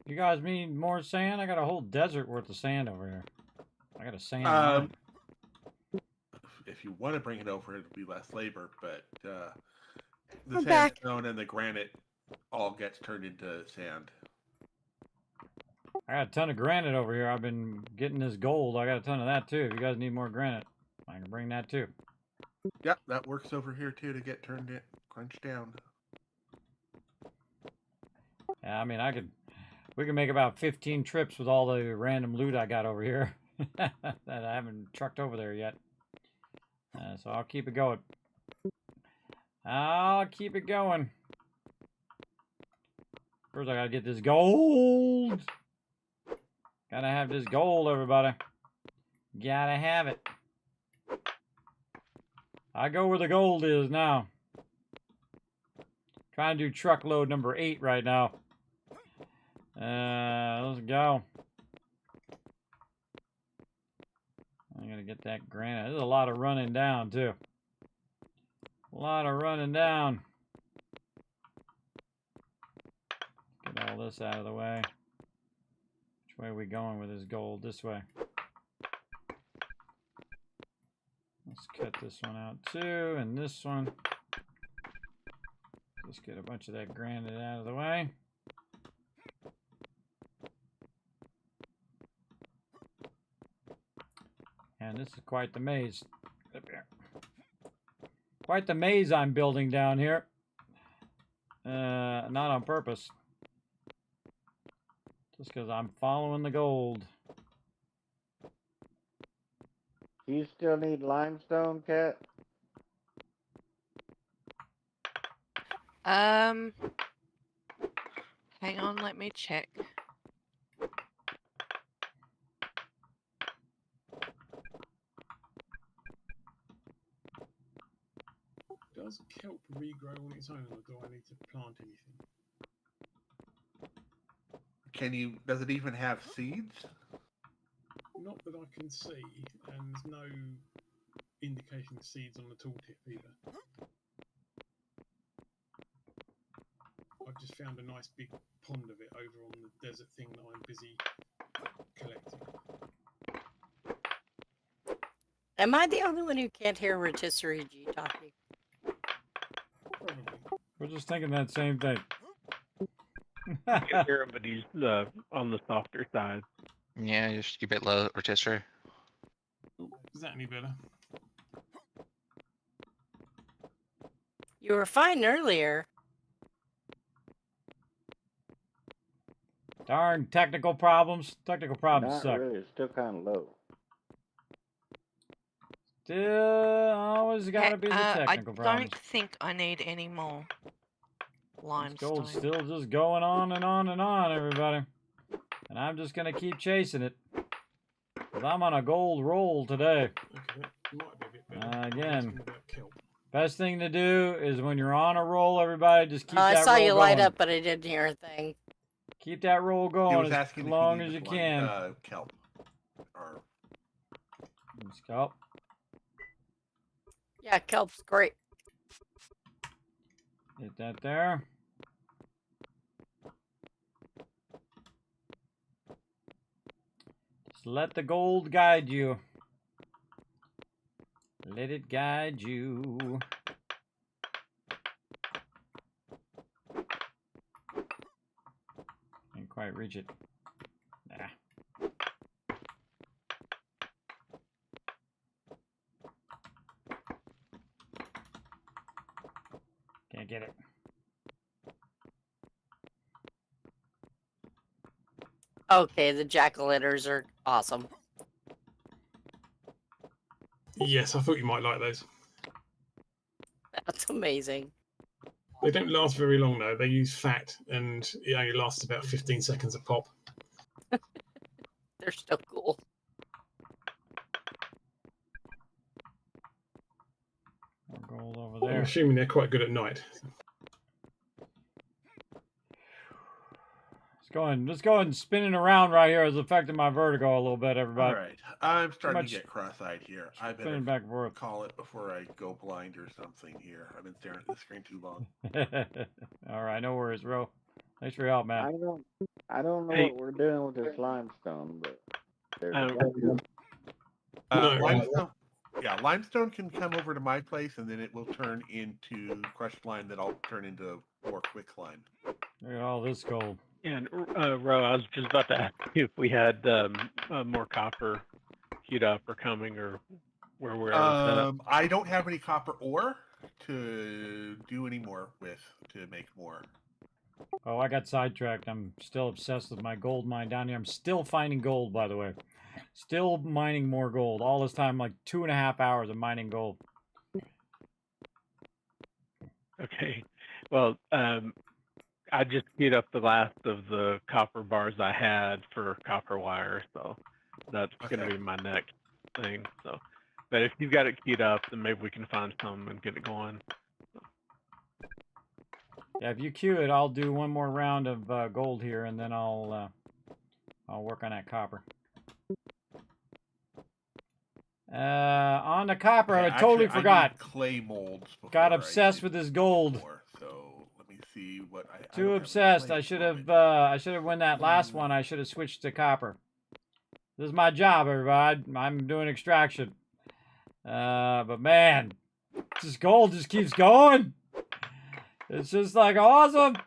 You guys need more sand? I got a whole desert worth of sand over here. I got a sand mine. If you want to bring it over, it'll be less labor, but the sandstone and the granite all gets turned into sand. I got a ton of granite over here. I've been getting this gold. I got a ton of that too. If you guys need more granite, I can bring that too. Yep, that works over here too to get crunched down. Yeah, I mean, we can make about 15 trips with all the random loot I got over here that I haven't trucked over there yet. So I'll keep it going. I'll keep it going. First, I gotta get this gold. Gotta have this gold, everybody. Gotta have it. I go where the gold is now. Trying to do truckload number 8 right now. Let's go. I gotta get that granite. There's a lot of running down, too. A lot of running down. Get all this out of the way. Which way are we going with this gold? This way. Let's cut this one out, too, and this one. Just get a bunch of that granite out of the way. And this is quite the maze up here. Quite the maze I'm building down here. Not on purpose. Just because I'm following the gold. You still need limestone, Cat? Hang on, let me check. Does kelp regrow on its own, or do I need to plant anything? Does it even have seeds? Not that I can see, and there's no indication of seeds on the tooltip either. I've just found a nice big pond of it over on the desert thing that I'm busy collecting. Am I the only one who can't hear rotisserie G talking? Probably. We're just thinking that same thing. You can hear him, but he's on the softer side. Yeah, just keep it low, rotisserie. Ooh, is that any better? You were fine earlier. Darn technical problems. Technical problems Not suck. really. It's still kind of low. Still always got to be the I technical problems. don't think I need any more This limestone. gold's still just going on and on and on, everybody. And I'm just going to keep chasing it. Because I'm on a gold roll today. Okay, that might be a bit better. Again, Asking about kelp. best thing to do is when you're on a roll, everybody, just keep I that saw roll you going. light up, but I didn't hear a thing. Keep that roll He going was as asking long if as you you need can. kelp. Or Scalp. Yeah, kelp's great. Get that there. Just let the gold guide you. Let it guide you. Can't quite reach it. Nah. Can't get it. Okay, the jack-o'-lanterns are awesome. Yes, I thought you might like those. That's amazing. They don't last very long though. They use fat, and it only lasts about 15 seconds a pop. They're so cool. More gold over I'm there. assuming they're quite good at night. Just going spinning around right here is affecting my vertigo a little bit, everybody. all right, I'm starting much to get cross-eyed here. I better Spinning back and forth. call it before I go blind or something here. I've been staring at the screen too long. All right, no worries, bro. Thanks for your help, man. I don't know Hey. what we're doing with this limestone, but there's Um, Limestone. Yeah, limestone can come over to my place, and then it will turn into crushed lime that I'll turn into more quicklime. Look at all this gold. And Ro, I was just about to ask you if we had more copper queued up or coming, or where we're at with I don't have any copper ore to do any more with to make more. Oh, I got sidetracked. I'm still obsessed with my gold mine down here. I'm still finding gold, by the way. Still mining more gold. All this time, like 2.5 hours of mining gold. that. Okay. Well, I just queued up the last of the copper bars I had for copper wire, so that's going to Okay. be my next thing. So, but if you've got it queued up, then maybe we can find some and get it going. Yeah, if you queue it, I'll do one more round of gold here, and then I'll work on that copper. On the copper, Okay, I totally actually, I forgot. need clay molds. Got before I obsessed do with this gold. more, so let me see what I. I Too don't have obsessed. clay I should at the have when that last one. I should have switched to copper. This is my job, everybody. I'm doing extraction. But man, this gold just keeps going. It's just like awesome.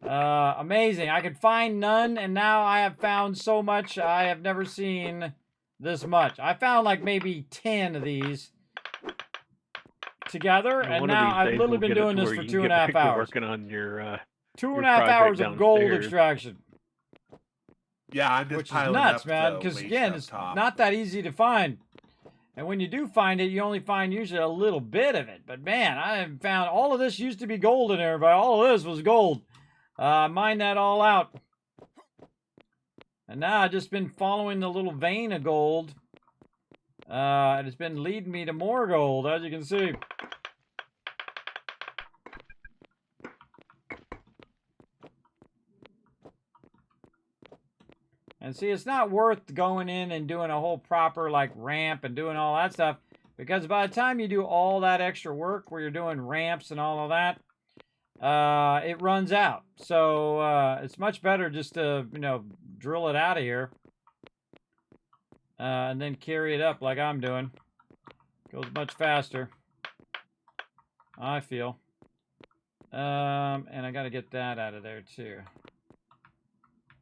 Amazing. I could find none, and now I have found so much. I have never seen this much. I found like maybe 10 of these together, And and one of now these I've days literally we'll been get it doing to this where for you can get 2.5 back to hours. working on your 2.5 project hours of gold downstairs. extraction. Yeah, I'm just Which is piling nuts, up man, the because waste again, up it's top. not that easy to find. And when you do find it, you only find usually a little bit of it. But man, I have found all of this used to be gold in there, but all of this was gold. Mine that all out. And now I've just been following the little vein of gold. And it's been leading me to more gold, as you can see. And see, it's not worth going in and doing a whole proper like ramp and doing all that stuff, because by the time you do all that extra work where you're doing ramps and all of that, it runs out. So it's much better just to, drill it out of here and then carry it up like I'm doing. Goes much faster, I feel. And I got to get that out of there too.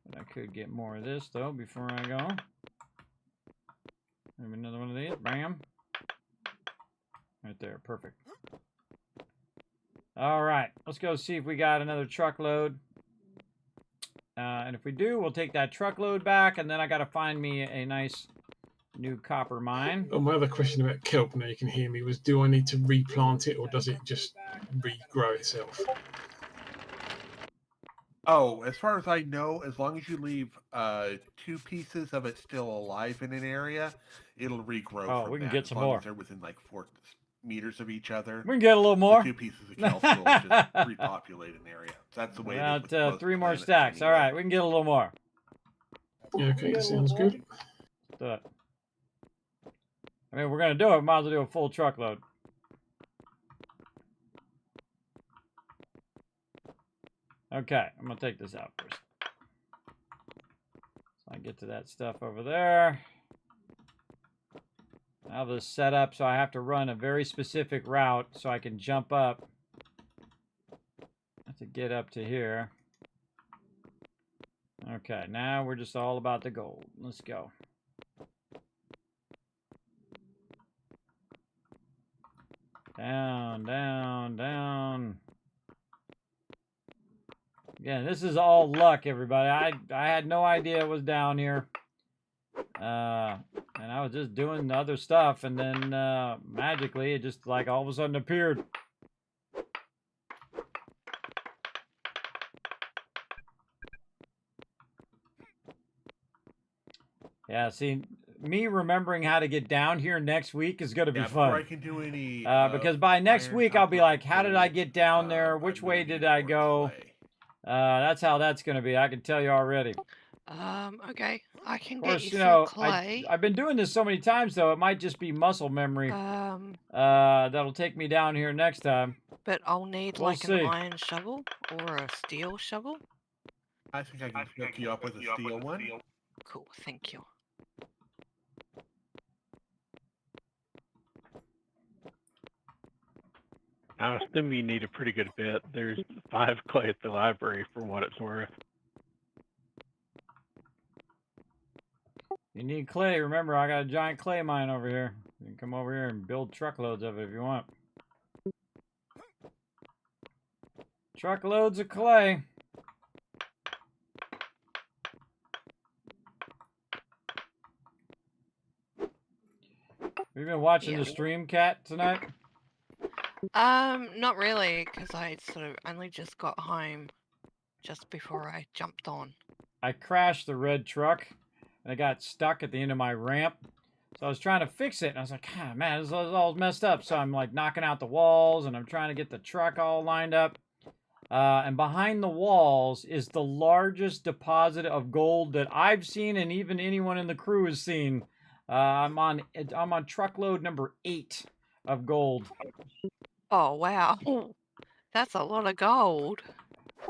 But I could get more of this though before I go. Maybe another one of these. Bam. Right there. Perfect. All right. Let's go see if we got another truckload. And if we do, we'll take that truckload back. And then I got to find me a nice new copper mine. Oh, my other question about kelp, now you can hear me, was do I need to replant it or does it just regrow itself? Oh, as far as I know, as long as you leave 2 pieces of it still alive in an area, it'll regrow Oh, from we can that. get As some long more. as they're within like 4 meters of each other. We can get a little more. The 2 pieces of kelp will just repopulate an area. That's the way it is with About most 3 more planets stacks. anyway. All right, we can get a little more. Yeah, okay, sounds good. Let's do it. I mean, we're going to do it. Might as well do a full truckload. Okay, I'm going to take this out first. So I get to that stuff over there. I have this set up so I have to run a very specific route so I can jump up. I have to get up to here. Okay, now we're just all about the gold. Let's go. Down, down, down. Again, this is all luck, everybody. I had no idea it was down here. And I was just doing the other stuff, and then magically it just like all of a sudden appeared. Yeah, see, me remembering how to get down here next week is going to be Before fun. I can do any, Because by next iron, week, I'll be copper, like, how did I get down there? I'm Which gonna way need did I more go? clay. That's how that's going to be. I can tell you already. Okay, I can Of get course, you you some know, clay. I've been doing this so many times, though, it might just be muscle memory. That'll take me down here next time. But I'll need We'll like see. an iron shovel or a steel shovel. I think I can hook you up with a steel one. Cool, thank you. I assume you need a pretty good bit. There's 5 clay at the library for what it's worth. You need clay. Remember, I got a giant clay mine over here. You can come over here and build truckloads of it if you want. Truckloads of clay. Have you been watching the stream, Cat, tonight? Not really, because I sort of only just got home just before I jumped on. I crashed the red truck, and I got stuck at the end of my ramp. So I was trying to fix it, and I was like, ah, man, this is all messed up. So I'm like knocking out the walls, and I'm trying to get the truck all lined up. And behind the walls is the largest deposit of gold that I've seen, and even anyone in the crew has seen. I'm on truckload number 8 of gold. Oh, wow. That's a lot of gold.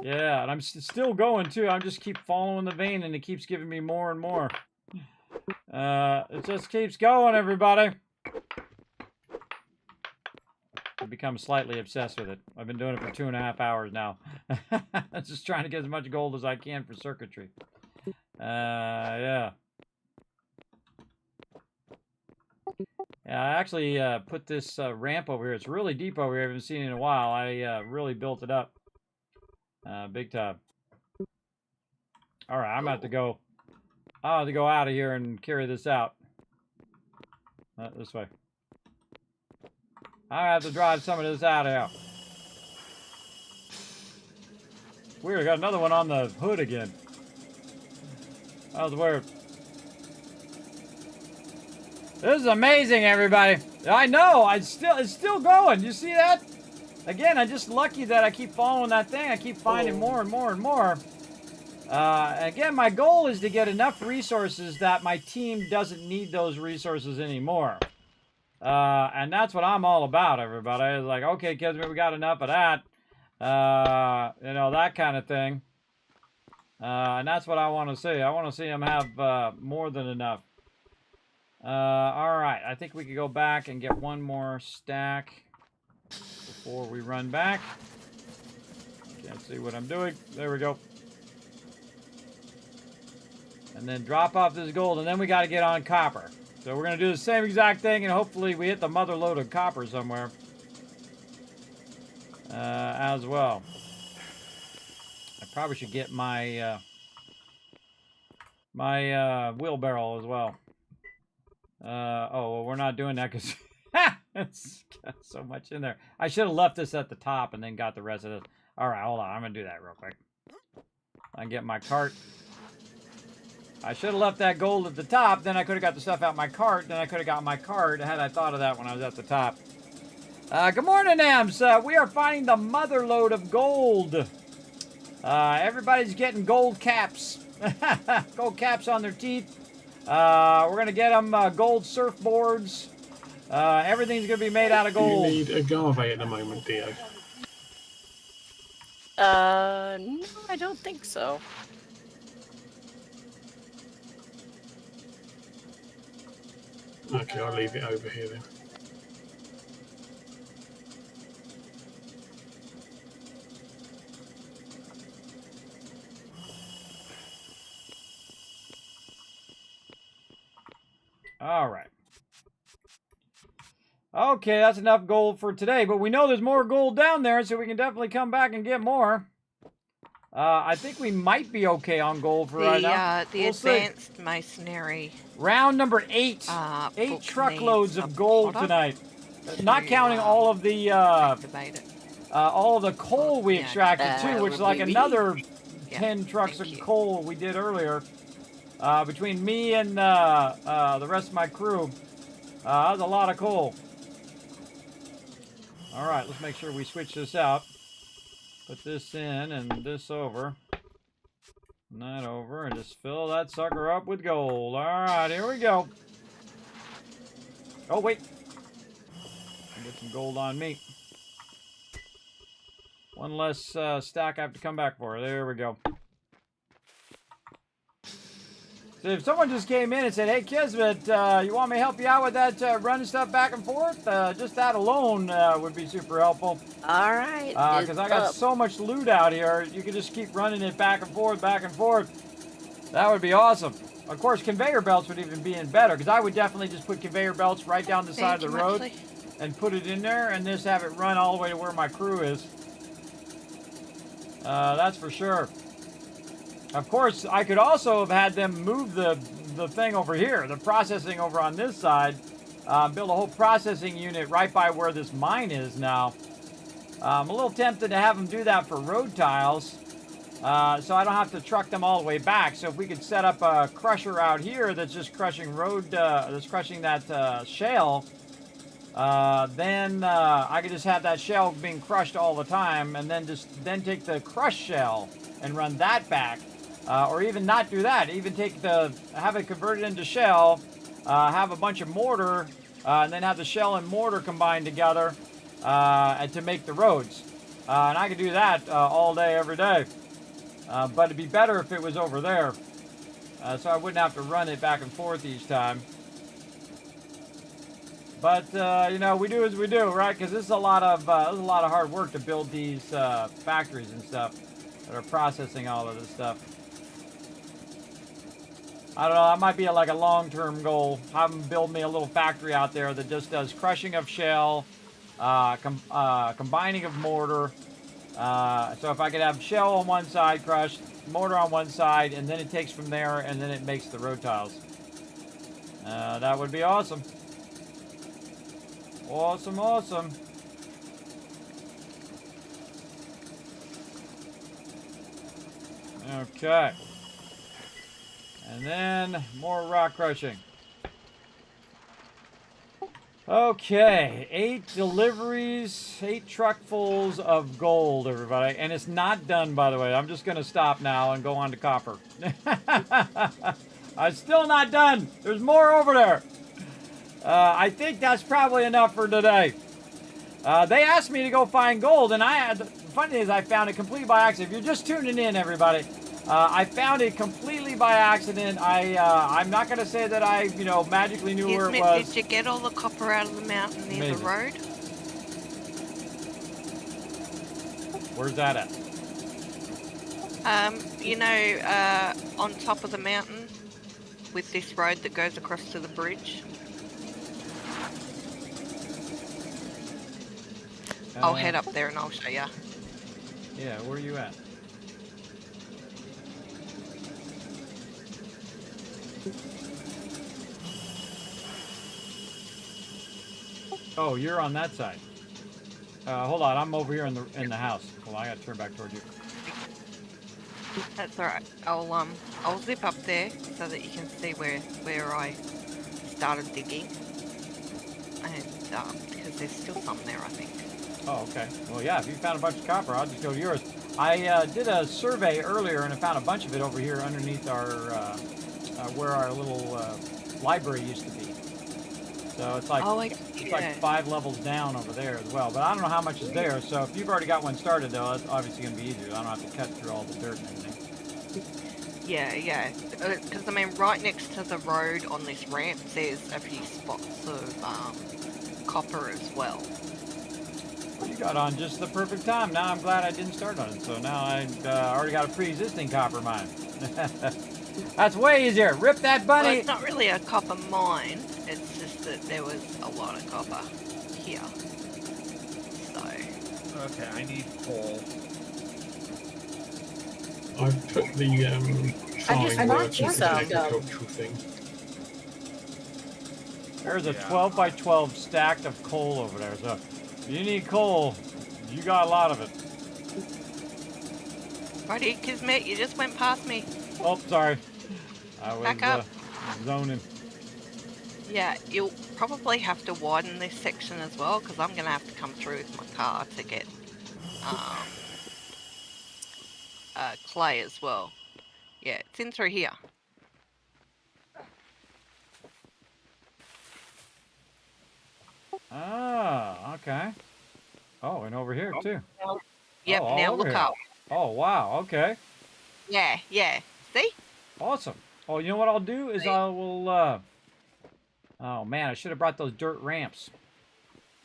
Yeah, and I'm still going, too. I just keep following the vein, and it keeps giving me more and more. It just keeps going, everybody. I've become slightly obsessed with it. I've been doing it for 2.5 hours now. Just trying to get as much gold as I can for circuitry. Yeah. Yeah, I actually put this ramp over here. It's really deep over here. I haven't seen it in a while. I really built it up. Big time. All right, I'm about to go. I'll have to go out of here and carry this out. This way. I have to drive some of this out of here. Weird, I got another one on the hood again. That was weird. This is amazing, everybody. I know, it's still going. You see that? Again, I'm just lucky that I keep following that thing. I keep finding more and more and more. Again, my goal is to get enough resources that my team doesn't need those resources anymore. And that's what I'm all about, everybody. It's like, okay, kids, we got enough of that. You know, that kind of thing. And that's what I want to see. I want to see them have more than enough. All right, I think we could go back and get one more stack before we run back. Can't see what I'm doing. There we go. And then drop off this gold, and then we got to get on copper. So we're going to do the same exact thing, and hopefully we hit the mother load of copper somewhere as well. I probably should get my my wheelbarrow as well. Oh, well, we're not doing that because it's got so much in there. I should have left this at the top and then got the rest of it. All right, hold on. I'm going to do that real quick. I get my cart. I should have left that gold at the top. Then I could have got the stuff out my cart. Then I could have got my cart had I thought of that when I was at the top. Good morning, Ams. We are finding the mother lode of gold. Everybody's getting gold caps. Gold caps on their teeth. We're going to get them gold surfboards. Everything's going to be made out of gold. Do you need agave at the moment, Dio? No, I don't think so. Okay, I'll leave it over here then. All right. Okay, that's enough gold for today, but we know there's more gold down there, so we can definitely come back and get more. I think we might be okay on gold for right now. The advanced masonry. Round number 8. 8 truckloads of gold tonight. Not counting all of the coal we extracted too, which is like another 10 trucks of coal we did earlier. Between me and the rest of my crew, that was a lot of coal. All right, let's make sure we switch this out. Put this in and this over. And that over, and just fill that sucker up with gold. All right, here we go. Oh, wait. Get some gold on me. One less stack I have to come back for. There we go. So if someone just came in and said, hey, Kismet, you want me to help you out with that running stuff back and forth? Just that alone would be super helpful. All right. Because I got so much loot out here, you can just keep running it back and forth, back and forth. That would be awesome. Of course, conveyor belts would even be in better, because I would definitely just put conveyor belts right down the side of the road and put it in there and just have it run all the way to where my crew is. That's for sure. Of course, I could also have had them move the thing over here, the processing over on this side, build a whole processing unit right by where this mine is now. I'm a little tempted to have them do that for road tiles, so I don't have to truck them all the way back. So if we could set up a crusher out here that's just crushing that's crushing that shale, then I could just have that shell being crushed all the time, and then take the crushed shell and run that back. Or even not do that. Even have it converted into shell, have a bunch of mortar, and then have the shell and mortar combined together and to make the roads. And I could do that all day, every day. But it'd be better if it was over there, so I wouldn't have to run it back and forth each time. But you know, we do as we do, right? Because this is a lot of hard work to build these factories and stuff that are processing all of this stuff. I don't know, that might be like a long-term goal. Have them build me a little factory out there that just does crushing of shell, combining of mortar. So if I could have shell on one side crushed, mortar on one side, and then it takes from there, and then it makes the road tiles. That would be awesome. Awesome, awesome. Okay. And then more rock crushing. Okay, 8 deliveries, 8 truckfuls of gold, everybody. And it's not done, by the way. I'm just going to stop now and go on to copper. I'm still not done. There's more over there. I think that's probably enough for today. They asked me to go find gold, and the funny thing is I found it completely by accident. If you're just tuning in, everybody, I found it completely by accident. I'm not going to say that I, magically knew where it was. Did you get all the copper out of the mountain near the road? Where's that at? On top of the mountain with this road that goes across to the bridge. I'll head up there and I'll show you. Yeah, where are you at? Oh, you're on that side. Hold on, I'm over here in the house. Hold on, I gotta turn back toward you. That's alright. I'll zip up there so that you can see where I started digging. And because there's still some there, I think. Oh, okay. Well, yeah, if you found a bunch of copper, I'll just go to yours. I did a survey earlier and I found a bunch of it over here underneath our where our little library used to be. So it's like it's like 5 levels down over there as well. But I don't know how much is there. So if you've already got one started, though, it's obviously going to be easier. I don't have to cut through all the dirt and everything. Yeah. Because I mean, right next to the road on this ramp, there's a few spots of copper as well. Well, you got on just the perfect time. Now I'm glad I didn't start on it. So now I already got a pre-existing copper mine. That's way easier. Rip that bunny. Well, it's not really a copper mine. It's just that there was a lot of copper here. So. Okay, I need coal. I've put the farming work into the agricultural thing. There's a 12 by 12 stack of coal over there. So if you need coal, you got a lot of it. Righty, Kismet, you just went past me. Oh, sorry. I was Back up. Zoning. Yeah, you'll probably have to widen this section as well, because I'm going to have to come through with my car to get clay as well. Yeah, it's in through here. Ah, okay. Oh, and over here too. Yep, Oh, now over look here. up. Oh, wow, okay. Yeah. See? Awesome. Oh, you know what I'll do is I will, oh man, I should have brought those dirt ramps.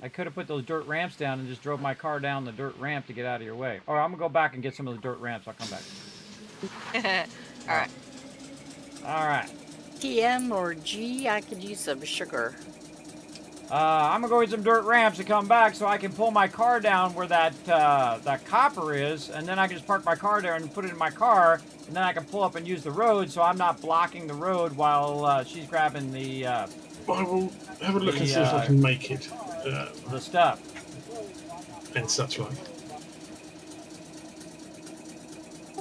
I could have put those dirt ramps down and just drove my car down the dirt ramp to get out of your way. Or I'm gonna go back and get some of the dirt ramps. I'll come back. Alright. Alright. TM or G, I could use some sugar. I'm gonna go get some dirt ramps and come back so I can pull my car down where that copper is, and then I can just park my car there and put it in my car, and then I can pull up and use the road so I'm not blocking the road while she's grabbing the I will have a look and see if I can make it. The stuff. And such like.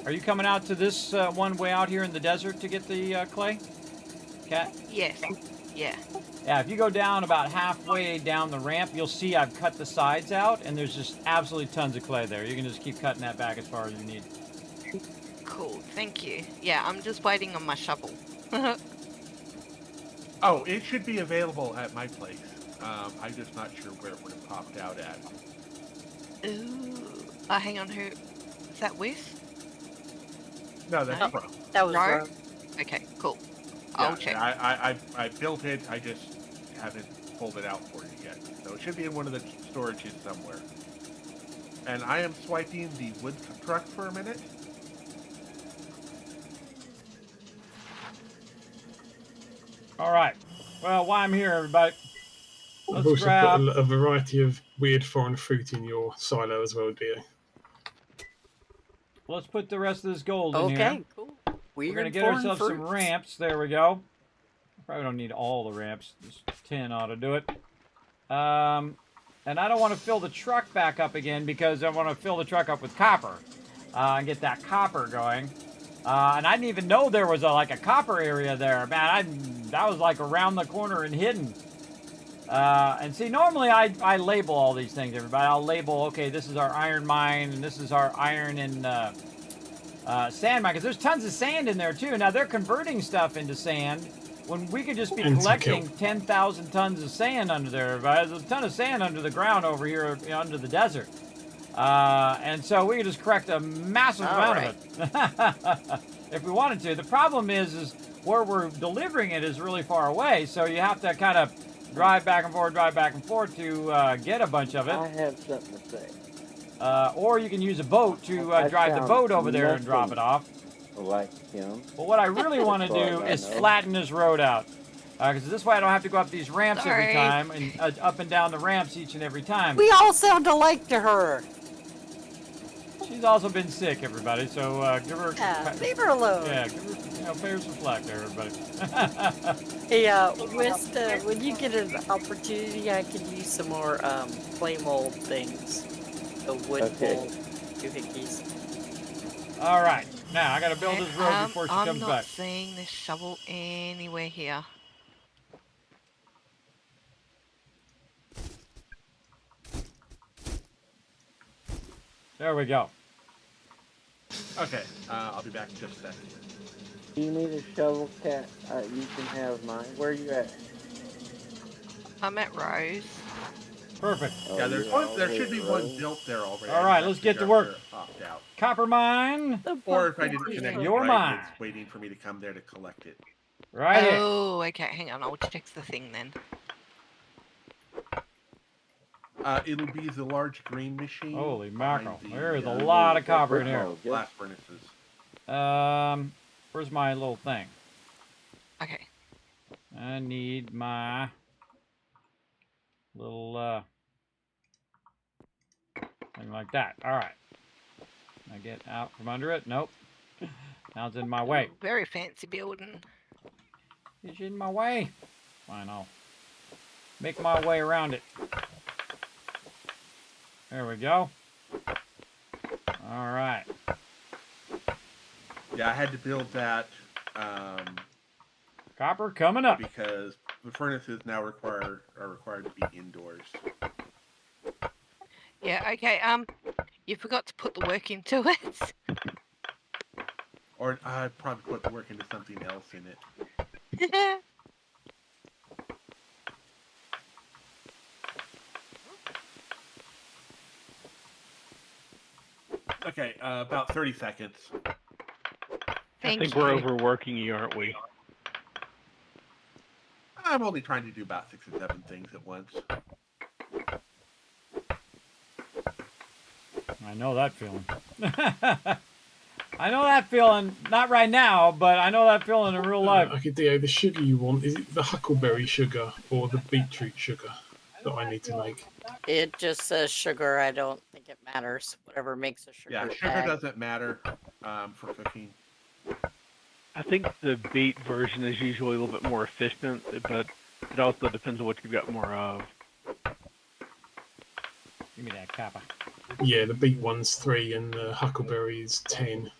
Are you coming out to this one way out here in the desert to get the clay? Cat? Yes. Yeah. Yeah, if you go down about halfway down the ramp, you'll see I've cut the sides out, and there's just absolutely tons of clay there. You can just keep cutting that back as far as you need. Cool, thank you. Yeah, I'm just waiting on my shovel. Oh, it should be available at my place. I'm just not sure where it would have popped out at. Ooh. Hang on, who? Is that Whis? No, that's Pro. That was Ro? Okay, cool. Yeah, I'll check. I built it. I just haven't pulled it out for you yet. So it should be in one of the storages somewhere. And I am swiping the wood truck for a minute. All right. Well, while I'm here, everybody, I've let's also grab. put a variety of weird foreign fruit in your silo as well, dear. Let's put the rest of this gold in here. Okay, cool. We're gonna get ourselves some ramps. There we go. Probably don't need all the ramps. Just 10 ought to do it. And I don't want to fill the truck back up again because I want to fill the truck up with copper and get that copper going. And I didn't even know there was like a copper area there. Man, that was like around the corner and hidden. And see, normally I label all these things, everybody. I'll label, okay, this is our iron mine, and this is our iron and sand mine, because there's tons of sand in there, too. Now, they're converting stuff into sand when we could just be collecting 10,000 tons of sand under there, everybody. There's a ton of sand under the ground over here, under the desert. And so we could just correct a massive amount of it if we wanted to. The problem is where we're delivering it is really far away, so you have to kind of drive back and forth to get a bunch of it. I have something to say. Or you can use a boat to drive the boat over there and drop it off. Like him. But what I really want to do is flatten this road out. Because this way I don't have to go up these ramps every time and up and down the ramps each and every time. We all sound alike to her. She She's also been sick, everybody. So give her. Yeah, leave her alone. Yeah, give her. Pay her some slack there, everybody. Hey, when you get an opportunity, I can use some more clay mold things. The wood mold doohickeys. All right. Now I gotta build Okay, this road before she comes I'm not back. seeing this shovel anywhere here. There we go. Okay, I'll be back in just a second. Do you need a shovel, Cat? You can have mine. Where are you at? I'm at Rose. Perfect. Yeah, there's one. There should be one built there already. All right, let's get to work. Opt out. Copper mine. Or if I didn't connect it Your right, mine. it's waiting for me to come there to collect it. Right here. Oh, okay. Hang on. I'll check the thing then. It'll be the large green machine. Holy mackerel! There is a lot of copper in here. Blast furnaces. Where's my little thing? Okay. I need my little thing like that. All right. I get out from under it. Nope. Now it's in my way. Very fancy building. It's in my way. Fine, I'll make my way around it. There we go. All right. Yeah, I had to build that. Copper coming up. Because the furnaces now are required to be indoors. Yeah, okay. You forgot to put the work into it. Or I probably put the work into something else in it. Okay, about 30 seconds. I think we're overworking you, aren't we? I'm only trying to do about 6 or 7 things at once. I know that feeling. I know that feeling. Not right now, but I know that feeling in real life. Okay, Dio, the sugar you want, is it the huckleberry sugar or the beetroot sugar that I need to make? It just says sugar. I don't think it matters. Whatever makes a sugar. Yeah, sugar doesn't matter for cooking. I think the beet version is usually a little bit more efficient, but it also depends on what you've got more of. Give me that copper. Yeah, the beet one's 3 and the huckleberry is 10.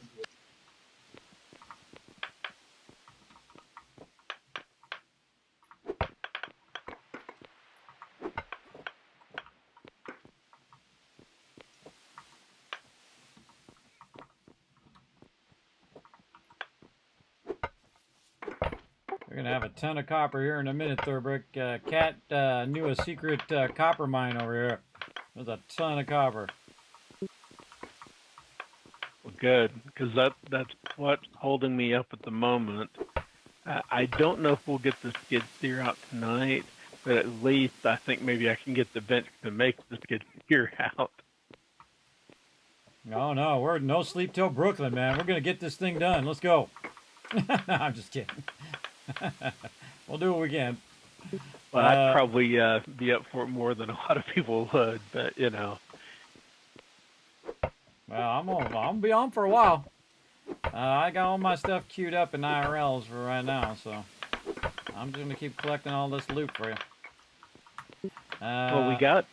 We're gonna have a ton of copper here in a minute, Thurbrick. Cat knew a secret copper mine over here. There's a ton of copper. Well, good, because that's what's holding me up at the moment. I don't know if we'll get the skid steer out tonight, but at least I think maybe I can get the bench to make the skid steer out. No, we're no sleep till Brooklyn, man. We're gonna get this thing done. Let's go. No, I'm just kidding. We'll do what we can. Well, I'd probably be up for it more than a lot of people would, but you know. Well, I'm gonna be on for a while. I got all my stuff queued up in IRLs for right now, so I'm just gonna keep collecting all this loot for you. Well, we got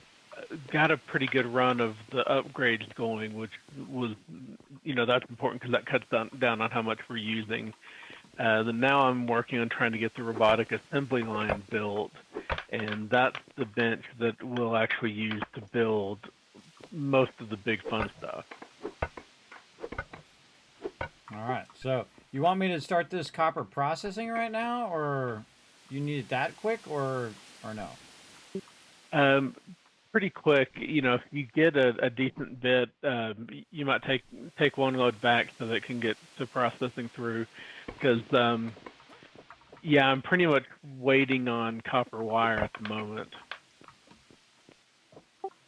a pretty good run of the upgrades going, which was, that's important because that cuts down on how much we're using. Now I'm working on trying to get the robotic assembly line built, and that's the bench that we'll actually use to build most of the big fun stuff. All right, so you want me to start this copper processing right now, or you need it that quick, or no? Pretty quick. If you get a decent bit, you might take one load back so that it can get to processing through. Because I'm pretty much waiting on copper wire at the moment.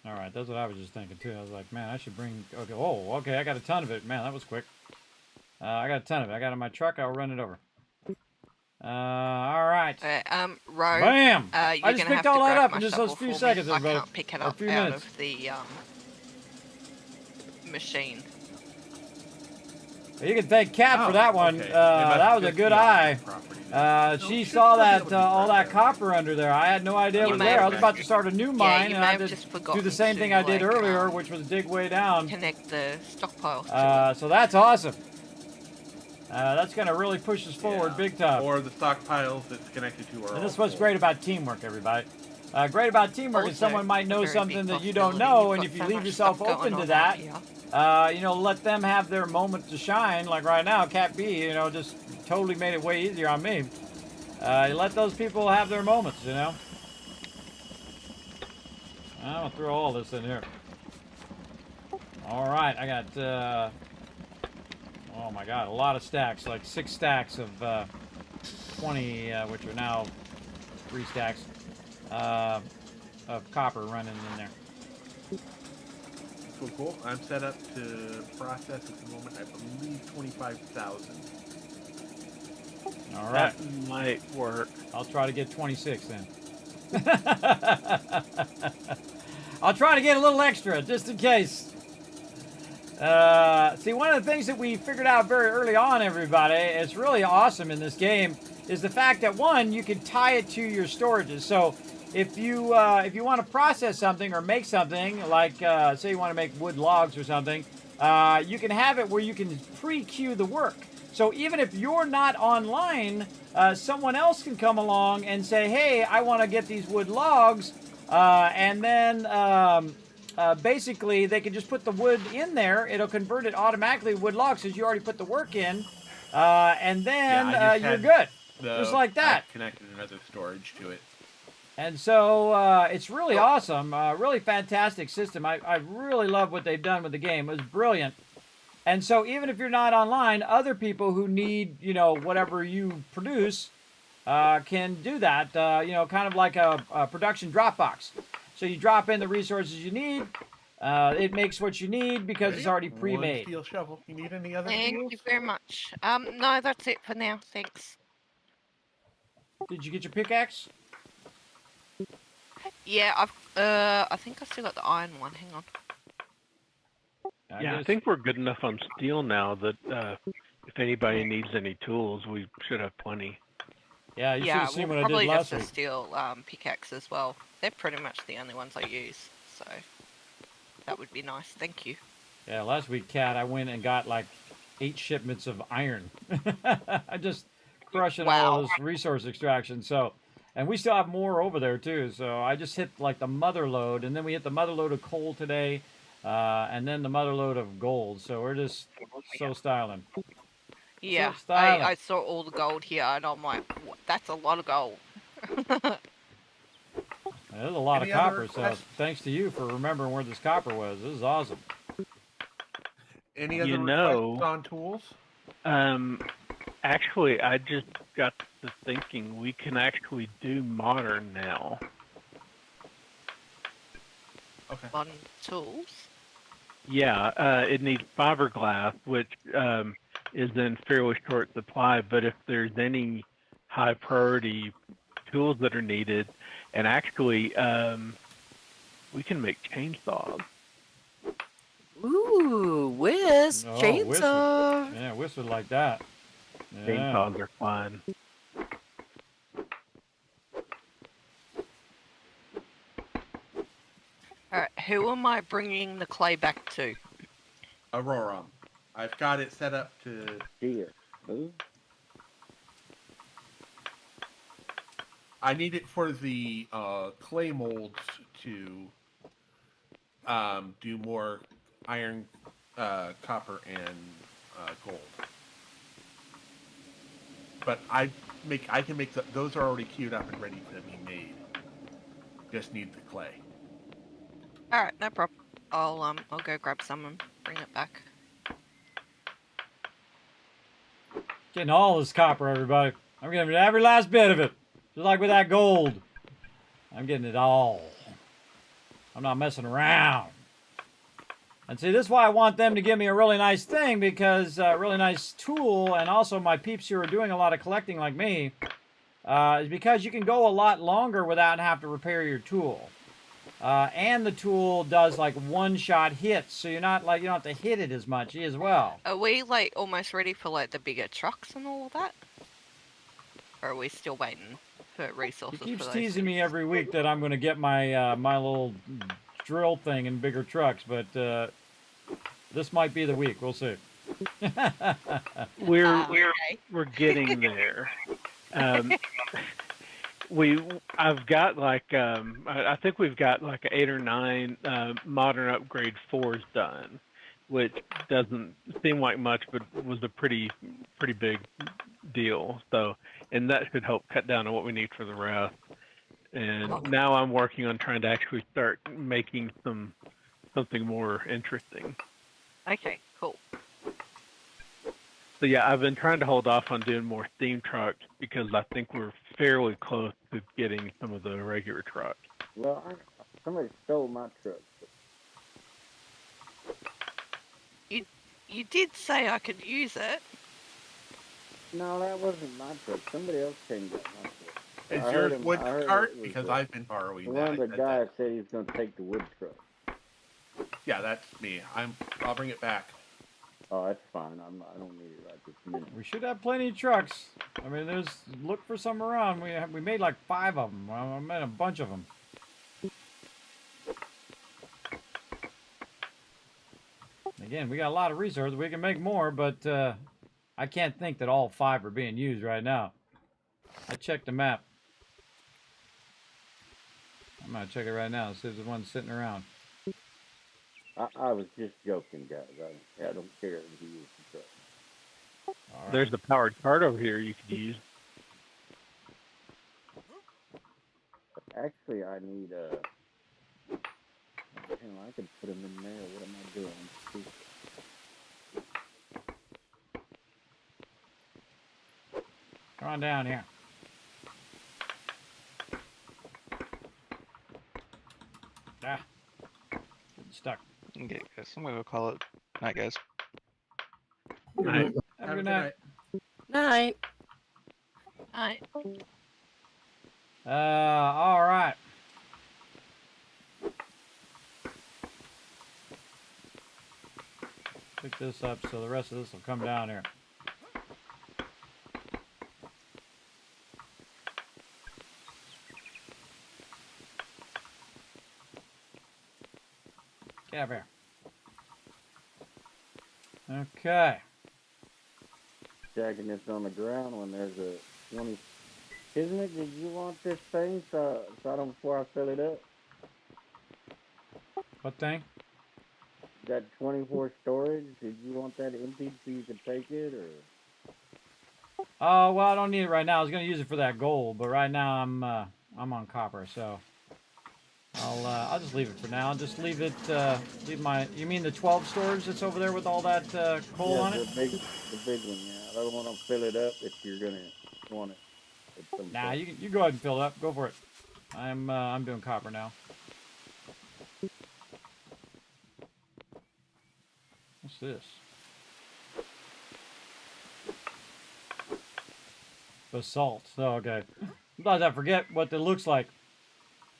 All right, that's what I was just thinking too. I was like, man, I should bring. Okay, okay, I got a ton of it. Man, that was quick. I got a ton of it. I got it in my truck. I'll run it over. All right. Rose. Bam! I just picked all that up in just those few seconds. I can't pick it up out minutes. of the machine. You can thank Kat for that one. Okay. That was a good eye. She saw that all that copper under there. I had no idea it You was may there. I have was about to start a new mine, you and may I have had just to forgotten do the same to, thing I did like, earlier, which was dig way down. Connect the stockpiles to it. So that's awesome. That's going to really push us forward big time. Or the stockpiles that's connected to our. And this is what's great about teamwork, everybody. Great about teamwork is Also, someone might know very something big that you don't possibility. know, You've and got if you so leave much yourself stuff open going to on that, out here. let them have their moment to shine. Like right now, Cat B, just totally made it way easier on me. You let those people have their moments, I'm gonna throw all this in here. All right, I got, oh my God, a lot of stacks, like 6 stacks of 20, which are now 3 stacks of copper running in there. Cool. I'm set up to process at the moment. I believe 25,000. All right. That might work. I'll try to get 26 then. I'll try to get a little extra just in case. See, one of the things that we figured out very early on, everybody, it's really awesome in this game, is the fact that, one, you can tie it to your storages. So if you want to process something or make something, like say you want to make wood logs or something, you can have it where you can pre-queue the work. So even if you're not online, someone else can come along and say, hey, I want to get these wood logs, and then basically they can just put the wood in there. It'll convert it automatically to wood logs because you already put the work in, and then you're good. Just like that. I connected another storage to it. And so it's really awesome, really fantastic system. I really love what they've done with the game. It was brilliant. And so even if you're not online, other people who need, whatever you produce can do that, kind of like a production Dropbox. So you drop in the resources you need. It makes what you need because it's already pre-made. One steel shovel. You need any other Thank tools? you very much. No, that's it for now. Thanks. Did you get your pickaxe? Yeah, I think I still got the iron one. Hang on. I think we're good enough on steel now that if anybody needs any tools, we should have plenty. Yeah, you should have seen what I did probably last just a week. steel pickaxe as well. They're pretty much the only ones I use, so that would be nice. Thank you. Yeah, last week, Kat, I went and got like 8 shipments of iron. I just crushing all this resource extraction. So, and we still have more over there too. So I just hit like the mother load, and then we hit the mother load of coal today, and then the mother load of gold. So we're just so styling. Yeah, So styling. I saw all the gold here, and I'm like, what? That's a lot of gold. There's a lot Any of other copper, so questions? thanks to you for remembering where this copper was. This is awesome. Any other You know- requests on tools? Actually, I just got to thinking we can actually do modern now. Okay. Modern tools. Yeah, it needs fiberglass, which is in fairly short supply, but if there's any high priority tools that are needed, and actually we can make chainsaws. Ooh, Wiz, Oh, chainsaw. Yeah, Wiz would like that. Yeah. Chainsaws are fun. Alright, who am I bringing the clay back to? Aurora. I've got it set up to. Here. Who? I need it for the clay molds to do more iron, copper, and gold. But I can make those are already queued up and ready to be made. Just need the clay. Alright, no problem. I'll go grab some and bring it back. Getting all this copper, everybody. I'm getting every last bit of it. Just like with that gold. I'm getting it all. I'm not messing around. And see, this is why I want them to give me a really nice thing, because a really nice tool, and also my peeps who are doing a lot of collecting like me, is because you can go a lot longer without having to repair your tool. and the tool does like one-shot hits, so you're not like you don't have to hit it as much as well. Are we like almost ready for like the bigger trucks and all of that? Or are we still waiting for He resources for keeps those teasing me things? every week that I'm going to get my my little drill thing in bigger trucks, but this might be the week. We'll see. We're Okay. we're getting there. I've got like I think we've got like 8 or 9 modern upgrade 4s done, which doesn't seem like much, but was a pretty big deal. So, and that should help cut down on what we need for the rest. And now I'm working on trying to actually start making something more interesting. Okay, cool. So yeah, I've been trying to hold off on doing more steam trucks because I think we're fairly close to getting some of the regular trucks. Well, somebody stole my truck. You did say I could use it. No, that wasn't my truck. Somebody else came and got my truck. Is I yours heard wood I heard cart? it was, Because I've been borrowing one of the that. guys said he was going to take the wood truck. Yeah, that's me. I'll bring it back. Oh, that's fine. I don't need it right this minute. We should have plenty of trucks. I mean, look for some around. We made like 5 of them. I made a bunch of them. Again, we got a lot of resources. We can make more, but I can't think that all 5 are being used right now. I checked the map. I'm gonna check it right now. See if there's one sitting around. I was just joking, guys. I don't care if you use the truck. All right. There's the powered cart over here you could use. Actually, I need I could put them in there. What am I doing? Come on down here. Ah, getting stuck. Okay, guys, I'm gonna go call it night, guys. Night. Have a good night. Night. Alright. All right. Pick this up so the rest of this will come down here. Get up here. Okay. Jacking this on the ground when there's a 20. Kismet, did you want this thing so I don't before I fill it up? What thing? That 24 storage, did you want that empty so you could take it, or? Oh, well, I don't need it right now. I was going to use it for that gold, but right now I'm on copper, so I'll just leave it for now. I'll just leave it. Leave my. You mean the 12 storage that's over there with all that coal on it? The big one. Yeah, I don't want to fill it up if you're gonna want it. At some Nah, point. you go ahead and fill it up. Go for it. I'm doing copper now. What's this? Basalt. Oh, okay. Sometimes I forget what it looks like.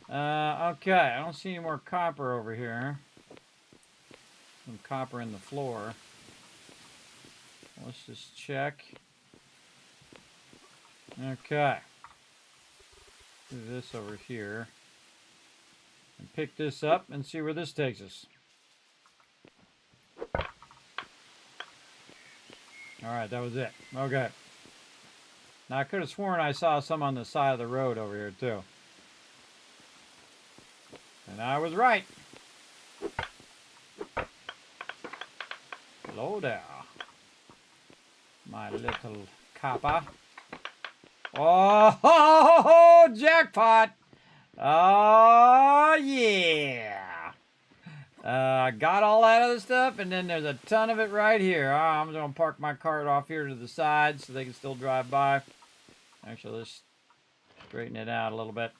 Okay, I don't see any more copper over here. Some copper in the floor. Let's just check. Okay. Do this over here. And pick this up and see where this takes us. Alright, that was it. Okay. Now, I could have sworn I saw some on the side of the road over here, too. And I was right. Hello there. My little copper. Oh, jackpot! Oh, yeah! Got all that other stuff, and then there's a ton of it right here. I'm going to park my cart off here to the side so they can still drive by. Actually, let's straighten it out a little bit.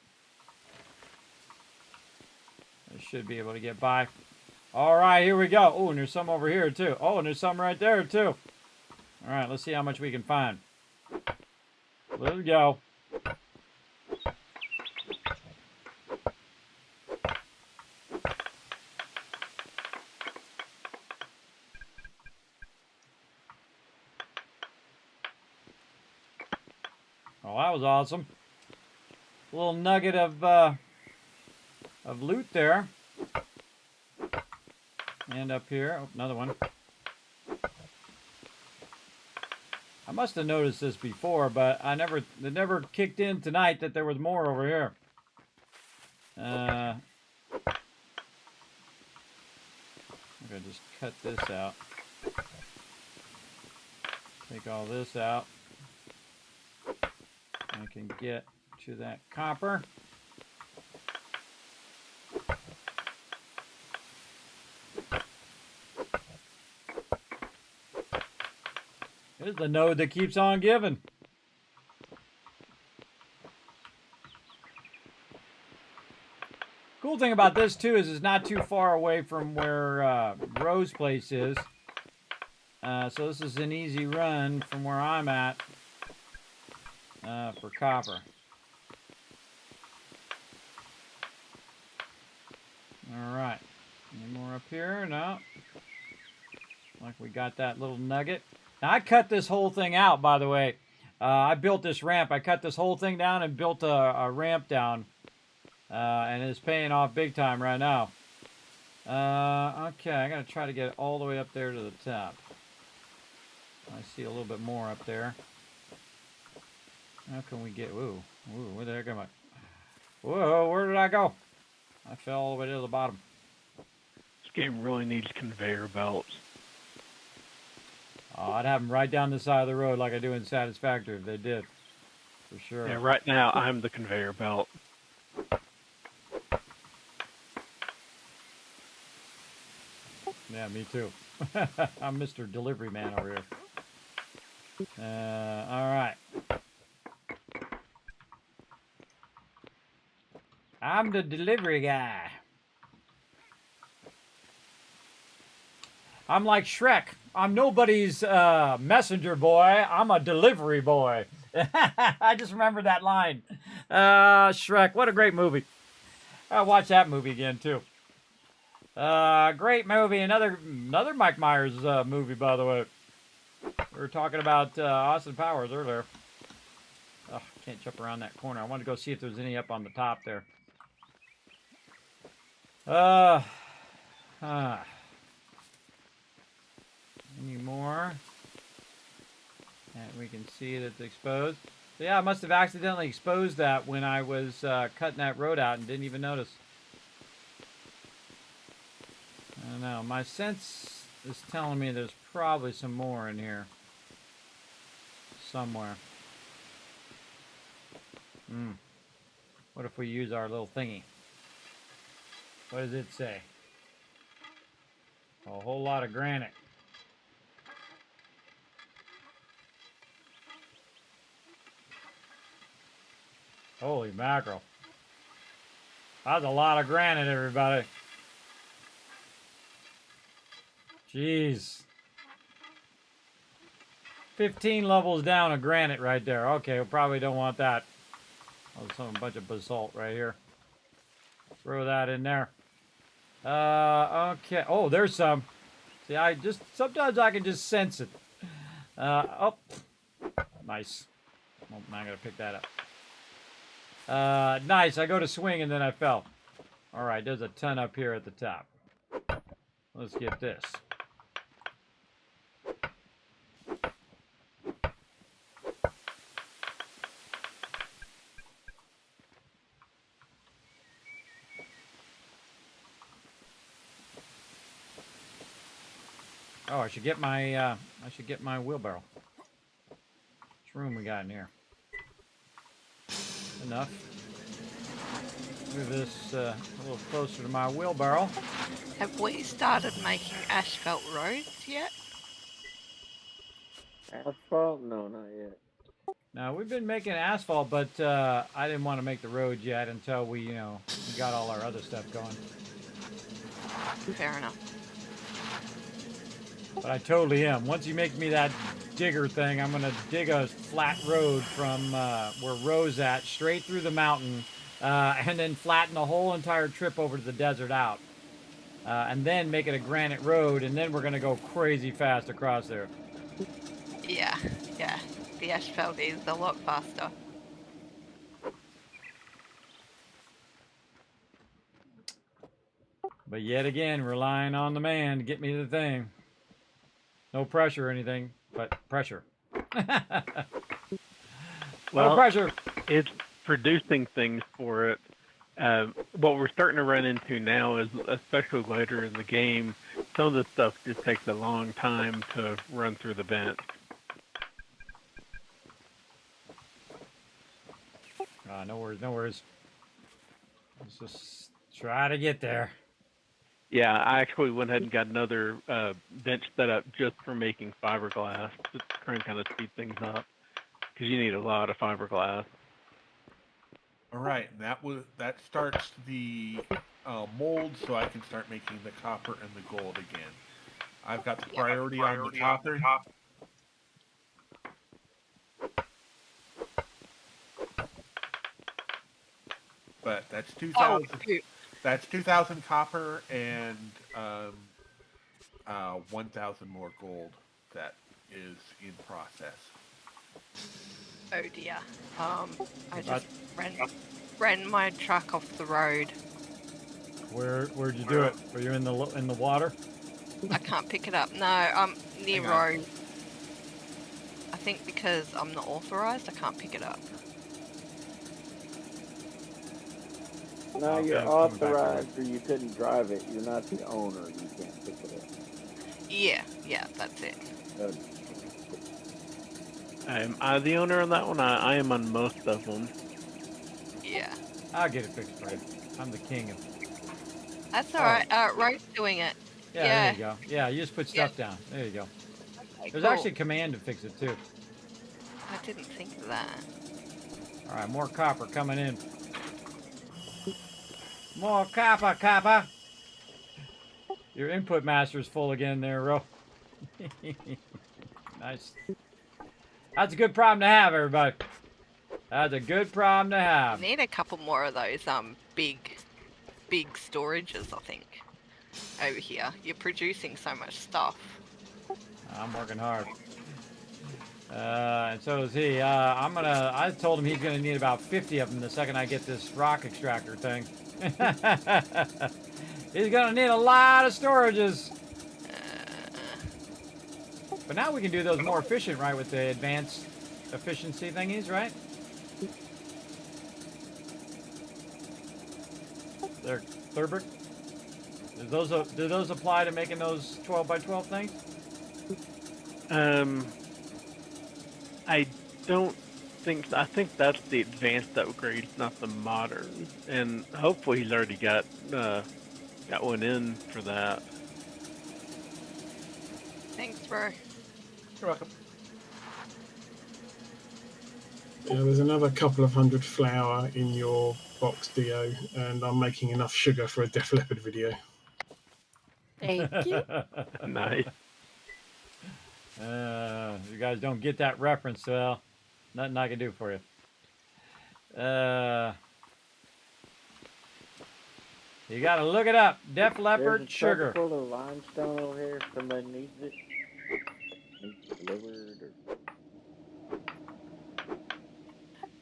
I should be able to get by. All right, here we go. Oh, and there's some over here, too. Oh, and there's some right there, too. All right, let's see how much we can find. Let's go. Oh, that was awesome. A little nugget of loot there. And up here, oh, another one. I must have noticed this before, but it never kicked in tonight that there was more over here. I'm gonna just cut this out. Take all this out. I can get to that copper. Here's the node that keeps on giving. Cool thing about this too is it's not too far away from where Rose Place is. So this is an easy run from where I'm at for copper. All right. Any more up here? No. Like we got that little nugget. Now I cut this whole thing out, by the way. I built this ramp. I cut this whole thing down and built a ramp down. And it's paying off big time right now. Okay, I gotta try to get it all the way up there to the top. I see a little bit more up there. How can we get... Ooh, where the heck am I? Whoa, where did I go? I fell all the way to the bottom. This game really needs conveyor belts. Oh, I'd have them right down the side of the road like I do in Satisfactory if they did. For sure. Yeah, right now I'm the conveyor belt. Yeah, me too. I'm Mr. Delivery Man over here. All right. I'm the delivery guy. I'm like Shrek. I'm nobody's messenger boy. I'm a delivery boy. I just remember that line. Shrek, what a great movie. I'll watch that movie again, too. Great movie. Another Mike Myers movie, by the way. We were talking about Austin Powers earlier. Oh, can't jump around that corner. I wanted to go see if there's any up on the top there. Any more? And we can see that it's exposed. So yeah, I must have accidentally exposed that when I was cutting that road out and didn't even notice. I don't know. My sense is telling me there's probably some more in here. Somewhere. What if we use our little thingy? What does it say? A whole lot of granite. Holy mackerel. That's a lot of granite, everybody. Jeez. 15 levels down of granite right there. Okay, we probably don't want that. Oh, a bunch of basalt right here. Throw that in there. Okay. Oh, there's some. See, sometimes I can just sense it. Oh. Nice. Oh, I gotta pick that up. Nice. I go to swing and then I fell. All right, there's a ton up here at the top. Let's get this. Oh, I should get my wheelbarrow. How much room we got in here? Enough. Move this a little closer to my wheelbarrow. Have we started making asphalt roads yet? Asphalt? No, not yet. Now we've been making asphalt, but I didn't want to make the roads yet until we got all our other stuff going. Fair enough. But I totally am. Once you make me that digger thing, I'm gonna dig a flat road from where Rose at, straight through the mountain, and then flatten the whole entire trip over to the desert out. And then make it a granite road, and then we're gonna go crazy fast across there. Yeah. The asphalt is a lot faster. But yet again, relying on the man to get me the thing. No pressure or anything, but pressure. Well, no pressure. It's producing things for it. What we're starting to run into now is, especially later in the game, some of the stuff just takes a long time to run through the vent. No worries, no worries. Let's just try to get there. Yeah, I actually went ahead and got another bench set up just for making fiberglass to try and kind of speed things up, because you need a lot of fiberglass. All right, and that starts the mold, so I can start making the copper and the gold again. I've got the priority on the copper. But that's 2,000. That's 2,000 copper and 1,000 more gold that is in process. Oh dear. I just ran my truck off the road. Where'd you do it? Were you in the water? I can't pick it up. No, I'm near road. I think because I'm not authorized, I can't pick it up. No, you're authorized, or you couldn't drive it. You're not the owner. You can't pick it up. Yeah, that's it. Am I the owner on that one? I am on most of them. Yeah. I'll get it fixed for you. I'm the king of. That's all right. Ro's doing it. Yeah, there you go. Yeah, you just put stuff down. There you go. Okay, There's cool. actually a command to fix it too. I didn't think of that. All right, more copper coming in. More copper. Your input master's full again there, Ro. Nice. That's a good problem to have, everybody. That's a good problem to have. We need a couple more of those big storages, I think. Over here. You're producing so much stuff. I'm working hard. And so is he. I told him he's gonna need about 50 of them the second I get this rock extractor thing. He's gonna need a lot of storages. But now we can do those more efficient, right, with the advanced efficiency thingies, right? There, Thurber. Do those apply to making those 12 by 12 things? I don't think so. I think that's the advanced upgrade, not the modern. And hopefully he's already got one in for that. Thanks, bro. You're welcome. Yeah, there's another couple of hundred flour in your box, Dio, and I'm making enough sugar for a Def Leppard video. Thank you. Nice. You guys don't get that reference, well, nothing I can do for you. You gotta look it up. Def Leppard sugar. There's a truck full of limestone over here. If somebody needs it. Needs it delivered or...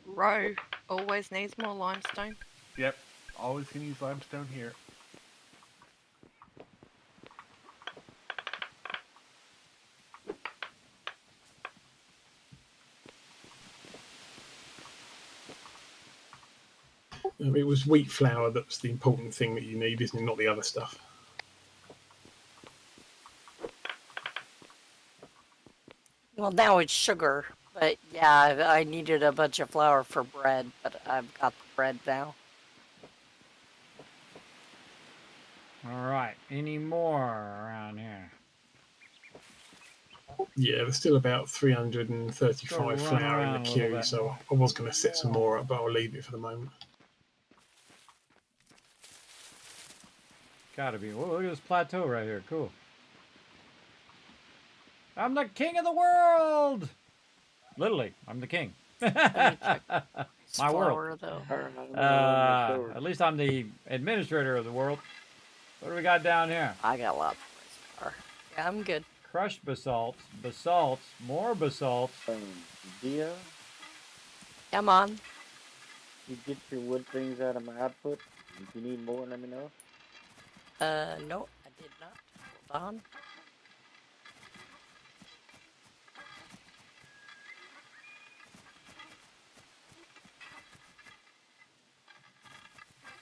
Ro always needs more limestone. Yep, always can use limestone here. It was wheat flour that's the important thing that you need, isn't it? Not the other stuff. Well, now it's sugar. But yeah, I needed a bunch of flour for bread, but I've got the bread now. All right, any more around here? Yeah, there's still about 335 flour in the queue, so I was going to set some more up, but I'll leave it for the moment. Gotta be. Whoa, look at this plateau right here. Cool. I'm the king of the world! Literally, I'm the king. My world. At least I'm the administrator of the world. What do we got down here? I got lots of flour. Yeah, I'm good. Crushed basalts, more basalts. Dio? Come on. You get your wood things out of my output. If you need more, let me know. No, I did not. Hold on.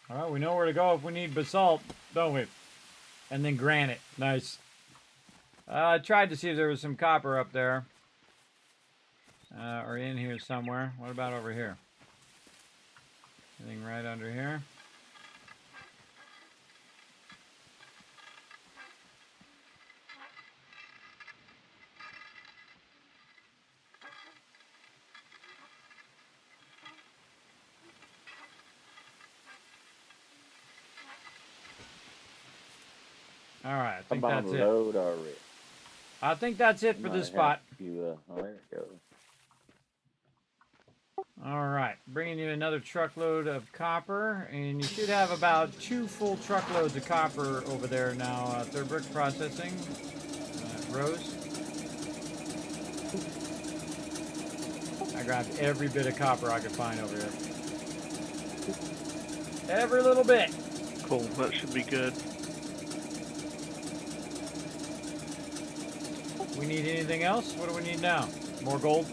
All right, we know where to go if we need basalt, don't we? And then granite. Nice. I tried to see if there was some copper up there. Or in here somewhere. What about over here? Anything right under here? All right, I think I'm on that's the it. road already. I think that's it for this spot. You, oh, there it goes. All right, bringing you another truckload of copper, and you should have about 2 full truckloads of copper over there now. Third brick processing. Rose. I grabbed every bit of copper I could find over here. Every little bit. Cool. That should be good. We need anything else? What do we need now? More gold?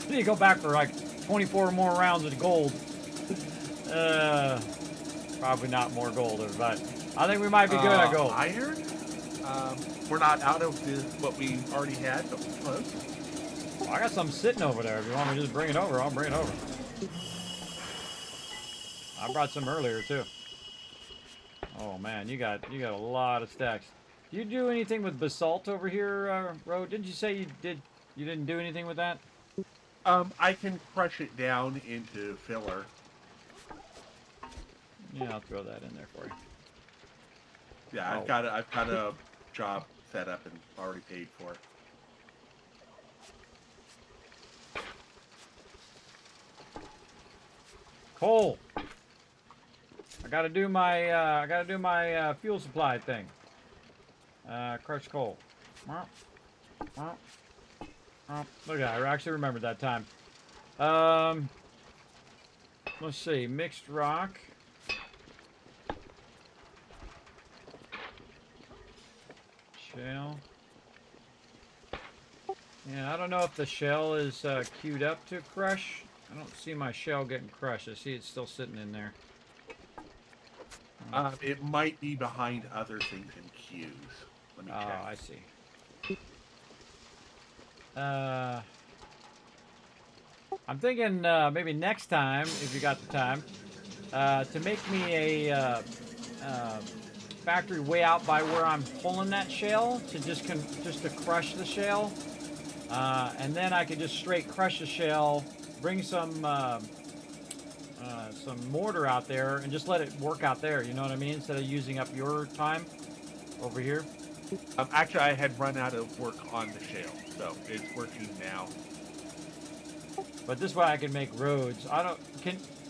We need to go back for like 24 more rounds of gold. Probably not more gold, but I think we might be good at gold. Iron? We're not out of what we already had, but we're close. Well, I got some sitting over there. If you want me to just bring it over, I'll bring it over. I brought some earlier too. Oh man, you got a lot of stacks. Do you do anything with basalt over here, Ro? Didn't you say you did? You didn't do anything with that? I can crush it down into filler. Yeah, I'll throw that in there for you. Yeah, I've got a job set up and already paid for. Coal. I gotta do my fuel supply thing. Crushed coal. Look at that, I actually remembered that time. Let's see, mixed rock. Shell. Yeah, I don't know if the shell is queued up to crush. I don't see my shell getting crushed. I see it's still sitting in there. It might be behind other things in queues. Let me check. Oh, I see. I'm thinking maybe next time, if you got the time, to make me a factory way out by where I'm pulling that shell to just to crush the shell, and then I could just straight crush the shell, bring some mortar out there, and just let it work out there. You know what I mean? Instead of using up your time over here. Actually, I had run out of work on the shale, so it's working now. But this way I can make roads.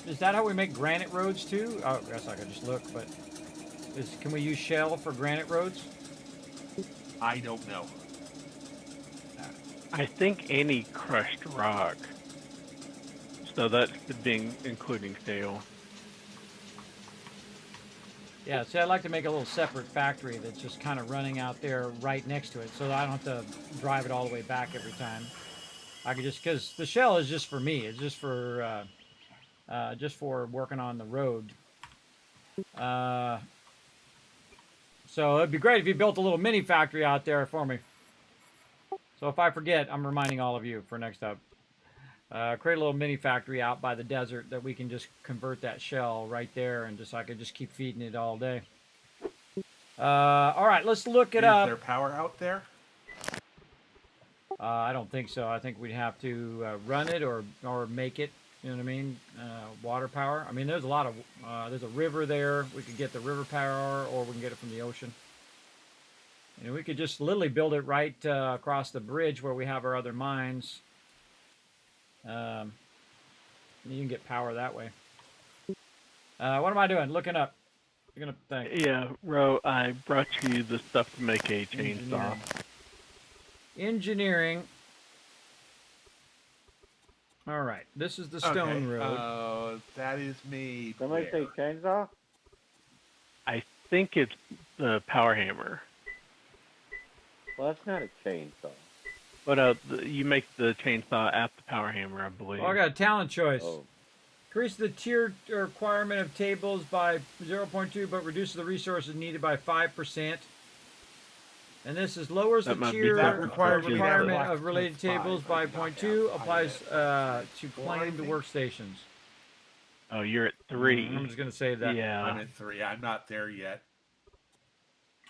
Is that how we make granite roads too? Oh, I guess I could just look, but can we use shell for granite roads? I don't know. I think any crushed rock. So that's being including steel. Yeah, see, I'd like to make a little separate factory that's just kind of running out there right next to it, so that I don't have to drive it all the way back every time. I could just, because the shell is just for me. It's just for working on the road. So it'd be great if you built a little mini factory out there for me. So if I forget, I'm reminding all of you for next up. Create a little mini factory out by the desert that we can just convert that shell right there, and I could just keep feeding it all day. All right, let's look it up. Is there power out there? I don't think so. I think we'd have to run it or make it. You know what I mean? Water power. I mean, there's a lot of there's a river there. We could get the river power, or we can get it from the ocean. And we could just literally build it right across the bridge where we have our other mines. You can get power that way. What am I doing? Looking up. Looking up things. Yeah, Ro, I brought you the stuff to make a chainsaw. Engineering. All right, this is the stone road. That is me. Somebody say chainsaw? think it's the power hammer. Well, that's not a chainsaw. But you make the chainsaw at the power hammer, I believe. Oh, I got a talent choice. Oh, Increase the tier requirement of tables by 0.2, but reduces the resources needed by 5%. And this is lowers the That might be tier That requires you to have requirement locked of related to 5. tables I by did not 0.2, have. applies I had to 4, I claimed think. workstations. Oh, you're at 3. I'm just going to save that. Yeah. I'm at 3. I'm not there yet.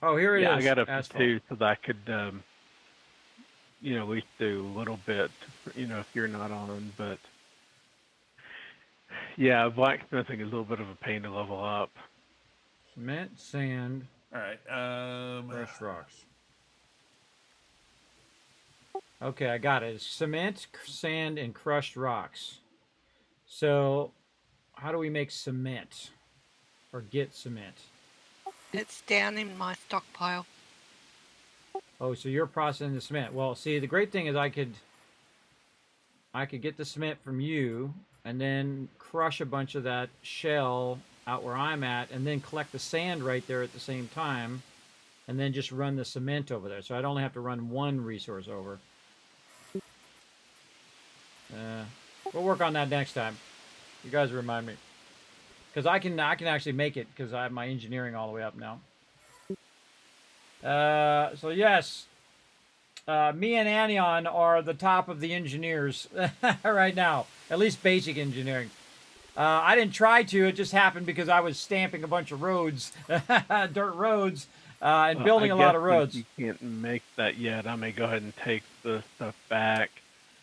Oh, here it is. Yeah, I got up to Asphalt. 2 so that I could, at least do a little bit, if you're not on. But yeah, blacksmithing is a little bit of a pain to level up. Cement, sand, All right. crushed rocks. Okay, I got it. It's cement, sand, and crushed rocks. So, how do we make cement? Or get cement? It's down in my stockpile. Oh, so you're processing the cement. Well, see, the great thing is I could get the cement from you and then crush a bunch of that shell out where I'm at and then collect the sand right there at the same time and then just run the cement over there. So I'd only have to run one resource over. We'll work on that next time. You guys remind me. Because I can actually make it because I have my engineering all the way up now. So yes, me and Anion are the top of the engineers right now, at least basic engineering. I didn't try to, it just happened because I was stamping a bunch of roads, dirt roads, and building a lot of roads. You can't make that yet. I may go ahead and take the stuff back.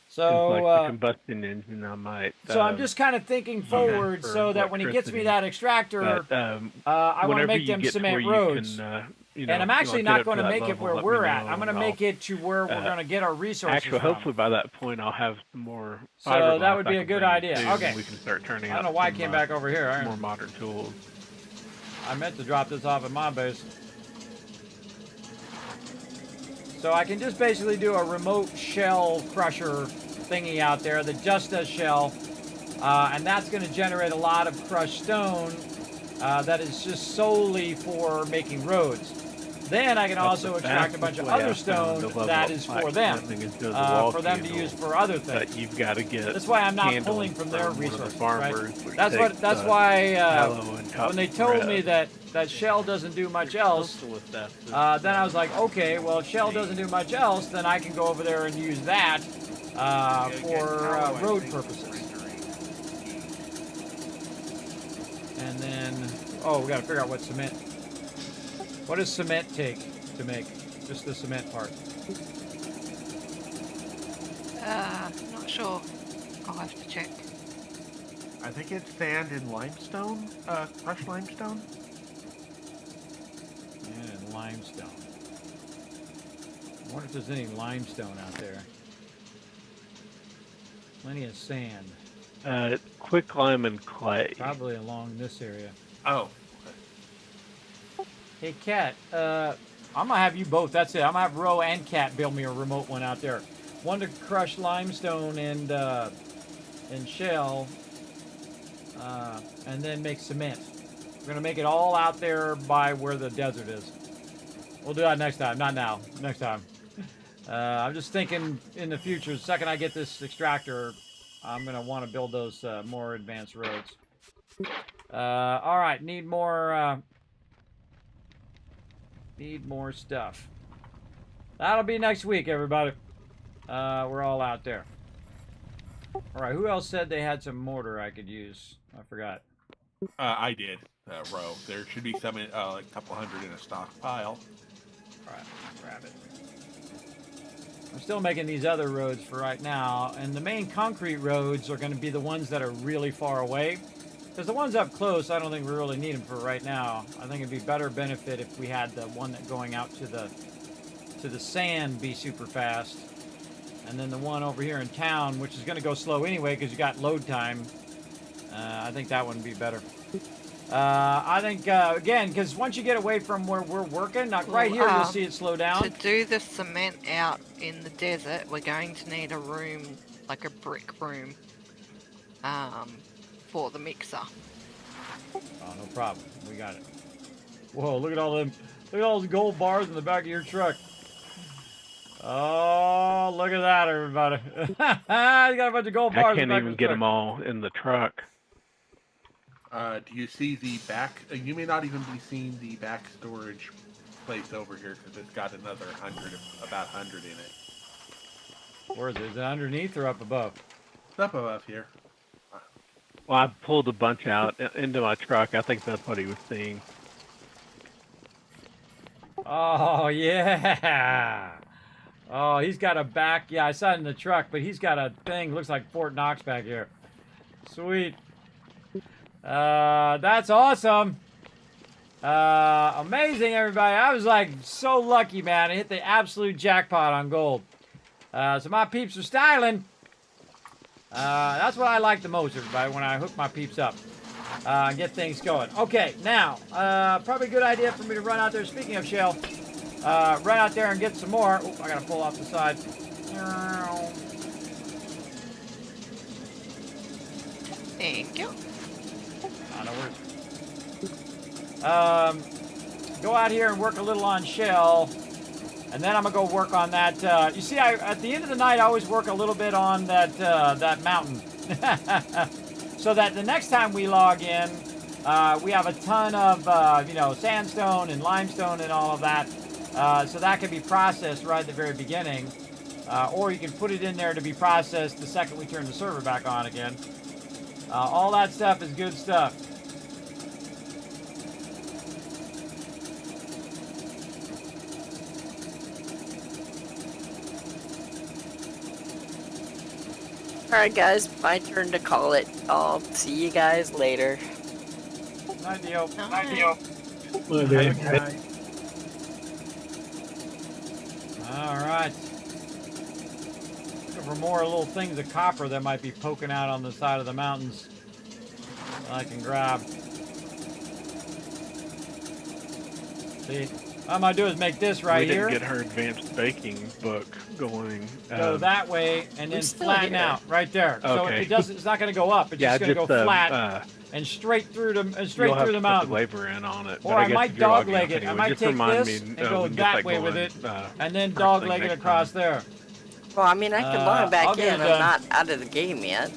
So, like the combustion engine, I might. So I'm just kind of thinking forward so that when he gets me that extractor, I want to make them cement roads. And I'm actually not going to make it where we're at. I'm going to make it to where we're going to get our resources Actually, from. hopefully by that point I'll have some more. So that would be a good idea. Okay. We can start turning. I don't know why I came back over here. More modern tools. I meant to drop this off at my base. So I can just basically do a remote shell crusher thingy out there that just does shell. And that's going to generate a lot of crushed stone that is just solely for making roads. Then I can also extract a bunch of other stone that is for them to use for other things. You've got to get. That's why I'm not pulling from their resources. Right? That's why when they told me that shell doesn't do much else, then I was like, okay, well if shell doesn't do much else, then I can go over there and use that for road purposes. And then, we got to figure out what cement. What does cement take to make? Just the cement part. Not sure. I'll have to check. I think it's sand and limestone, crushed limestone. Yeah, and limestone. I wonder if there's any limestone out there. Plenty of sand. Quicklime and clay. Probably along this area. Oh. Hey, Kat, I'm going to have you both. That's it. I'm going to have Ro and Kat build me a remote one out there. One to crush limestone and shell, and then make cement. We're going to make it all out there by where the desert is. We'll do that next time. Not now. Next time. I'm just thinking in the future, the second I get this extractor, I'm going to want to build those more advanced roads. All right. Need more stuff. That'll be next week, everybody. We're all out there. All right. Who else said they had some mortar I could use? I forgot. I did, Ro. There should be some, like a couple hundred in a stockpile. All right. Grab it. I'm still making these other roads for right now, and the main concrete roads are going to be the ones that are really far away. Because the ones up close, I don't think we really need them for right now. I think it'd be better benefit if we had the one that going out to the sand be super fast, and then the one over here in town, which is going to go slow anyway because you got load time. I think that one would be better. I think again, because once you get away from where we're working, right here, you'll see it slow down. To do the cement out in the desert, we're going to need a room, like a brick room, for the mixer. Oh, no problem. We got it. Whoa, look at all them. Look at all those gold bars in the back of your truck. Oh, look at that, everybody. You got a bunch of gold bars I in the can't back even of the get truck. them all in the truck. Do you see the back? You may not even be seeing the back storage place over here because it's got another 100, about 100 in it. Where is it? Is it underneath or up above? It's up above here. Well, I pulled a bunch out into my truck. I think that's what he was seeing. Oh, yeah. Oh, he's got a back. Yeah, I saw it in the truck, but he's got a thing. Looks like Fort Knox back here. Sweet. That's awesome. Amazing, everybody. I was like so lucky, man. I hit the absolute jackpot on gold. So my peeps are styling. That's what I like the most, everybody, when I hook my peeps up and get things going. Okay, now, probably a good idea for me to run out there. Speaking of shell, run out there and get some more. Oh, I gotta pull off the side. Thank you. No worries. Go out here and work a little on shell, and then I'm gonna go work on that. You see, at the end of the night, I always work a little bit on that mountain, so that the next time we log in, we have a ton of sandstone and limestone and all of that, so that can be processed right at the very beginning, or you can put it in there to be processed the second we turn the server back on again. All that stuff is good stuff. Alright guys, my turn to call it. I'll see you guys later. Night, Dio. Night. All right. Looking for more little things of copper that might be poking out on the side of the mountains that I can grab. See, all I'm gonna do is make this right we here. didn't get her advanced baking book going. Go that way and then still flatten here. out right there. So Okay. it doesn't. It's not gonna go up. It's Yeah, just gonna go flat and straight through the you'll have through to the put mountain. the labor in on it. Or but I guess might if you're logging dogleg off it. I anyway, might just take remind this me, and we go can get that way with going, it, first and then thing dogleg it next across time. there. Well, I mean, I can I'll log back get in. it I'm done. not out of the game yet.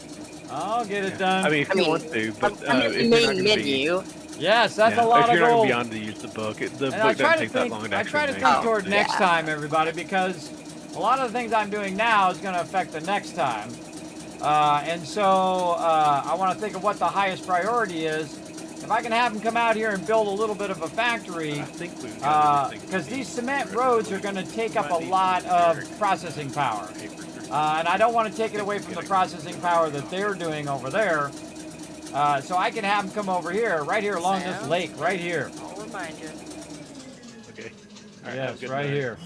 I'll get it done. I mean, if you want to, but I'm in if the you're not main gonna menu. Yes, that's a yeah, lot if of you're not gold. gonna be on to use the book, the And book I try doesn't to take that think. long to I try to actually think make. toward next yeah. time, everybody, because a lot of the things I'm doing now is going to affect the next time. And so I want to think of what the highest priority is. If I can have them come out here and build a little bit of a factory, I think we've got everything because we these need cement for roads are everyone. going to take We up a might need lot some of generic processing power. papers or something. And I don't want to take it away from the processing power that they're doing over there. So I can have them come over here, right here along this Sounds lake, right here. I'll remind you. Okay. All right, have a Yes, good right night. here.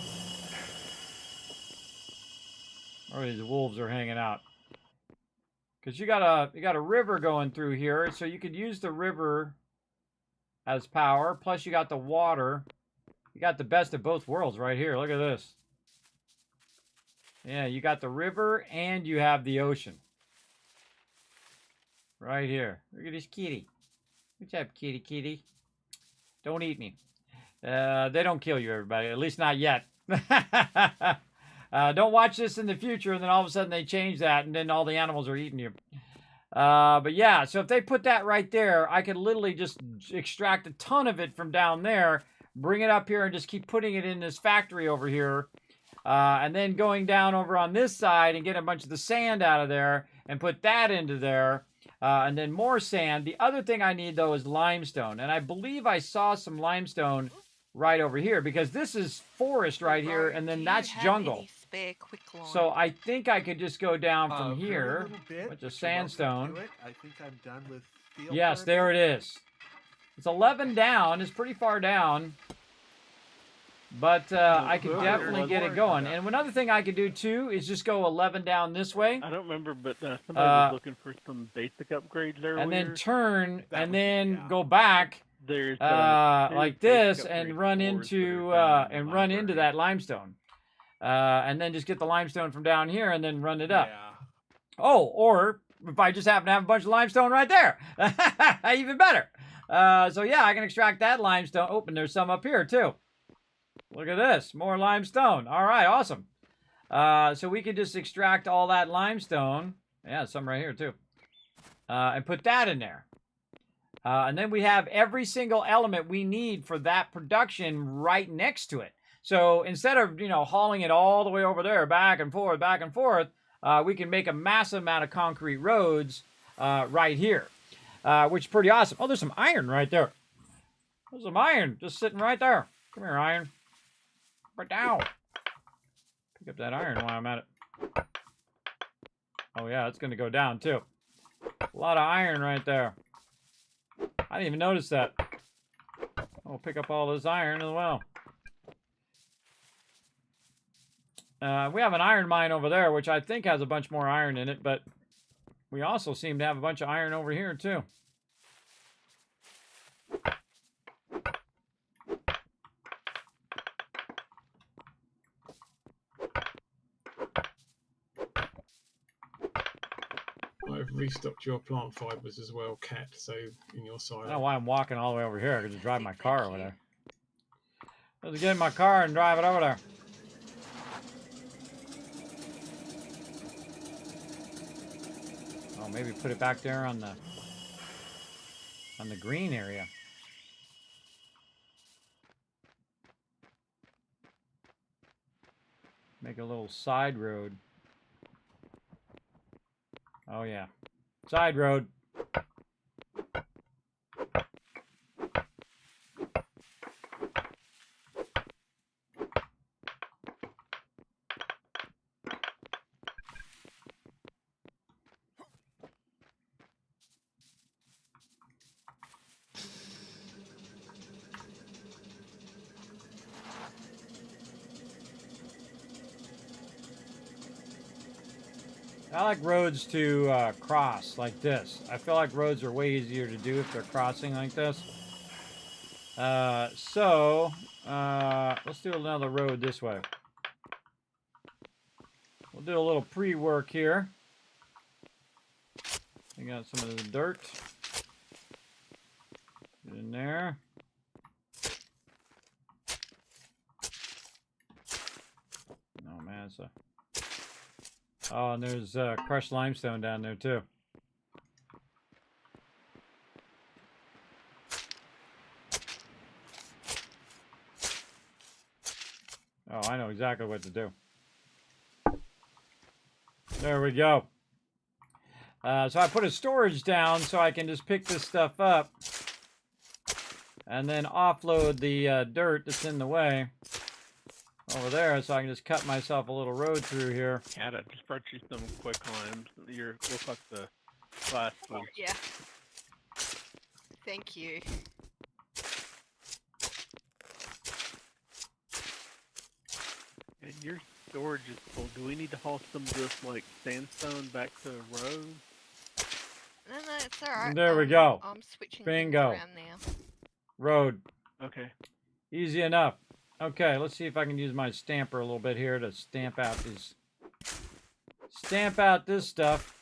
Where these wolves are hanging out. Because you got a river going through here, so you could use the river as power. Plus you got the water. You got the best of both worlds right here. Look at this. Yeah, you got the river and you have the ocean. Right here. Look at this kitty. What's up, kitty kitty? Don't eat me. They don't kill you, everybody. At least not yet. Don't watch this in the future, and then all of a sudden they change that, and then all the animals are eating you. But yeah, so if they put that right there, I could literally just extract a ton of it from down there, bring it up here, and just keep putting it in this factory over here. And then going down over on this side and get a bunch of the sand out of there and put that into there. And then more sand. The other thing I need, though, is limestone. And I believe I saw some limestone right over here, because this is forest right here, and then that's jungle. So I think I could just go down from here, bunch of sandstone. I think I'm done with steel. Yes, there it is. It's 11 down. It's pretty far down. But I could definitely get it going. And another thing I could do, too, is just go 11 down this way. I don't remember, but somebody was looking for some basic upgrades earlier. And then turn, and then go back There's like this, basic and upgrade run cores that into are down in the run into library. that limestone. And then just get the limestone from down here and then run it up. Yeah. Oh, or if I just happen to have a bunch of limestone right there, even better. So yeah, I can extract that limestone. Oh, and there's some up here too. Look at this, more limestone. All right, awesome. So we can just extract all that limestone. Yeah, some right here too. And put that in there. And then we have every single element we need for that production right next to it. So instead of, hauling it all the way over there, back and forth, we can make a massive amount of concrete roads right here, which is pretty awesome. Oh, there's some iron right there. There's some iron just sitting right there. Come here, iron. Right down. Pick up that iron while I'm at it. Oh, yeah, it's going to go down, too. A lot of iron right there. I didn't even notice that. I'll pick up all this iron as well. We have an iron mine over there, which I think has a bunch more iron in it, but we also seem to have a bunch of iron over here, too. I've restocked your plant fibers as well, Cat, so in your silo. I don't know why I'm walking all the way over here. I could just drive my car over there. Let's get in my car and drive it over there. Oh, maybe put it back there on the green area. Make a little side road. Oh, yeah. Side road. I like roads to cross like this. I feel like roads are way easier to do if they're crossing like this. Let's do another road this way. We'll do a little pre-work here. We got some of the dirt. Get in there. Oh man, it's a... Oh, and there's crushed limestone down there too. Oh, I know exactly what to do. There we go. So I put a storage down so I can just pick this stuff up and then offload the dirt that's in the way over there, so I can just cut myself a little road through here. Cat, I just brought you some quick limes. You look like the last one. Yeah. Thank you. And your storage is full. Do we need to haul some of this, like, sandstone back to the road? No, it's alright. There we go. I'm switching Bingo. things around now. Road. Okay. Easy enough. Okay, let's see if I can use my stamper a little bit here to stamp out these. Stamp out this stuff.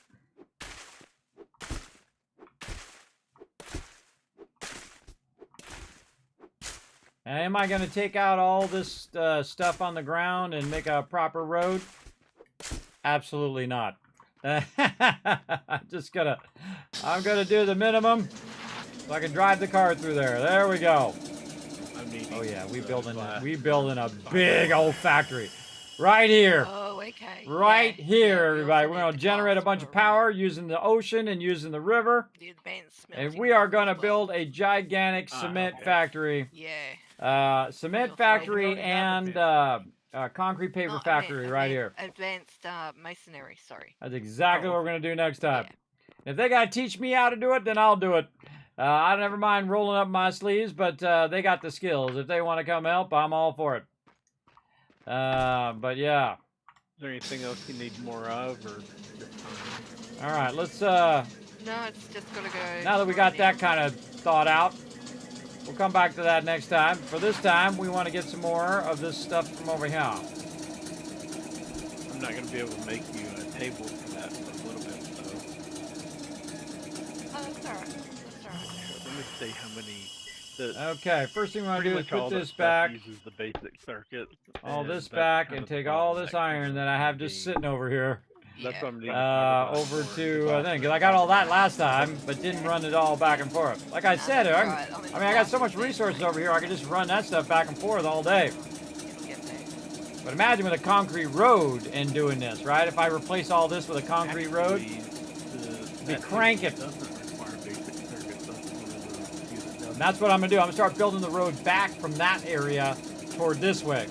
And am I going to take out all this stuff on the ground and make a proper road? Absolutely not. I'm gonna do the minimum so I can drive the car through there. There we go. Oh yeah, we building a big old factory right here. Oh, okay. Right here, yeah, everybody. We're gonna generate a bunch of power using the ocean and using the river. And we are gonna build a gigantic cement factory. Yeah. Cement factory and concrete paper factory right here. Advanced masonry, sorry. That's exactly what we're going to do next time. Yeah. If they got to teach me how to do it, then I'll do it. I never mind rolling up my sleeves, but they got the skills. If they want to come help, I'm all for it. But yeah. Is there anything else you need more of, or just fine? All right, let's... No, it's just going to go... Now that we got that kind of thought out, we'll come back to that next time. For this time, we want to get some more of this stuff from over here. I'm not going to be able to make you a table for that for a little bit, so... Oh, that's alright. That's alright. Let me see how many. The, Okay, first thing we want to pretty do is much all put that this stuff back, uses the basic circuit. all and this that's back, kind and of the take all bottleneck this for iron that I have being. just sitting over here. That's Yeah. what I'm needing to talk about Over more, to 'cause I think 'cause I got all that last time, but didn't run it all back and forth. Like I said, That's I right. I'm in the mean I got so process much then, resources mate. over here. I could just run that stuff back and forth all day. It'll get there. But imagine with a concrete road and doing this, right? If I replace all this with a concrete road, Actually, be cranking. doesn't require basic circuits. That's one of the few that And doesn't. that's what I'm gonna do. I'm gonna start building the road back from that area toward this way,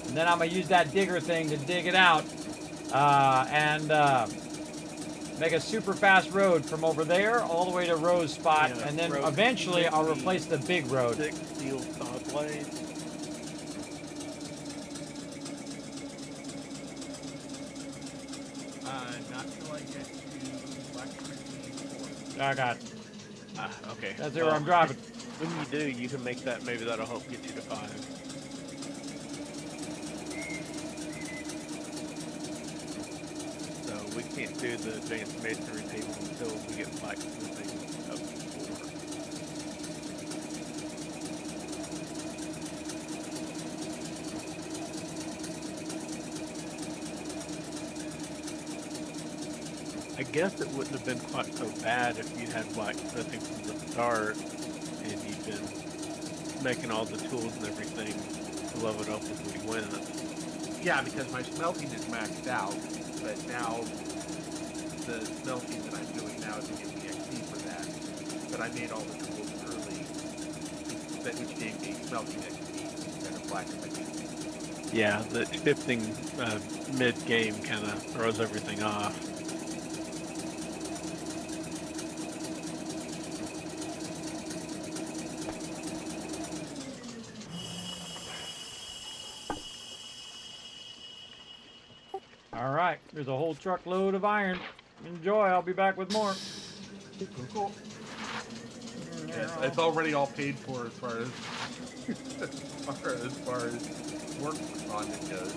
and then I'm gonna use that digger thing to dig it out and make a super fast road from over there all the way to Rose spot, Yeah, and then Rose, eventually I'll make me replace the big road. 6 steel saw blades. Not till I get to Black Creek. I got. Okay. That's where I'm driving. When you do, you can make that. Maybe that'll help get you to 5. So we can't do the advanced masonry table until we get blacksmithing up to 4. I guess it wouldn't have been quite so bad if you had blacksmithing from the start and you've been making all the tools and everything to level it up as we went. Yeah, because my smelting is maxed out, but now the smelting that I'm doing now is giving me XP for that. But I made all the tools early, which gave me smelting XP instead of blacksmithing. Yeah, the shifting mid-game kind of throws everything off. All right, there's a whole truckload of iron. Enjoy. I'll be back with more. Cool. It's already all paid for as far as as far as work on it goes.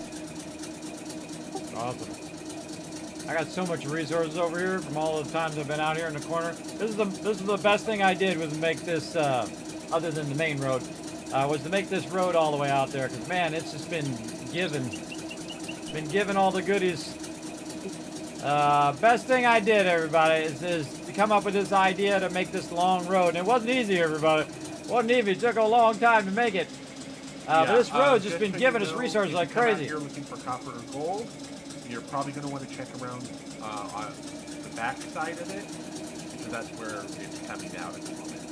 Awesome. I got so much resources over here from all the times I've been out here in the corner. This is the best thing I did was to make this, other than the main road, was to make this road all the way out there. Cause man, it's just been given all the goodies. Best thing I did, everybody, is to come up with this idea to make this long road. And it wasn't easy, everybody. It wasn't easy. It took a long time to make it. But this road's just been giving us resources like crazy. If you're looking for copper or gold, you're probably going to want to check around on the back side of it, because that's where it's coming out at the moment.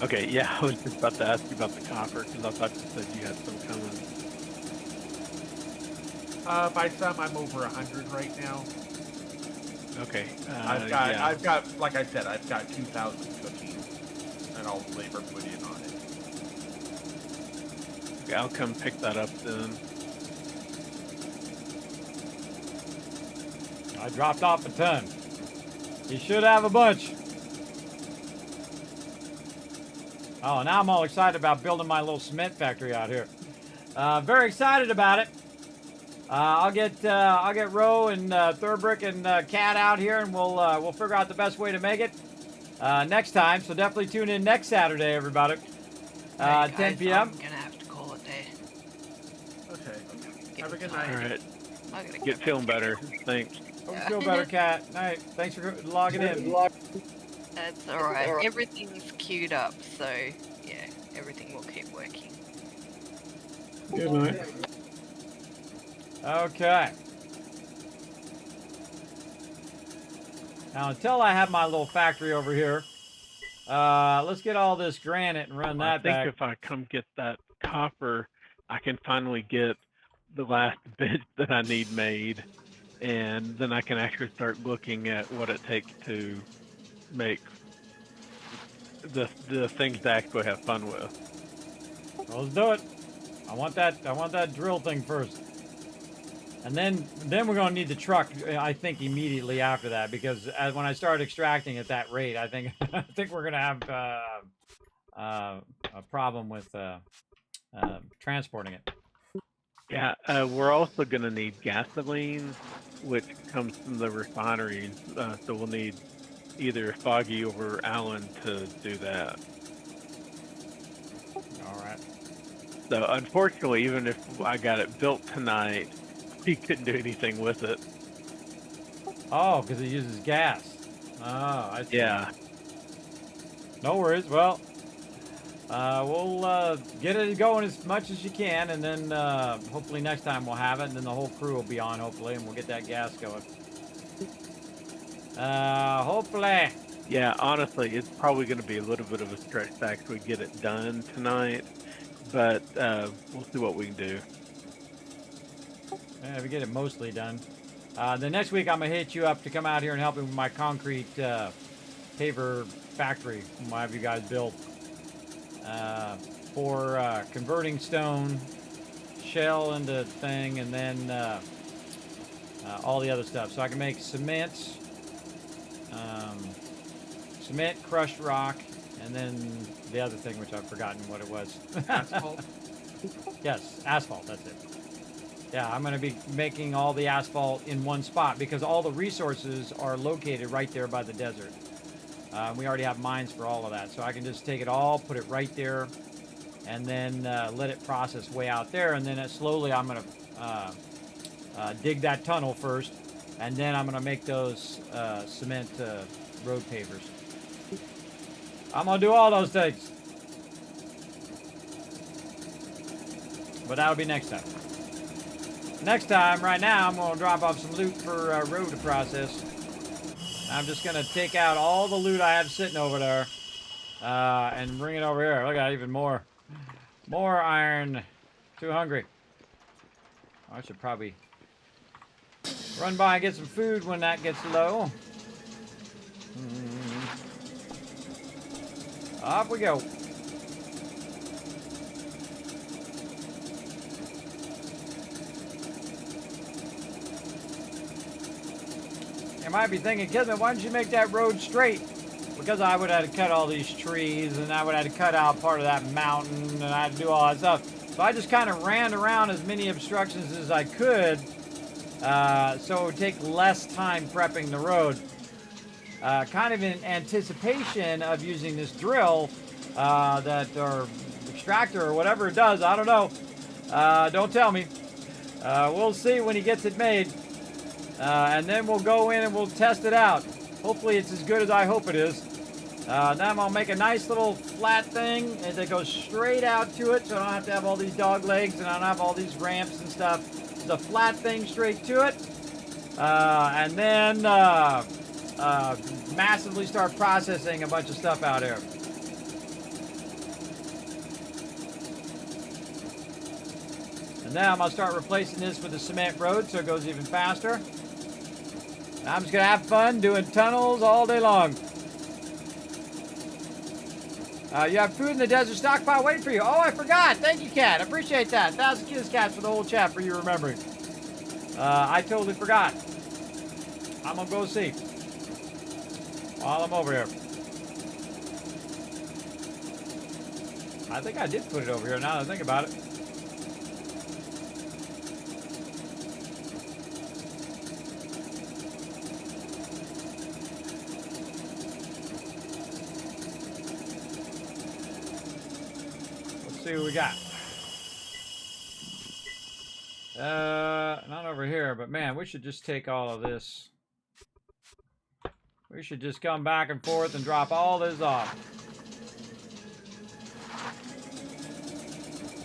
Okay, yeah, I was just about to ask you about the copper, because I thought you said you had some coming. By some, I'm over 100 right now. Okay. I've got, like I said, I've got 2,000 cooking and all the labor put in on it. Okay, I'll come pick that up then. I dropped off a ton. You should have a bunch. Oh, now I'm all excited about building my little cement factory out here. Very excited about it. I'll get Ro and Thurbrick and Cat out here, and we'll figure out the best way to make it next time. So definitely tune in next Saturday, everybody. 10 p.m. I'm gonna have to call it there. Okay. Have a good night. All right. Get feeling better. Thanks. Hope you feel better, Cat. Night. Thanks for logging in. That's alright. Everything's queued up, so yeah, everything will keep working. Good night. Okay. Now, until I have my little factory over here, let's get all this granite and run that back. I think if I come get that copper, I can finally get the last bit that I need made, and then I can actually start looking at what it takes to make the things to actually have fun with. Well, let's do it. I want that drill thing first. And then we're gonna need the truck, I think, immediately after that, because when I start extracting at that rate, I think we're gonna have a problem with transporting it. Yeah, we're also gonna need gasoline, which comes from the refineries. So we'll need either Foggy or Alan to do that. All right. So unfortunately, even if I got it built tonight, he couldn't do anything with it. Oh, because it uses gas. Oh, I see. Yeah. No worries. Well, we'll get it going as much as you can, and then hopefully next time we'll have it, and then the whole crew will be on, hopefully, and we'll get that gas going. Hopefully. Yeah, honestly, it's probably going to be a little bit of a stretch to actually get it done tonight, but we'll see what we can do. Yeah, we get it mostly done. The next week, I'm going to hit you up to come out here and help me with my concrete paver factory. I'll have you guys build for converting stone, shell into thing, and then all the other stuff. So I can make cement, cement, crushed rock, and then the other thing, which I've forgotten what it was. Asphalt? Yes, asphalt, that's it. Yeah, I'm going to be making all the asphalt in one spot because all the resources are located right there by the desert. We already have mines for all of that, so I can just take it all, put it right there, and then let it process way out there, and then slowly I'm going to dig that tunnel first, and then I'm going to make those cement road pavers. I'm going to do all those things. But that'll be next time. Next time, right now, I'm going to drop off some loot for road to process. I'm just going to take out all the loot I have sitting over there and bring it over here. Look at even more. More iron. Too hungry. I should probably run by and get some food when that gets low. Off we go. You might be thinking, Kismet, why don't you make that road straight? Because I would have to cut all these trees, and I would have to cut out part of that mountain, and I had to do all that stuff. So I just kind of ran around as many obstructions as I could, so it would take less time prepping the road. Kind of in anticipation of using this drill, or extractor, or whatever it does, I don't know. Don't tell me. We'll see when he gets it made. And then we'll go in and we'll test it out. Hopefully it's as good as I hope it is. Then I'll make a nice little flat thing that goes straight out to it, so I don't have to have all these dog legs and I don't have all these ramps and stuff. It's a flat thing straight to it. And then massively start processing a bunch of stuff out here. And now I'm going to start replacing this with a cement road so it goes even faster. And I'm just going to have fun doing tunnels all day long. You have food in the desert stockpile waiting for you. Oh, I forgot. Thank you, Cat. I appreciate that. 1,000 Kiss Cats for the whole chat for you remembering. I totally forgot. I'm going to go see while I'm over here. I think I did put it over here now that I think about it. See what we got. Not over here, but man, we should just take all of this. We should just come back and forth and drop all this off.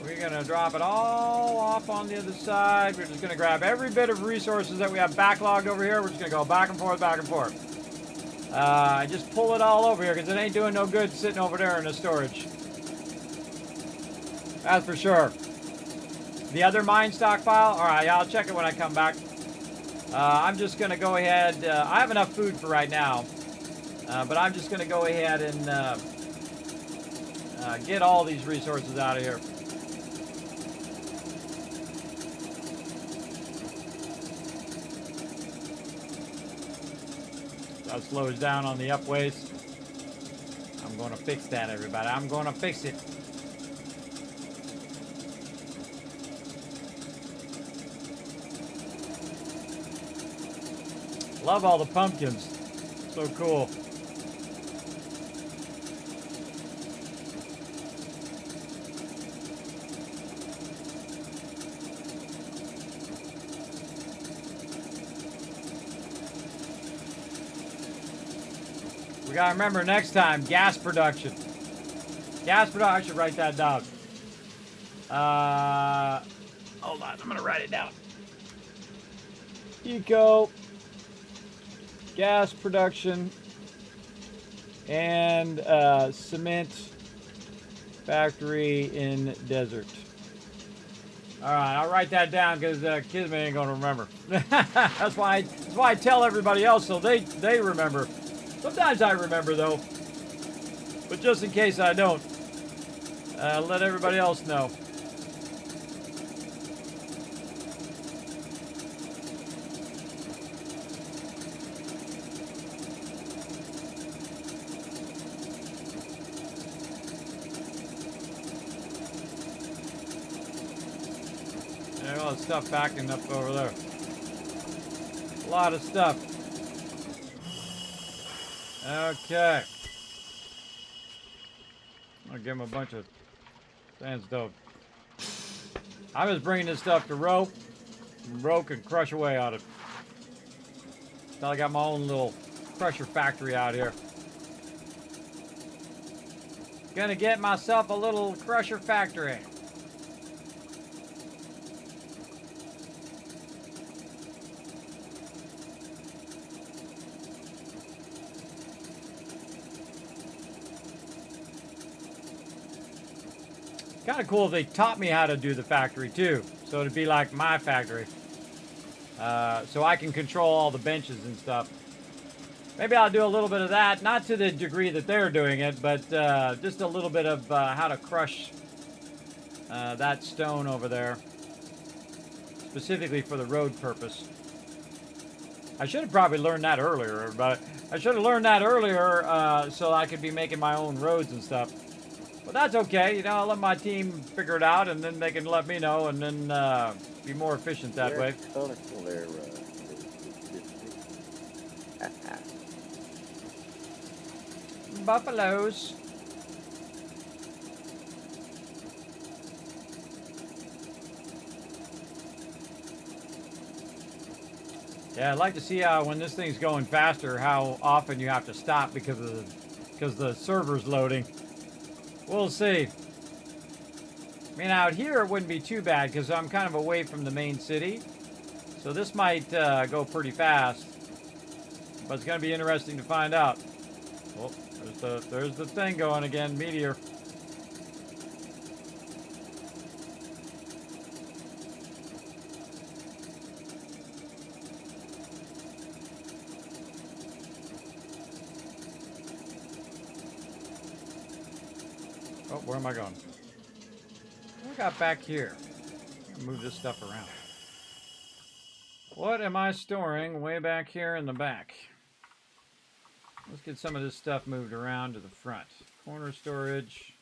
We're gonna drop it all off on the other side. We're just gonna grab every bit of resources that we have backlogged over here. We're just gonna go back and forth, back and forth. Just pull it all over here because it ain't doing no good sitting over there in the storage. That's for sure. The other mine stockpile? Alright, I'll check it when I come back. I'm just going to go ahead. I have enough food for right now. But I'm just going to go ahead and get all these resources out of here. That slows down on the upways. I'm going to fix that, everybody. I'm going to fix it. Love all the pumpkins. So cool. We gotta remember next time, gas production. Gas production, I should write that down. Hold on, I'm gonna write it down. Eco, gas production, and cement factory in desert. All right, I'll write that down because Kismet ain't gonna remember. that's why I tell everybody else so they remember. Sometimes I remember though, but just in case I don't, let everybody else know. There's all the stuff backing up over there. A lot of stuff. Okay. I'll give him a bunch of sandstone. I'm just bringing this stuff to rope. Rope can crush away on it. So I got my own little crusher factory out here. Gonna get myself a little crusher factory. Kind of cool if they taught me how to do the factory too. So it'd be like my factory. So I can control all the benches and stuff. Maybe I'll do a little bit of that. Not to the degree that they're doing it, but just a little bit of how to crush that stone over there. Specifically for the road purpose. I should have probably learned that earlier, but I should have learned that earlier so I could be making my own roads and stuff. But that's okay, you know, I'll let my team figure it out and then they can let me know and then be more efficient that way. Colorful there, Buffaloes. Yeah, I'd like to see when this thing's going faster, how often you have to stop because the server's loading. We'll see. I mean, out here it wouldn't be too bad because I'm kind of away from the main city. So this might go pretty fast. But it's going to be interesting to find out. Oh, there's the thing going again, meteor. Oh, where am I going? What I got back here? Move this stuff around. What am I storing way back here in the back? Let's get some of this stuff moved around to the front. Corner storage.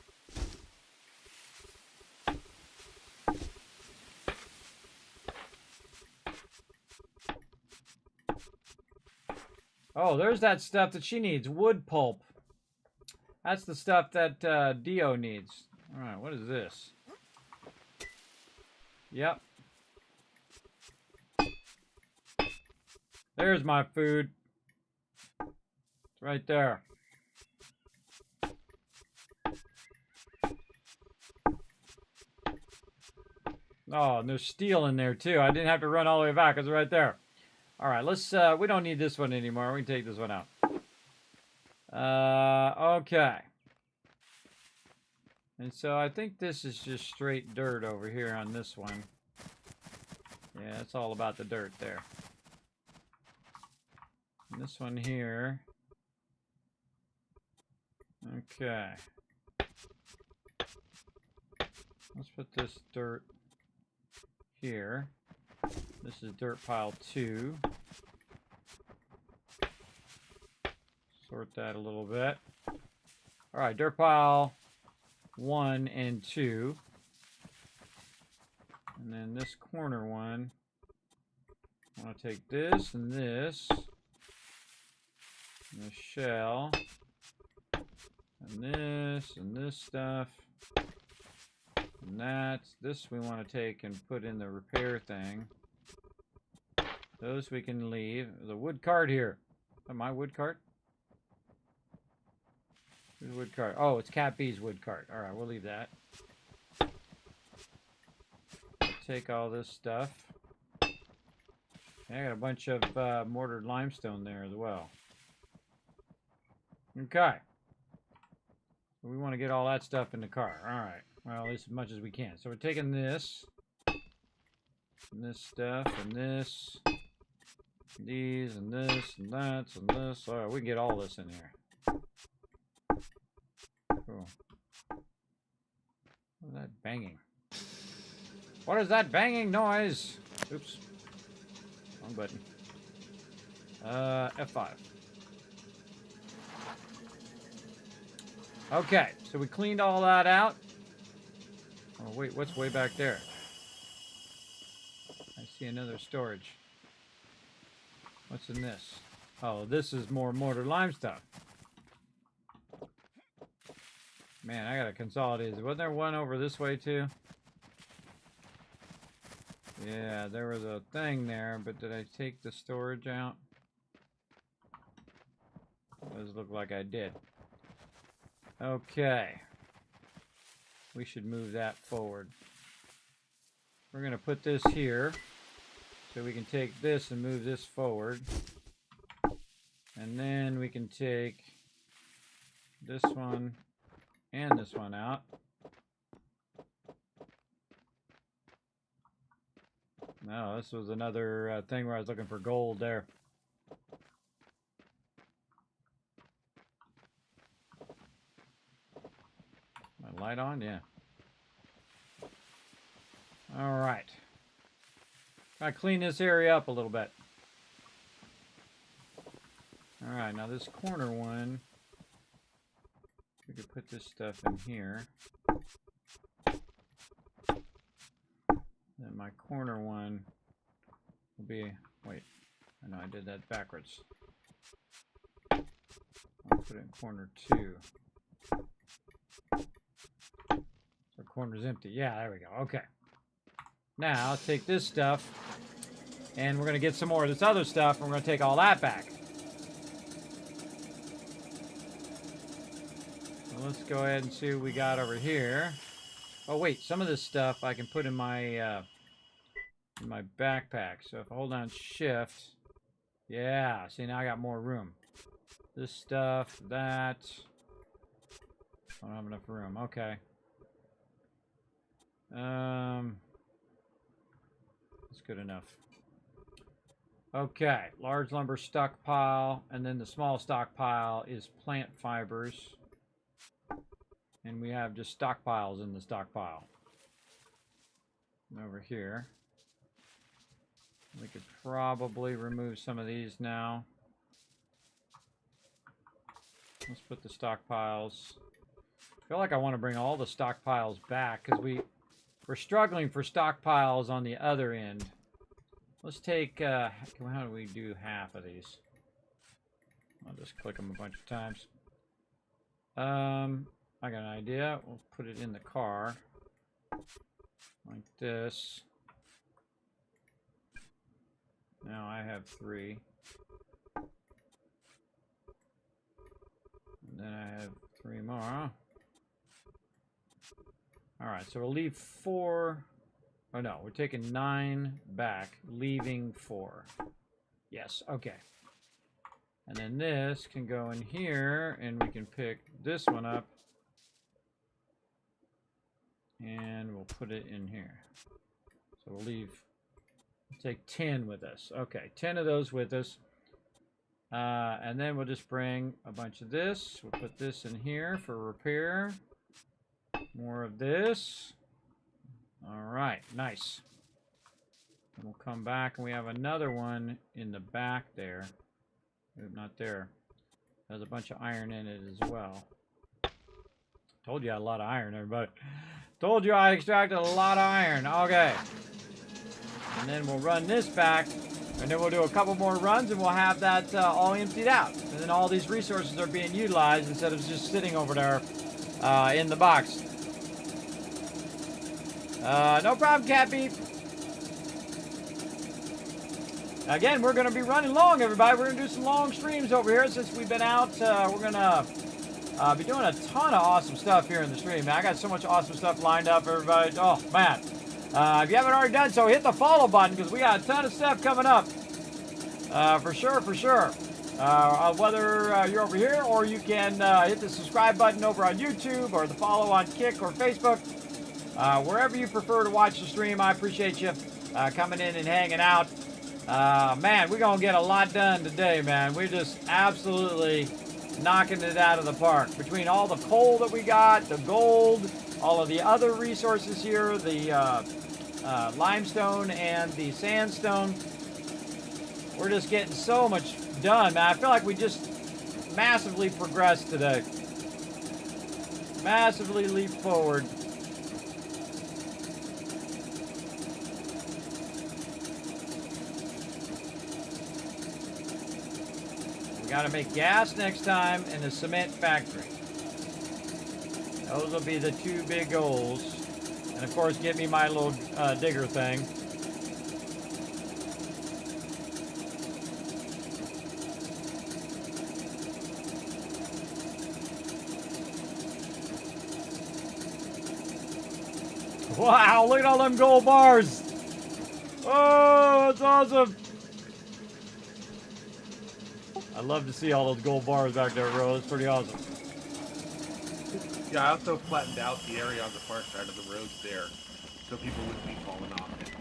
Oh, there's that stuff that she needs. Wood pulp. That's the stuff that Dio needs. Alright, what is this? Yep. There's my food. It's right there. Oh, and there's steel in there too. I didn't have to run all the way back. It's right there. Alright, let's, we don't need this one anymore. We can take this one out. Okay. And so I think this is just straight dirt over here on this one. Yeah, it's all about the dirt there. And this one here. Okay. Let's put this dirt here. This is dirt pile 2. Sort that a little bit. Alright, dirt pile 1 and 2. And then this corner one. I want to take this and this. And the shell. And this stuff. And that. This we want to take and put in the repair thing. Those we can leave. There's a wood cart here. Is that my wood cart? Wood cart. Oh, it's Cat B's wood cart. All right, we'll leave that. Take all this stuff. I got a bunch of mortared limestone there as well. Okay. We want to get all that stuff in the car. All right. Well, at least as much as we can. So we're taking this, and this stuff, and this, and these, and this, and that, and this. All right, we can get all this in here. Cool. What is that banging? What is that banging noise? Oops. Wrong button. F5. Okay, so we cleaned all that out. Oh, wait, what's way back there? I see another storage. What's in this? Oh, this is more mortar lime stuff. Man, I gotta consolidate. Wasn't there one over this way too? Yeah, there was a thing there, but did I take the storage out? Does look like I did. Okay. We should move that forward. We're going to put this here so we can take this and move this forward. And then we can take this one and this one out. No, this was another thing where I was looking for gold there. My light on? Yeah. All right. Gotta clean this area up a little bit. All right, now this corner one, we could put this stuff in here. Then my corner one will be, wait, I know I did that backwards. I'll put it in corner 2. So corner's empty. Yeah, there we go. Okay. Now, I'll take this stuff, and we're going to get some more of this other stuff, and we're going to take all that back. So let's go ahead and see what we got over here. Oh, wait, some of this stuff I can put in my backpack. So if I hold down shift, yeah, see, now I got more room. This stuff, that, I don't have enough room. Okay. That's good enough. Okay, large lumber stockpile, and then the small stockpile is plant fibers. And we have just stockpiles in the stockpile. And over here. We could probably remove some of these now. Let's put the stockpiles. I feel like I want to bring all the stockpiles back because we're struggling for stockpiles on the other end. Let's take, how do we do half of these? I'll just click them a bunch of times. I got an idea. We'll put it in the car. Like this. Now I have 3. And then I have 3 more. Alright, so we'll leave 4. Oh no, we're taking 9 back, leaving 4. Yes, okay. And then this can go in here, and we can pick this one up. And we'll put it in here. So we'll take 10 with us. Okay, 10 of those with us. And then we'll just bring a bunch of this. We'll put this in here for repair. More of this. All right, nice. And we'll come back, and we have another one in the back there. Not there. There's a bunch of iron in it as well. Told you I had a lot of iron, everybody. Told you I extracted a lot of iron. Okay. And then we'll run this back, and then we'll do a couple more runs, and we'll have that all emptied out. And then all these resources are being utilized instead of just sitting over there in the box. No problem, Cat Beep. Again, we're going to be running long, everybody. We're going to do some long streams over here since we've been out. We're going to Be doing a ton of awesome stuff here in the stream, man. I got so much awesome stuff lined up, everybody. Oh, man. If you haven't already done so, hit the follow button because we got a ton of stuff coming up. For sure, for sure. Whether you're over here or you can hit the subscribe button over on YouTube or the follow on Kick or Facebook. Wherever you prefer to watch the stream, I appreciate you coming in and hanging out. Man, we're going to get a lot done today, man. We're just absolutely knocking it out of the park. Between all the coal that we got, the gold, all of the other resources here, the limestone and the sandstone, we're just getting so much done, man. I feel like we just massively progressed today. Massively leaped forward. We got to make gas next time in the cement factory. Those will be the two big goals. And of course, get me my little digger thing. Wow, look at all them gold bars. Oh, that's awesome. I love to see all those gold bars back there, bro. That's pretty awesome. Yeah, I also flattened out the area on the far side of the road there, so people wouldn't be falling off it.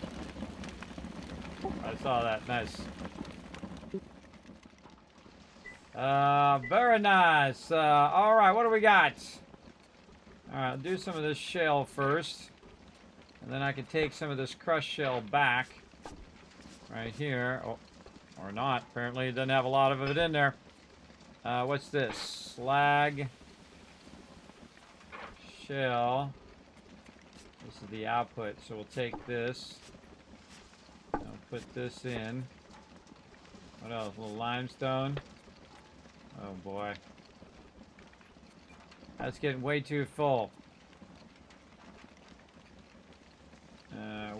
I saw that. Nice. Very nice. All right, what do we got? All right, I'll do some of this shell first. And then I can take some of this crushed shell back. Right here. Oh, or not. Apparently it doesn't have a lot of it in there. What's this? Slag. Shell. This is the output. So we'll take this. I'll put this in. What else? A little limestone. Oh boy. That's getting way too full.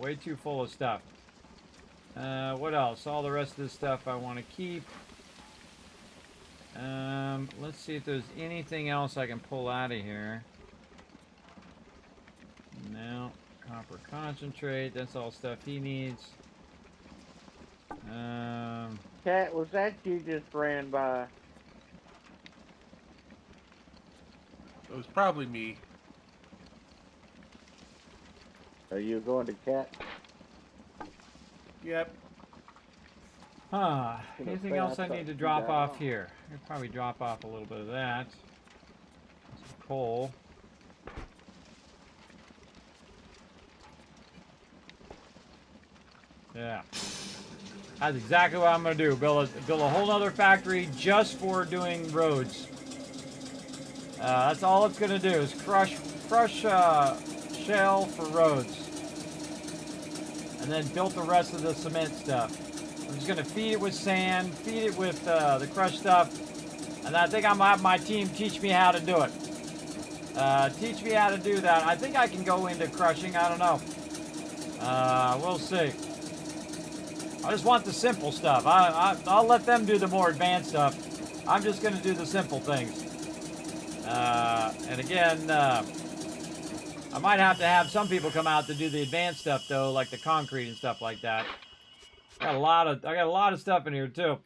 Way too full of stuff. What else? All the rest of this stuff I want to keep. Let's see if there's anything else I can pull out of here. No. Copper concentrate. That's all stuff he needs. Cat, was that you just ran by? It was probably me. Are you going to Cat? Yep. Huh. Anything else I need to drop off here? I could probably drop off a little bit of that. Some coal. Yeah. That's exactly what I'm going to do. Build a whole other factory just for doing roads. That's all it's going to do is crush shell for roads. And then built the rest of the cement stuff. I'm just going to feed it with sand, feed it with the crushed stuff. And I think I'm going to have my team teach me how to do it. Teach me how to do that. I think I can go into crushing. I don't know. We'll see. I just want the simple stuff. I'll let them do the more advanced stuff. I'm just going to do the simple things. And again, I might have to have some people come out to do the advanced stuff though, like the concrete and stuff like that. I got a lot of stuff in here too.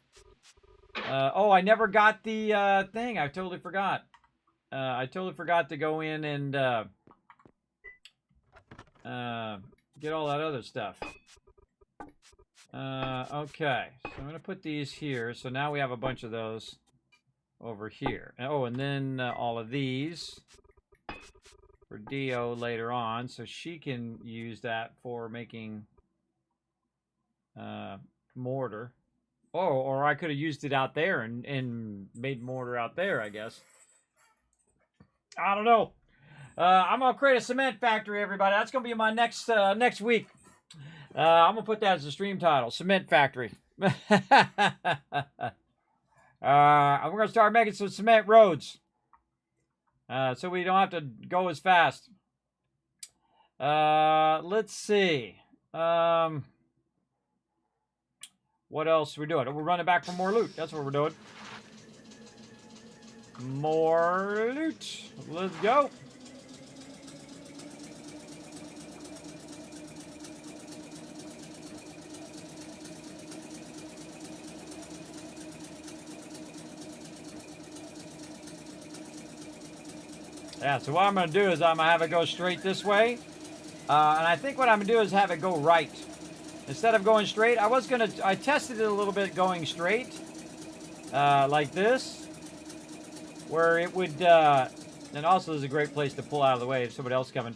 Oh, I never got the thing. I totally forgot. I totally forgot to go in and get all that other stuff. Okay, so I'm gonna put these here. So now we have a bunch of those over here. Oh, and then all of these for Dio later on, so she can use that for making mortar. Oh, or I could have used it out there and made mortar out there, I guess. I don't know. I'm gonna create a cement factory, everybody. That's gonna be my next next week. I'm gonna put that as a stream title: Cement Factory. I'm gonna start making some cement roads, so we don't have to go as fast. Let's see. What else are we doing? We're running back for more loot. That's what we're doing. More loot. Let's go. Yeah, so what I'm going to do is I'm going to have it go straight this way. And I think what I'm going to do is have it go right. Instead of going straight, I tested it a little bit going straight. Like this. Where it would, and also this is a great place to pull out of the way if somebody else is coming.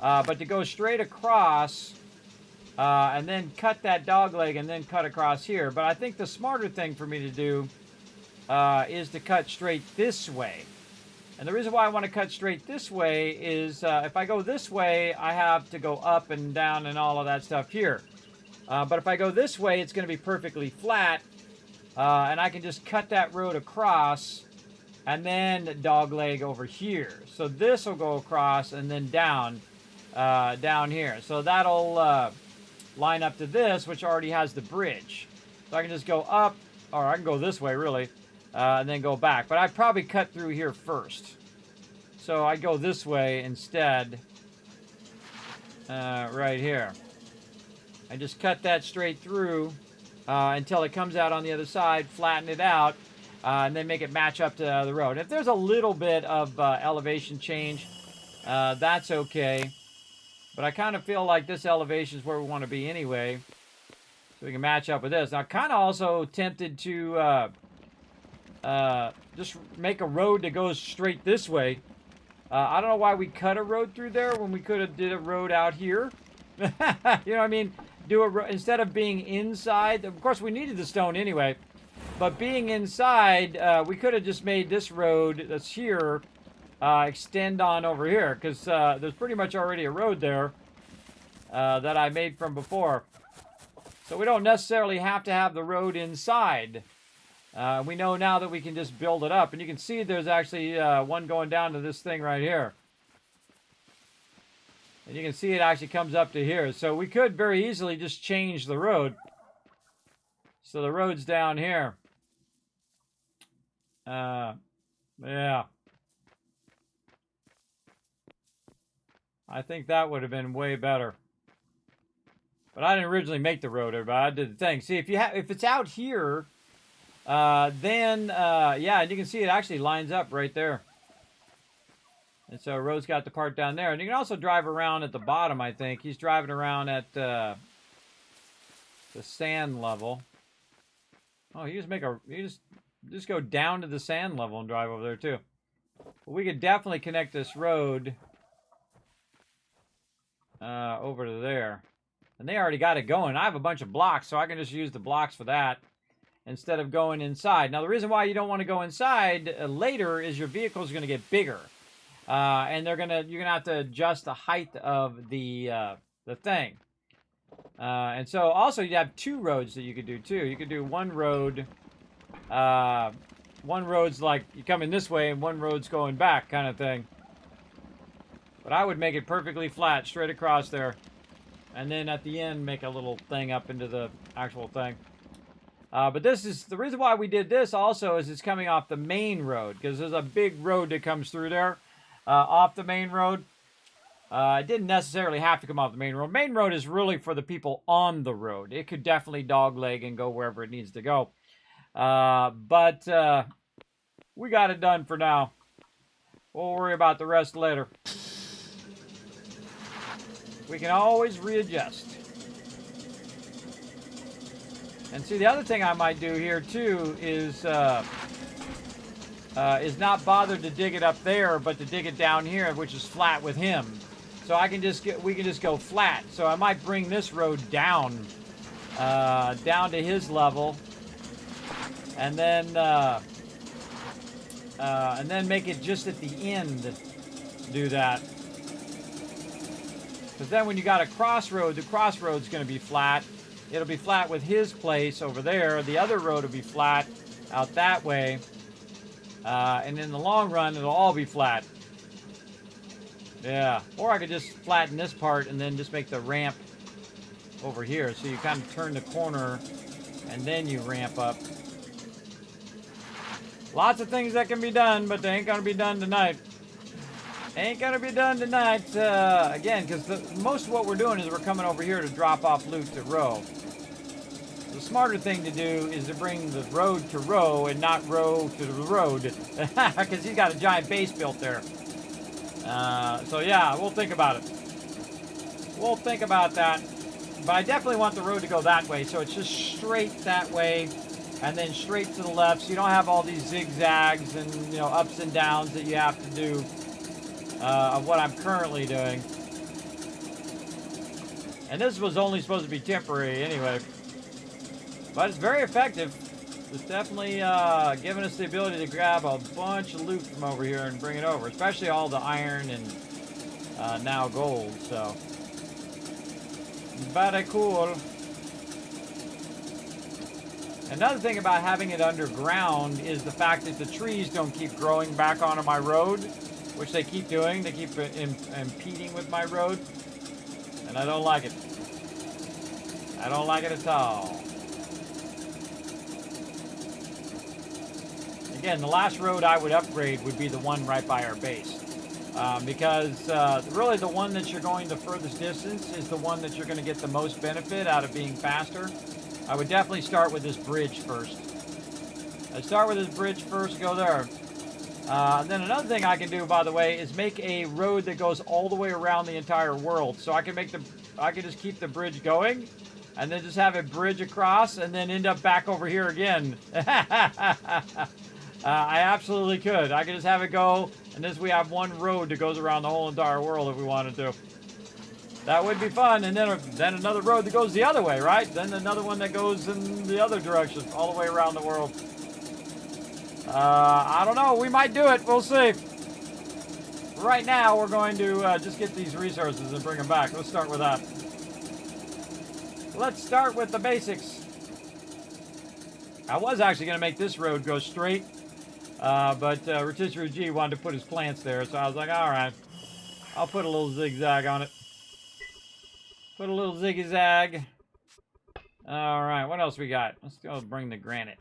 But to go straight across, and then cut that dog leg and then cut across here. But I think the smarter thing for me to do is to cut straight this way. And the reason why I want to cut straight this way is if I go this way, I have to go up and down and all of that stuff here. But if I go this way, it's going to be perfectly flat. And I can just cut that road across and then dog leg over here. So this will go across and then down here. So that'll line up to this, which already has the bridge. So I can just go up, or I can go this way, really. And then go back. But I'd probably cut through here first. So I go this way instead. Right here. I just cut that straight through until it comes out on the other side, flatten it out, and then make it match up to the road. If there's a little bit of elevation change, that's okay. But I kind of feel like this elevation is where we want to be anyway. So we can match up with this. Now, I'm kind of also tempted to just make a road that goes straight this way. I don't know why we cut a road through there when we could have did a road out here. You know what I mean? Instead of being inside. Of course, we needed the stone anyway. But being inside, we could have just made this road that's here extend on over here. Because there's pretty much already a road there that I made from before. So we don't necessarily have to have the road inside. We know now that we can just build it up. And you can see there's actually one going down to this thing right here. And you can see it actually comes up to here. So we could very easily just change the road. So the road's down here. Yeah. I think that would have been way better. But I didn't originally make the road, everybody. I did the thing. See, if it's out here, then, yeah, and you can see it actually lines up right there. And so Rose got the part down there. And you can also drive around at the bottom, I think. He's driving around at the sand level. Oh, you just go down to the sand level and drive over there, too. Well, we could definitely connect this road over to there. And they already got it going. I have a bunch of blocks, so I can just use the blocks for that instead of going inside. Now, the reason why you don't want to go inside later is your vehicle is going to get bigger. And you're gonna have to adjust the height of the thing. And so also you have two roads that you could do too. You could do one road. One road's like you come in this way, and one road's going back, kind of thing. But I would make it perfectly flat, straight across there, and then at the end make a little thing up into the actual thing. But this is the reason why we did this. Also, is it's coming off the main road because there's a big road that comes through there. Off the main road. It didn't necessarily have to come off the main road. Main road is really for the people on the road. It could definitely dogleg and go wherever it needs to go. But we got it done for now. We'll worry about the rest later. We can always readjust. And see, the other thing I might do here too is not bother to dig it up there, but to dig it down here, which is flat with him. So we can just go flat. So I might bring this road down to his level, and then make it just at the end do that. Because then when you got a crossroad, the crossroad's going to be flat. It'll be flat with his place over there. The other road will be flat out that way. And in the long run, it'll all be flat. Yeah. Or I could just flatten this part and then just make the ramp over here. So you kind of turn the corner and then you ramp up. Lots of things that can be done, but they ain't gonna be done tonight. Ain't gonna be done tonight, again, because most of what we're doing is we're coming over here to drop off loot to row. The smarter thing to do is to bring the road to row and not row to the road, because he's got a giant base built there. So yeah, we'll think about it. We'll think about that. But I definitely want the road to go that way, so it's just straight that way, and then straight to the left, so you don't have all these zigzags and, you know, ups and downs that you have to do of what I'm currently doing. And this was only supposed to be temporary anyway. But it's very effective. It's definitely giving us the ability to grab a bunch of loot from over here and bring it over, especially all the iron and now gold, so. Very cool. Another thing about having it underground is the fact that the trees don't keep growing back onto my road, which they keep doing. They keep impeding with my road, and I don't like it. I don't like it at all. Again, the last road I would upgrade would be the one right by our base. Because really the one that you're going the furthest distance is the one that you're going to get the most benefit out of being faster. I would definitely start with this bridge first. I'd start with this bridge first, go there. Then another thing I can do, by the way, is make a road that goes all the way around the entire world. So I can just keep the bridge going, and then just have it bridge across, and then end up back over here again. I absolutely could. I could just have it go, and this we have one road that goes around the whole entire world if we wanted to. That would be fun, and then another road that goes the other way, right? Then another one that goes in the other direction, all the way around the world. I don't know. We might do it. We'll see. Right now, we're going to just get these resources and bring them back. Let's start with that. Let's start with the basics. I was actually going to make this road go straight, but Rotisserie G wanted to put his plants there, so I was like, all right, I'll put a little zigzag on it. Put a little zigzag. All right, what else we got? Let's go bring the granite.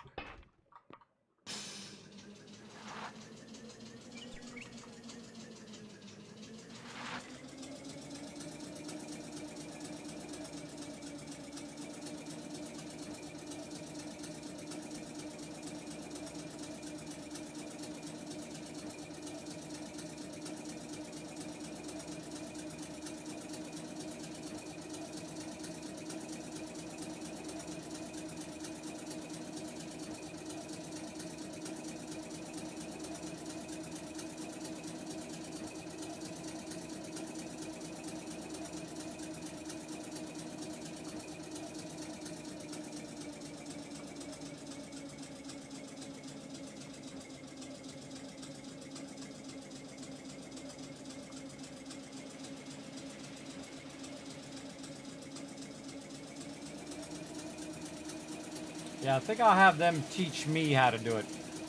Yeah, I think I'll have them teach me how to do it.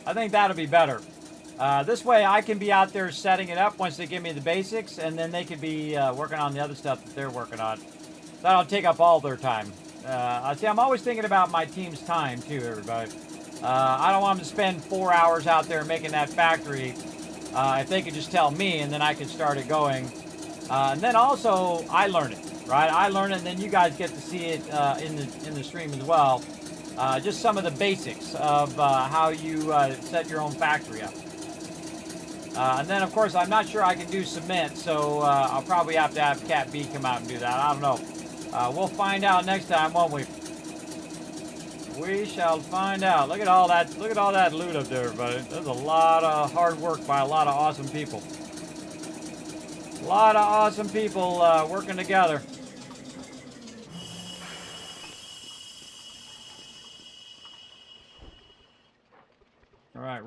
I think that'll be better. This way I can be out there setting it up once they give me the basics, and then they can be working on the other stuff that they're working on. That'll take up all their time. See, I'm always thinking about my team's time too, everybody. I don't want them to spend 4 hours out there making that factory. If they could just tell me, and then I could start it going. And then also, I learn it, right? I learn it, and then you guys get to see it in the stream as well. Just some of the basics of how you set your own factory up. And then, of course, I'm not sure I can do cement, so I'll probably have to have Cat B come out and do that. I don't know. We'll find out next time, won't we? We shall find out. Look at all that. Look at all that loot up there, everybody. There's a lot of hard work by a lot of awesome people. A lot of awesome people working together. All right,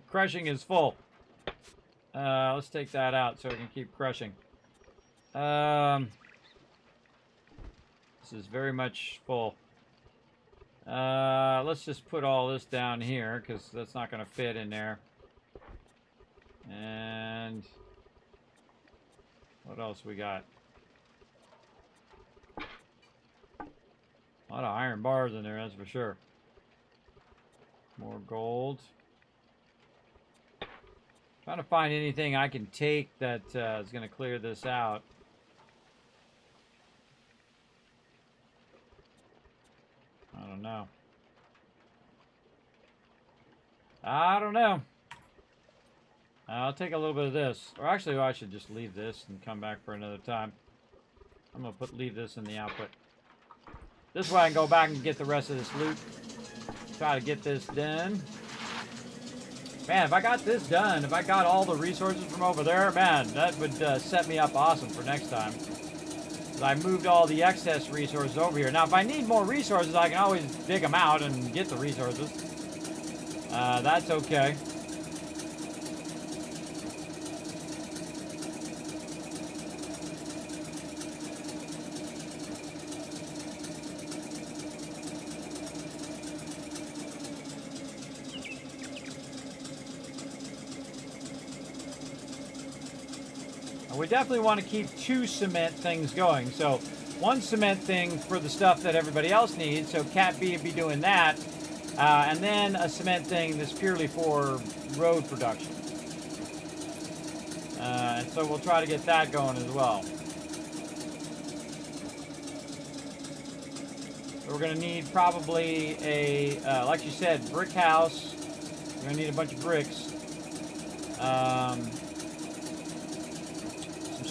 crushing is full. Let's take that out so we can keep crushing. This is very much full. Let's just put all this down here because that's not going to fit in there. And what else we got? A lot of iron bars in there, that's for sure. More gold. Trying to find anything I can take that is going to clear this out. I don't know. I don't know. I'll take a little bit of this. Or actually, I should just leave this and come back for another time. I'm going to leave this in the output. This way I can go back and get the rest of this loot. Try to get this done. Man, if I got this done, if I got all the resources from over there, man, that would set me up awesome for next time. I moved all the excess resources over here. Now, if I need more resources, I can always dig them out and get the resources. That's okay. We definitely want to keep 2 cement things going. So 1 cement thing for the stuff that everybody else needs. So Cat B would be doing that. And then a cement thing that's purely for road production. And so we'll try to get that going as well. So we're going to need probably a, like you said, brick house. We're going to need a bunch of bricks.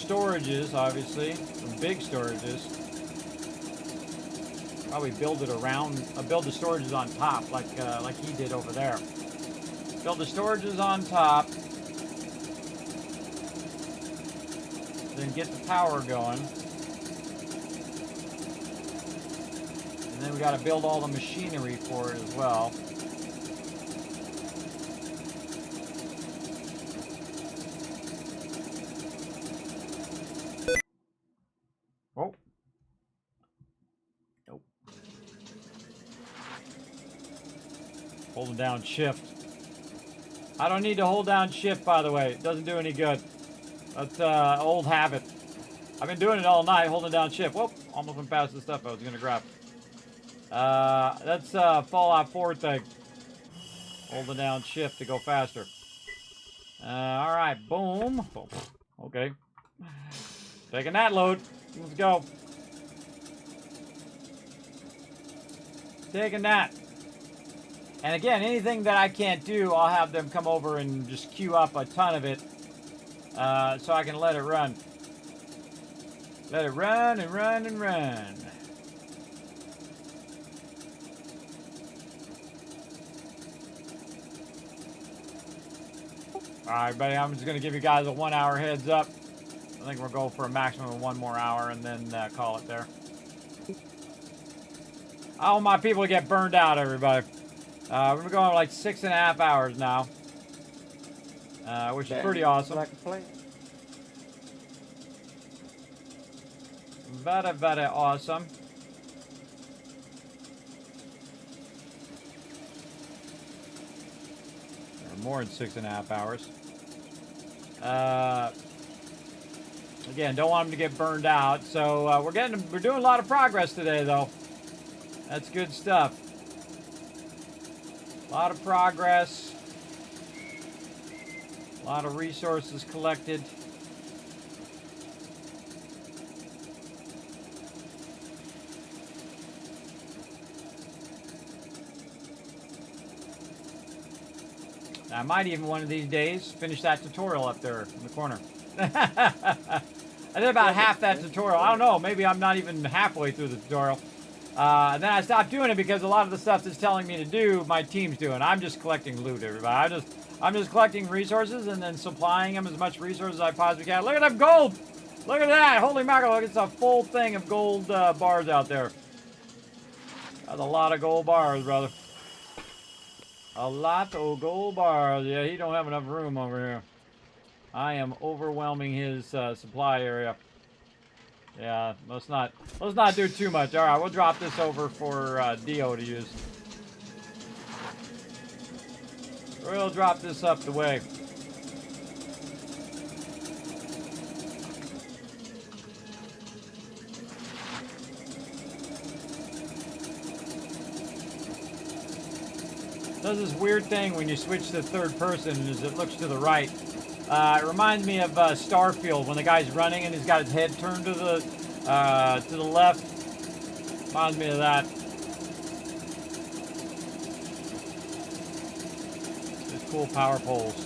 Storages, obviously, some big storages. Probably build it around, build the storages on top, like he did over there. Build the storages on top, then get the power going, and then we got to build all the machinery for it as well. Holding down shift. I don't need to hold down shift, by the way. It doesn't do any good. That's old habit. I've been doing it all night, holding down shift. Whoop! Almost went past the stuff I was going to grab. That's Fallout 4 thing. Holding down shift to go faster. Alright, boom. Oh, okay. Taking that load. Let's go. Taking that. And again, anything that I can't do, I'll have them come over and just queue up a ton of it so I can let it run. Let it run and run and run. Alright, buddy, I'm just going to give you guys a 1 hour heads up. I think we'll go for a maximum of 1 more hour and then call it there. I don't want my people to get burned out, everybody. We're going like 6.5 hours now, which is pretty awesome. Like a plan. Very, very awesome. Or more than 6.5 hours. Again, don't want them to get burned out. So we're doing a lot of progress today, though. That's good stuff. A lot of progress. A lot of resources collected. I might even one of these days finish that tutorial up there in the corner. I did about half that tutorial. I don't know, maybe I'm not even halfway through the tutorial. And then I stopped doing it because a lot of the stuff that's telling me to do, my team's doing. I'm just collecting loot, everybody. I'm just collecting resources and then supplying them as much resources as I possibly can. Look at that gold! Look at that! Holy mackerel, look, it's a full thing of gold bars out there. That's a lot of gold bars, brother. A lot of gold bars. Yeah, he don't have enough room over here. I am overwhelming his supply area. Yeah, let's not do too much. All right, we'll drop this over for Dio to use. We'll drop this up the way. does this weird thing when you switch to third person as it looks to the right. It reminds me of Starfield when the guy's running and he's got his head turned to the left. Reminds me of that. There's cool power poles.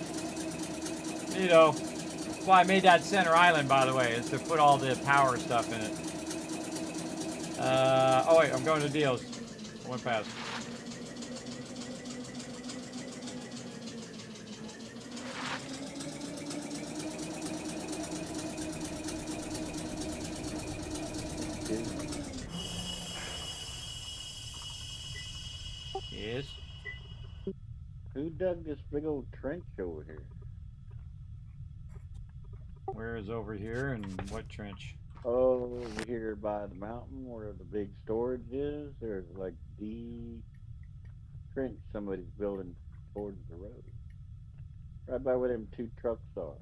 You know, that's why I made that center island, by the way, is to put all the power stuff in it. Oh wait, I'm going to deals. I went past. Yes. Who dug this big old trench over here? Where is over here and what trench? Oh, over here by the mountain where the big storage is. There's like the trench somebody's building towards the road. Right by where them 2 trucks are.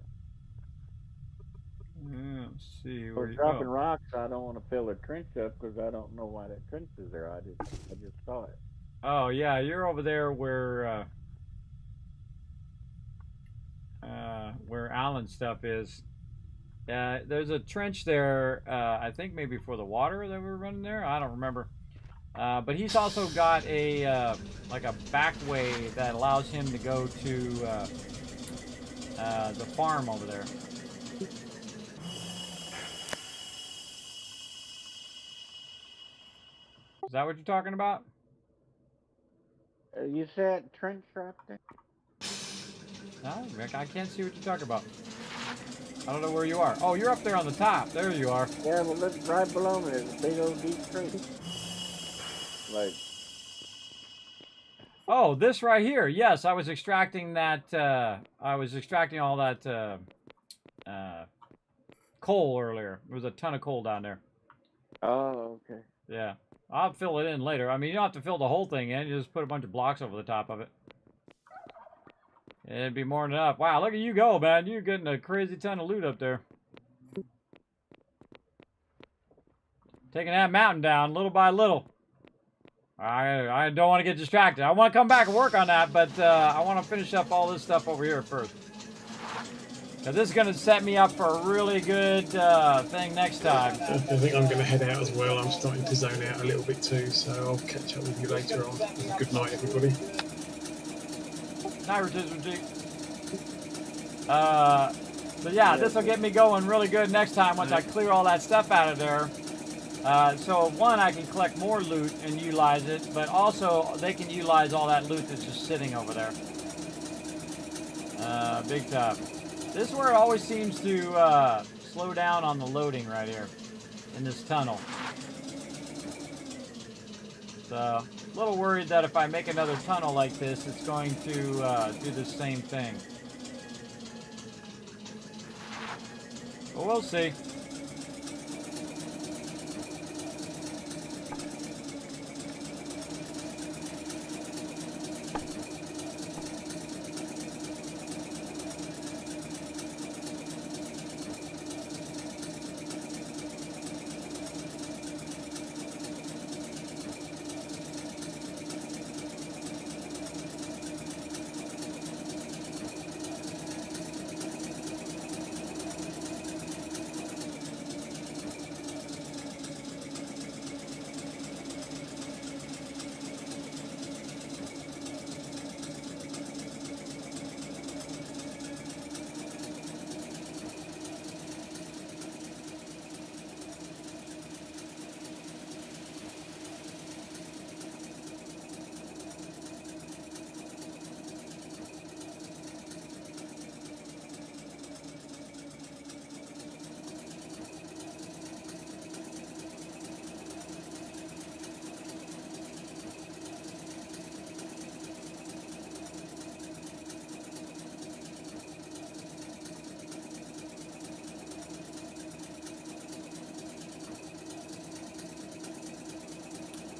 Yeah, let's see. For dropping rocks, I don't want to fill a trench up because I don't know why that trench is there. I just saw it. Oh yeah, you're over there where Alan's stuff is. There's a trench there. I think maybe for the water that we're running there. I don't remember. But he's also got a like a back way that allows him to go to the farm over there. Is that what you're talking about? You said trench right there? No, Rick, I can't see what you're talking about. I don't know where you are. Oh, you're up there on the top. There you are. Yeah, well, look right below me. There's a big old deep trench. Like. Oh, this right here. Yes, I was extracting that. I was extracting all that coal earlier. There was a ton of coal down there. Oh, okay. Yeah. I'll fill it in later. I mean, you don't have to fill the whole thing in. You just put a bunch of blocks over the top of it. It'd be more than enough. Wow, look at you go, man. You're getting a crazy ton of loot up there. Taking that mountain down little by little. I don't want to get distracted. I want to come back and work on that, but I want to finish up all this stuff over here first. Now, this is going to set me up for a really good thing next time. I think I'm going to head out as well. I'm starting to zone out a little bit too, so I'll catch up with you later on. Good night, everybody. Night, Rotism. But yeah, this will get me going really good next time once I clear all that stuff out of there. So one, I can collect more loot and utilize it, but also they can utilize all that loot that's just sitting over there. Big time. This is where it always seems to slow down on the loading right here in this tunnel. So a little worried that if I make another tunnel like this, it's going to do the same thing. But we'll see.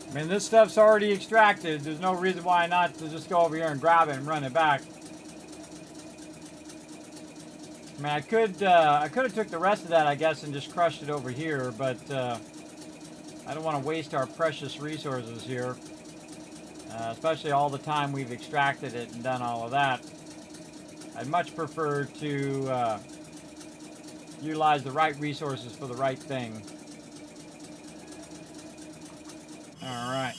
I mean, this stuff's already extracted. There's no reason why not to just go over here and grab it and run it back. I mean, I could have took the rest of that, I guess, and just crushed it over here, but I don't want to waste our precious resources here. especially all the time we've extracted it and done all of that. I'd much prefer to utilize the right resources for the right thing. All right.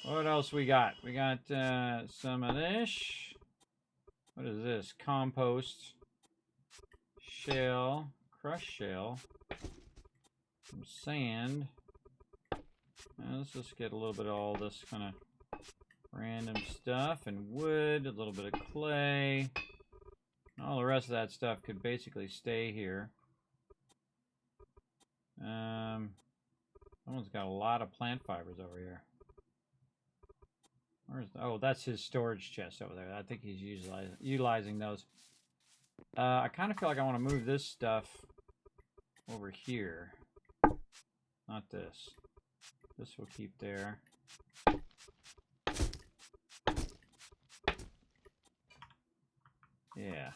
What else we got? We got some of this. What is this? Compost. Shell. Crushed shell. Some sand. Let's just get a little bit of all this kind of random stuff. And wood. A little bit of clay. All the rest of that stuff could basically stay here. Someone's got a lot of plant fibers over here. Where's oh, that's his storage chest over there. I think he's utilizing those. I kind of feel like I want to move this stuff over here. Not this. This will keep there. Yeah.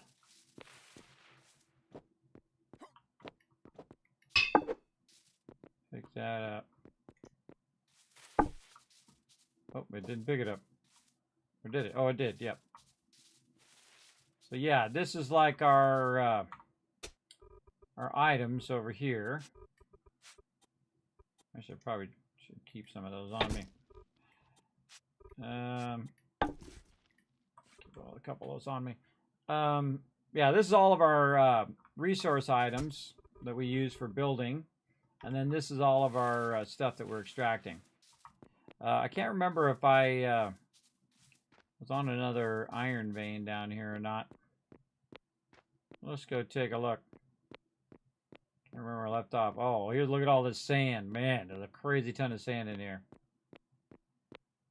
Pick that up. Oh, it didn't pick it up. Or did it? Oh, it did. Yep. So yeah, this is like our items over here. I should probably keep some of those on me. Keep a couple of those on me. Yeah, this is all of our resource items that we use for building. And then this is all of our stuff that we're extracting. I can't remember if I was on another iron vein down here or not. Let's go take a look. Can't remember where I left off. Oh, here's, look at all this sand. Man, there's a crazy ton of sand in here.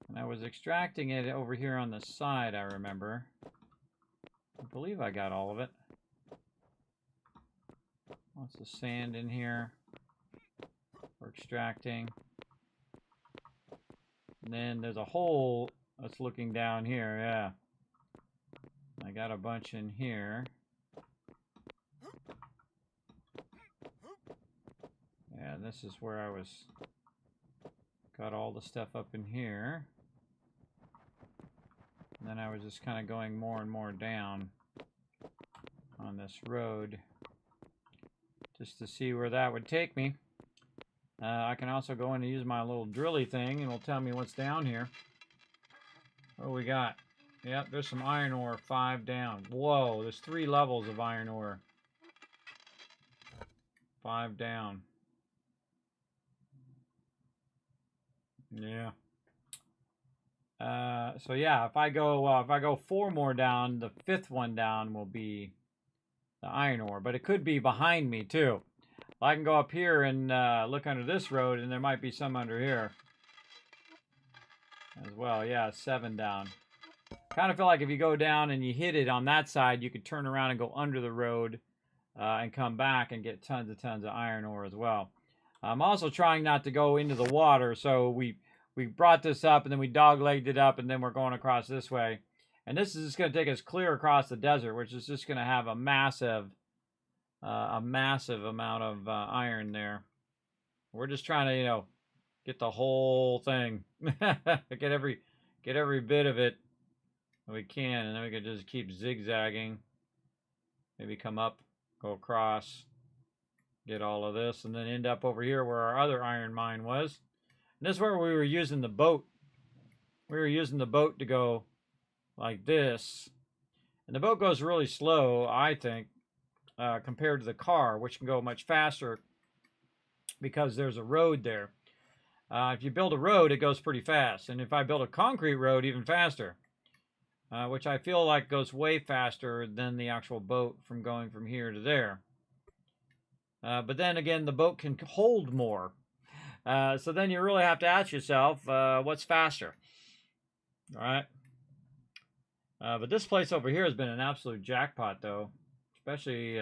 And I was extracting it over here on the side, I remember. I believe I got all of it. Lots of sand in here for extracting. And then there's a hole that's looking down here, yeah. I got a bunch in here. Yeah, this is where I was, got all the stuff up in here. And then I was just kind of going more and more down on this road just to see where that would take me. I can also go in and use my little drilly thing and it'll tell me what's down here. What do we got? Yep, there's some iron ore, 5 down. Whoa, there's 3 levels of iron ore. 5 down. Yeah. So yeah, if I go 4 more down, the 5th one down will be the iron ore, but it could be behind me too. I can go up here and look under this road, and there might be some under here as well. Yeah, 7 down. Kind of feel like if you go down and you hit it on that side, you could turn around and go under the road and come back and get tons of iron ore as well. I'm also trying not to go into the water, so we brought this up and then we dog-legged it up and then we're going across this way. And this is just going to take us clear across the desert, which is just going to have a massive amount of iron there. We're just trying to, you know, get the whole thing, get every bit of it that we can, and then we can just keep zigzagging. Maybe come up, go across, get all of this, and then end up over here where our other iron mine was. And this is where we were using the boat. We were using the boat to go like this, and the boat goes really slow, I think. Compared to the car, which can go much faster because there's a road there. If you build a road, it goes pretty fast. And if I build a concrete road, even faster. Which I feel like goes way faster than the actual boat from going from here to there. But then again, the boat can hold more. So then you really have to ask yourself, what's faster? All right. But this place over here has been an absolute jackpot, though. Especially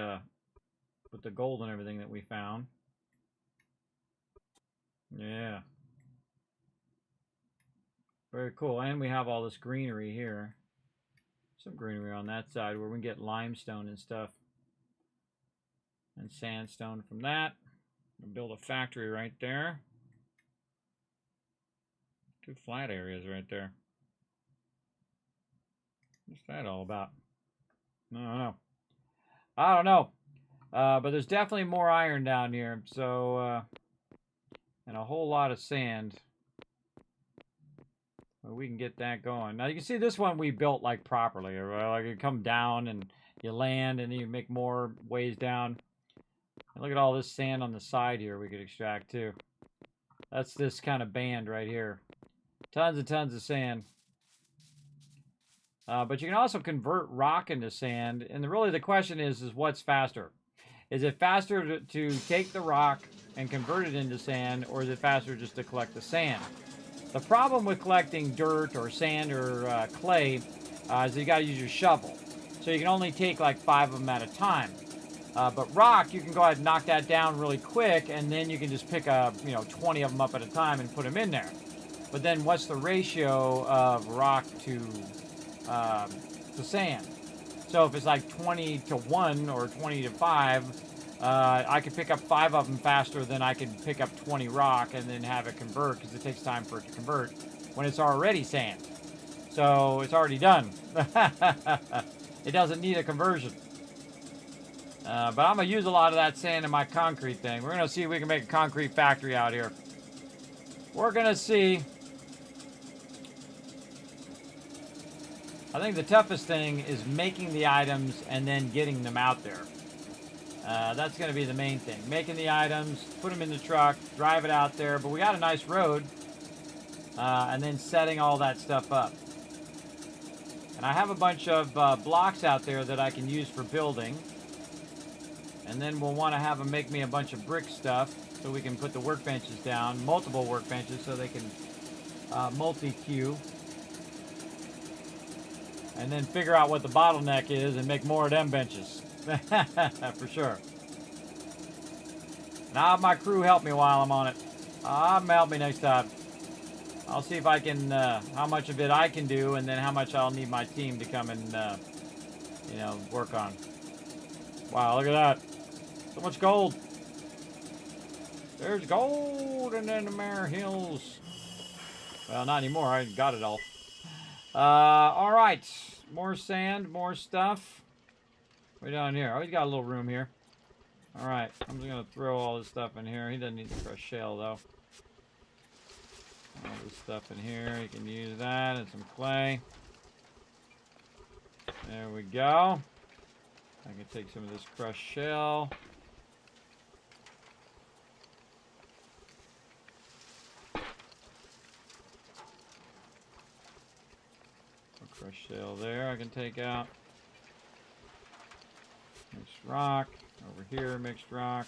with the gold and everything that we found. Yeah. Very cool. And we have all this greenery here. Some greenery on that side where we can get limestone and stuff. And sandstone from that. We'll build a factory right there. Two flat areas right there. What's that all about? I don't know. I don't know. But there's definitely more iron down here. So, and a whole lot of sand. Well, we can get that going. Now you can see this one we built like properly. Right? Like you come down and you land and then you make more ways down. And look at all this sand on the side here we could extract too. That's this kind of band right here. Tons and tons of sand. But you can also convert rock into sand. And really the question is what's faster? Is it faster to take the rock and convert it into sand, or is it faster just to collect the sand? The problem with collecting dirt or sand or clay is you got to use your shovel. So you can only take like 5 of them at a time. But rock, you can go ahead and knock that down really quick, and then you can just pick 20 of them up at a time and put them in there. But then what's the ratio of rock to sand? So if it's like 20 to 1 or 20 to 5, I could pick up 5 of them faster than I could pick up 20 rock and then have it convert, because it takes time for it to convert when it's already sand. So it's already done. It doesn't need a conversion. But I'm going to use a lot of that sand in my concrete thing. We're going to see if we can make a concrete factory out here. We're going to see. I think the toughest thing is making the items and then getting them out there. That's going to be the main thing. Making the items, put them in the truck, drive it out there. But we got a nice road. And then setting all that stuff up. And I have a bunch of blocks out there that I can use for building. And then we'll want to have them make me a bunch of brick stuff so we can put the workbenches down, multiple workbenches, so they can multi-queue. And then figure out what the bottleneck is and make more of them benches. For sure. And I'll have my crew help me while I'm on it. I'll have them help me next time. I'll see if I can, how much of it I can do, and then how much I'll need my team to come and, work on. Wow, look at that. So much gold. There's gold in the Mare Hills. Well, not anymore. I got it all. All right. More sand, more stuff. Way down here. Oh, he's got a little room here. All right. I'm just going to throw all this stuff in here. He doesn't need the fresh shell, though. All this stuff in here. You can use that and some clay. There we go. I can take some of this crushed shell. Crushed shell there I can take out. Mixed rock. Over here, mixed rock.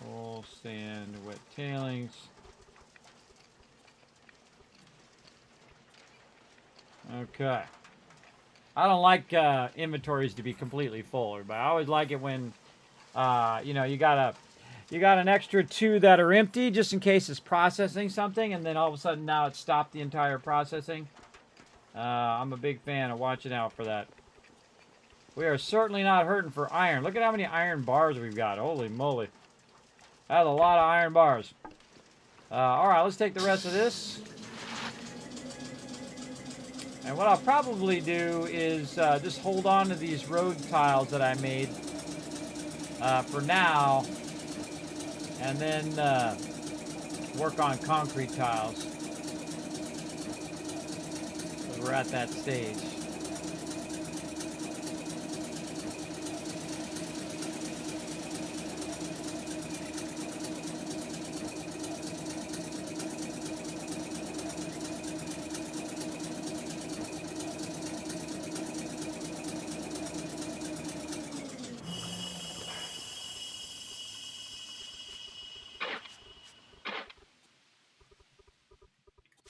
Coal, sand, wet tailings. Okay. I don't like inventories to be completely full, but I always like it when, you got an extra 2 that are empty just in case it's processing something, and then all of a sudden now it's stopped the entire processing. I'm a big fan of watching out for that. We are certainly not hurting for iron. Look at how many iron bars we've got. Holy moly. That's a lot of iron bars. All right, let's take the rest of this. And what I'll probably do is just hold on to these road tiles that I made for now. And then work on concrete tiles. Because we're at that stage.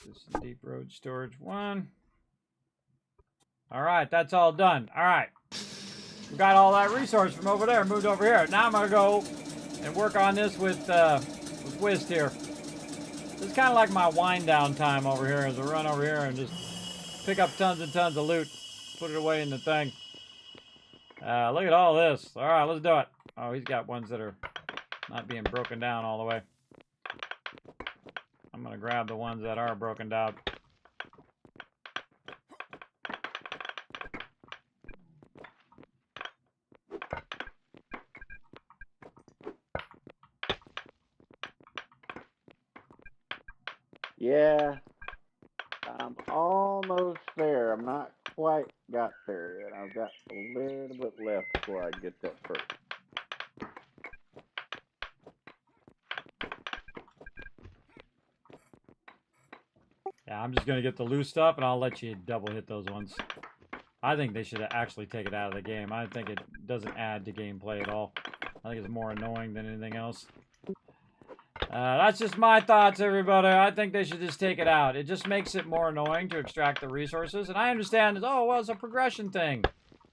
This is deep road storage 1. All right, that's all done. All right. We got all that resource from over there moved over here. Now I'm going to go and work on this with Whist here. This is kind of like my wind down time over here, as I run over here and just pick up tons and tons of loot, put it away in the thing. Look at all this. All right, let's do it. Oh, he's got ones that are not being broken down all the way. I'm gonna grab the ones that are broken down. Yeah, I'm almost there. I'm not quite got there yet. I've got a little bit left before I get that first. Yeah, I'm just gonna get the loose stuff, and I'll let you double hit those ones. I think they should actually take it out of the game. I think it doesn't add to gameplay at all. I think it's more annoying than anything else. That's just my thoughts, everybody. I think they should just take it out. It just makes it more annoying to extract the resources. And I understand, oh, well, it's a progression thing.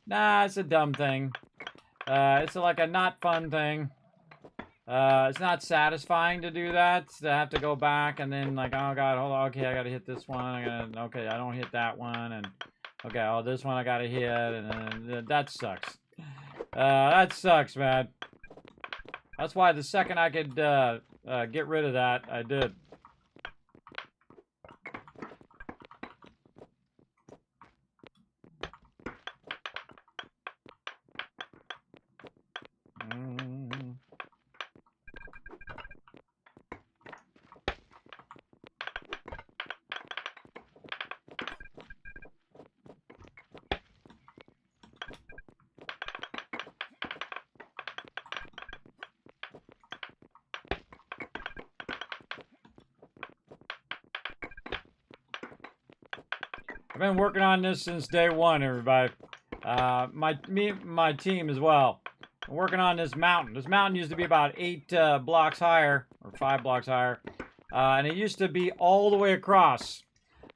Nah, it's a dumb thing. It's like a not fun thing. It's not satisfying to do that, to have to go back and then like, oh god, hold on, okay, I gotta hit this one, okay, I don't hit that one, and okay, oh, this one I gotta hit, and then that sucks. That sucks, man. That's why the second I could get rid of that, I did. I've been working on this since day one, everybody. My team as well. I'm working on this mountain. This mountain used to be about 8 blocks higher, or 5 blocks higher, and it used to be all the way across.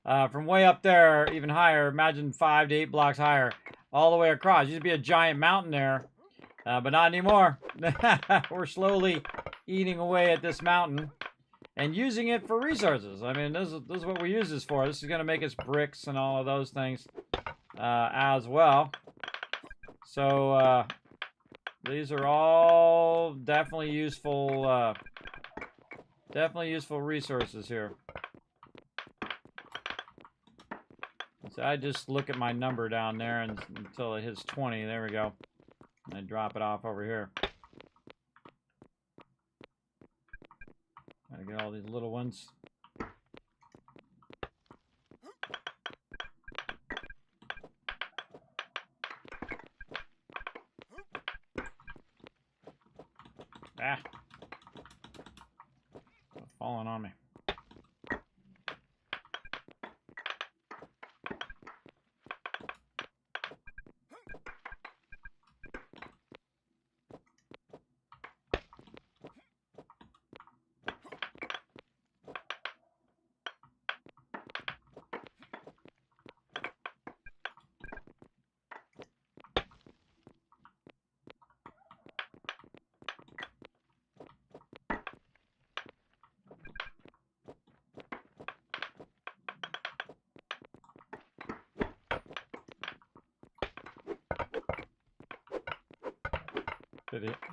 From way up there, even higher, imagine 5 to 8 blocks higher, all the way across. It used to be a giant mountain there, but not anymore. We're slowly eating away at this mountain and using it for resources. I mean, this is what we use this for. This is going to make us bricks and all of those things as well. So these are all definitely useful resources here. So I just look at my number down there until it hits 20. There we go. And I drop it off over here. Gotta get all these little ones. Ah. It's falling on me.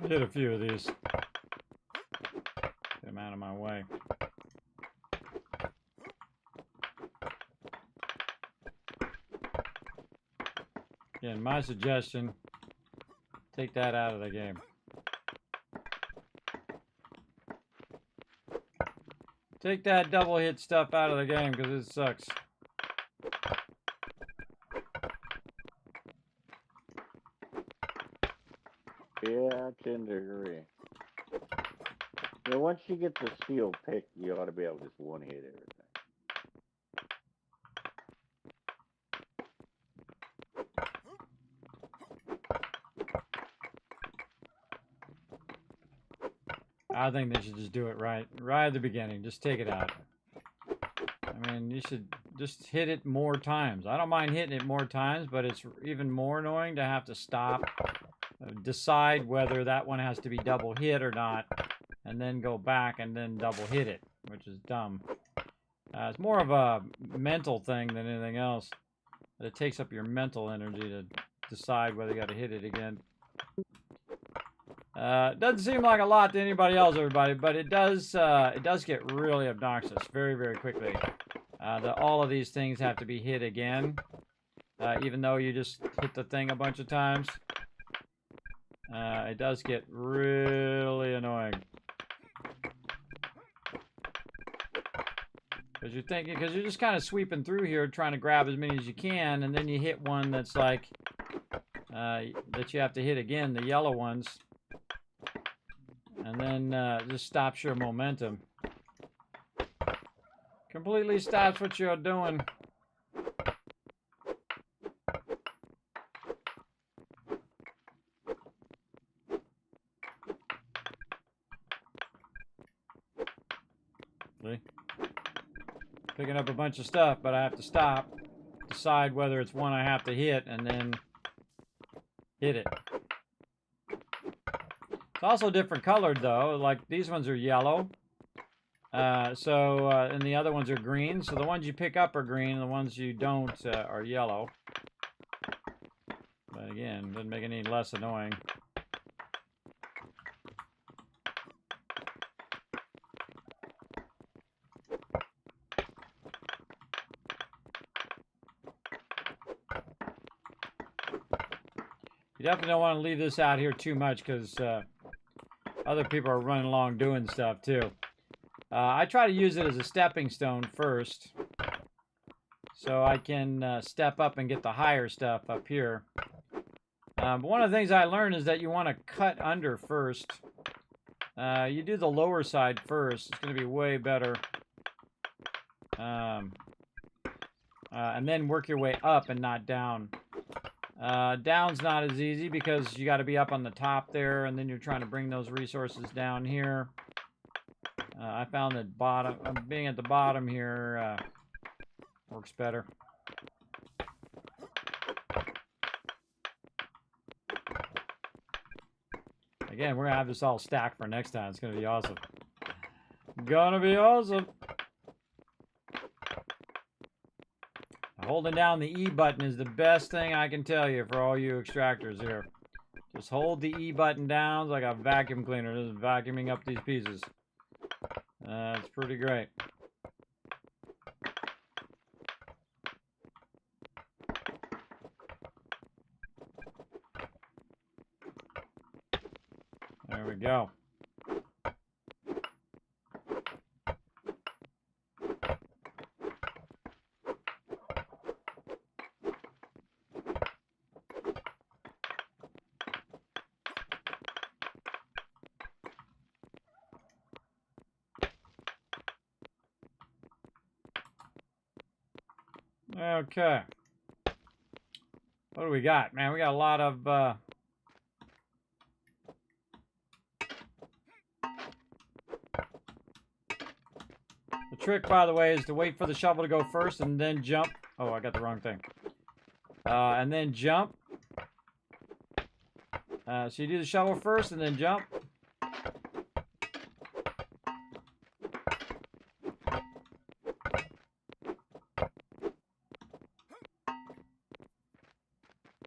Hit a few of these. Get them out of my way. Again, my suggestion, take that out of the game. Take that double hit stuff out of the game because it sucks. Yeah, I tend to agree. Yeah, once you get the steel pick, you ought to be able to just one-hit everything. I think they should just do it right at the beginning. Just take it out. I mean, you should just hit it more times. I don't mind hitting it more times, but it's even more annoying to have to stop, decide whether that one has to be double hit or not, and then go back and then double hit it, which is dumb. It's more of a mental thing than anything else. It takes up your mental energy to decide whether you got to hit it again. Doesn't seem like a lot to anybody else, everybody, but it does get really obnoxious very, very quickly. All of these things have to be hit again, even though you just hit the thing a bunch of times. It does get really annoying. Because you're just kind of sweeping through here trying to grab as many as you can, and then you hit one that's like, that you have to hit again, the yellow ones. And then just stops your momentum. Completely stops what you're doing. See? Picking up a bunch of stuff, but I have to stop, decide whether it's one I have to hit, and then hit it. It's also different colored though, like these ones are yellow. And the other ones are green. So the ones you pick up are green, and the ones you don't are yellow. But again, doesn't make it any less annoying. You definitely don't want to leave this out here too much because other people are running along doing stuff too. I try to use it as a stepping stone first, so I can step up and get the higher stuff up here. But one of the things I learned is that you want to cut under first. You do the lower side first. It's going to be way better. And then work your way up and not down. Down's not as easy because you got to be up on the top there, and then you're trying to bring those resources down here. I found that being at the bottom here works better. Again, we're gonna have this all stacked for next time. It's gonna be awesome. Gonna be awesome. Holding down the E button is the best thing I can tell you for all you extractors here. Just hold the E button down. It's like a vacuum cleaner. Just vacuuming up these pieces. It's pretty great. There we go. Okay. What do we got? Man, we got a lot of... The trick, by the way, is to wait for the shovel to go first and then jump. Oh, I got the wrong thing. And then jump. So you do the shovel first and then jump.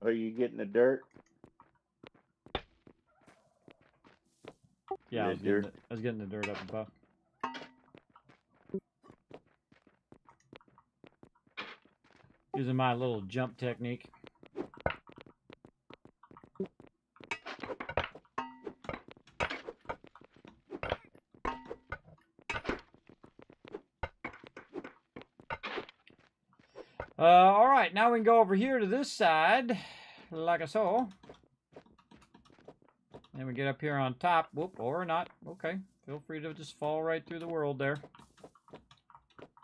Are you getting the dirt? Yeah, I was getting the dirt up above. Using my little jump technique. All right, now we can go over here to this side, like so. And we get up here on top. Whoop, or not. Okay, feel free to just fall right through the world there.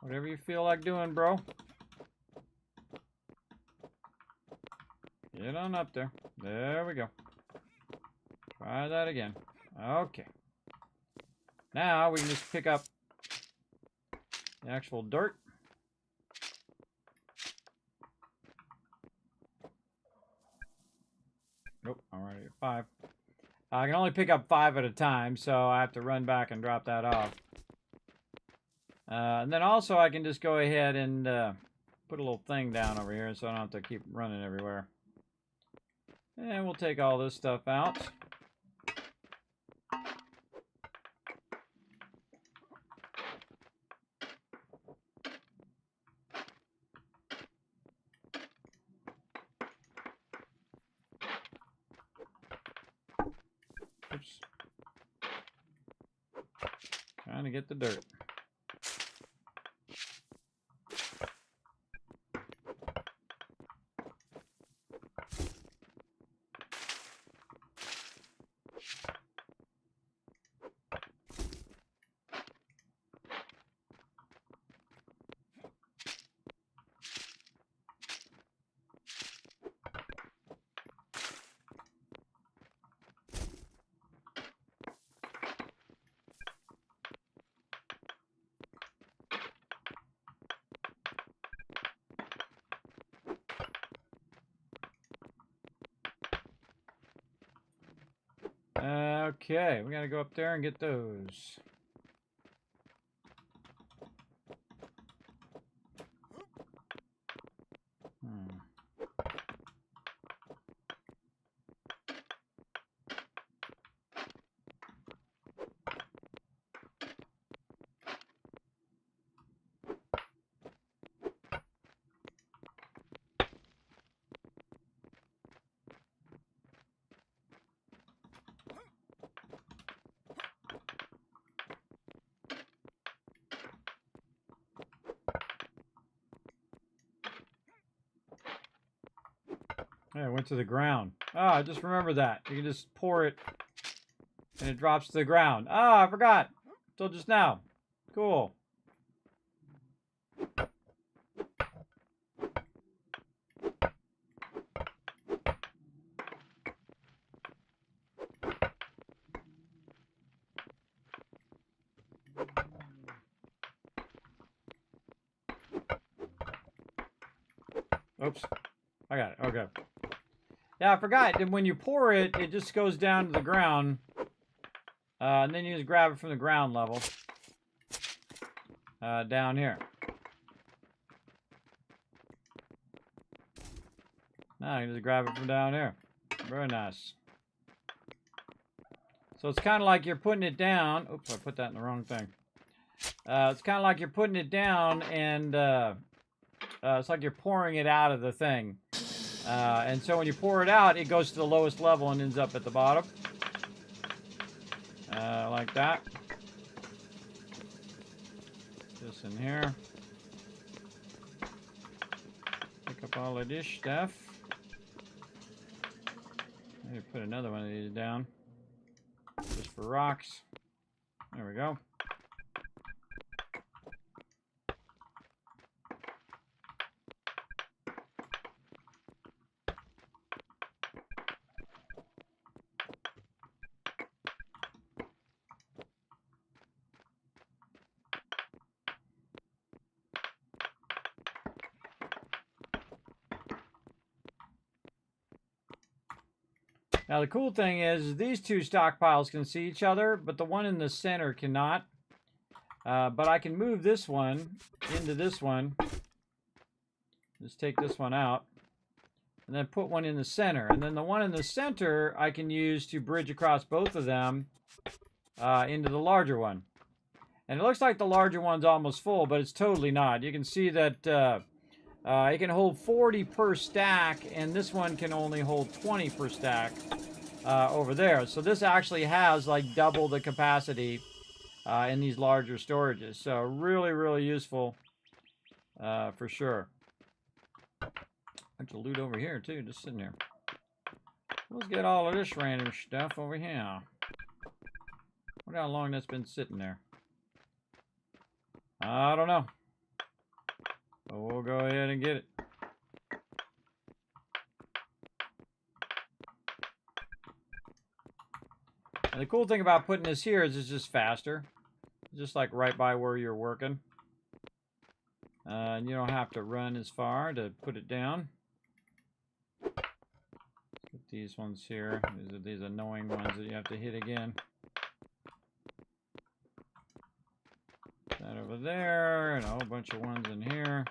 Whatever you feel like doing, bro. Get on up there. There we go. Try that again. Okay. Now we can just pick up the actual dirt. Nope, I'm already at 5. I can only pick up 5 at a time, so I have to run back and drop that off. And then also I can just go ahead and put a little thing down over here so I don't have to keep running everywhere. And we'll take all this stuff out. Trying to get the dirt. Okay, we gotta go up there and get those. Yeah, it went to the ground. Ah, I just remember that. You can just pour it and it drops to the ground. Ah, I forgot. Till just now. Cool. Oops. I got it. Okay. Yeah, I forgot that when you pour it, it just goes down to the ground. And then you just grab it from the ground level. Down here. Now you just grab it from down here. Very nice. So it's kind of like you're putting it down. Oops, I put that in the wrong thing. It's kind of like you're putting it down and it's like you're pouring it out of the thing. And so when you pour it out, it goes to the lowest level and ends up at the bottom. Like that. This in here. Pick up all of this stuff. Maybe put another one of these down. Just for rocks. There we go. Now the cool thing is these two stockpiles can see each other, but the one in the center cannot. But I can move this one into this one. Just take this one out. And then put one in the center. And then the one in the center I can use to bridge across both of them into the larger one. And it looks like the larger one's almost full, but it's totally not. You can see that it can hold 40 per stack, and this one can only hold 20 per stack over there. So this actually has like double the capacity in these larger storages. So really, really useful for sure. Bunch of loot over here too, just sitting there. Let's get all of this random stuff over here. Wonder how long that's been sitting there. I don't know. But we'll go ahead and get it. And the cool thing about putting this here is it's just faster. Just like right by where you're working. And you don't have to run as far to put it down. Put these ones here. These are these annoying ones that you have to hit again. That over there, and a whole bunch of ones in here.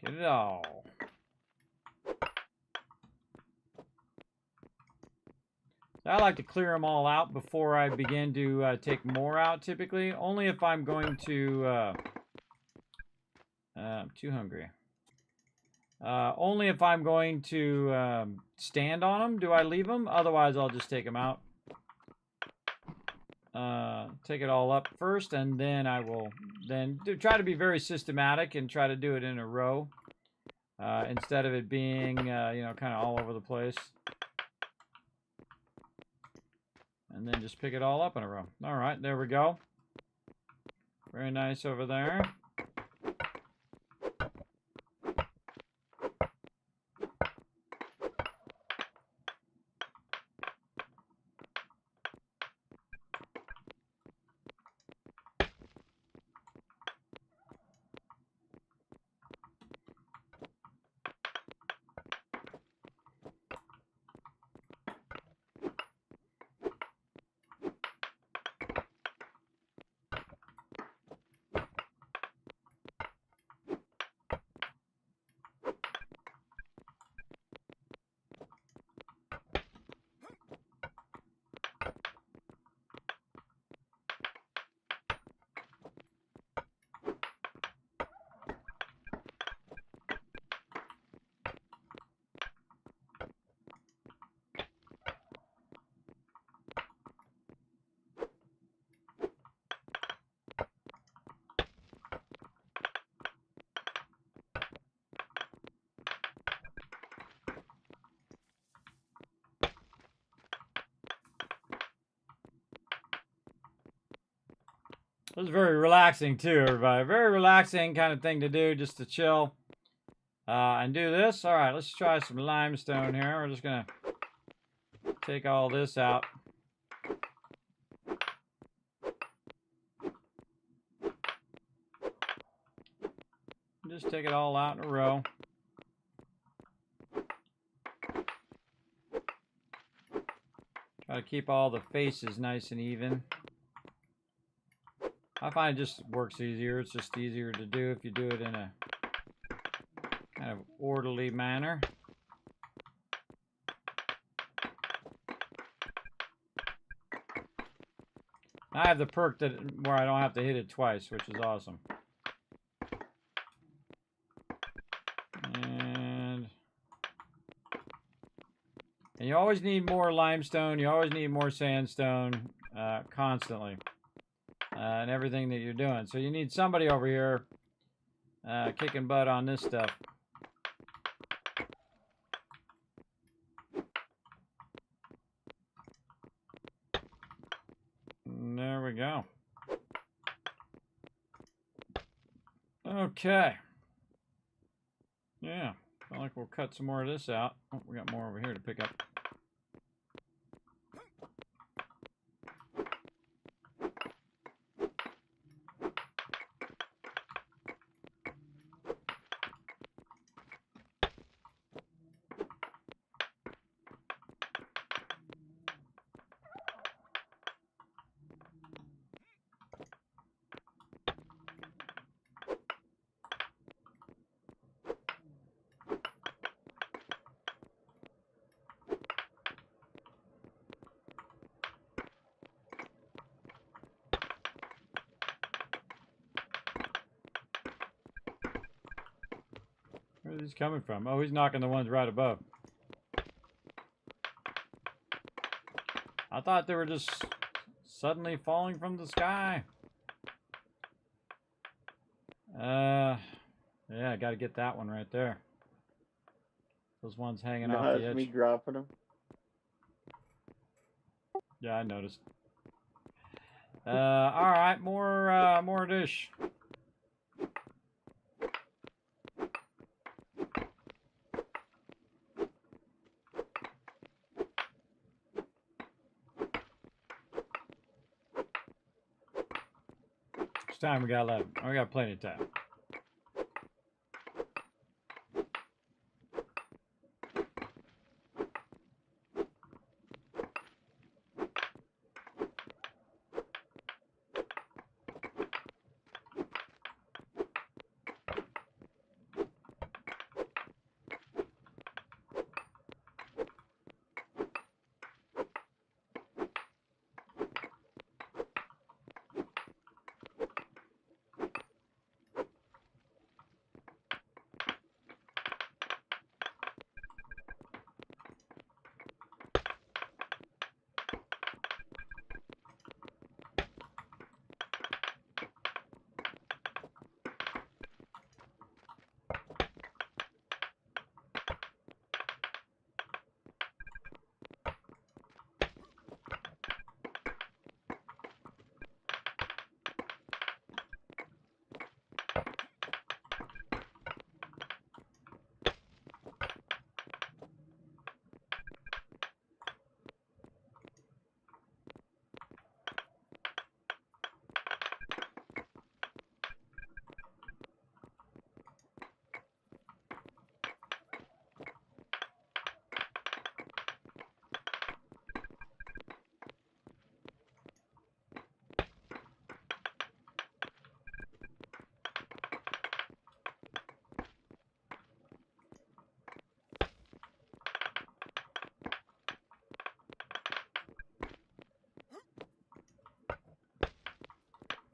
Get it all. I like to clear them all out before I begin to take more out, typically. Only if I'm going to... I'm too hungry. Only if I'm going to stand on them do I leave them. Otherwise, I'll just take them out. Take it all up first, and then I will try to be very systematic and try to do it in a row instead of it being, you know, kind of all over the place. And then just pick it all up in a row. All right, there we go. Very nice over there. This is very relaxing too, everybody. Very relaxing kind of thing to do, just to chill and do this. All right, let's try some limestone here. We're just gonna take all this out. Just take it all out in a row. Try to keep all the faces nice and even. I find it just works easier. It's just easier to do if you do it in a kind of orderly manner. I have the perk where I don't have to hit it twice, which is awesome. And you always need more limestone. You always need more sandstone constantly. And everything that you're doing. So you need somebody over here kicking butt on this stuff. And there we go. Okay. Yeah, I like we'll cut some more of this out. Oh, we got more over here to pick up. Where's he coming from? Oh, he's knocking the ones right above. I thought they were just suddenly falling from the sky. Yeah, I got to get that one right there. Those ones hanging off the edge. Me dropping them. Yeah, I noticed. All right, more dish. How much time we got left? Oh, we got plenty of time.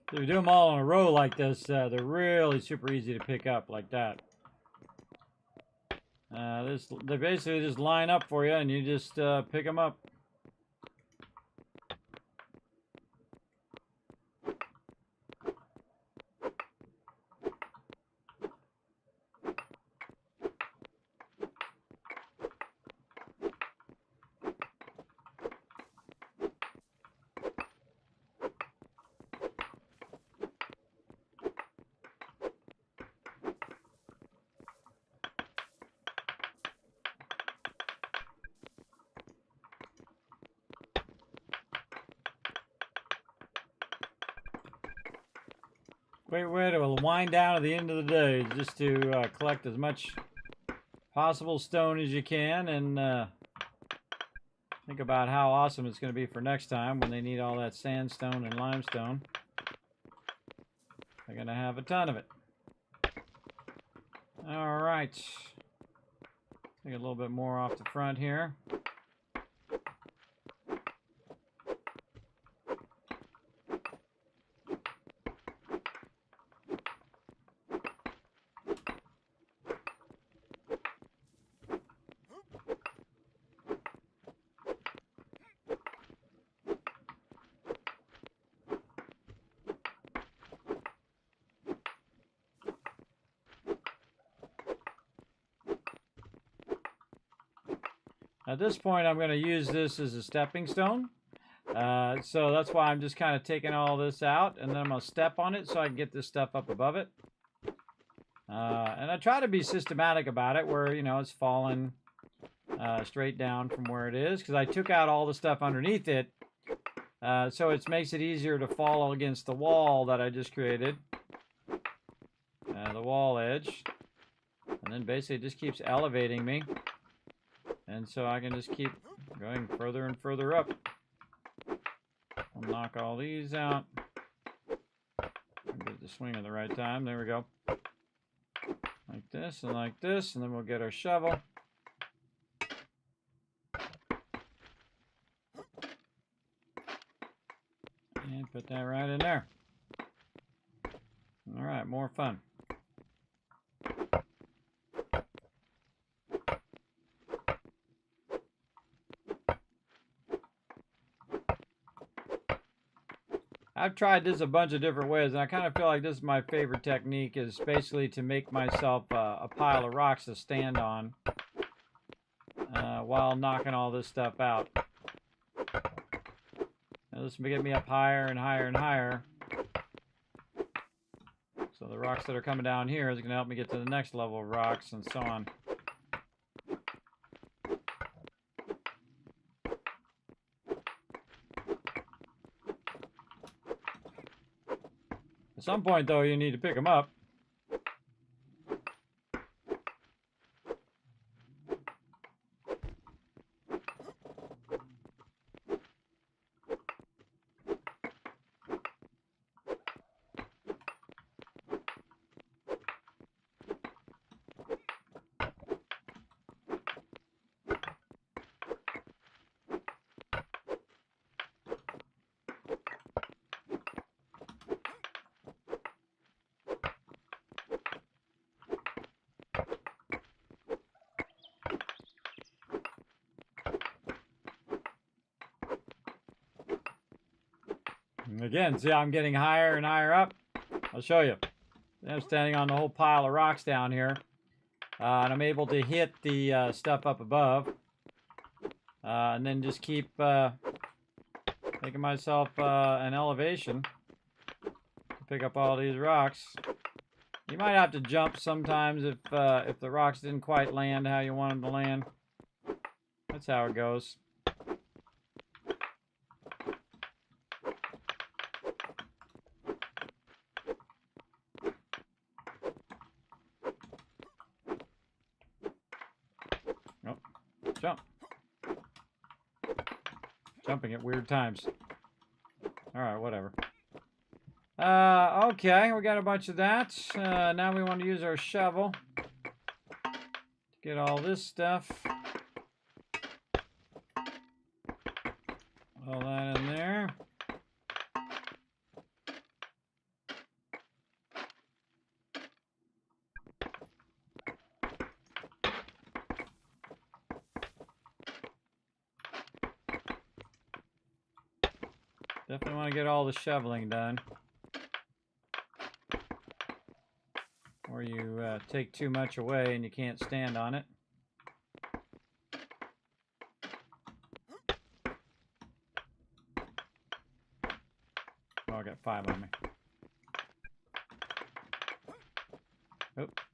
So if you do them all in a row like this, they're really super easy to pick up like that. They basically just line up for you, and you just pick them up. Great way to wind down at the end of the day, just to collect as much possible stone as you can, and think about how awesome it's going to be for next time when they need all that sandstone and limestone. They're going to have a ton of it. All right. Take a little bit more off the front here. At this point, I'm going to use this as a stepping stone. So that's why I'm just kind of taking all this out, and then I'm going to step on it so I can get this stuff up above it. And I try to be systematic about it, where, you know, it's falling straight down from where it is, because I took out all the stuff underneath it. So it makes it easier to fall against the wall that I just created. The wall edge. And then basically it just keeps elevating me. And so I can just keep going further and further up. I'll knock all these out. Get the swing at the right time. There we go. Like this, and then we'll get our shovel. And put that right in there. All right, more fun. I've tried this a bunch of different ways, and I kind of feel like this is my favorite technique, is basically to make myself a pile of rocks to stand on while knocking all this stuff out. Now this will get me up higher and higher and higher. So the rocks that are coming down here is going to help me get to the next level of rocks, and so on. At some point, though, you need to pick them up. Again, see how I'm getting higher and higher up? I'll show you. I'm standing on the whole pile of rocks down here. And I'm able to hit the stuff up above. And then just keep making myself an elevation to pick up all these rocks. You might have to jump sometimes if the rocks didn't quite land how you want them to land. That's how it goes. Jump. Jumping at weird times. Alright, whatever. Okay, we got a bunch of that. Now we want to use our shovel to get all this stuff. All that in there. Definitely want to get all the shoveling done. Or you take too much away and you can't stand on it. Oh, I got 5 on me.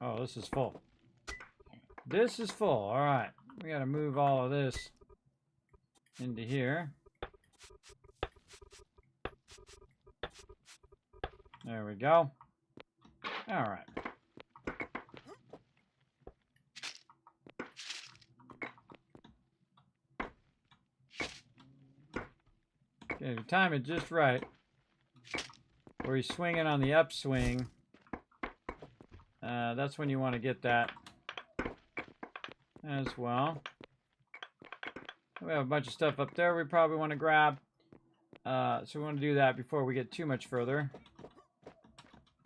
Oh, this is full. This is full. All right. We got to move all of this into here. There we go. All right. Okay, you time it just right. Where he's swinging on the upswing. That's when you want to get that as well. We have a bunch of stuff up there we probably want to grab. So we want to do that before we get too much further.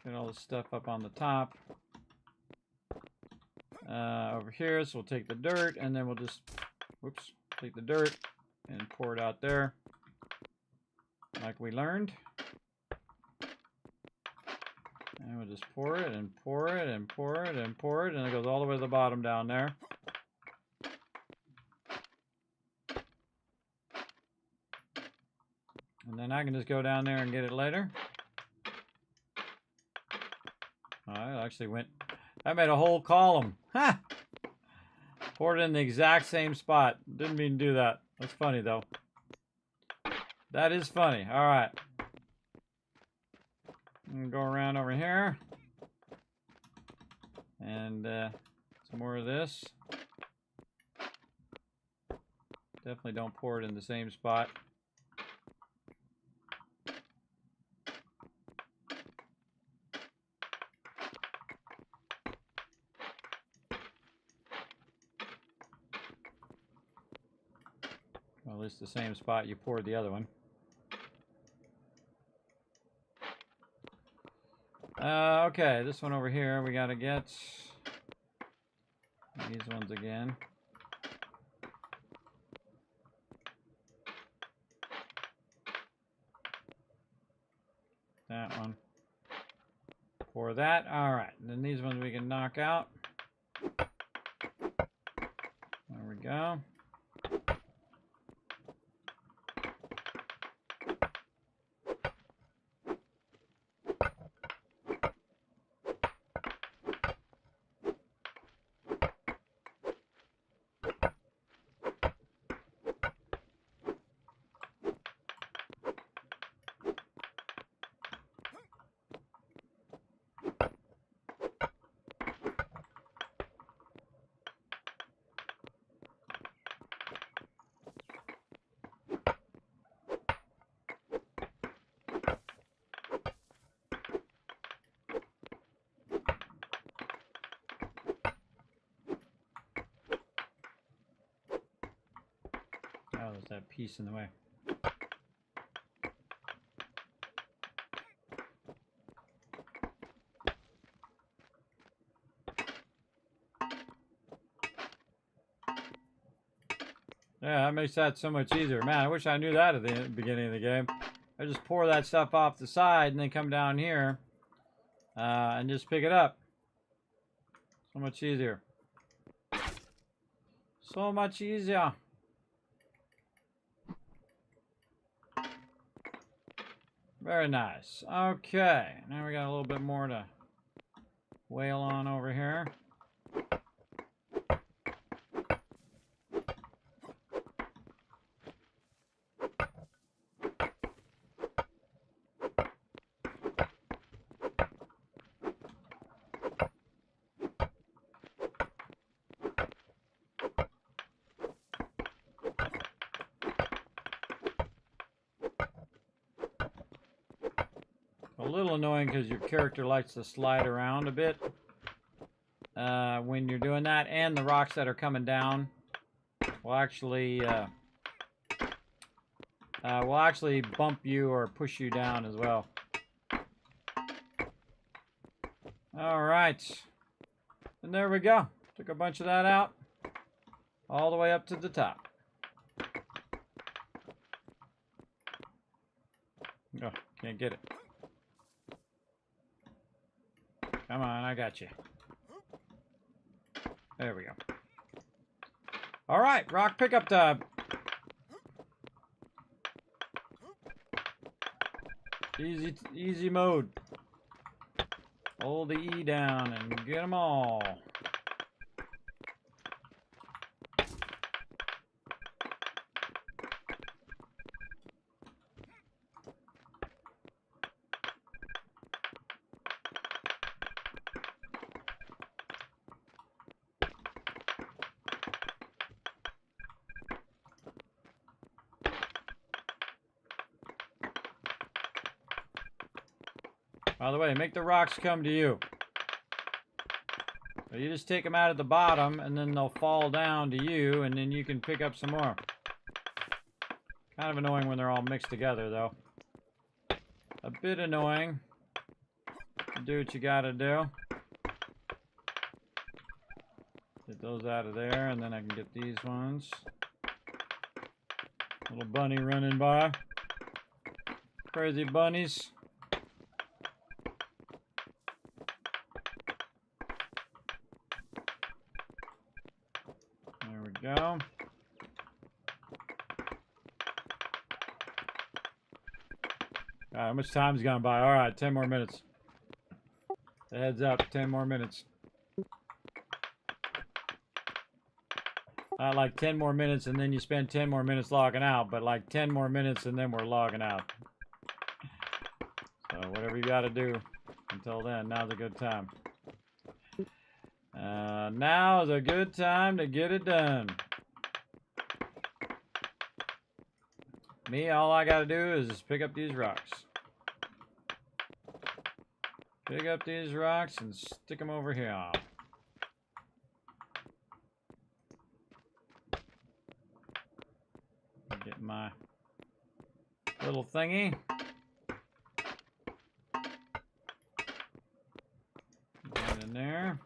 Get all this stuff up on the top. Over here, so we'll take the dirt and then we'll just, whoops, take the dirt and pour it out there. Like we learned. And we'll just pour it and pour it and pour it and pour it, and it goes all the way to the bottom down there. And then I can just go down there and get it later. Oh, I actually went, I made a whole column. Ha! Poured it in the exact same spot. Didn't mean to do that. That's funny though. That is funny. All right. I'm gonna go around over here. And some more of this. Definitely don't pour it in the same spot. Well, at least the same spot you poured the other one. Okay, this one over here, we gotta get these ones again. That one. Pour that. All right, and then these ones we can knock out. There we go. Oh, there's that piece in the way. Yeah, that makes that so much easier. Man, I wish I knew that at the beginning of the game. I just pour that stuff off the side and then come down here and just pick it up. So much easier. So much easier. Very nice. Okay, now we got a little bit more to whale on over here. A little annoying because your character likes to slide around a bit when you're doing that, and the rocks that are coming down will actually bump you or push you down as well. All right, and there we go. Took a bunch of that out all the way up to the top. Oh, can't get it. Come on, I got you. There we go. All right, rock pickup time. Easy mode. Hold the E down and get them all. By the way, make the rocks come to you. So you just take them out at the bottom, and then they'll fall down to you, and then you can pick up some more. Kind of annoying when they're all mixed together, though. A bit annoying. Do what you gotta do. Get those out of there, and then I can get these ones. Little bunny running by. Crazy bunnies. There we go. How much time's gone by? All right, 10 more minutes. Heads up, 10 more minutes. Not like 10 more minutes and then you spend 10 more minutes logging out, but like 10 more minutes and then we're logging out. So whatever you got to do until then, now's a good time. Now is a good time to get it done. Me, all I got to do is just pick up these rocks. Pick up these rocks and stick them over here. Get my little thingy. That in there.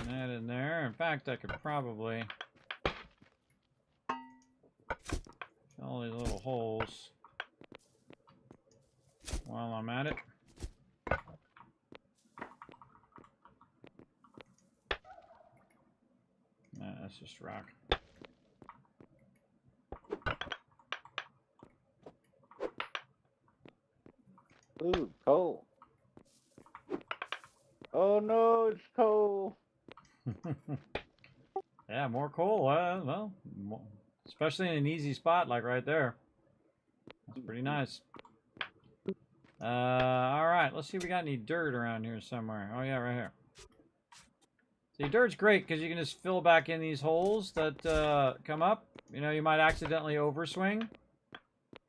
And that in there. In fact, I could probably all these little holes while I'm at it. Nah, that's just rock. Ooh, coal. Oh no, it's coal. Yeah, more coal. Well, especially in an easy spot like right there. That's pretty nice. All right, let's see if we got any dirt around here somewhere. Oh yeah, right here. See, dirt's great because you can just fill back in these holes that come up. You know, you might accidentally overswing.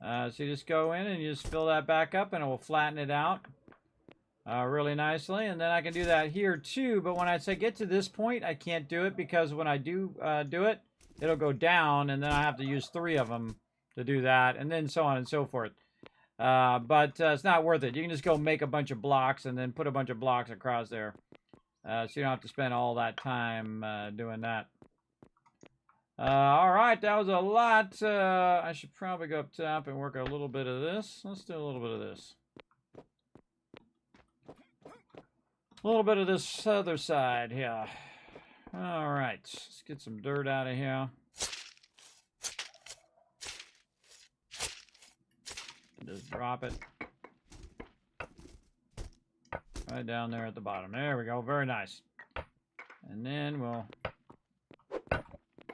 So you just go in and you just fill that back up and it will flatten it out really nicely. And then I can do that here too, but when I say get to this point, I can't do it because when I do do it, it'll go down and then I have to use 3 of them to do that and then so on and so forth. But it's not worth it. You can just go make a bunch of blocks and then put a bunch of blocks across there. So you don't have to spend all that time doing that. All right, that was a lot. I should probably go up top and work a little bit of this. Let's do a little bit of this. A little bit of this other side here. All right, let's get some dirt out of here. Just drop it. Right down there at the bottom. There we go. Very nice. And then we'll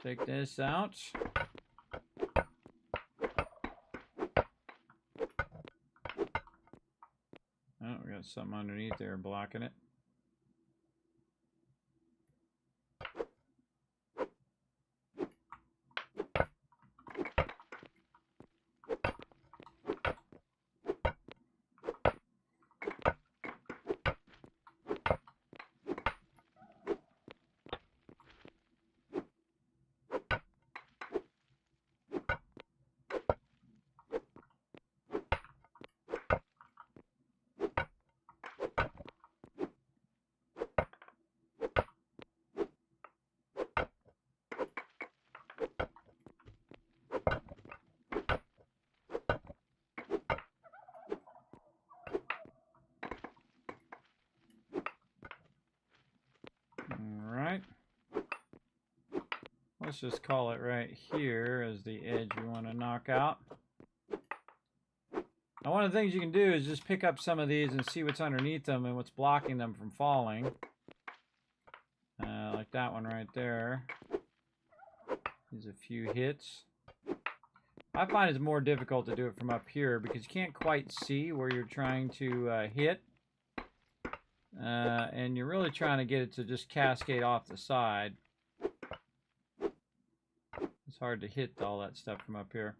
take this out. Oh, we got something underneath there blocking it. let's just call it right here as the edge we want to knock out. Now, one of the things you can do is just pick up some of these and see what's underneath them and what's blocking them from falling. Like that one right there. There's a few hits. I find it's more difficult to do it from up here because you can't quite see where you're trying to hit. And you're really trying to get it to just cascade off the side. It's hard to hit all that stuff from up here.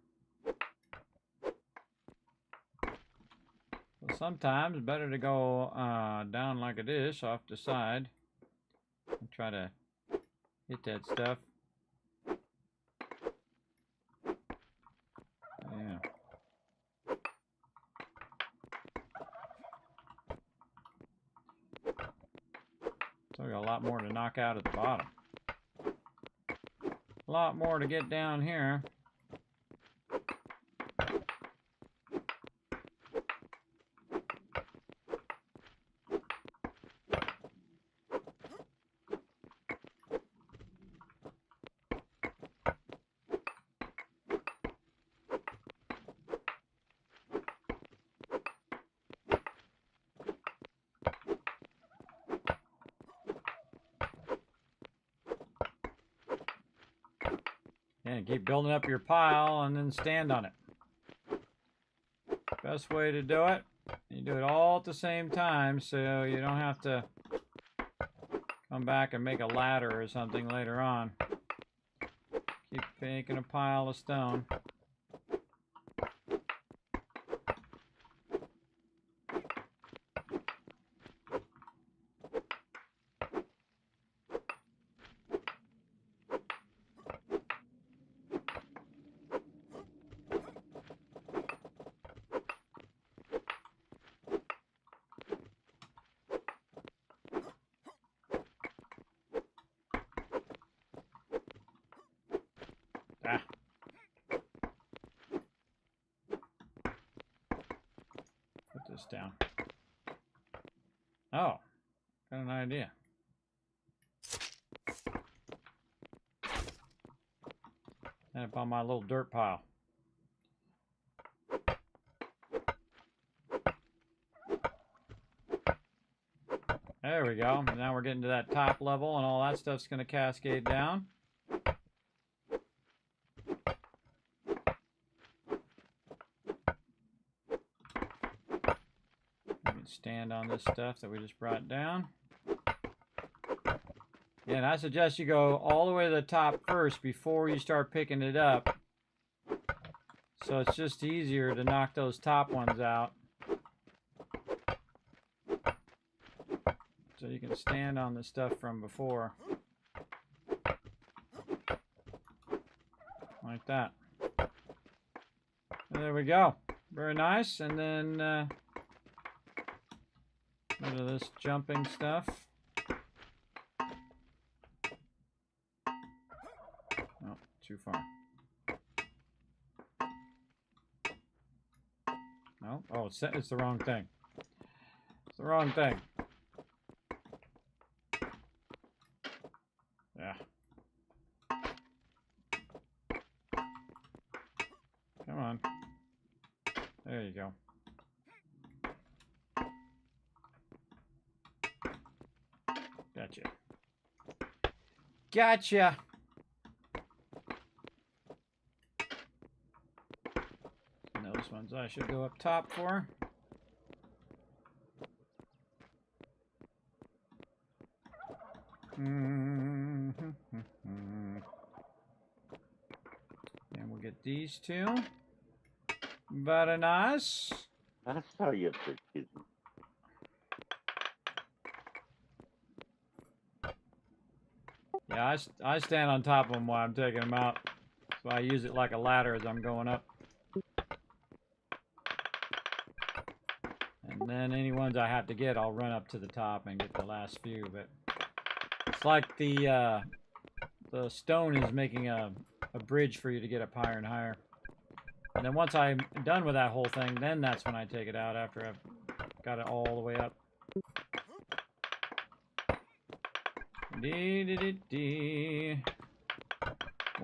So sometimes it's better to go down like a dish off the side and try to hit that stuff. Yeah. So we got a lot more to knock out at the bottom. A lot more to get down here. And keep building up your pile and then stand on it. Best way to do it. You do it all at the same time so you don't have to come back and make a ladder or something later on. Keep making a pile of stone. Ah. Put this down. Oh, got an idea. And up on my little dirt pile. There we go. Now we're getting to that top level and all that stuff's going to cascade down. Stand on this stuff that we just brought down. Yeah, and I suggest you go all the way to the top first before you start picking it up. So it's just easier to knock those top ones out. So you can stand on the stuff from before. Like that. There we go. Very nice. And then rid of this jumping stuff. Oh, too far. No? Oh, it's the wrong thing. It's the wrong thing. Yeah. Come on. There you go. Gotcha. Gotcha. And those ones I should go up top for. And we'll get these two. Very nice. I saw you up there, Kismet. Yeah, I stand on top of them while I'm taking them out. So I use it like a ladder as I'm going up. And then any ones I have to get, I'll run up to the top and get the last few. But it's like the stone is making a bridge for you to get up higher and higher. And then once I'm done with that whole thing, then that's when I take it out after I've got it all the way up.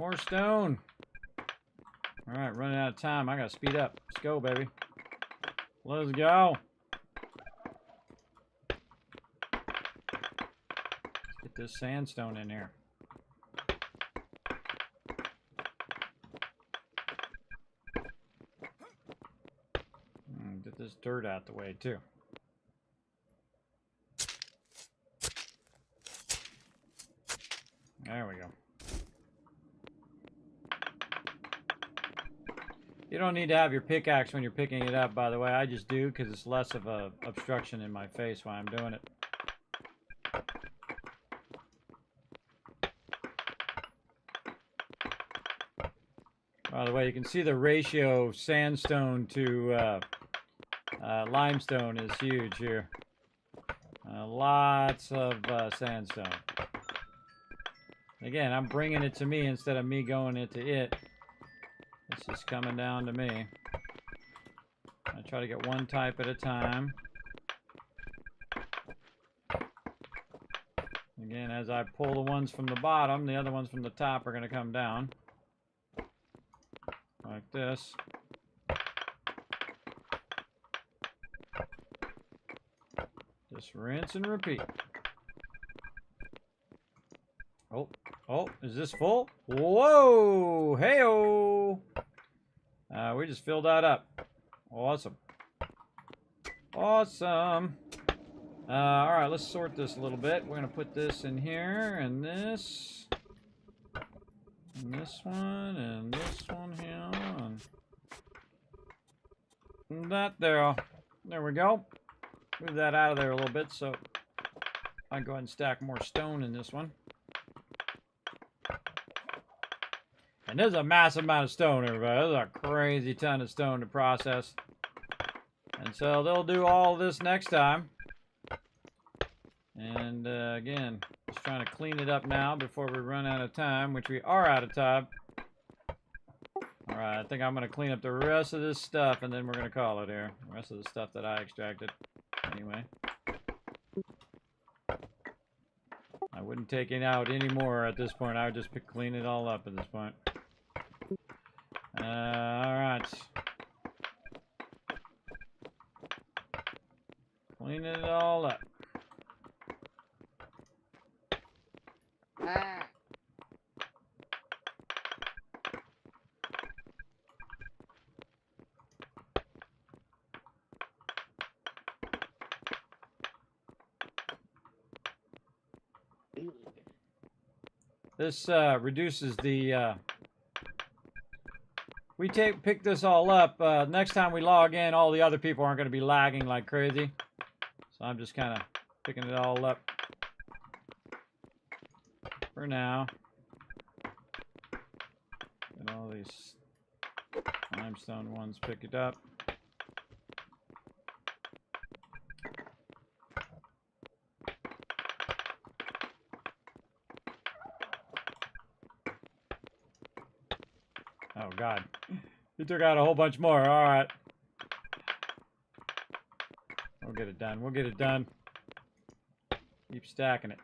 More stone. All right, running out of time. I gotta speed up. Let's go, baby. Let's go. Let's get this sandstone in here. Get this dirt out the way, too. There we go. You don't need to have your pickaxe when you're picking it up, by the way. I just do because it's less of a obstruction in my face while I'm doing it. By the way, you can see the ratio of sandstone to limestone is huge here. Lots of sandstone. Again, I'm bringing it to me instead of me going into it. It's just coming down to me. I try to get one type at a time. Again, as I pull the ones from the bottom, the other ones from the top are going to come down. Like this. Just rinse and repeat. Oh, is this full? Whoa! Hey-oh! We just filled that up. Awesome. Awesome. All right, let's sort this a little bit. We're going to put this in here, and this. And this one, and this one here, and that there. There we go. Move that out of there a little bit, so I go ahead and stack more stone in this one. And there's a massive amount of stone, everybody. There's a crazy ton of stone to process. And so they'll do all this next time. And again, just trying to clean it up now before we run out of time, which we are out of time. All right, I think I'm going to clean up the rest of this stuff, and then we're going to call it here. The rest of the stuff that I extracted. Anyway. I wouldn't take it out anymore at this point. I would just clean it all up at this point. Alright. Cleaning it all up. This reduces the we pick this all up. Next time we log in, all the other people aren't going to be lagging like crazy. So I'm just kind of picking it all up for now. And all these limestone ones pick it up. Oh, God. He took out a whole bunch more. All right. We'll get it done. We'll get it done. Keep stacking it.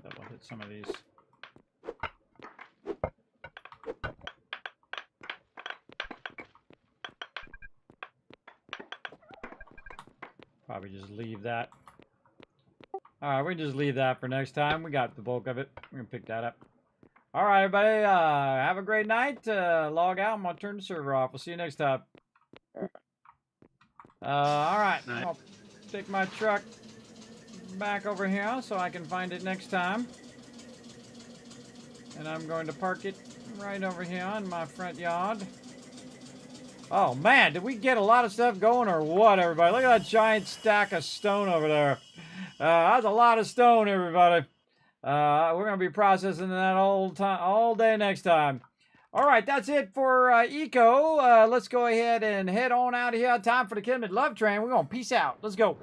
Double hit some of these. Probably just leave that. Alright, we just leave that for next time. We got the bulk of it. We're going to pick that up. Alright, everybody. Have a great night. Log out. I'm going to turn the server off. We'll see you next time. Alright. I'll take my truck back over here so I can find it next time. And I'm going to park it right over here in my front yard. Oh, man, did we get a lot of stuff going or what, everybody? Look at that giant stack of stone over there. That's a lot of stone, everybody. We're going to be processing that all day next time. All right, that's it for Eco. Let's go ahead and head on out of here. Time for the Kismet Love Train. We're going to peace out. Let's go.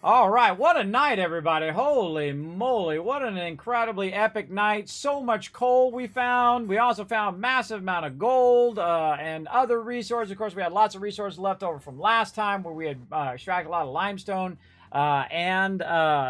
All right, what a night, everybody. Holy moly, what an incredibly epic night. So much coal we found. We also found massive amount of gold and other resources. Of course, we had lots of resources left over from last time where we had extracted a lot of limestone and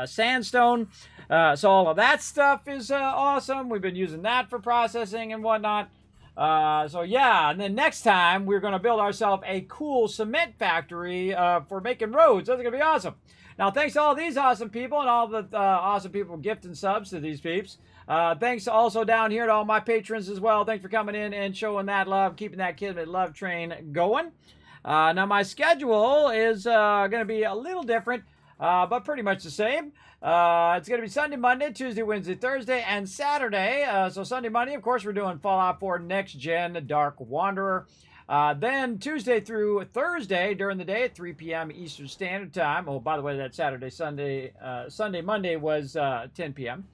sandstone. So all of that stuff is awesome. We've been using that for processing and whatnot. So yeah, and then next time we're going to build ourselves a cool cement factory for making roads. That's going to be awesome. Now, thanks to all these awesome people and all the awesome people gifting subs to these peeps. Thanks also down here to all my patrons as well. Thanks for coming in and showing that love, keeping that Kismet love train going. Now, my schedule is going to be a little different, but pretty much the same. It's going to be Sunday, Monday, Tuesday, Wednesday, Thursday, and Saturday. So Sunday, Monday, of course, we're doing Fallout 4 Next Gen Dark Wanderer. Then Tuesday through Thursday during the day at 3 p.m. Eastern Standard Time. Oh, by the way, that Sunday, Monday was 10 p.m.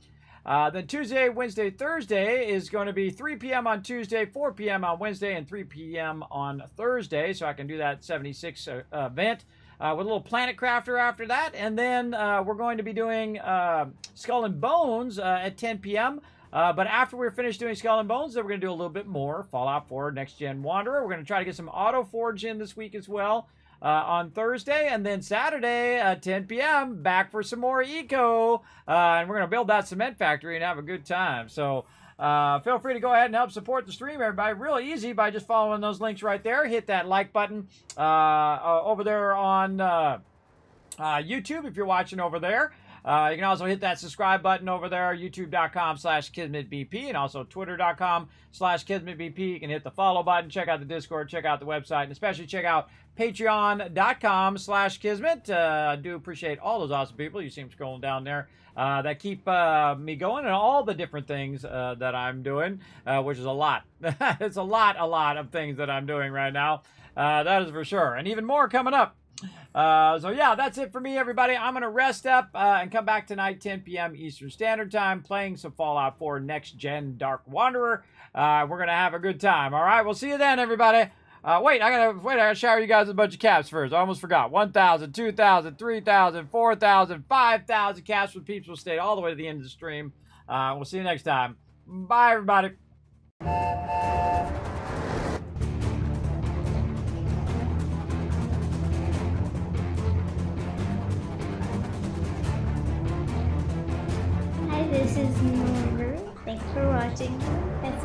Then Tuesday, Wednesday, Thursday is going to be 3 p.m. on Tuesday, 4 p.m. on Wednesday, and 3 p.m. on Thursday. So I can do that 76 event with a little Planet Crafter after that. And then we're going to be doing Skull and Bones at 10 p.m. But after we're finished doing Skull and Bones, then we're going to do a little bit more Fallout 4 Next Gen Wanderer. We're going to try to get some Auto Forge in this week as well on Thursday. And then Saturday at 10 p.m., back for some more Eco. And we're going to build that cement factory and have a good time. So feel free to go ahead and help support the stream, everybody. Really easy by just following those links right there. Hit that like button over there on YouTube if you're watching over there. You can also hit that subscribe button over there, youtube.com/KismetBP, and also twitter.com/KismetBP. You can hit the follow button, check out the Discord, check out the website, and especially check out patreon.com/Kismet. I do appreciate all those awesome people you see them scrolling down there that keep me going and all the different things that I'm doing, which is a lot. It's a lot of things that I'm doing right now. That is for sure. And even more coming up. So yeah, that's it for me, everybody. I'm going to rest up and come back tonight, 10 p.m. Eastern Standard Time, playing some Fallout 4 Next Gen Dark Wanderer. We're going to have a good time. All right, we'll see you then, everybody. Wait, I gotta shower you guys with a bunch of caps first. I almost forgot. 1,000, 2,000, 3,000, 4,000, 5,000 caps with peeps will stay all the way to the end of the stream. We'll see you next time. Bye, everybody. Hi, this is Noor. Thanks for watching. That's